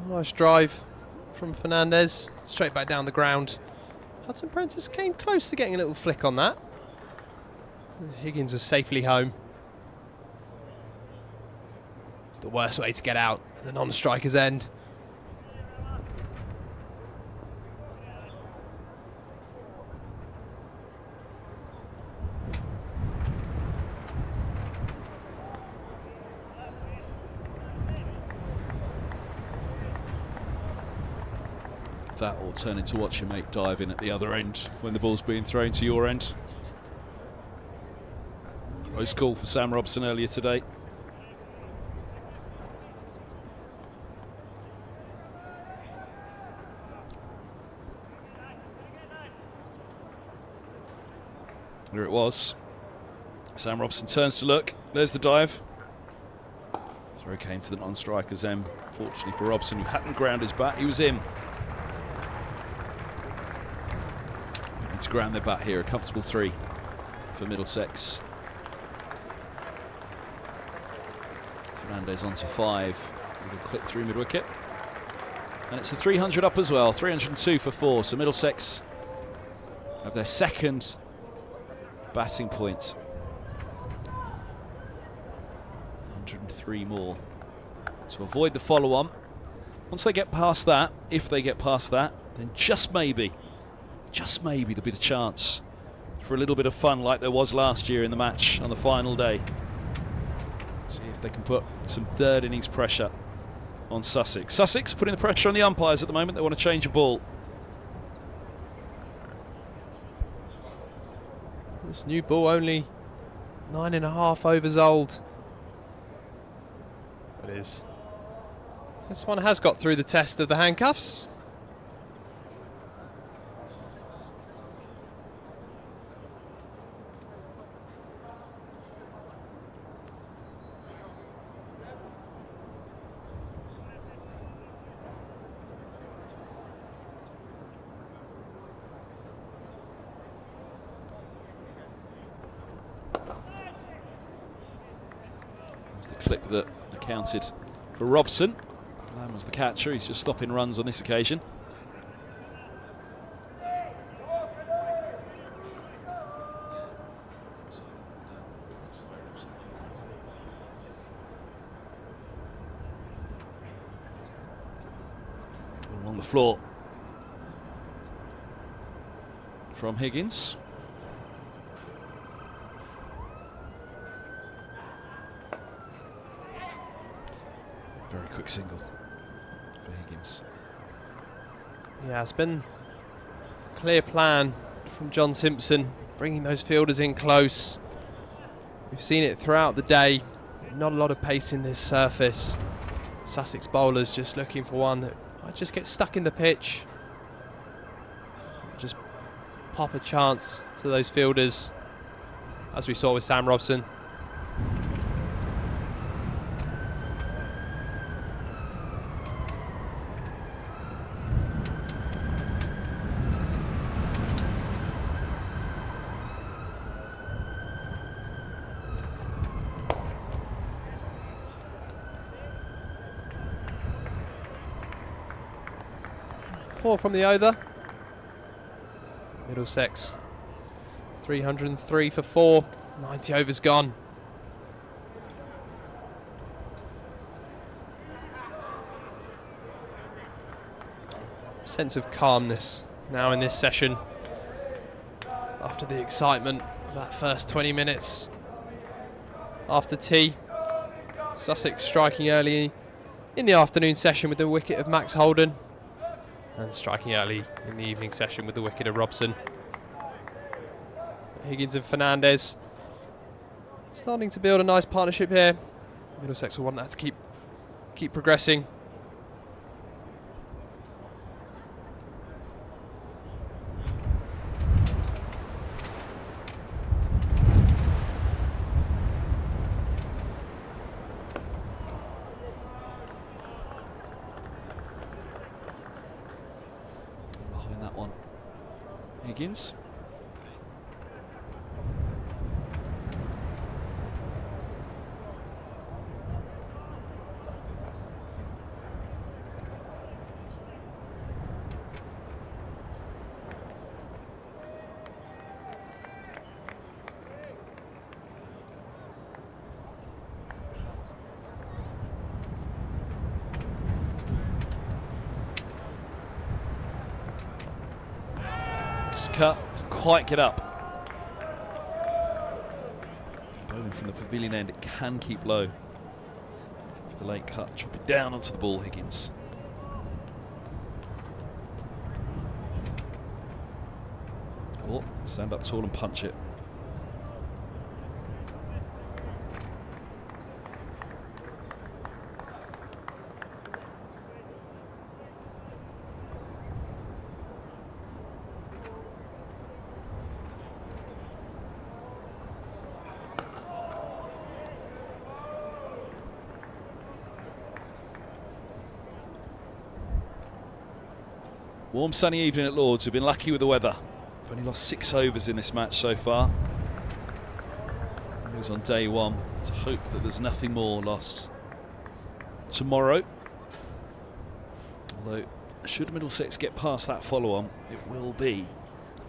Nice drive from Fernandez, straight back down the ground. Hudson Prentice came close to getting a little flick on that. Higgins was safely home. It's the worst way to get out at the non-striker's end. That or turn into watch your mate dive in at the other end when the ball's being thrown to your end. Close call for Sam Robson earlier today. There it was. Sam Robson turns to look. There's the dive. Throw came to the non-striker Zem. Fortunately for Robson, who hadn't ground his bat, he was in. Need to ground their bat here. A comfortable 3 for Middlesex. Fernandez onto 5. Little clip through mid-wicket. And it's a 300 up as well. 302 for 4. So Middlesex have their second batting point. 103 more to avoid the follow-on. Once they get past that, if they get past that, then just maybe there'll be the chance for a little bit of fun like there was last year in the match on the final day. See if they can put some third innings pressure on Sussex. Sussex putting the pressure on the umpires at the moment. They want to change a ball. This new ball only 9.5 overs old. It is. This one has got through the test of the handcuffs. That's the clip that accounted for Robson. Lamb was the catcher. He's just stopping runs on this occasion. Along the floor from Higgins. Very quick single for Higgins. Yeah, it's been a clear plan from John Simpson, bringing those fielders in close. We've seen it throughout the day. Not a lot of pace in this surface. Sussex bowlers just looking for one that might just get stuck in the pitch. Just pop a chance to those fielders, as we saw with Sam Robson. Four from the over. Middlesex 303 for 4. 90 overs gone. Sense of calmness now in this session after the excitement of that first 20 minutes. After tea, Sussex striking early in the afternoon session with the wicket of Max Holden, and striking early in the evening session with the wicket of Robson. Higgins and Fernandez starting to build a nice partnership here. Middlesex will want that to keep progressing. Higgins. Cut, doesn't quite get up. Bowling from the pavilion end, it can keep low. For the late cut, chop it down onto the ball, Higgins. Oh, stand up tall and punch it. Warm sunny evening at Lords. We've been lucky with the weather. We've only lost 6 overs in this match so far. It was on day 1. To hope that there's nothing more lost tomorrow. Although, should Middlesex get past that follow-on, it will be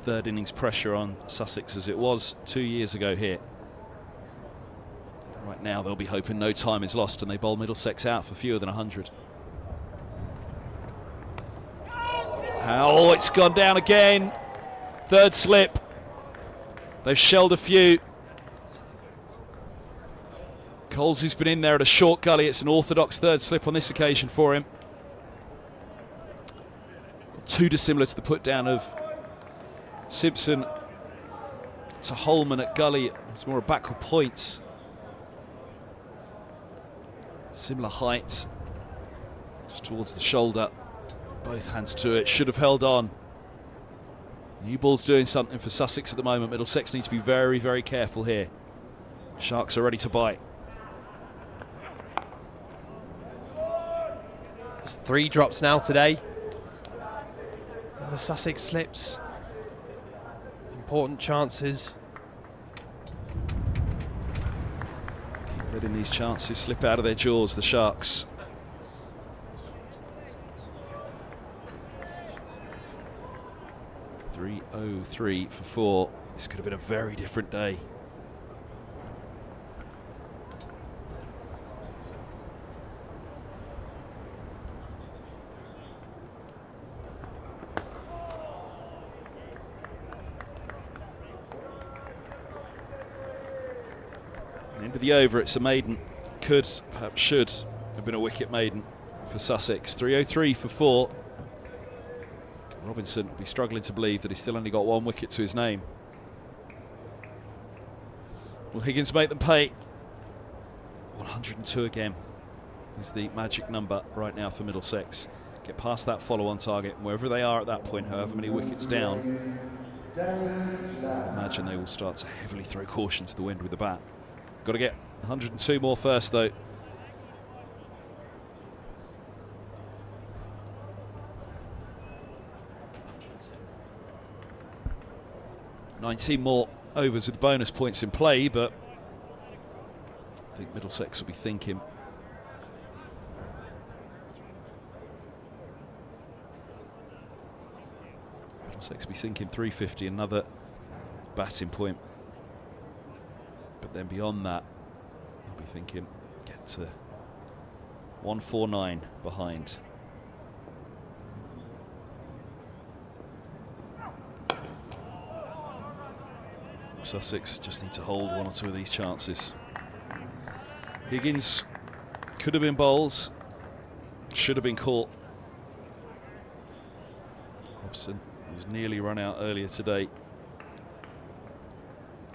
third innings pressure on Sussex as it was 2 years ago here. Right now they'll be hoping no time is lost and they bowl Middlesex out for fewer than 100. Oh, it's gone down again. Third slip. They've shelled a few. Coles has been in there at a short gully. It's an orthodox third slip on this occasion for him. Not too dissimilar to the put down of Simpson to Holman at gully. It's more a backward points. Similar heights. Just towards the shoulder. Both hands to it. Should have held on. New ball's doing something for Sussex at the moment. Middlesex need to be very, very careful here. Sharks are ready to bite. There's 3 drops now today. And the Sussex slips. Important chances. Keep letting these chances slip out of their jaws, the Sharks. .303 for 4. This could have been a very different day. End of the over, it's a maiden. Could, perhaps should, have been a wicket maiden for Sussex. 303 for 4. Robinson will be struggling to believe that he's still only got 1 wicket to his name. Will Higgins make them pay? 102 again is the magic number right now for Middlesex. Get past that follow-on target, and wherever they are at that point, however many wickets down, imagine they will start to heavily throw caution to the wind with the bat. Got to get 102 more first, though. $19 more overs with bonus points in play, but I think Middlesex will be thinking Middlesex will be thinking 350, another batting point. But then beyond that, they'll be thinking get to 149 behind. Sussex just need to hold 1 or 2 of these chances. Higgins could have been bowled, should have been caught. Robson was nearly run out earlier today.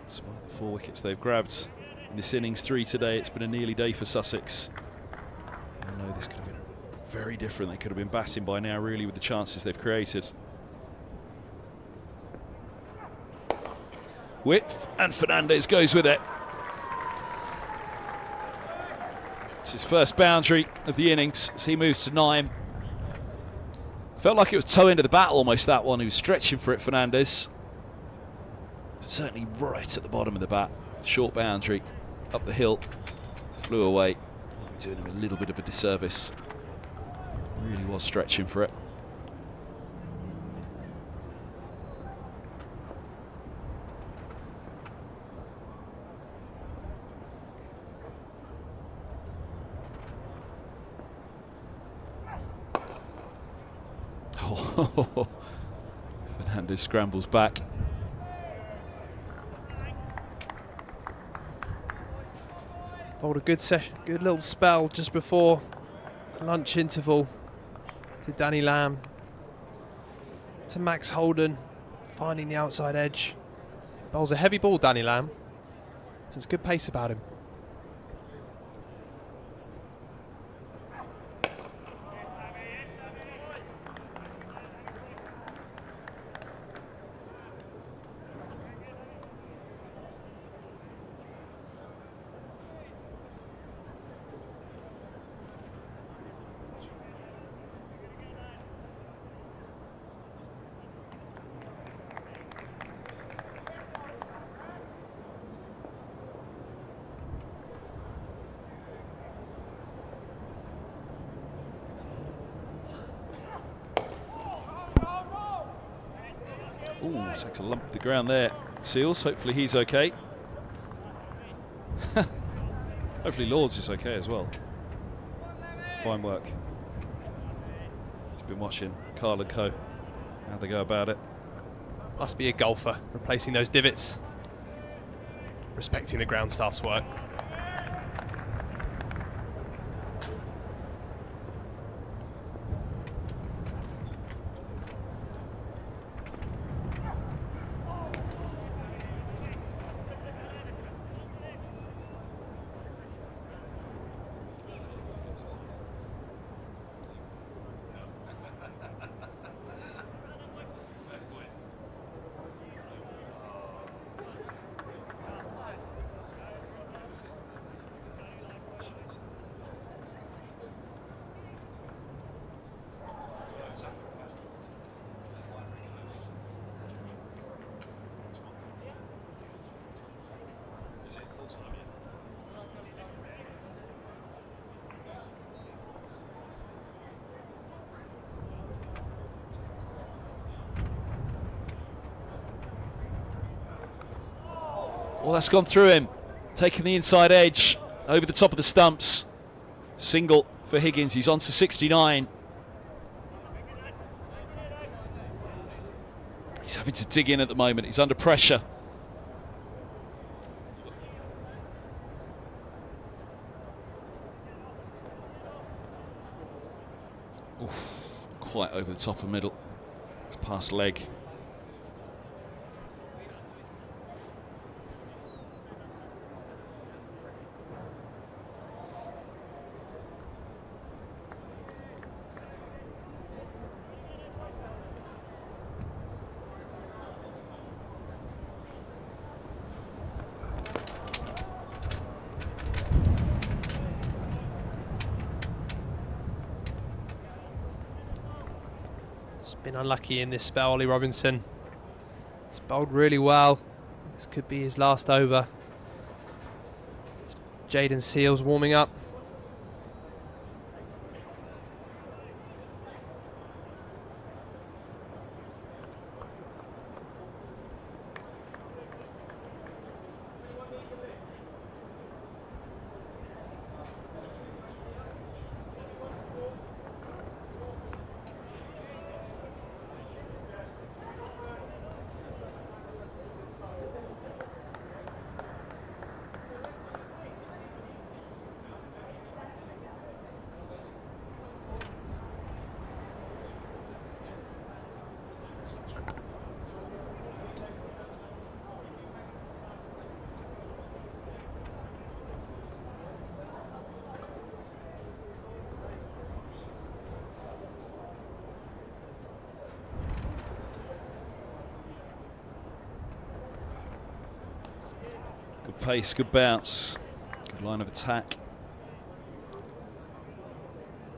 Despite the 4 wickets they've grabbed in this innings, 3 today, it's been a nearly day for Sussex. I know this could have been very different. They could have been batting by now, really, with the chances they've created. Width, and Fernandez goes with it. It's his first boundary of the innings as he moves to 9. Felt like it was toe into the bat almost, that one. He was stretching for it, Fernandez. Certainly right at the bottom of the bat. Short boundary, up the hill, flew away. Doing him a little bit of a disservice. Really was stretching for it. Fernandez scrambles back. Bowled a good session, good little spell just before the lunch interval to Danny Lamb, to Max Holden, finding the outside edge. Bowls a heavy ball, Danny Lamb. There's good pace about him. Takes a lump of the ground there. Seals, hopefully he's okay. Hopefully Lords is okay as well. Fine work. He's been watching Carl and Co. How they go about it. Must be a golfer, replacing those divots. Respecting the ground staff's work. Well, that's gone through him. Taking the inside edge over the top of the stumps. Single for Higgins. He's on to 69. He's having to dig in at the moment. He's under pressure. Oof, quite over the top of middle. It's past leg. Been unlucky in this spell, Ollie Robinson. He's bowled really well. This could be his last over. Jaden Seals warming up. Good pace, good bounce, good line of attack.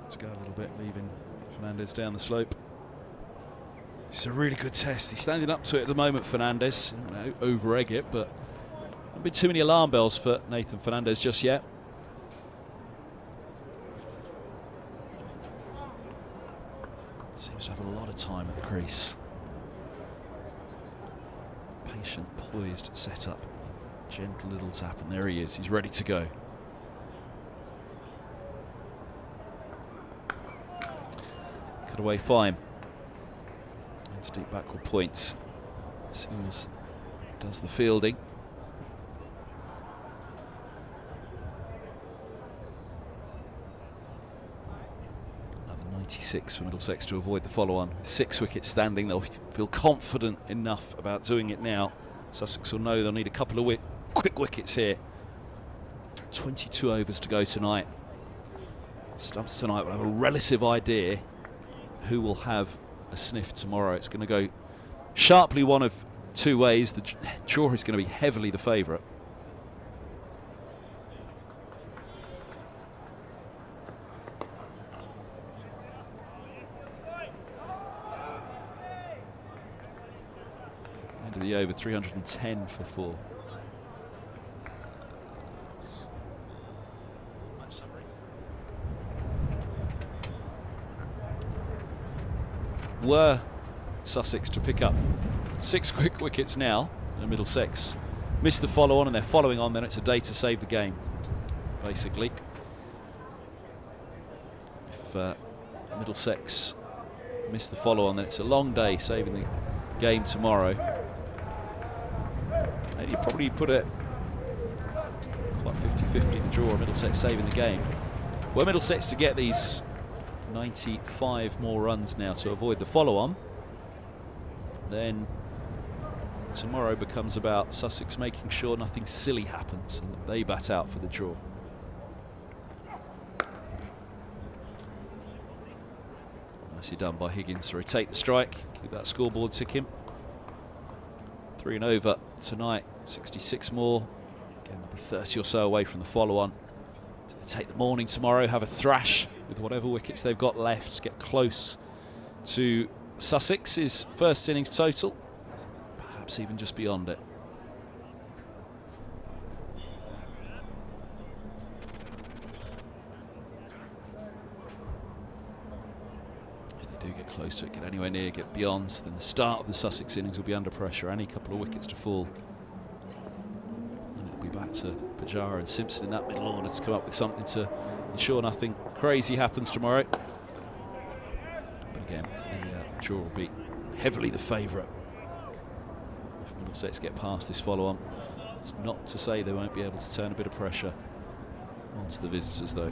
Let's go a little bit, leaving Fernandez down the slope. It's a really good test. He's standing up to it at the moment, Fernandez. I don't know, over-egg it, but haven't been too many alarm bells for Nathan Fernandez just yet. Seems to have a lot of time at the crease. Patient, poised setup. Gentle little tap, and there he is. He's ready to go. Cut away fine. Into deep backward points. Seals does the fielding. Another 96 for Middlesex to avoid the follow-on. 6 wickets standing, they'll feel confident enough about doing it now. Sussex will know they'll need a couple of quick wickets here. 22 overs to go tonight. Stumps tonight will have a relative idea who will have a sniff tomorrow. It's going to go sharply one of two ways. The draw is going to be heavily the favourite. End of the over, 310 for 4. Were Sussex to pick up 6 quick wickets now, and Middlesex missed the follow-on, and they're following on. Then it's a day to save the game, basically. If Middlesex miss the follow-on, then it's a long day saving the game tomorrow. And you probably put it quite 50-50 the draw, Middlesex saving the game. Were Middlesex to get these 95 more runs now to avoid the follow-on, then tomorrow becomes about Sussex making sure nothing silly happens and that they bat out for the draw. Nicely done by Higgins to rotate the strike, keep that scoreboard ticking. 3 and over tonight, 66 more. Again, they'll be 30 or so away from the follow-on. So they take the morning tomorrow, have a thrash with whatever wickets they've got left, get close to Sussex's first innings total, perhaps even just beyond it. If they do get close to it, get anywhere near, get beyond, then the start of the Sussex innings will be under pressure. Any couple of wickets to fall, and it'll be back to Plooy and Simpson in that middle order to come up with something to ensure nothing crazy happens tomorrow. But again, the draw will be heavily the favourite if Middlesex get past this follow-on. It's not to say they won't be able to turn a bit of pressure onto the visitors, though.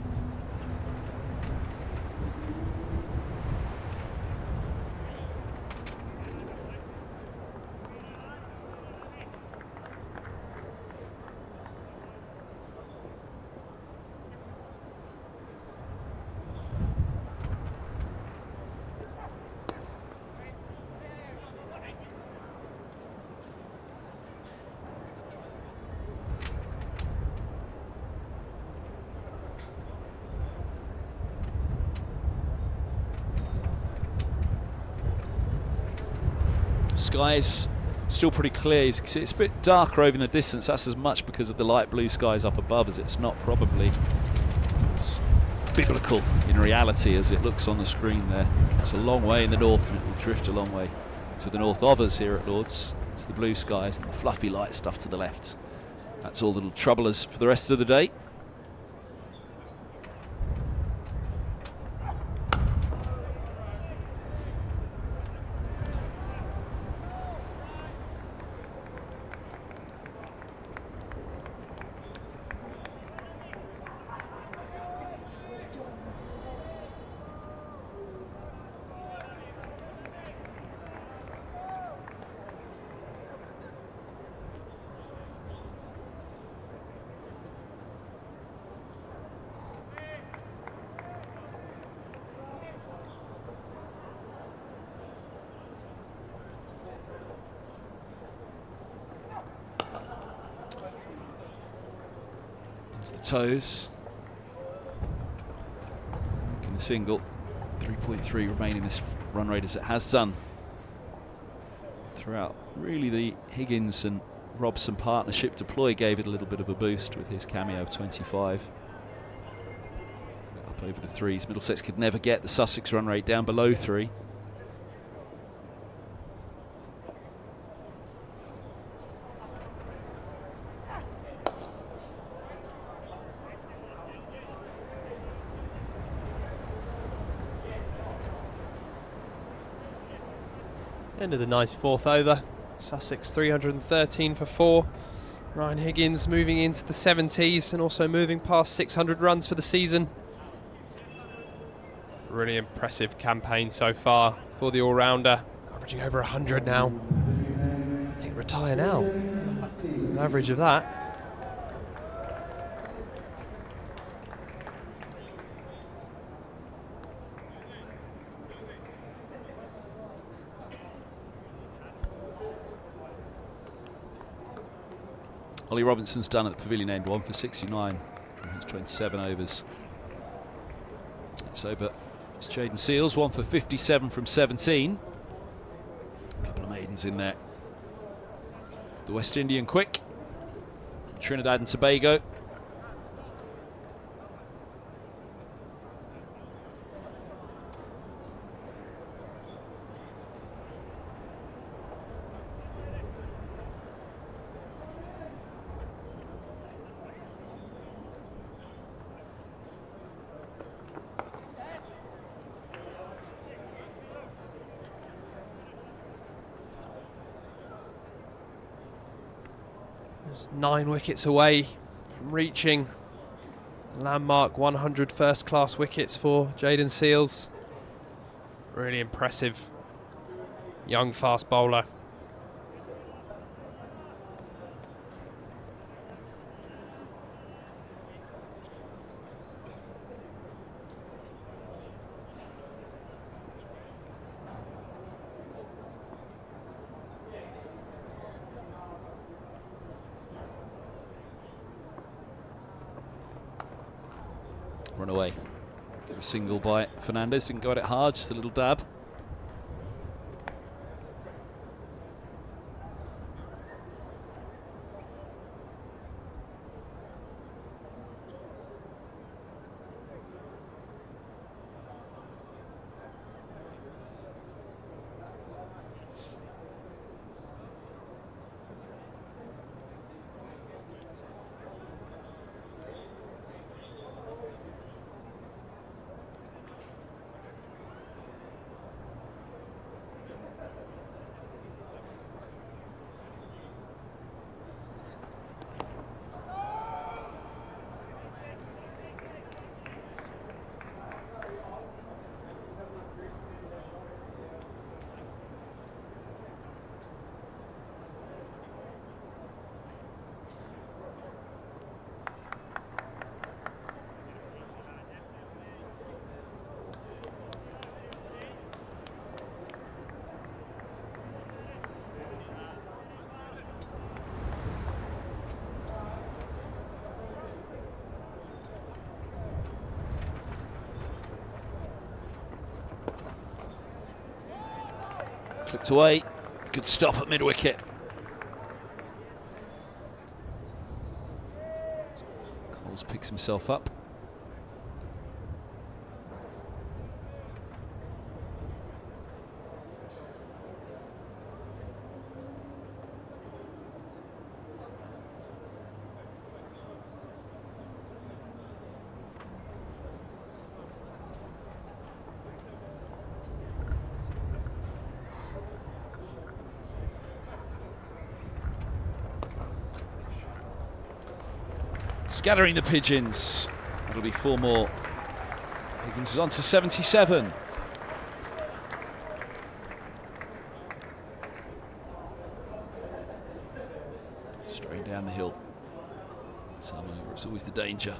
Sky's still pretty clear. You can see it's a bit darker over in the distance. That's as much because of the light blue skies up above as it's not probably as biblical in reality as it looks on the screen there. It's a long way in the north, and it will drift a long way to the north of us here at Lord's. It's the blue skies and the fluffy light stuff to the left. That's all that'll trouble us for the rest of the day. The toes, making the single. 3.3 remaining this run rate as it has done throughout. Really, the Higgins and Robson partnership to Plooy gave it a little bit of a boost with his cameo of 25. Up over the threes. Middlesex could never get the Sussex run rate down below 3. End of the 94th over. Sussex 313 for 4. Ryan Higgins moving into the 70s and also moving past 600 runs for the season. Really impressive campaign so far for the all-rounder. Averaging over 100 now. I think retire now. An average of that. Ollie Robinson's done at the pavilion end, 1 for 69 from his 27 overs. It's over. It's Jaden Seals, 1 for 57 from 17. A couple of maidens in there. The West Indian quick. Trinidad and Tobago. Just 9 wickets away from reaching landmark 100 first-class wickets for Jayden Seales. Really impressive young fast bowler. Run away. Did a single by Fernandez, didn't go at it hard, just a little dab. Clipped away, good stop at mid-wicket. Coles picks himself up. Scattering the pigeons. That'll be 4 more. Higgins is on to 77. Straight down the hill. Time over, it's always the danger.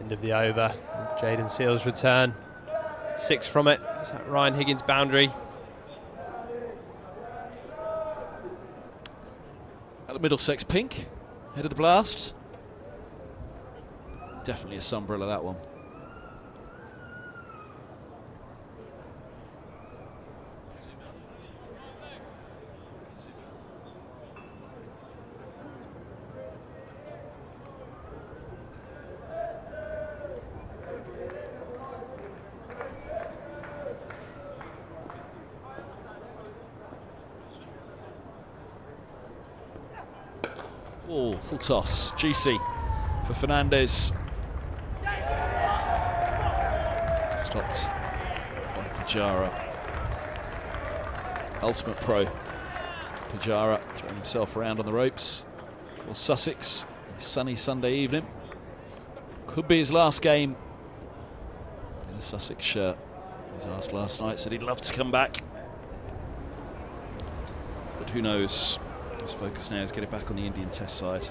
End of the over. Jayden Seales' return. 6 from it. Is that Ryan Higgins' boundary? At the Middlesex pink, head of the blast. Definitely a sunbrella, that one. Oh, full toss, juicy for Fernandez. Stopped by Pujara. Ultimate pro. Pujara throwing himself around on the ropes for Sussex. A sunny Sunday evening. Could be his last game in a Sussex shirt. He was asked last night, said he'd love to come back. But who knows? His focus now is getting back on the Indian Test side.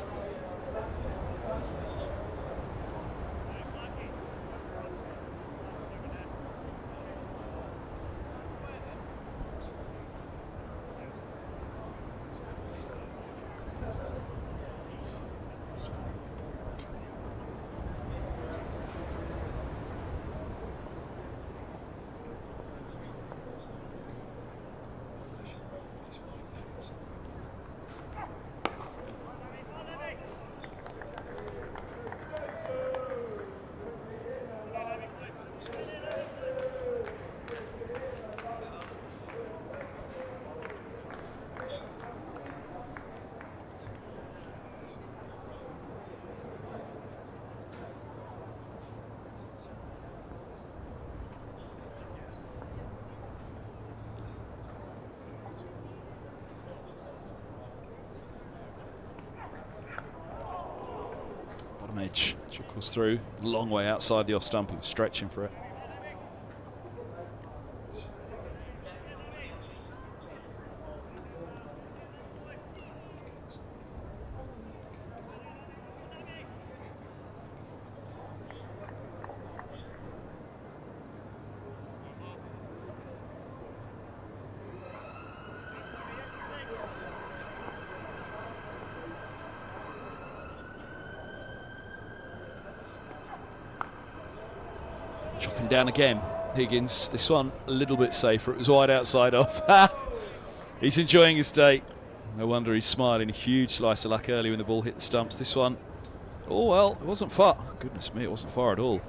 edge. Chuckles through, long way outside the off stump. He was stretching for it. Chopping down again, Higgins. This one a little bit safer. It was wide outside off. He's enjoying his day. No wonder he's smiling. A huge slice of luck earlier when the ball hit the stumps. This one, oh well, it wasn't far. Goodness me, it wasn't far at all.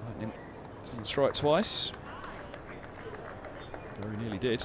Lightning doesn't strike twice. Very nearly did.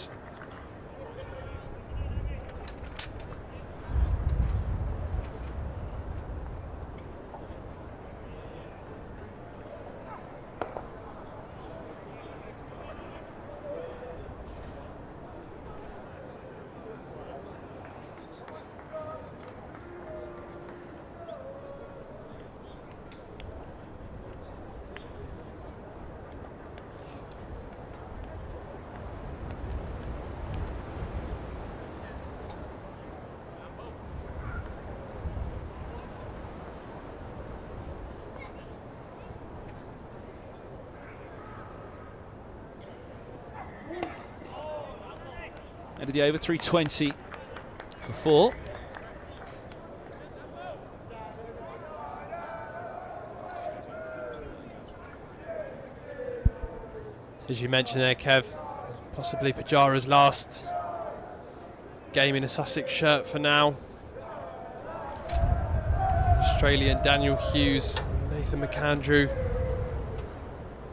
End of the over, 320 for 4. As you mentioned there, Kev, possibly Pujara's last game in a Sussex shirt for now. Australian Daniel Hughes, Nathan McAndrew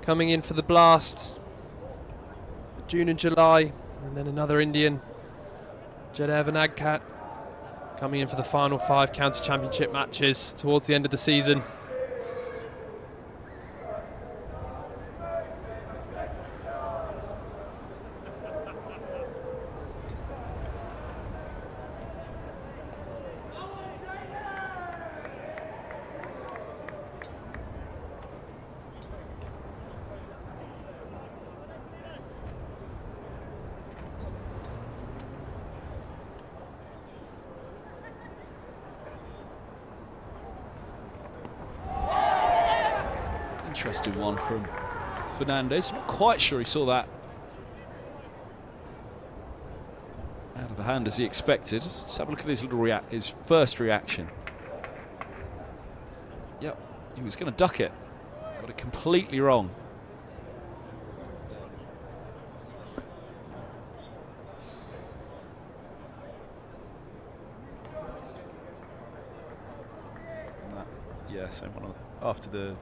coming in for the blast. June and July. And then another Indian, Jadev and Agcat, coming in for the final 5 county championship matches towards the end of the season. Interesting one from Fernandez. Not quite sure he saw that out of the hand as he expected. Let's have a look at his his first reaction. Yep, he was going to duck it. Got it completely wrong. Yeah, same one after the.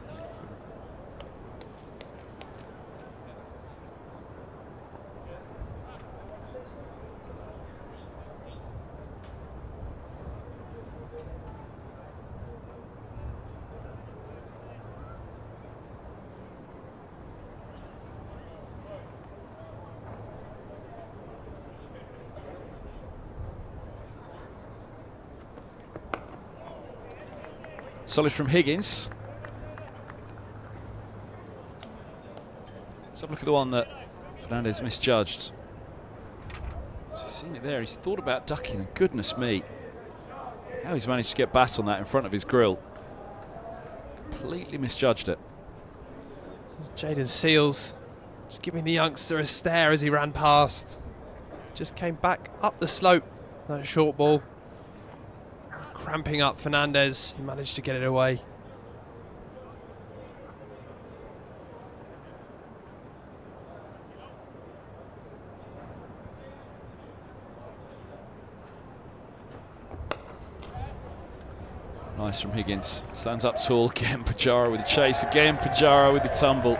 Solid from Higgins. Let's have a look at the one that Fernandez misjudged. So he's seen it there, he's thought about ducking, and goodness me, how he's managed to get bat on that in front of his grill. Completely misjudged it. Jaden Seals just giving the youngster a stare as he ran past. Just came back up the slope, that short ball. Cramping up Fernandez, he managed to get it away. Nice from Higgins, stands up tall again. Pujara with the chase again, Pujara with the tumble.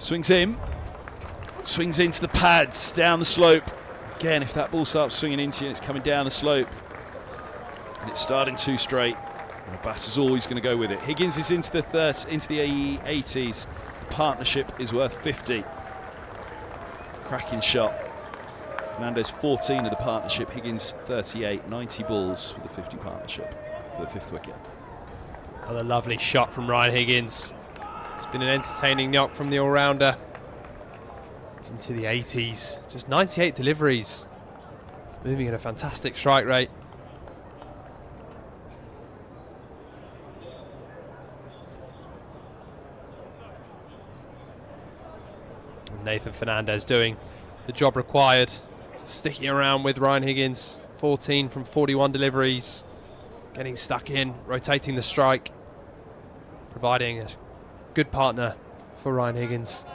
Swings in. Swings into the pads, down the slope. Again, if that ball starts swinging into you and it's coming down the slope and it's starting too straight, the batter's always going to go with it. Higgins is into the 80s. The partnership is worth 50. Cracking shot. Fernandez 14 of the partnership, Higgins 38, 90 balls for the 50 partnership for the 5th wicket. Another lovely shot from Ryan Higgins. It's been an entertaining knock from the all-rounder. Into the 80s, just 98 deliveries. It's moving at a fantastic strike rate. And Nathan Fernandez doing the job required, sticking around with Ryan Higgins. 14 from 41 deliveries, getting stuck in, rotating the strike, providing a good partner for Ryan Higgins.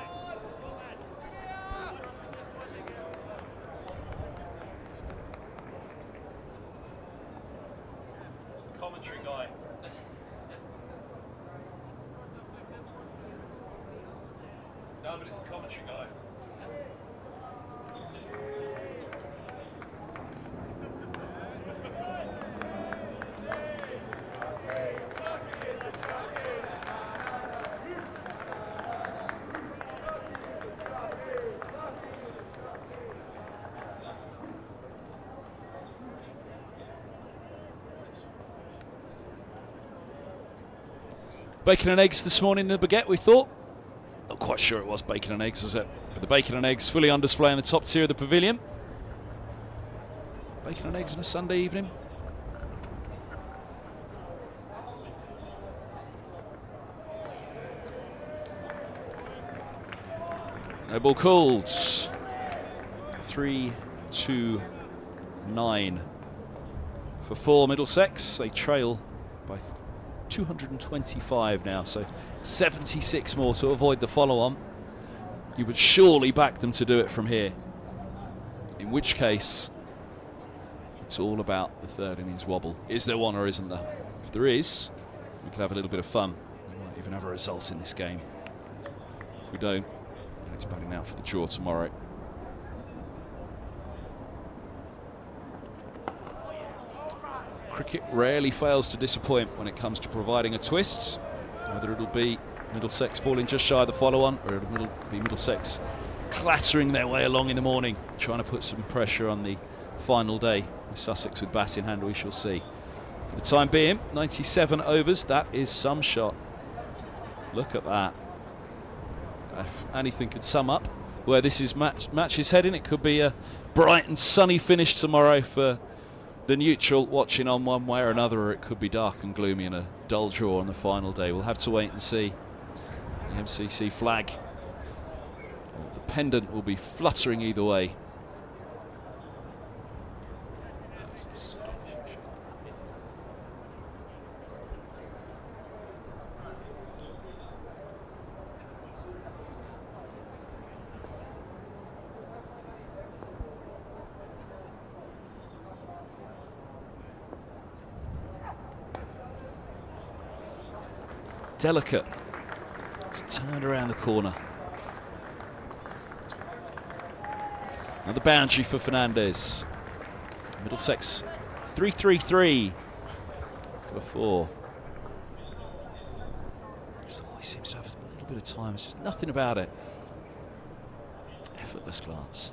No, but it's the commentary guy. Bacon and eggs this morning in the baguette, we thought. Not quite sure it was bacon and eggs, was it? But the bacon and eggs fully on display in the top tier of the pavilion. Bacon and eggs on a Sunday evening. No ball called. 3-2-9 for 4 Middlesex. They trail by 225 now, so 76 more to avoid the follow-on. You would surely back them to do it from here, in which case it's all about the third innings wobble. Is there one or isn't there? If there is, we could have a little bit of fun. We might even have a result in this game. If we don't, then it's batting out for the draw tomorrow. Cricket rarely fails to disappoint when it comes to providing a twist. Whether it'll be Middlesex falling just shy of the follow-on, or it'll be Middlesex clattering their way along in the morning, trying to put some pressure on the final day with Sussex with bat in hand, we shall see. For the time being, 97 overs, that is some shot. Look at that. If anything could sum up where this is match is heading, it could be a bright and sunny finish tomorrow for the neutral watching on one way or another, or it could be dark and gloomy and a dull draw on the final day. We'll have to wait and see. The MCC flag, the pendant, will be fluttering either way. Delicate. Just turned around the corner. Another boundary for Fernandez. Middlesex 3-3-3 for 4. Just always seems to have a little bit of time. It's just nothing about it. Effortless glance.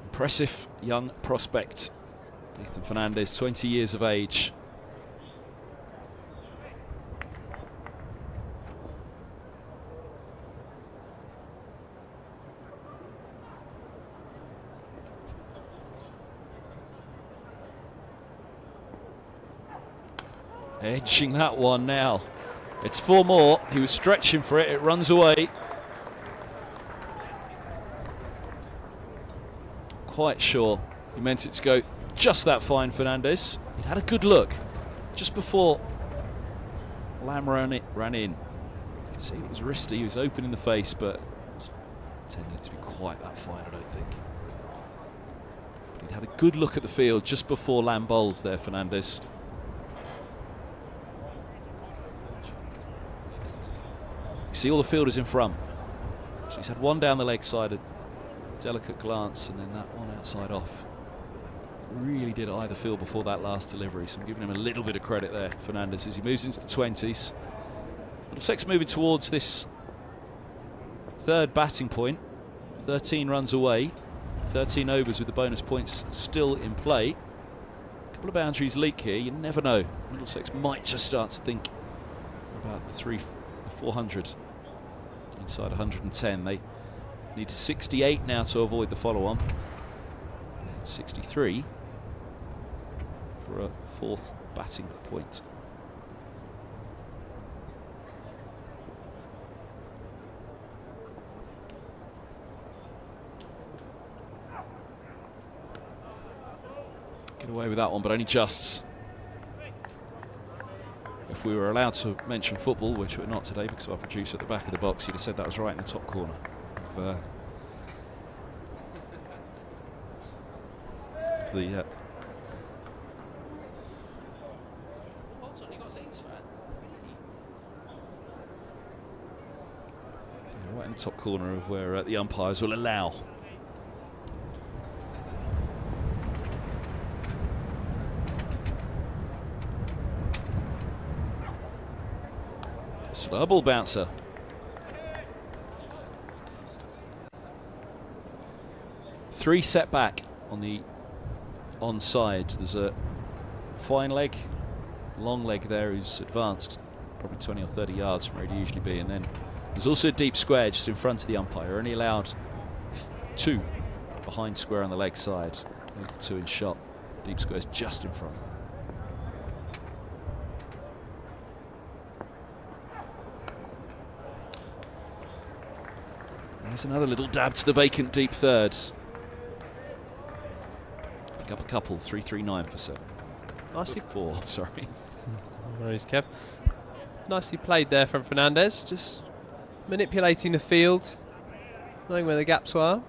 Impressive young prospect. Nathan Fernandez, 20 years of age. Edging that one now. It's 4 more. He was stretching for it. It runs away. Quite sure he meant it to go just that fine, Fernandez. He'd had a good look just before Lamb ran in. You could see it was wristy, he was open in the face, but it wasn't intended to be quite that fine, I don't think. But he'd had a good look at the field just before Lamb bowled there, Fernandez. See all the fielders in front. So he's had one down the leg side, a delicate glance, and then that one outside off. Really did eye the field before that last delivery, so I'm giving him a little bit of credit there, Fernandez, as he moves into the 20s. Middlesex moving towards this third batting point, 13 runs away, 13 overs with the bonus points still in play. A couple of boundaries leak here, you never know. Middlesex might just start to think about the 400 inside 110. They need 68 now to avoid the follow-on. 63 for a fourth batting point. Get away with that one, but only just. If we were allowed to mention football, which we're not today because of our producer at the back of the box, he'd have said that was right in the top corner of the right in the top corner of where the umpires will allow. Slow ball bouncer. Three set back on the onside. There's a fine leg, long leg there who's advanced probably 20 or 30 yards from where he'd usually be, and then there's also a deep square just in front of the umpire. Only allowed 2 behind square on the leg side. There's the 2 in shot. Deep square's just in front. There's another little dab to the vacant deep third. Pick up a couple, 3-3-9 for 7. Nicely. 4, sorry. No worries, Kev. Nicely played there from Fernandez, just manipulating the field, knowing where the gaps were.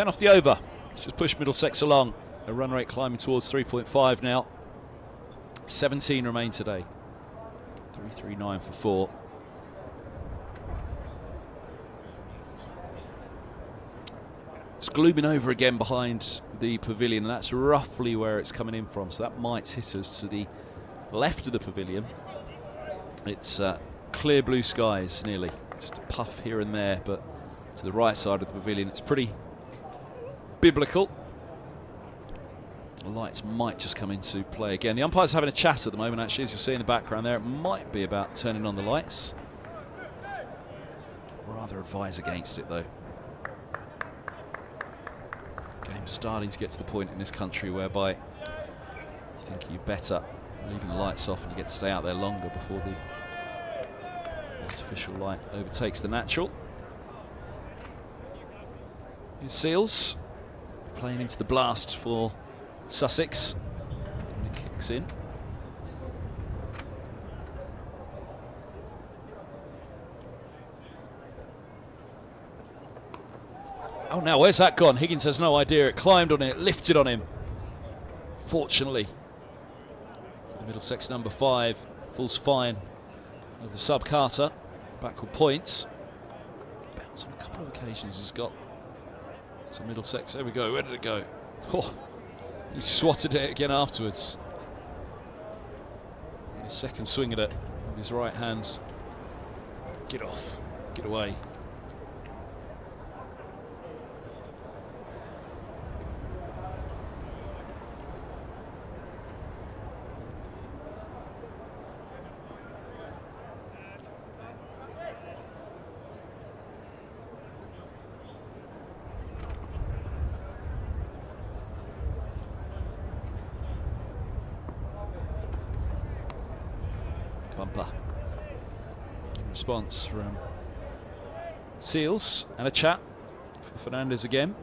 Off the over. Let's just push Middlesex along. A run rate climbing towards 3.5 now. 17 remain today. 3-3-9 for 4. It's glooming over again behind the pavilion, and that's roughly where it's coming in from. So that might hit us to the left of the pavilion. It's clear blue skies nearly. Just a puff here and there, but to the right side of the pavilion, it's pretty biblical. The lights might just come into play again. The umpire's having a chat at the moment, actually, as you'll see in the background there. It might be about turning on the lights. Rather advise against it, though. Game's starting to get to the point in this country whereby you think you're better leaving the lights off and you get to stay out there longer before the artificial light overtakes the natural. Here's Seals playing into the blast for Sussex, and it kicks in. Oh, now where's that gone? Higgins has no idea. It climbed on it, lifted on him. Fortunately for the Middlesex number 5, falls fine of the sub Carter. Backward points. Bounce on a couple of occasions has got to Middlesex. There we go. Where did it go? Oh, he swatted it again afterwards. And his second swing at it with his right hand. Get off. Get away. Bumper in response from Seals, and a chat for Fernandez again.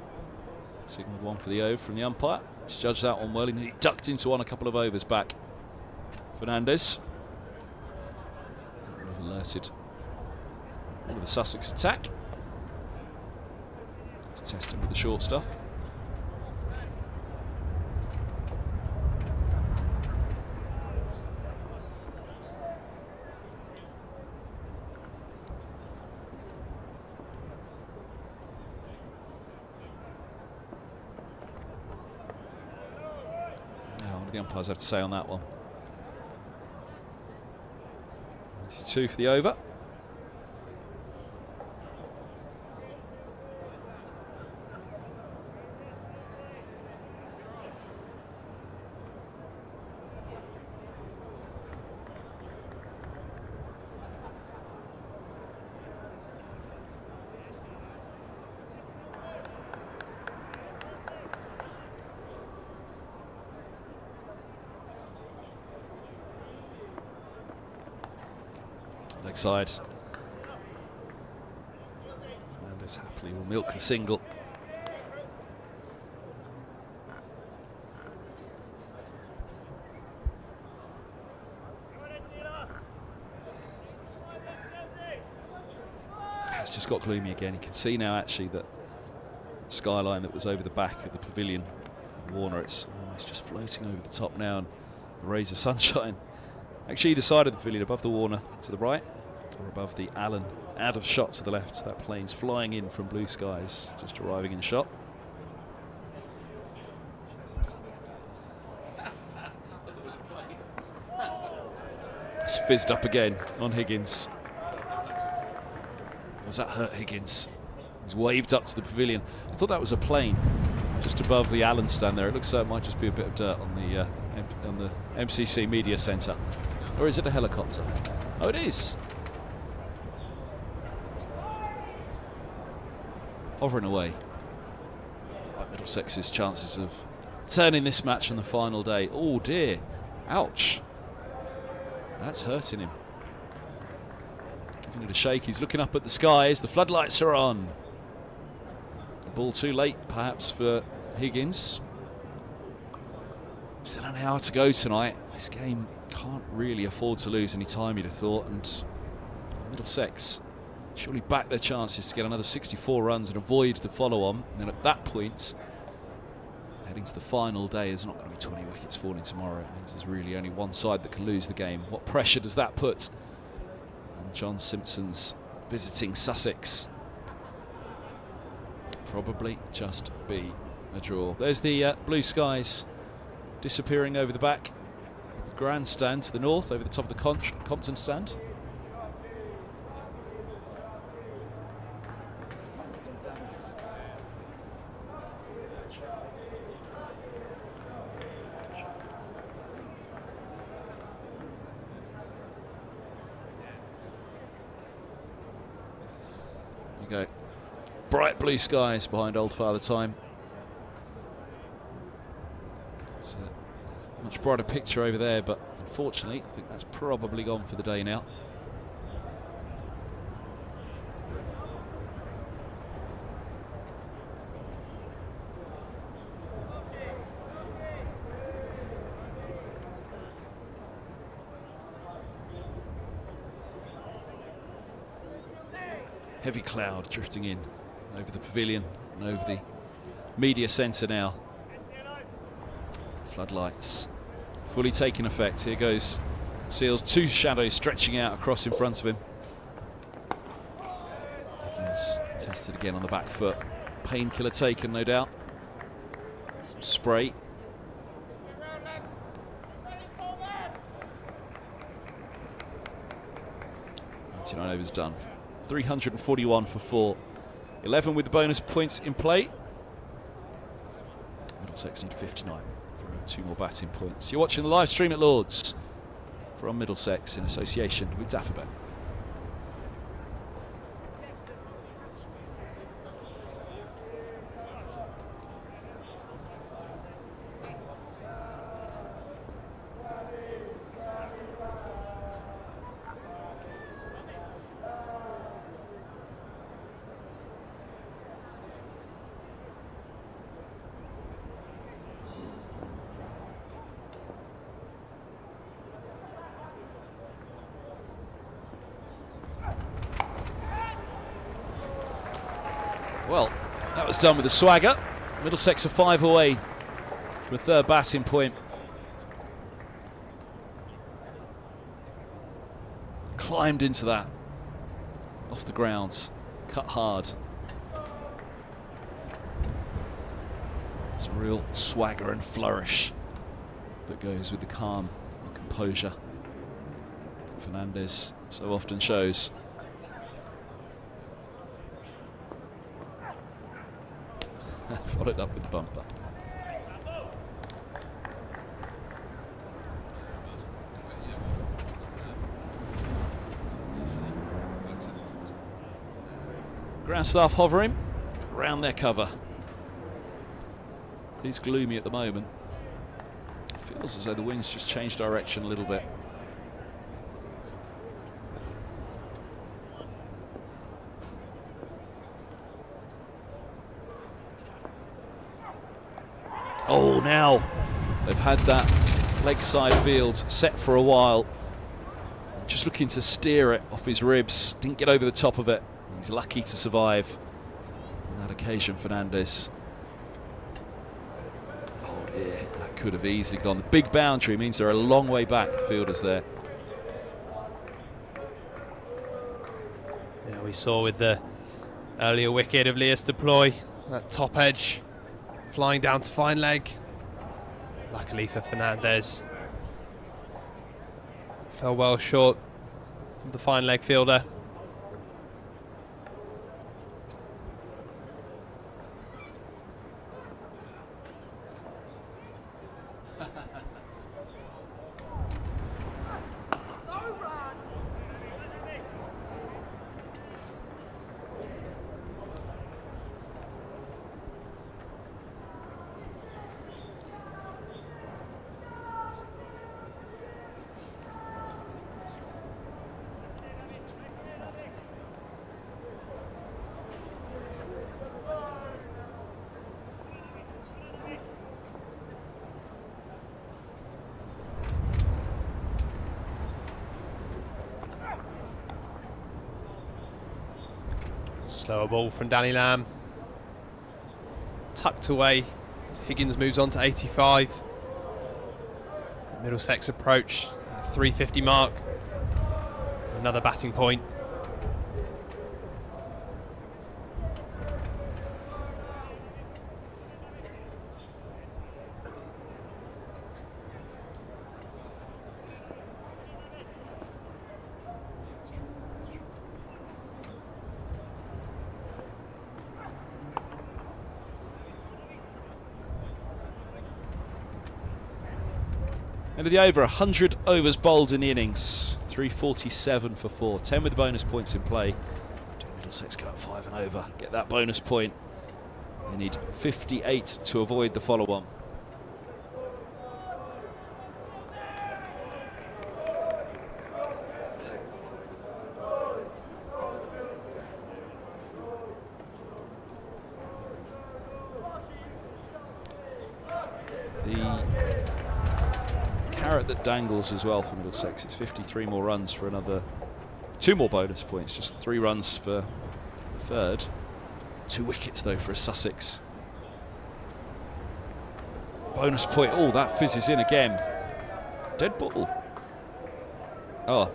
Signalled one for the over from the umpire. He's judged that one well, and he ducked into one a couple of overs back. Fernandez. hurted all of the Sussex attack. Let's test him with the short stuff. What do the umpires have to say on that one? 92 for the over. Leg side. Fernandez happily will milk the single. It's just got gloomy again. You can see now actually that skyline that was over the back of the pavilion, Warner, it's almost just floating over the top now, and the rays of sunshine actually either side of the pavilion, above the Warner to the right or above the Allen out of shot to the left. That plane's flying in from blue skies, just arriving in shot. It's fizzed up again on Higgins. Was that hurt Higgins? He's waved up to the pavilion. I thought that was a plane just above the Allen stand there. It looks like it might just be a bit of dirt on the MCC Media Centre. Or is it a helicopter? Oh, it is. Hovering away. Like Middlesex's chances of turning this match on the final day. Oh dear. Ouch. That's hurting him. Giving it a shake. He's looking up at the skies. The floodlights are on. The ball too late, perhaps, for Higgins. Still an hour to go tonight. This game can't really afford to lose any time, you'd have thought, and Middlesex surely back their chances to get another 64 runs and avoid the follow-on. And then at that point, heading to the final day, there's not going to be 20 wickets falling tomorrow. It means there's really only one side that can lose the game. What pressure does that put on John Simpson's visiting Sussex? Probably just be a draw. There's the blue skies disappearing over the back of the grandstand to the north, over the top of the Compton stand. There you go. Bright blue skies behind Old Father Time. It's a much brighter picture over there, but unfortunately I think that's probably gone for the day now. Heavy cloud drifting in over the pavilion and over the media centre now. Floodlights fully taking effect. Here goes Seals, two shadows stretching out across in front of him. Higgins tested again on the back foot. Painkiller taken, no doubt. Some spray. .99 overs done. 341 for 4. 11 with the bonus points in play. Middlesex need 59 for 2 more batting points. You're watching the live stream at Lord's from Middlesex in association with Dafferbet. Well, that was done with a swagger. Middlesex are 5 away from a third batting point. Climbed into that. Off the ground. Cut hard. It's a real swagger and flourish that goes with the calm and composure that Fernandez so often shows. Followed up with the bumper. Ground staff hovering around their cover. It is gloomy at the moment. It feels as though the wind's just changed direction a little bit. Oh, now they've had that leg side field set for a while. Just looking to steer it off his ribs. Didn't get over the top of it. He's lucky to survive on that occasion, Fernandez. Oh dear, that could have easily gone. The big boundary means they're a long way back, the fielders there. Yeah, we saw with the earlier wicket of Plooy, that top edge flying down to fine leg. Luckily for Fernandez, fell well short of the fine leg fielder. Slower ball from Danny Lamb. Tucked away. Higgins moves on to 85. Middlesex approach 350 mark. Another batting point. End of the over, 100 overs bowled in the innings. 347 for 4, 10 with the bonus points in play. Do Middlesex go at 5 and over, get that bonus point. They need 58 to avoid the follow-on. That dangles as well for Middlesex. It's 53 more runs for another 2 more bonus points, just 3 runs for the third. 2 wickets though for a Sussex. Bonus point. Oh, that fizzes in again. Dead ball. Oh,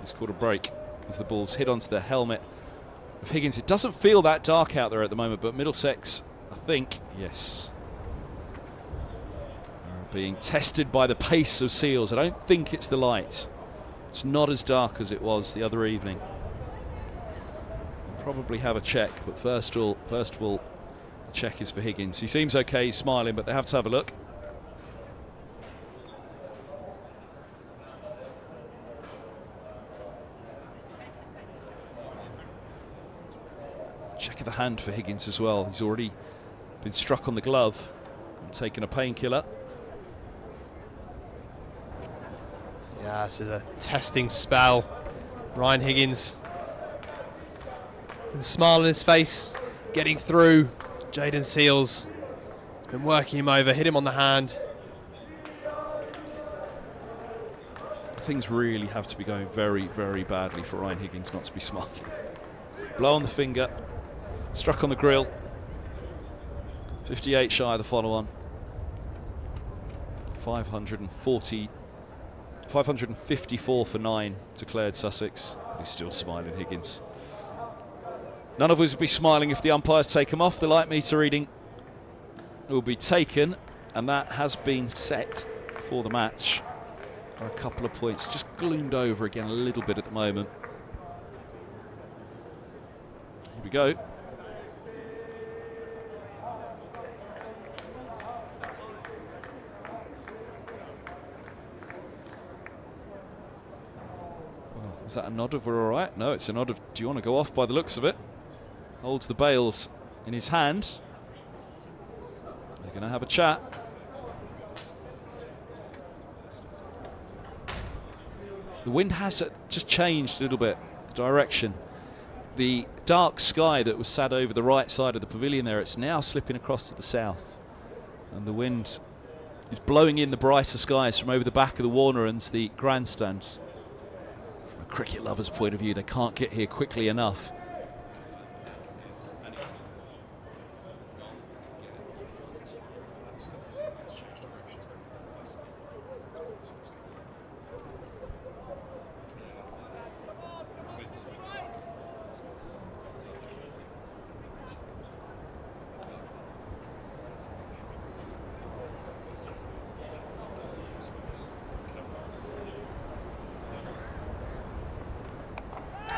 he's called a break as the ball's hit onto the helmet of Higgins. It doesn't feel that dark out there at the moment, but Middlesex, I think, yes, being tested by the pace of seals. I don't think it's the light. It's not as dark as it was the other evening. We'll probably have a check, but first of all, the check is for Higgins. He seems okay, he's smiling, but they have to have a look. Check of the hand for Higgins as well. He's already been struck on the glove and taken a painkiller. Yeah, this is a testing spell. Ryan Higgins with a smile on his face, getting through. Jayden Seales has been working him over, hit him on the hand. Things really have to be going very, very badly for Ryan Higgins not to be smiling. Blow on the finger, Struck on the grill. 58 shy of the follow-on. 554 for 9 declared Sussex. He's still smiling, Higgins. None of us would be smiling if the umpires take him off. The light meter reading will be taken, and that has been set for the match. A couple of points just gloomed over again a little bit at the moment. Here we go. Well, is that a nod of we're all right? No, it's a nod of do you want to go off by the looks of it. Holds the bails in his hand. They're going to have a chat. The wind has just changed a little bit, the direction. The dark sky that was sat over the right side of the pavilion there, it's now slipping across to the south. And the wind is blowing in the brighter skies from over the back of the Warner and the grandstands. From a cricket lover's point of view, they can't get here quickly enough.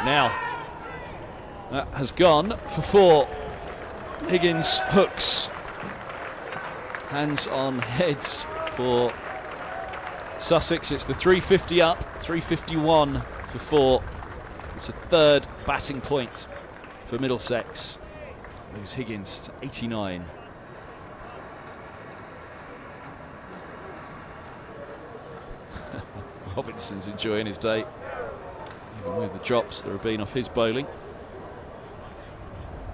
Now, that has gone for 4. Higgins hooks. Hands on heads for Sussex. It's the 350 up, 351 for 4. It's a 3rd batting point for Middlesex. Moves Higgins to 89. Robinson's enjoying his day. Even with the drops that have been off his bowling.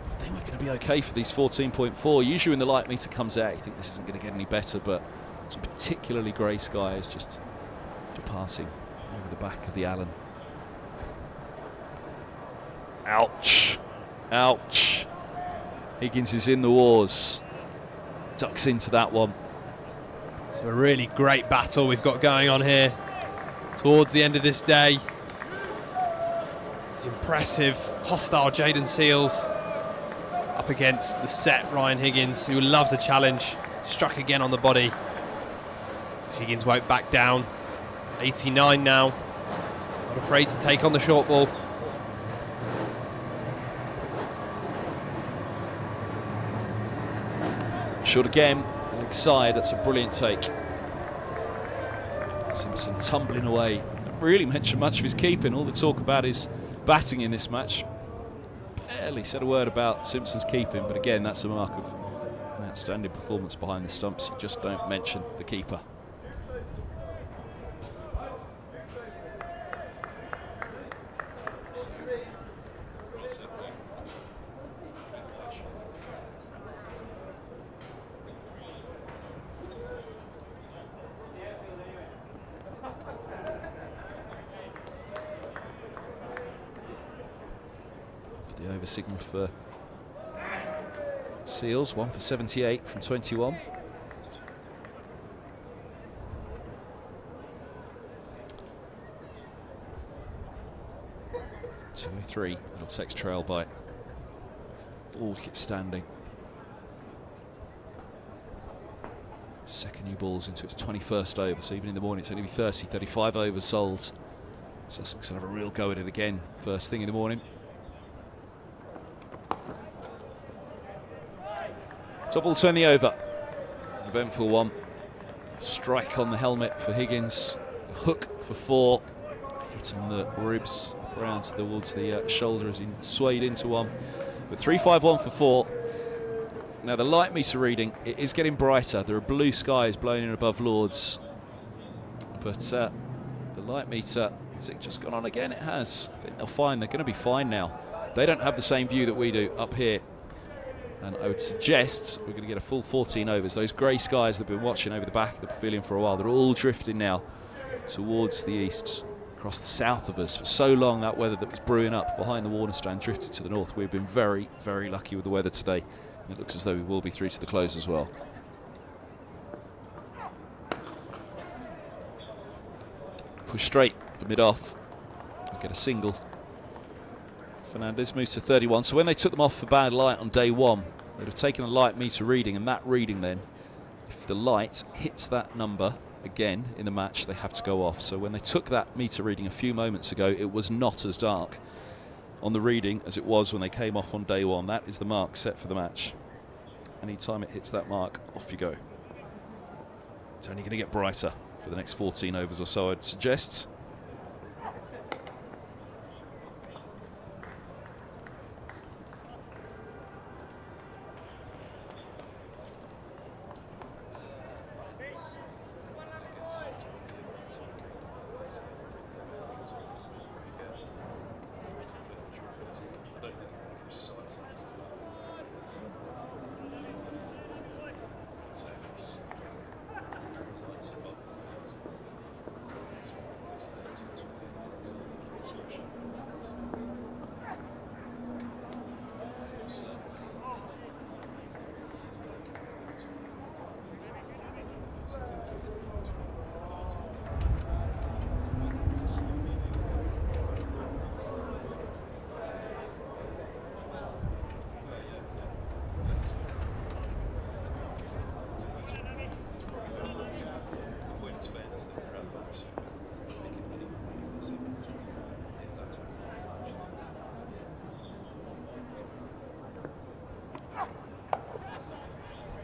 I think we're going to be okay for these 14.4. Usually when the light meter comes out, you think this isn't going to get any better, but some particularly grey skies just departing over the back of the Allen. Ouch. Ouch. Higgins is in the wars. Ducks into that one. It's a really great battle we've got going on here towards the end of this day. Impressive, hostile Jaden Seals up against the set Ryan Higgins, who loves a challenge. Struck again on the body. Higgins won't back down. 89 now. Not afraid to take on the short ball. Short again, leg side, that's a brilliant take. Simpson tumbling away. Don't really mention much of his keeping. All the talk about is batting in this match. Barely said a word about Simpson's keeping, but again, that's a mark of an outstanding performance behind the stumps. You just don't mention the keeper. Over signal for Seals, 1 for 78 from 21. .203, Middlesex trail by 4 wickets standing. Second new balls into its 21st over, so even in the morning it's only be 30, 35 overs sold. Sussex will have a real go at it again first thing in the morning. Top ball to end the over. An eventful one. Strike on the helmet for Higgins. Hook for 4. Hit on the ribs. Around towards the shoulder as he swayed into one. But 3-5-1 for 4. Now the light meter reading, it is getting brighter. There are blue skies blowing in above Lords. But the light meter, has it just gone on again? It has. I think they're fine. They're going to be fine now. They don't have the same view that we do up here. And I would suggest we're going to get a full 14 overs. Those grey skies that have been watching over the back of the pavilion for a while, they're all drifting now towards the east, across the south of us. For so long, that weather that was brewing up behind the Warner Strand drifted to the north. We've been very, very lucky with the weather today. And it looks as though we will be through to the close as well. Push straight, mid-off, get a single. Fernandez moves to 31. So when they took them off for bad light on day one, they'd have taken a light meter reading, and that reading then, if the light hits that number again in the match, they have to go off. So when they took that meter reading a few moments ago, it was not as dark on the reading as it was when they came off on day one. That is the mark set for the match. Anytime it hits that mark, off you go. It's only going to get brighter for the next 14 overs or so, I'd suggest.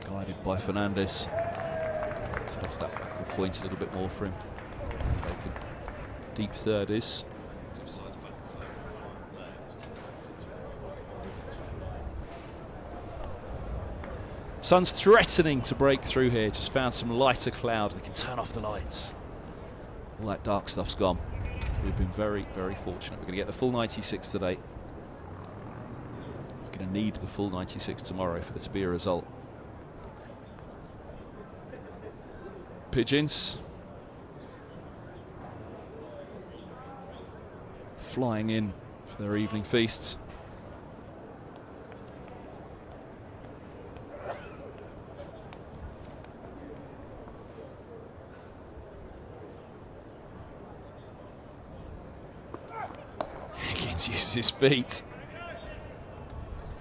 Guided by Fernandez. Cut off that backward point a little bit more for him. Bacon. Deep third is. Sun's threatening to break through here. Just found some lighter cloud. They can turn off the lights. All that dark stuff's gone. We've been very, very fortunate. We're going to get the full 96 today. We're going to need the full 96 tomorrow for there to be a result. Pigeons flying in for their evening feasts. Higgins uses his feet.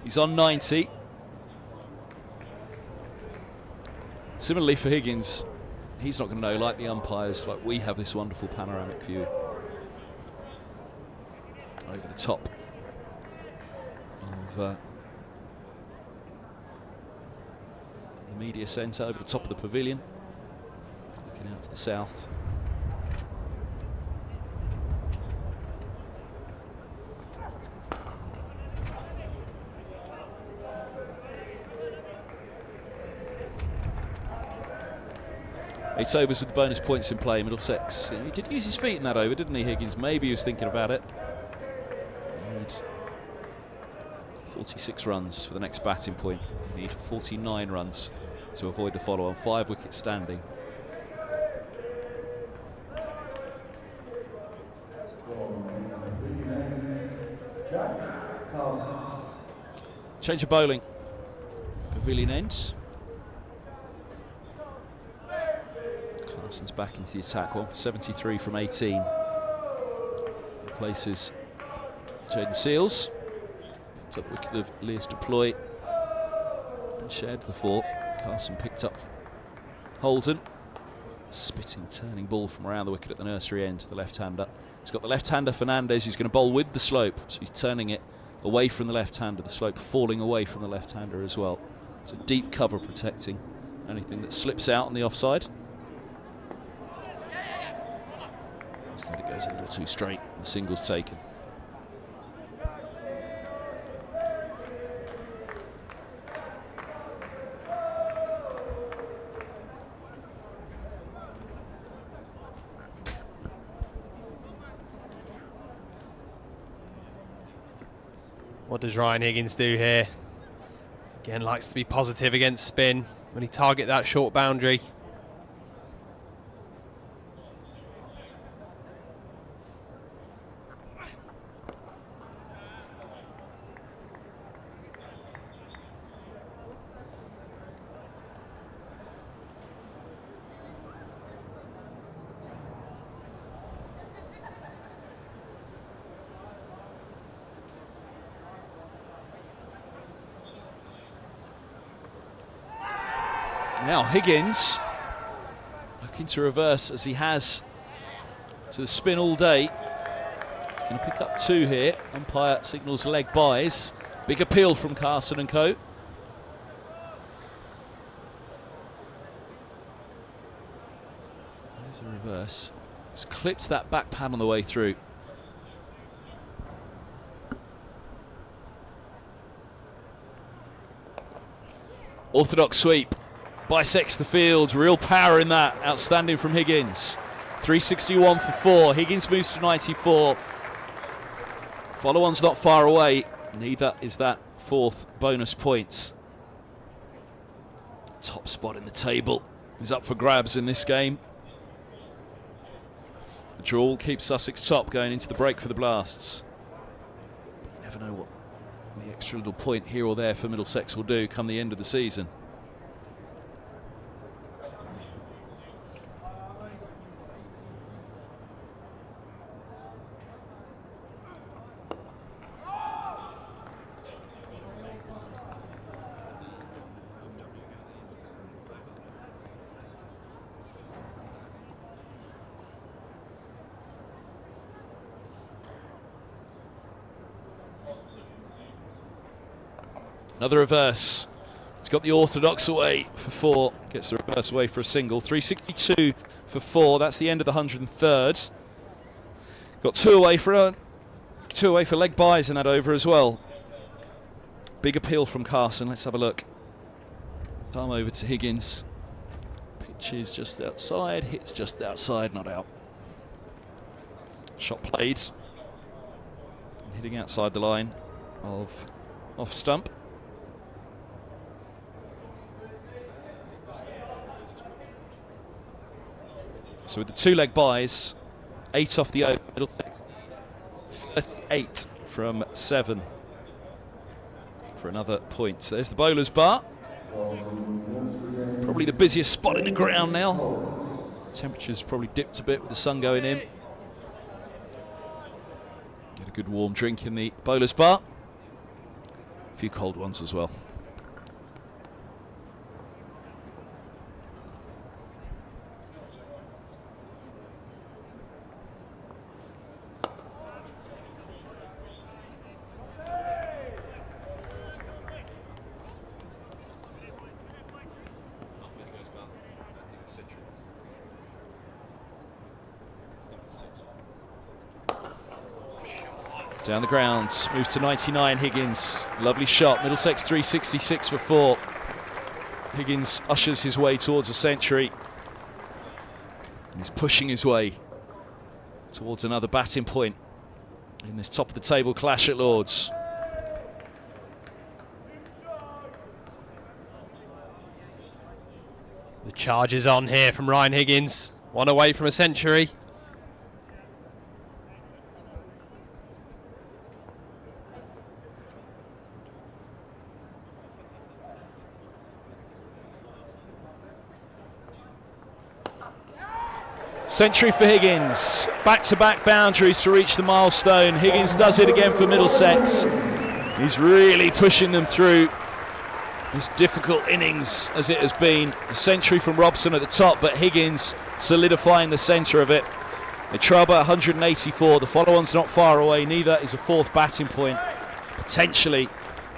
He's on 90. Similarly for Higgins, he's not going to know, like the umpires, like we have this wonderful panoramic view over the top of the media centre, over the top of the pavilion, looking out to the south. It's overs with the bonus points in play. Middlesex, he did use his feet in that over, didn't he, Higgins? Maybe he was thinking about it. They need 46 runs for the next batting point. They need 49 runs to avoid the follow-on. 5 wickets standing. Change of bowling. Pavilion end. Carson's back into the attack. 1 for 73 from 18. Replaces Jaden Seals. Picked up wicket of Lewis de Plooy. And shared the 4. Carson picked up Holden. Spitting, turning ball from around the wicket at the nursery end, the left-hander. He's got the left-hander Fernandez, who's going to bowl with the slope. So he's turning it away from the left-hander, the slope falling away from the left-hander as well. So deep cover protecting anything that slips out on the offside. Instead it goes a little too straight, the single's taken. What does Ryan Higgins do here? Again, likes to be positive against spin when he target that short boundary. Now Higgins looking to reverse as he has to the spin all day. He's going to pick up 2 here. Umpire signals leg byes. Big appeal from Carson and co. There's a reverse. Just clips that back pad on the way through. Orthodox sweep. Bisects the field. Real power in that. Outstanding from Higgins. 361 for 4. Higgins moves to 94. Follow-on's not far away. Neither is that 4th bonus point. Top spot in the table is up for grabs in this game. The draw will keep Sussex top going into the break for the Blasts. But you never know what the extra little point here or there for Middlesex will do come the end of the season. Another reverse. It's got the orthodox away for 4. Gets the reverse away for a single. 362 for 4. That's the end of the 103rd. Got 2 away for leg byes in that over as well. Big appeal from Carson. Let's have a look. Thumb over to Higgins. Pitch is just outside. Hits just outside, not out. Shot played. Hitting outside the line of off stump. So with the 2 leg byes, 8 off the over, Middlesex 38 from 7 for another point. So there's the bowler's bar. Probably the busiest spot in the ground now. Temperature's probably dipped a bit with the sun going in. Get a good warm drink in the bowler's bar. A few cold ones as well. Down the grounds, moves to 99, Higgins. Lovely shot, Middlesex 366 for 4. Higgins ushers his way towards a century. And he's pushing his way towards another batting point in this top of the table clash at Lord's. The charge is on here from Ryan Higgins. 1 away from a century. Century for Higgins. Back-to-back boundaries to reach the milestone. Higgins does it again for Middlesex. He's really pushing them through this difficult innings as it has been. A century from Robson at the top, but Higgins solidifying the centre of it. They trail by 184. The follow-on's not far away. Neither is a 4th batting point. Potentially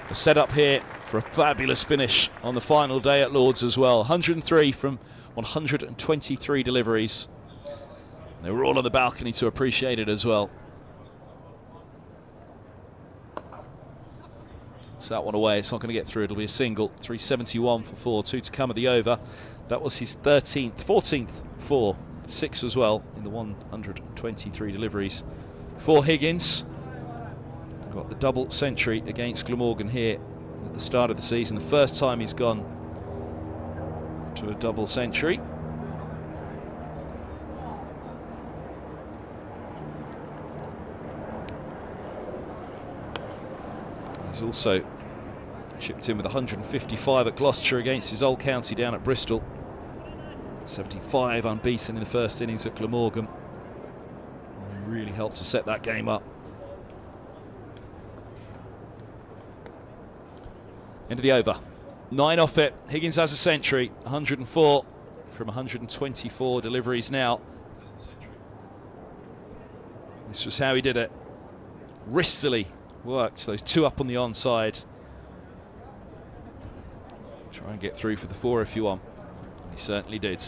a set-up here for a fabulous finish on the final day at Lord's as well. 103 from 123 deliveries. They were all on the balcony to appreciate it as well. So that one away, it's not going to get through. It'll be a single. 371 for 4, 2 to come at the over. That was his 14th for 6 as well in the 123 deliveries. For Higgins, got the double century against Glamorgan here at the start of the season. The first time he's gone to a double century. He's also chipped in with 155 at Gloucestershire against his old county down at Bristol. 75 unbeaten in the first innings at Glamorgan. He really helped to set that game up. End of the over. 9 off it. Higgins has a century, 104 from 124 deliveries now. This was how he did it. Wristily worked those 2 up on the onside. Try and get through for the 4 if you want. He certainly did.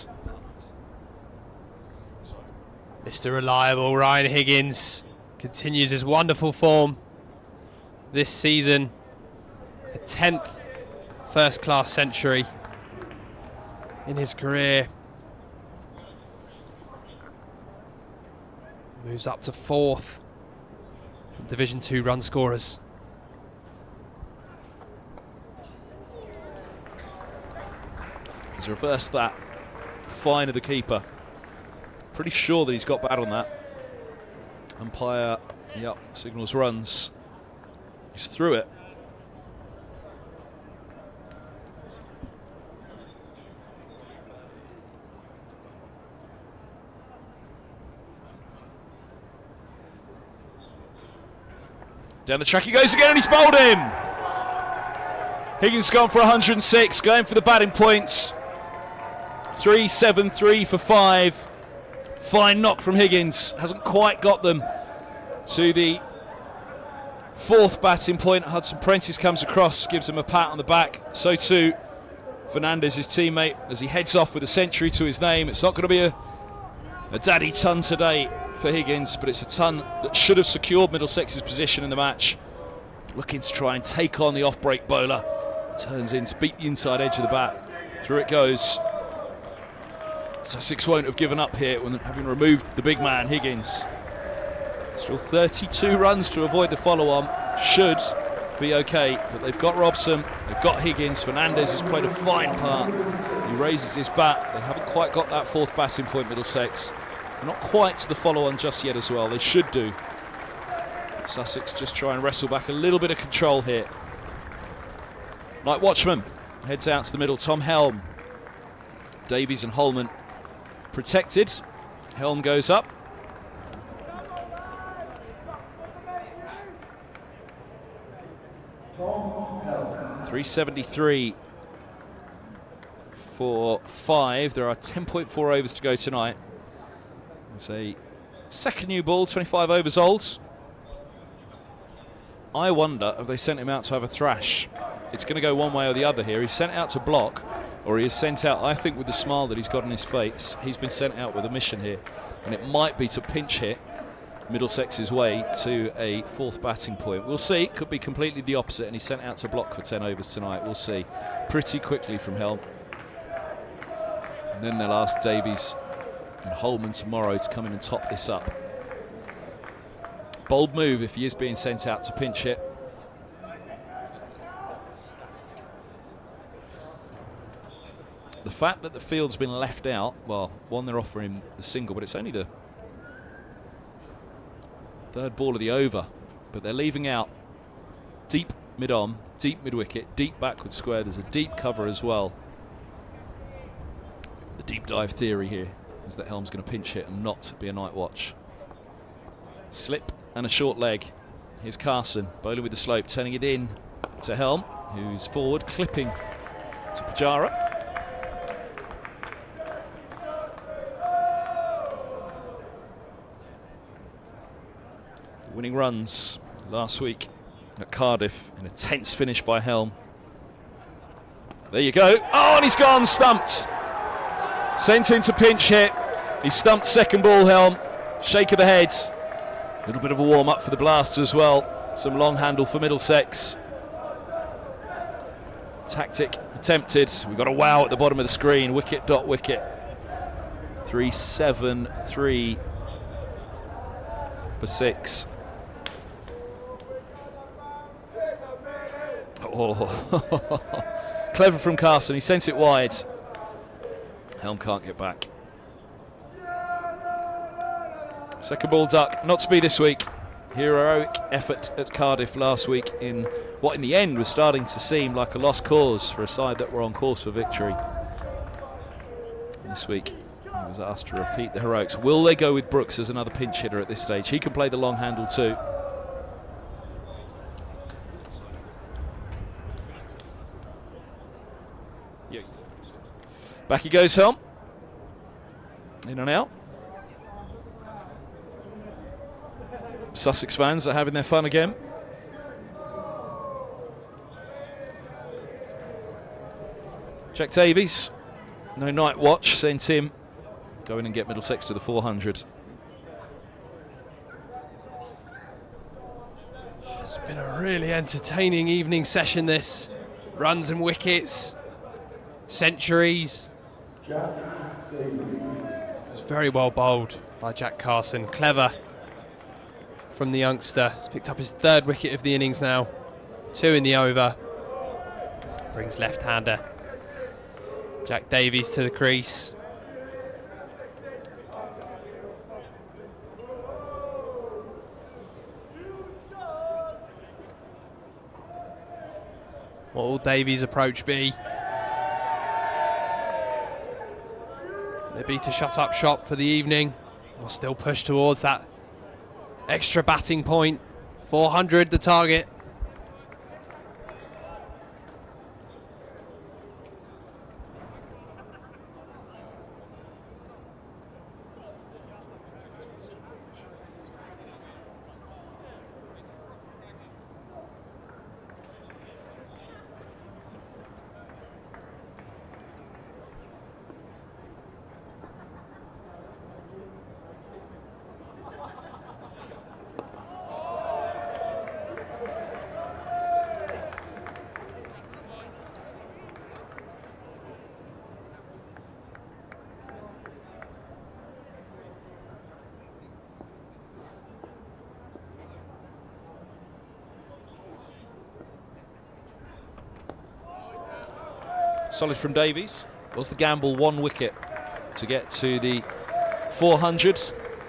Mr. Reliable Ryan Higgins continues his wonderful form this season. A 10th first-class century in his career. Moves up to 4th in Division 2 run scorers. He's reversed that. Fine of the keeper. Pretty sure that he's got bad on that. Umpire, yep, signals runs. He's through it. Down the track he goes again and he's bowled him. Higgins gone for 106, going for the batting points. 3-7-3 for 5. Fine knock from Higgins, hasn't quite got them to the 4th batting point. Hudson Prentice comes across, gives him a pat on the back. So too Fernandez, his teammate, as he heads off with a century to his name. It's not going to be a daddy ton today for Higgins, but it's a ton that should have secured Middlesex's position in the match. Looking to try and take on the off-break bowler. Turns in to beat the inside edge of the bat. Through it goes. Sussex won't have given up here when having removed the big man, Higgins. Still 32 runs to avoid the follow-on. Should be okay, but they've got Robson, they've got Higgins. Fernandez has played a fine part. He raises his bat. They haven't quite got that 4th batting point, Middlesex. They're not quite to the follow-on just yet as well. They should do. Sussex just try and wrestle back a little bit of control here. Night Watchman heads out to the middle. Tom Helm. Davies and Holman protected. Helm goes up. .373 for 5. There are 10.4 overs to go tonight. It's a second new ball, 25 overs old. I wonder if they sent him out to have a thrash. It's going to go one way or the other here. He's sent out to block, or he is sent out, I think, with the smile that he's got on his face. He's been sent out with a mission here, and it might be to pinch hit Middlesex's way to a 4th batting point. We'll see. Could be completely the opposite, and he's sent out to block for 10 overs tonight. We'll see. Pretty quickly from Helm. And then they'll ask Davies and Holman tomorrow to come in and top this up. Bold move if he is being sent out to pinch hit. The fact that the field's been left out, well, one, they're offering the single, but it's only the 3rd ball of the over. But they're leaving out deep mid-on, deep mid-wicket, deep backward square. There's a deep cover as well. The deep dive theory here is that Helm's going to pinch hit and not be a night watch. Slip and a short leg. Here's Carson, bowling with the slope, turning it in to Helm, who's forward, clipping to Pujara. The winning runs last week at Cardiff in a tense finish by Helm. There you go. Oh, and he's gone, stumped. Sent into pinch hit. He stumped second ball, Helm. Shake of the heads. A little bit of a warm-up for the Blasters as well. Some long handle for Middlesex. Tactic attempted. We've got a wow at the bottom of the screen. Wicket dot wicket. 3-7-3 for 6. Oh, clever from Carson. He sent it wide. Helm can't get back. Second ball duck, not to be this week. Heroic effort at Cardiff last week in what in the end was starting to seem like a lost cause for a side that were on course for victory. This week he was asked to repeat the heroics. Will they go with Brooks as another pinch hitter at this stage? He can play the long handle too. Back he goes, Helm. In and out. Sussex fans are having their fun again. Jack Davies, no night watch, sent him. Go in and get Middlesex to the 400. It's been a really entertaining evening session, this. Runs and wickets, centuries. It was very well bowled by Jack Carson. Clever from the youngster. He's picked up his 3rd wicket of the innings now. 2 in the over. Brings left-hander Jack Davies to the crease. What will Davies' approach be? Will it be to shut up shop for the evening, or still push towards that extra batting point? 400 the target. Solid from Davies. Was the gamble 1 wicket to get to the 400?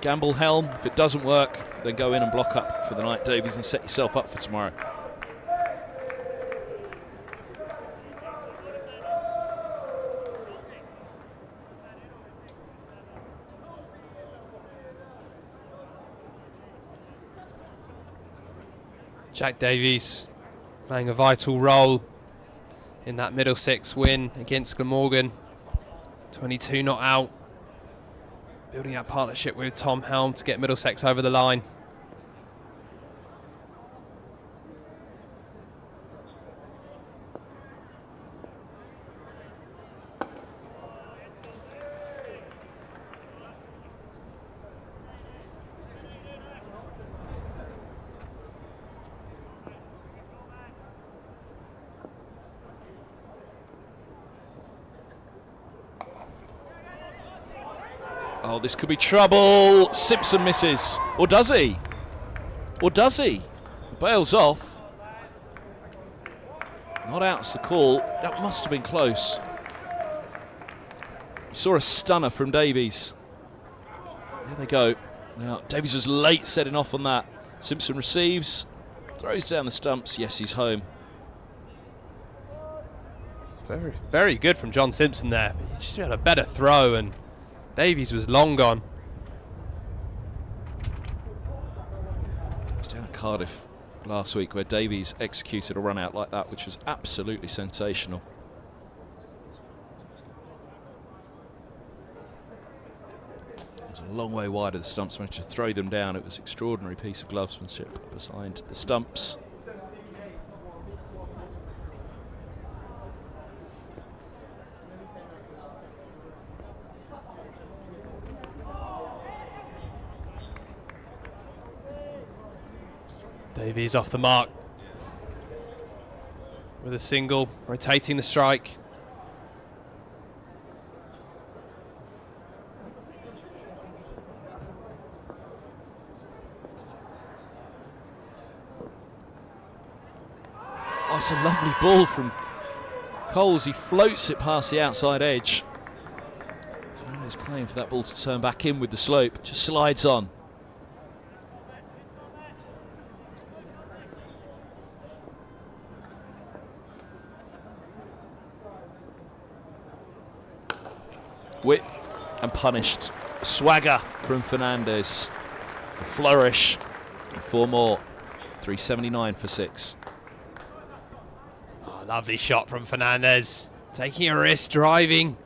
Gamble Helm. If it doesn't work, then go in and block up for the night, Davies, and set yourself up for tomorrow. Jack Davies playing a vital role in that Middlesex win against Glamorgan. 22 not out. Building that partnership with Tom Helm to get Middlesex over the line. Oh, this could be trouble. Simpson misses. Or does he? Or does he? The bail's off. Not out's the call. That must have been close. We saw a stunner from Davies. There they go. Now, Davies was late setting off on that. Simpson receives. Throws down the stumps. Yes, he's home. Very, very good from John Simpson there. He just had a better throw, and Davies was long gone. I was down at Cardiff last week where Davies executed a run out like that, which was absolutely sensational. It was a long way wide of the stumps, managed to throw them down. It was an extraordinary piece of glovesmanship behind the stumps. Davies off the mark with a single, rotating the strike. Oh, it's a lovely ball from Coles. He floats it past the outside edge. Fernandez playing for that ball to turn back in with the slope. Just slides on. Width and punished. Swagger from Fernandez. A flourish. And 4 more. 379 for 6. Oh, lovely shot from Fernandez. taking a risk, driving.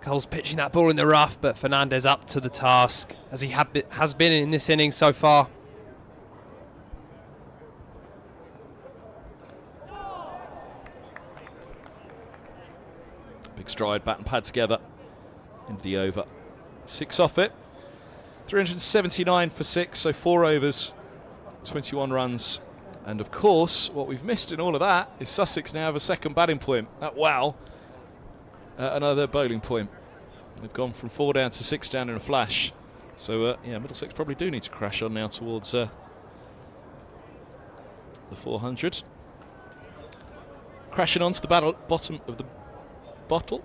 Cole's pitching that ball in the rough, but Fernandez up to the task, as he has been in this inning so far. Big stride, bat and pad together into the over. 6 off it. 379 for 6, so 4 overs, 21 runs. And of course, what we've missed in all of that is Sussex now have a second batting point. Wow. Another bowling point. They've gone from 4 down to 6 down in a flash. So, yeah, Middlesex probably do need to crash on now towards the 400. Crashing onto the bottom of the bottle.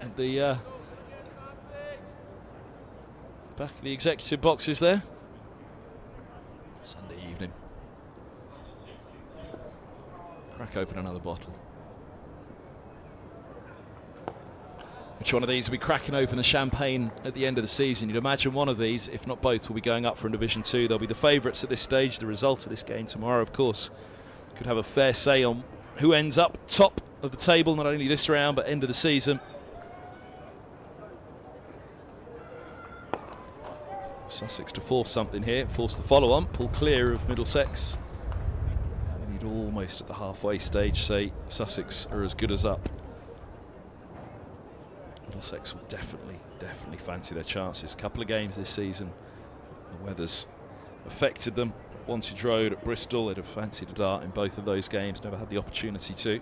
At the back of the executive boxes there. Sunday evening. Crack open another bottle. Which one of these will be cracking open the champagne at the end of the season? You'd imagine one of these, if not both, will be going up from Division 2. They'll be the favourites at this stage. The result of this game tomorrow, of course, could have a fair say on who ends up top of the table, not only this round, but end of the season. Sussex to force something here, force the follow-on, pull clear of Middlesex. They need almost at the halfway stage say Sussex are as good as up. Middlesex will definitely fancy their chances. A couple of games this season, the weather's affected them. At Wantage Road, at Bristol, they'd have fancied a dart in both of those games, never had the opportunity to.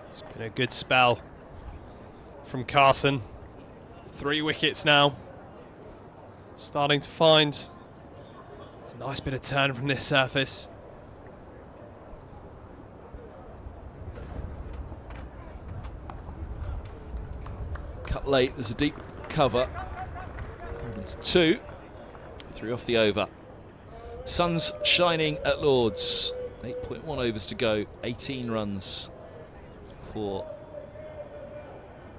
It's been a good spell from Carson. 3 wickets now. Starting to find a nice bit of turn from this surface. Cut late, there's a deep cover. Holden's 2. 3 off the over. Sun's shining at Lord's. 8.1 overs to go, 18 runs for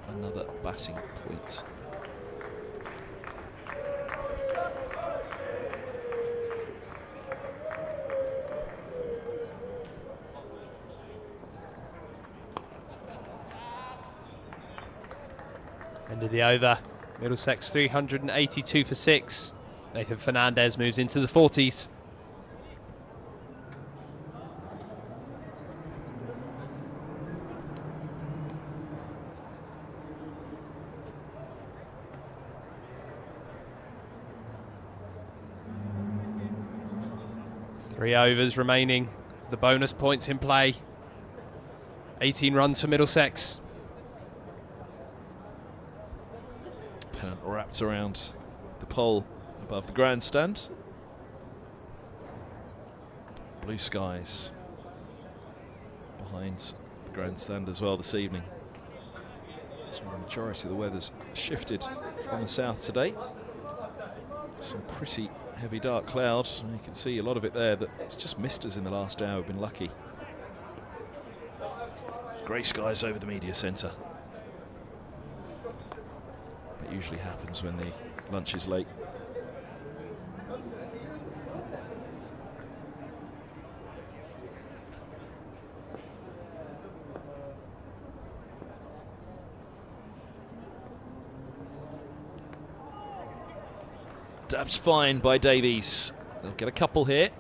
another batting point. End of the over. Middlesex 382 for 6. Nathan Fernandez moves into the 40s. Three overs remaining. The bonus points in play. 18 runs for Middlesex. Pennant wrapped around the pole above the grandstand. Blue skies behind the grandstand as well this evening. That's where the majority of the weather's shifted from the south today. Some pretty heavy dark clouds. You can see a lot of it there. It's just missed us in the last hour. We've been lucky. Grey skies over the media centre. That usually happens when the lunch is late. Dabs fine by Davies. They'll get a couple here.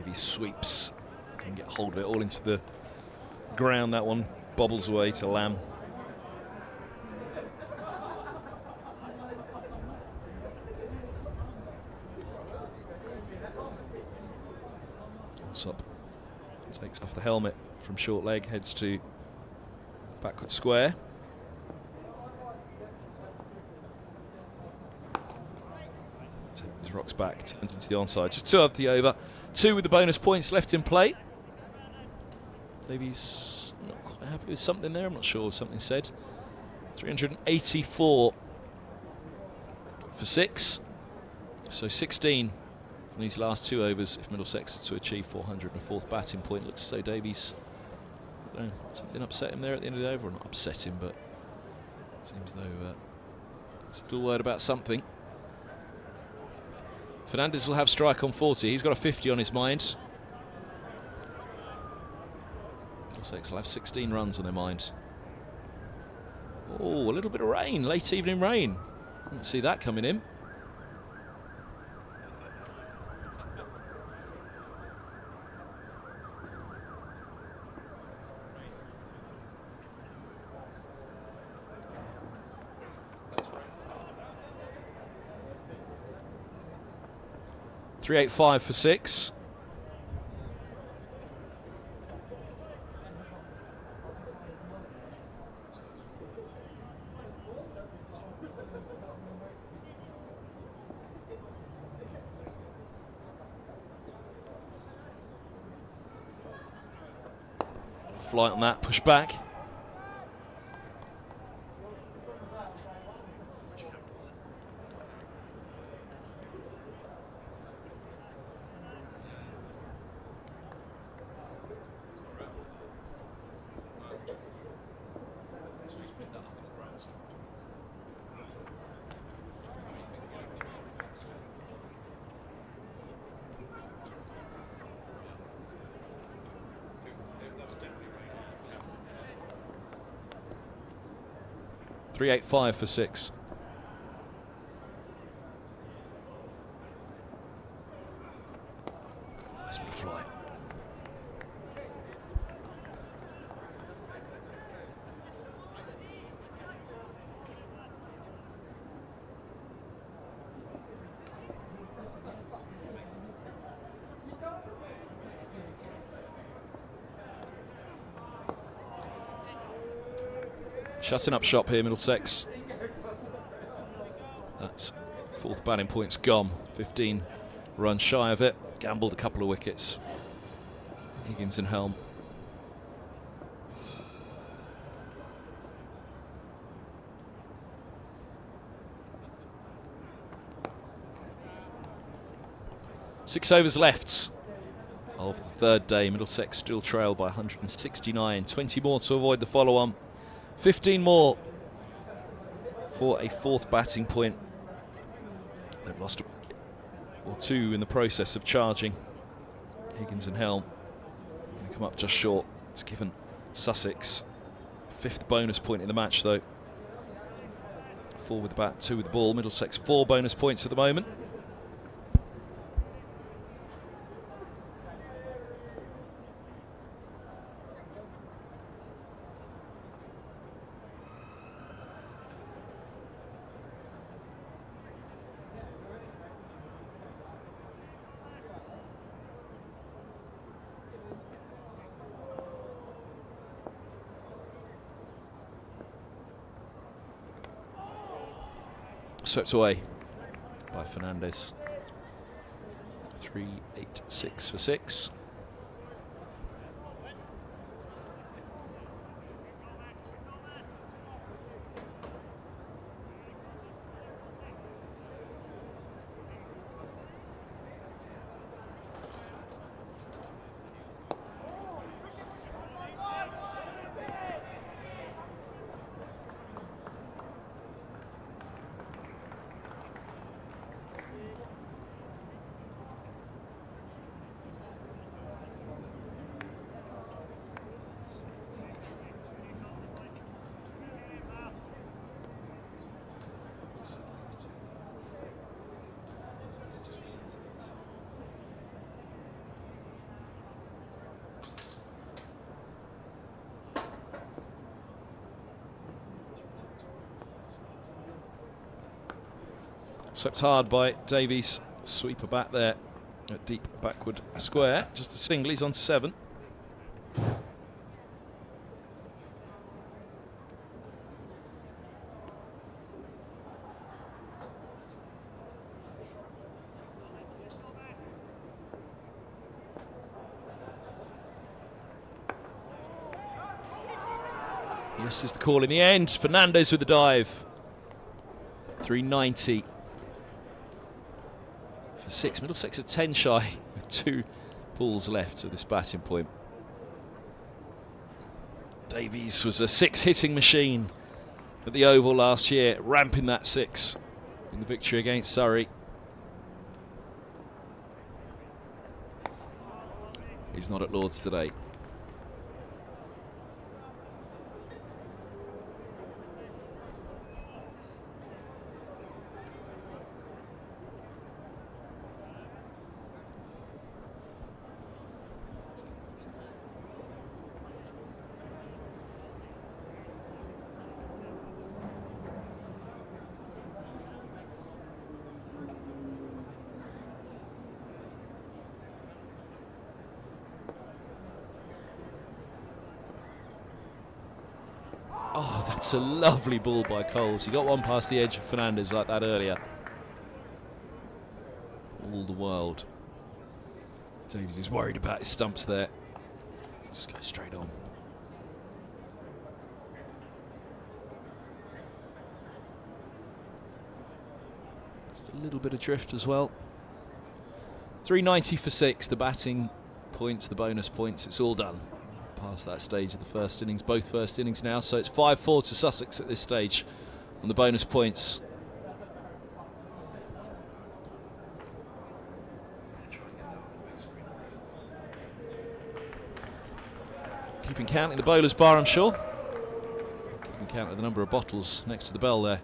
Davies sweeps. Can get hold of it all into the ground. That one bobbles away to Lamb. Up, takes off the helmet from short leg, heads to backward square. Takes rocks back, turns into the onside. Just 2 of the over, 2 with the bonus points left in play. Davies not quite happy with something there. I'm not sure what something said. 384 for 6, so 16. These last 2 overs, if Middlesex are to achieve 404th batting point. Looks as though Davies, I don't know, something upset him there at the end of the over, or not upset him, but seems though it's a little word about something. Fernandez will have strike on 40. He's got a 50 on his mind. Middlesex will have 16 runs on their mind. Oh, a little bit of rain, late evening rain. Didn't see that coming in. .385 for 6. Flight on that, push back. .385 for 6. Nice bit of flight. Shutting up shop here, Middlesex. That's 4th batting points gone. 15 runs shy of it. Gambled a couple of wickets. Higgins and Helm. Six overs left of the 3rd day. Middlesex still trail by 169. 20 more to avoid the follow-on. 15 more for a 4th batting point. They've lost a wicket or 2 in the process of charging. Higgins and Helm going to come up just short. It's given Sussex 5th bonus point in the match, though. 4 with the bat, 2 with the ball. Middlesex 4 bonus points at the moment. Swept away by Fernandez. 386 for 6. Swept hard by Davies. Sweeper back there. A deep backward square. Just a single. He's on 7. Yes, is the call in the end. Fernandez with the dive. 390 for 6. Middlesex are 10 shy with 2 balls left at this batting point. Davies was a 6 hitting machine at the Oval last year, ramping that 6 in the victory against Surrey. He's not at Lord's today. Oh, that's a lovely ball by Coles. He got one past the edge of Fernandez like that earlier. All the world. Davies is worried about his stumps there. Just go straight on. Just a little bit of drift as well. 390 for 6. The batting points, the bonus points, it's all done. Past that stage of the first innings, both first innings now, so it's 5-4 to Sussex at this stage on the bonus points. Keeping count in the bowler's bar, I'm sure. Keeping count of the number of bottles next to the bell there.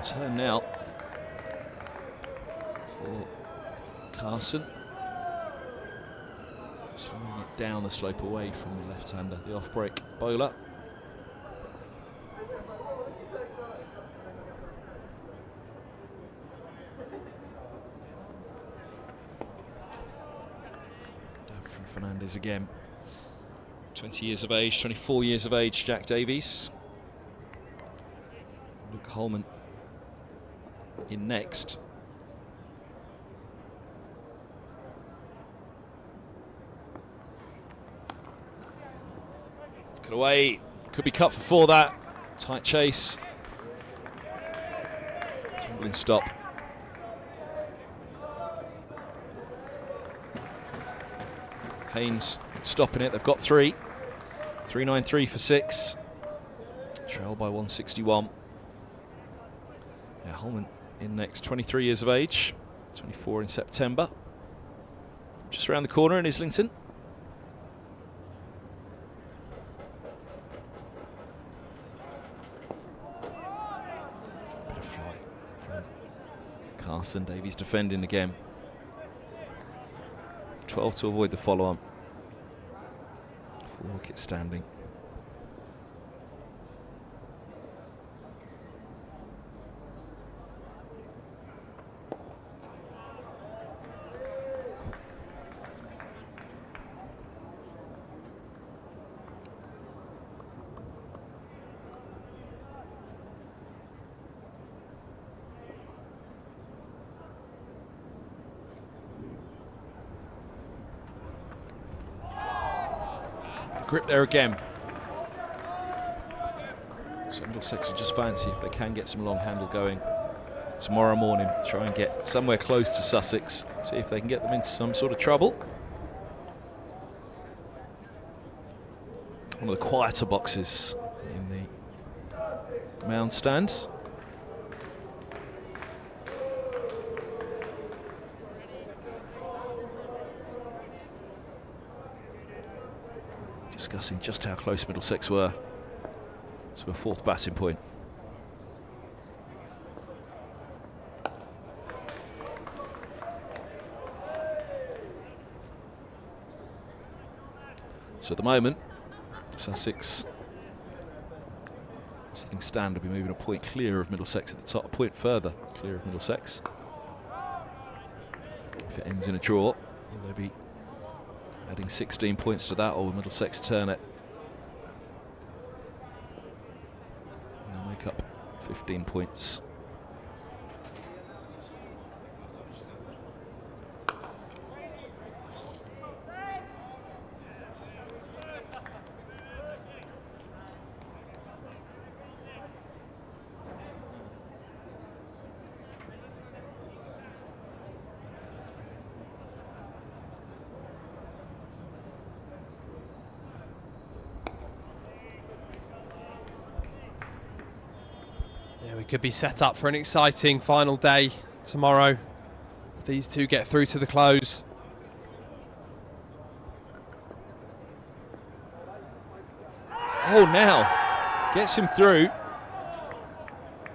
Turn now for Carson. Slowing it down the slope away from the left-hander, the off-break bowler. Down from Fernandez again. 20 years of age, 24 years of age, Jack Davies. Luke Holman in next. Cut away, could be cut for 4 that. Tight chase. Tumbling stop. Haynes stopping it, they've got 3. 393 for 6. Trail by 161. Yeah, Holman in next, 23 years of age, 24 in September. Just around the corner in Islington. Bit of flight from Carson. Davies defending again. 12 to avoid the follow-on. 4 wicket standing. Grip there again. So Middlesex will just fancy if they can get some long handle going tomorrow morning. Try and get somewhere close to Sussex. See if they can get them into some sort of trouble. One of the quieter boxes in the mound stand. Discussing just how close Middlesex were to a 4th batting point. So at the moment, Sussex, as things stand, will be moving a point clear of Middlesex at the top, a point further clear of Middlesex. If it ends in a draw, will they be adding 16 points to that, or will Middlesex turn it? And they'll make up 15 points. Yeah, we could be set up for an exciting final day tomorrow. If these two get through to the close. Oh, now gets him through.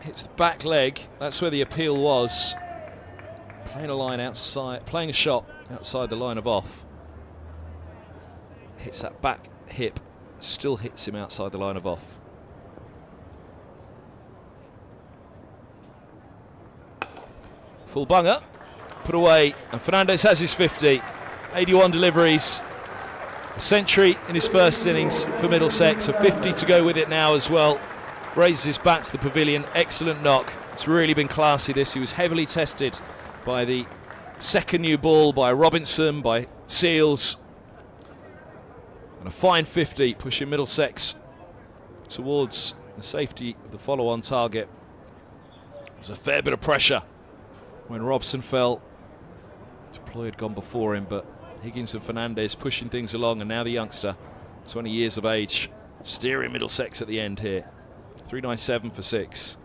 Hits the back leg. That's where the appeal was. Playing a line outside, playing a shot outside the line of off. Hits that back hip. Still hits him outside the line of off. Full bunger, put away, and Fernandez has his 50. 81 deliveries, a century in his first innings for Middlesex, a 50 to go with it now as well. Raises his bat to the pavilion, excellent knock. It's really been classy this. He was heavily tested by the second new ball, by Robson, by Seals. And a fine 50, pushing Middlesex towards the safety of the follow-on target. There's a fair bit of pressure when Robson fell. Plooy had gone before him, but Higgins and Fernandez pushing things along, and now the youngster, 20 years of age, steering Middlesex at the end here. 397 for 6.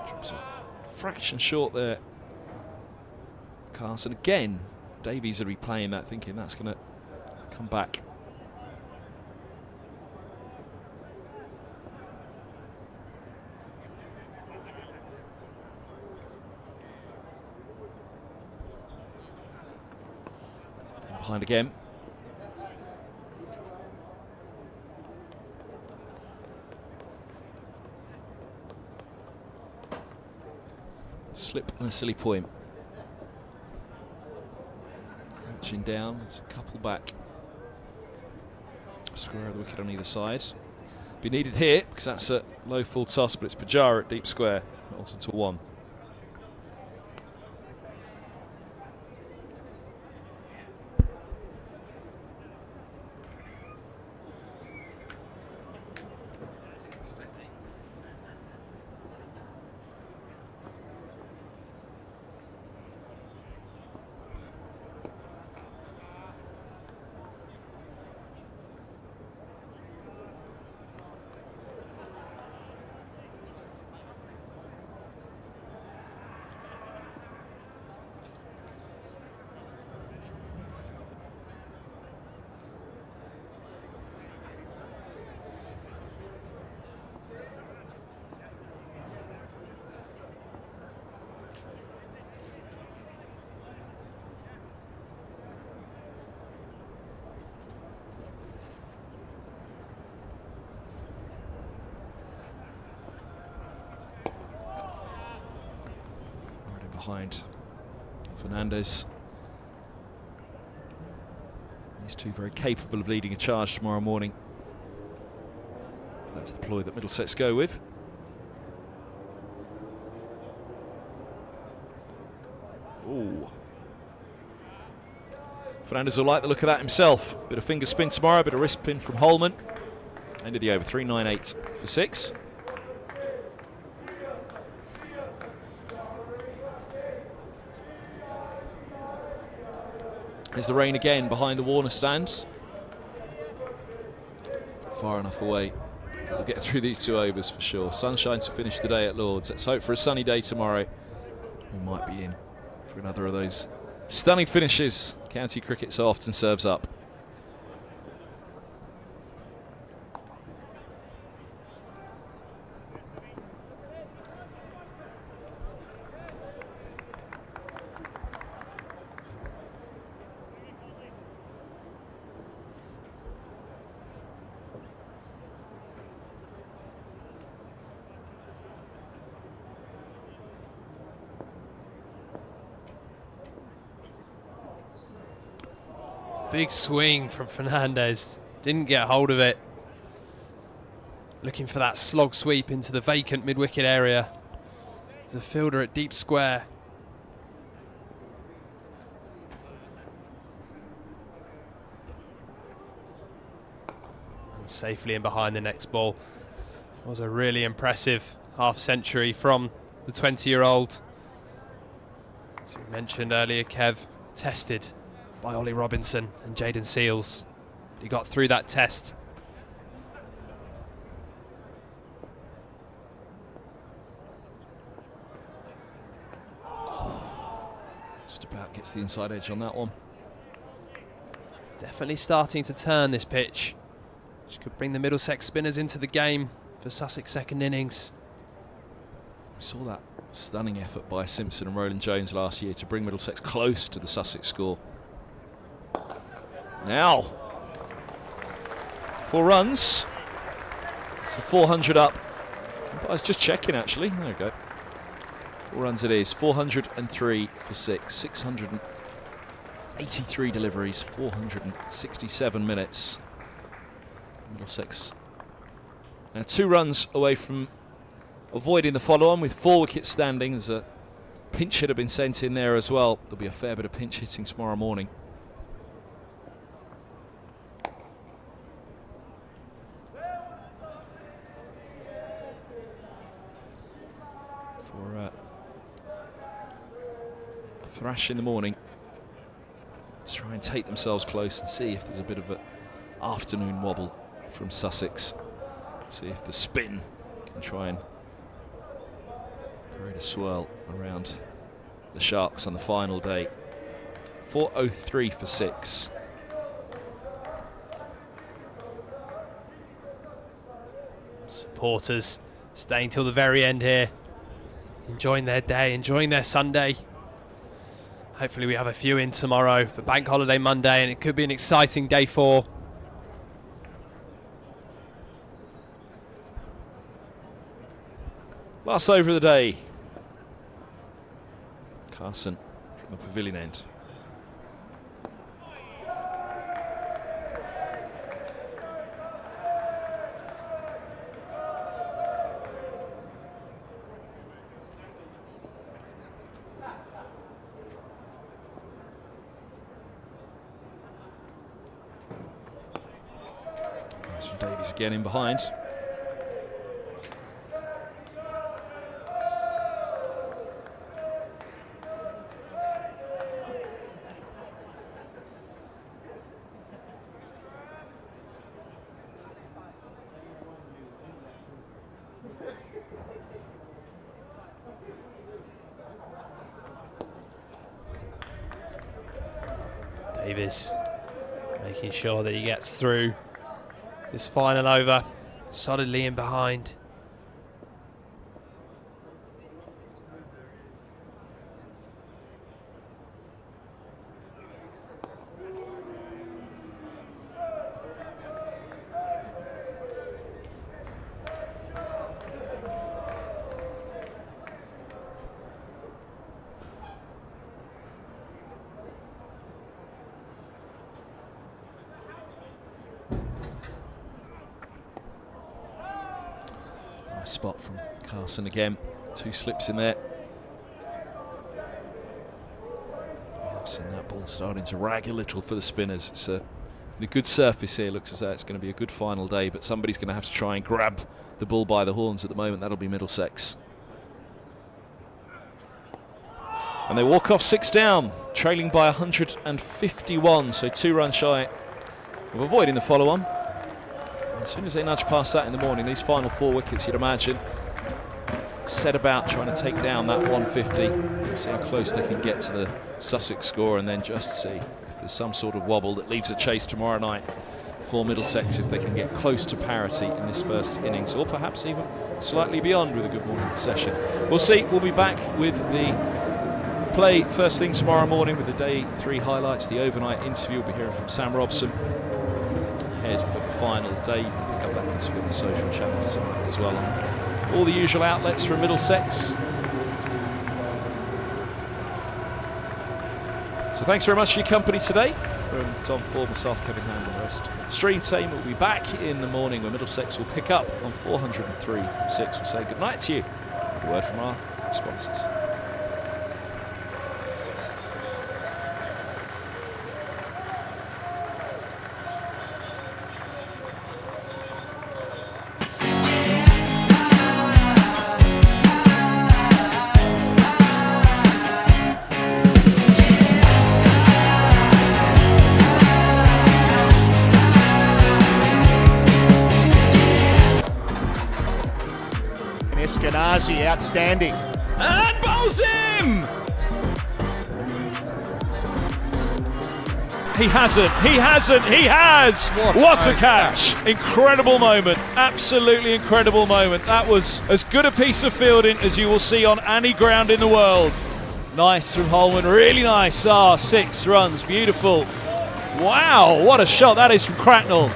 Drops a fraction short there. Carson again. Davies are replaying that, thinking that's going to come back. Behind again. Slip and a silly point. Crouching down, there's a couple back. Square of the wicket on either side. Be needed here because that's a low full toss, but it's Pujara at deep square. Holden to 1. Behind Fernandez. These two very capable of leading a charge tomorrow morning. That's the ploy that Middlesex go with. Ooh. Fernandez will like the look of that himself. Bit of finger spin tomorrow, bit of wrist pin from Holden. End of the over, 398 for 6. There's the rain again behind the Warner stands. Far enough away. We'll get through these 2 overs for sure. Sunshine to finish the day at Lord's. Let's hope for a sunny day tomorrow. We might be in for another of those stunning finishes county cricket so often serves up. Big swing from Fernandez. Didn't get hold of it. Looking for that slog sweep into the vacant mid-wicket area. There's a fielder at deep square. And safely in behind the next ball. Was a really impressive half-century from the 20-year-old. As we mentioned earlier, Kev, tested by Ollie Robinson and Jayden Seales. He got through that test. Just about gets the inside edge on that one. Definitely starting to turn this pitch, which could bring the Middlesex spinners into the game for Sussex second innings. We saw that stunning effort by Simpson and Roland Jones last year to bring Middlesex close to the Sussex score. Now, 4 runs. It's the 400 up. I was just checking actually. There we go. 4 runs it is. 403 for 6. 683 deliveries. 467 minutes. Middlesex now 2 runs away from avoiding the follow-on with 4 wickets standing. There's a pinch hitter been sent in there as well. There'll be a fair bit of pinch hitting tomorrow morning. For thrash in the morning. Let's try and take themselves close and see if there's a bit of an afternoon wobble from Sussex. See if the spin can try and create a swirl around the Sharks on the final day. 403 for 6. Supporters staying till the very end here, enjoying their day, enjoying their Sunday. Hopefully we have a few in tomorrow for Bank Holiday Monday, and it could be an exciting day 4. Last over of the day. Carson from the pavilion end. Nice from Davies again in behind. Davies making sure that he gets through this final over, solidly in behind. Nice spot from Carson again. 2 slips in there. I've seen that ball starting to rag a little for the spinners. It's a good surface here. Looks as though it's going to be a good final day, but somebody's going to have to try and grab the bull by the horns at the moment. That'll be Middlesex. And they walk off 6 down, trailing by 151, so 2 runs shy of avoiding the follow-on. As soon as they nudge past that in the morning, these final 4 wickets, you'd imagine, set about trying to take down that 150, see how close they can get to the Sussex score, and then just see if there's some sort of wobble that leaves a chase tomorrow night for Middlesex, if they can get close to parity in this first innings, or perhaps even slightly beyond with a good morning session. We'll see. We'll be back with the play first thing tomorrow morning with the day 3 highlights, the overnight interview. We'll be hearing from Sam Robson ahead of the final day. You can pick up that interview on the social channels tonight as well, on all the usual outlets from Middlesex. So thanks very much for your company today. from Tom Ford, myself, Kevin Hand and the rest. The stream team will be back in the morning when Middlesex will pick up on 403 from 6. We'll say good night to you with a word from our sponsors. Outstanding. And bowls him! He hasn't, he has! What a catch! Incredible moment, absolutely incredible moment. That was as good a piece of fielding as you will see on any ground in the world. Nice from Holden, really nice. 6 runs, beautiful. Wow, what a shot that is from Cracknell.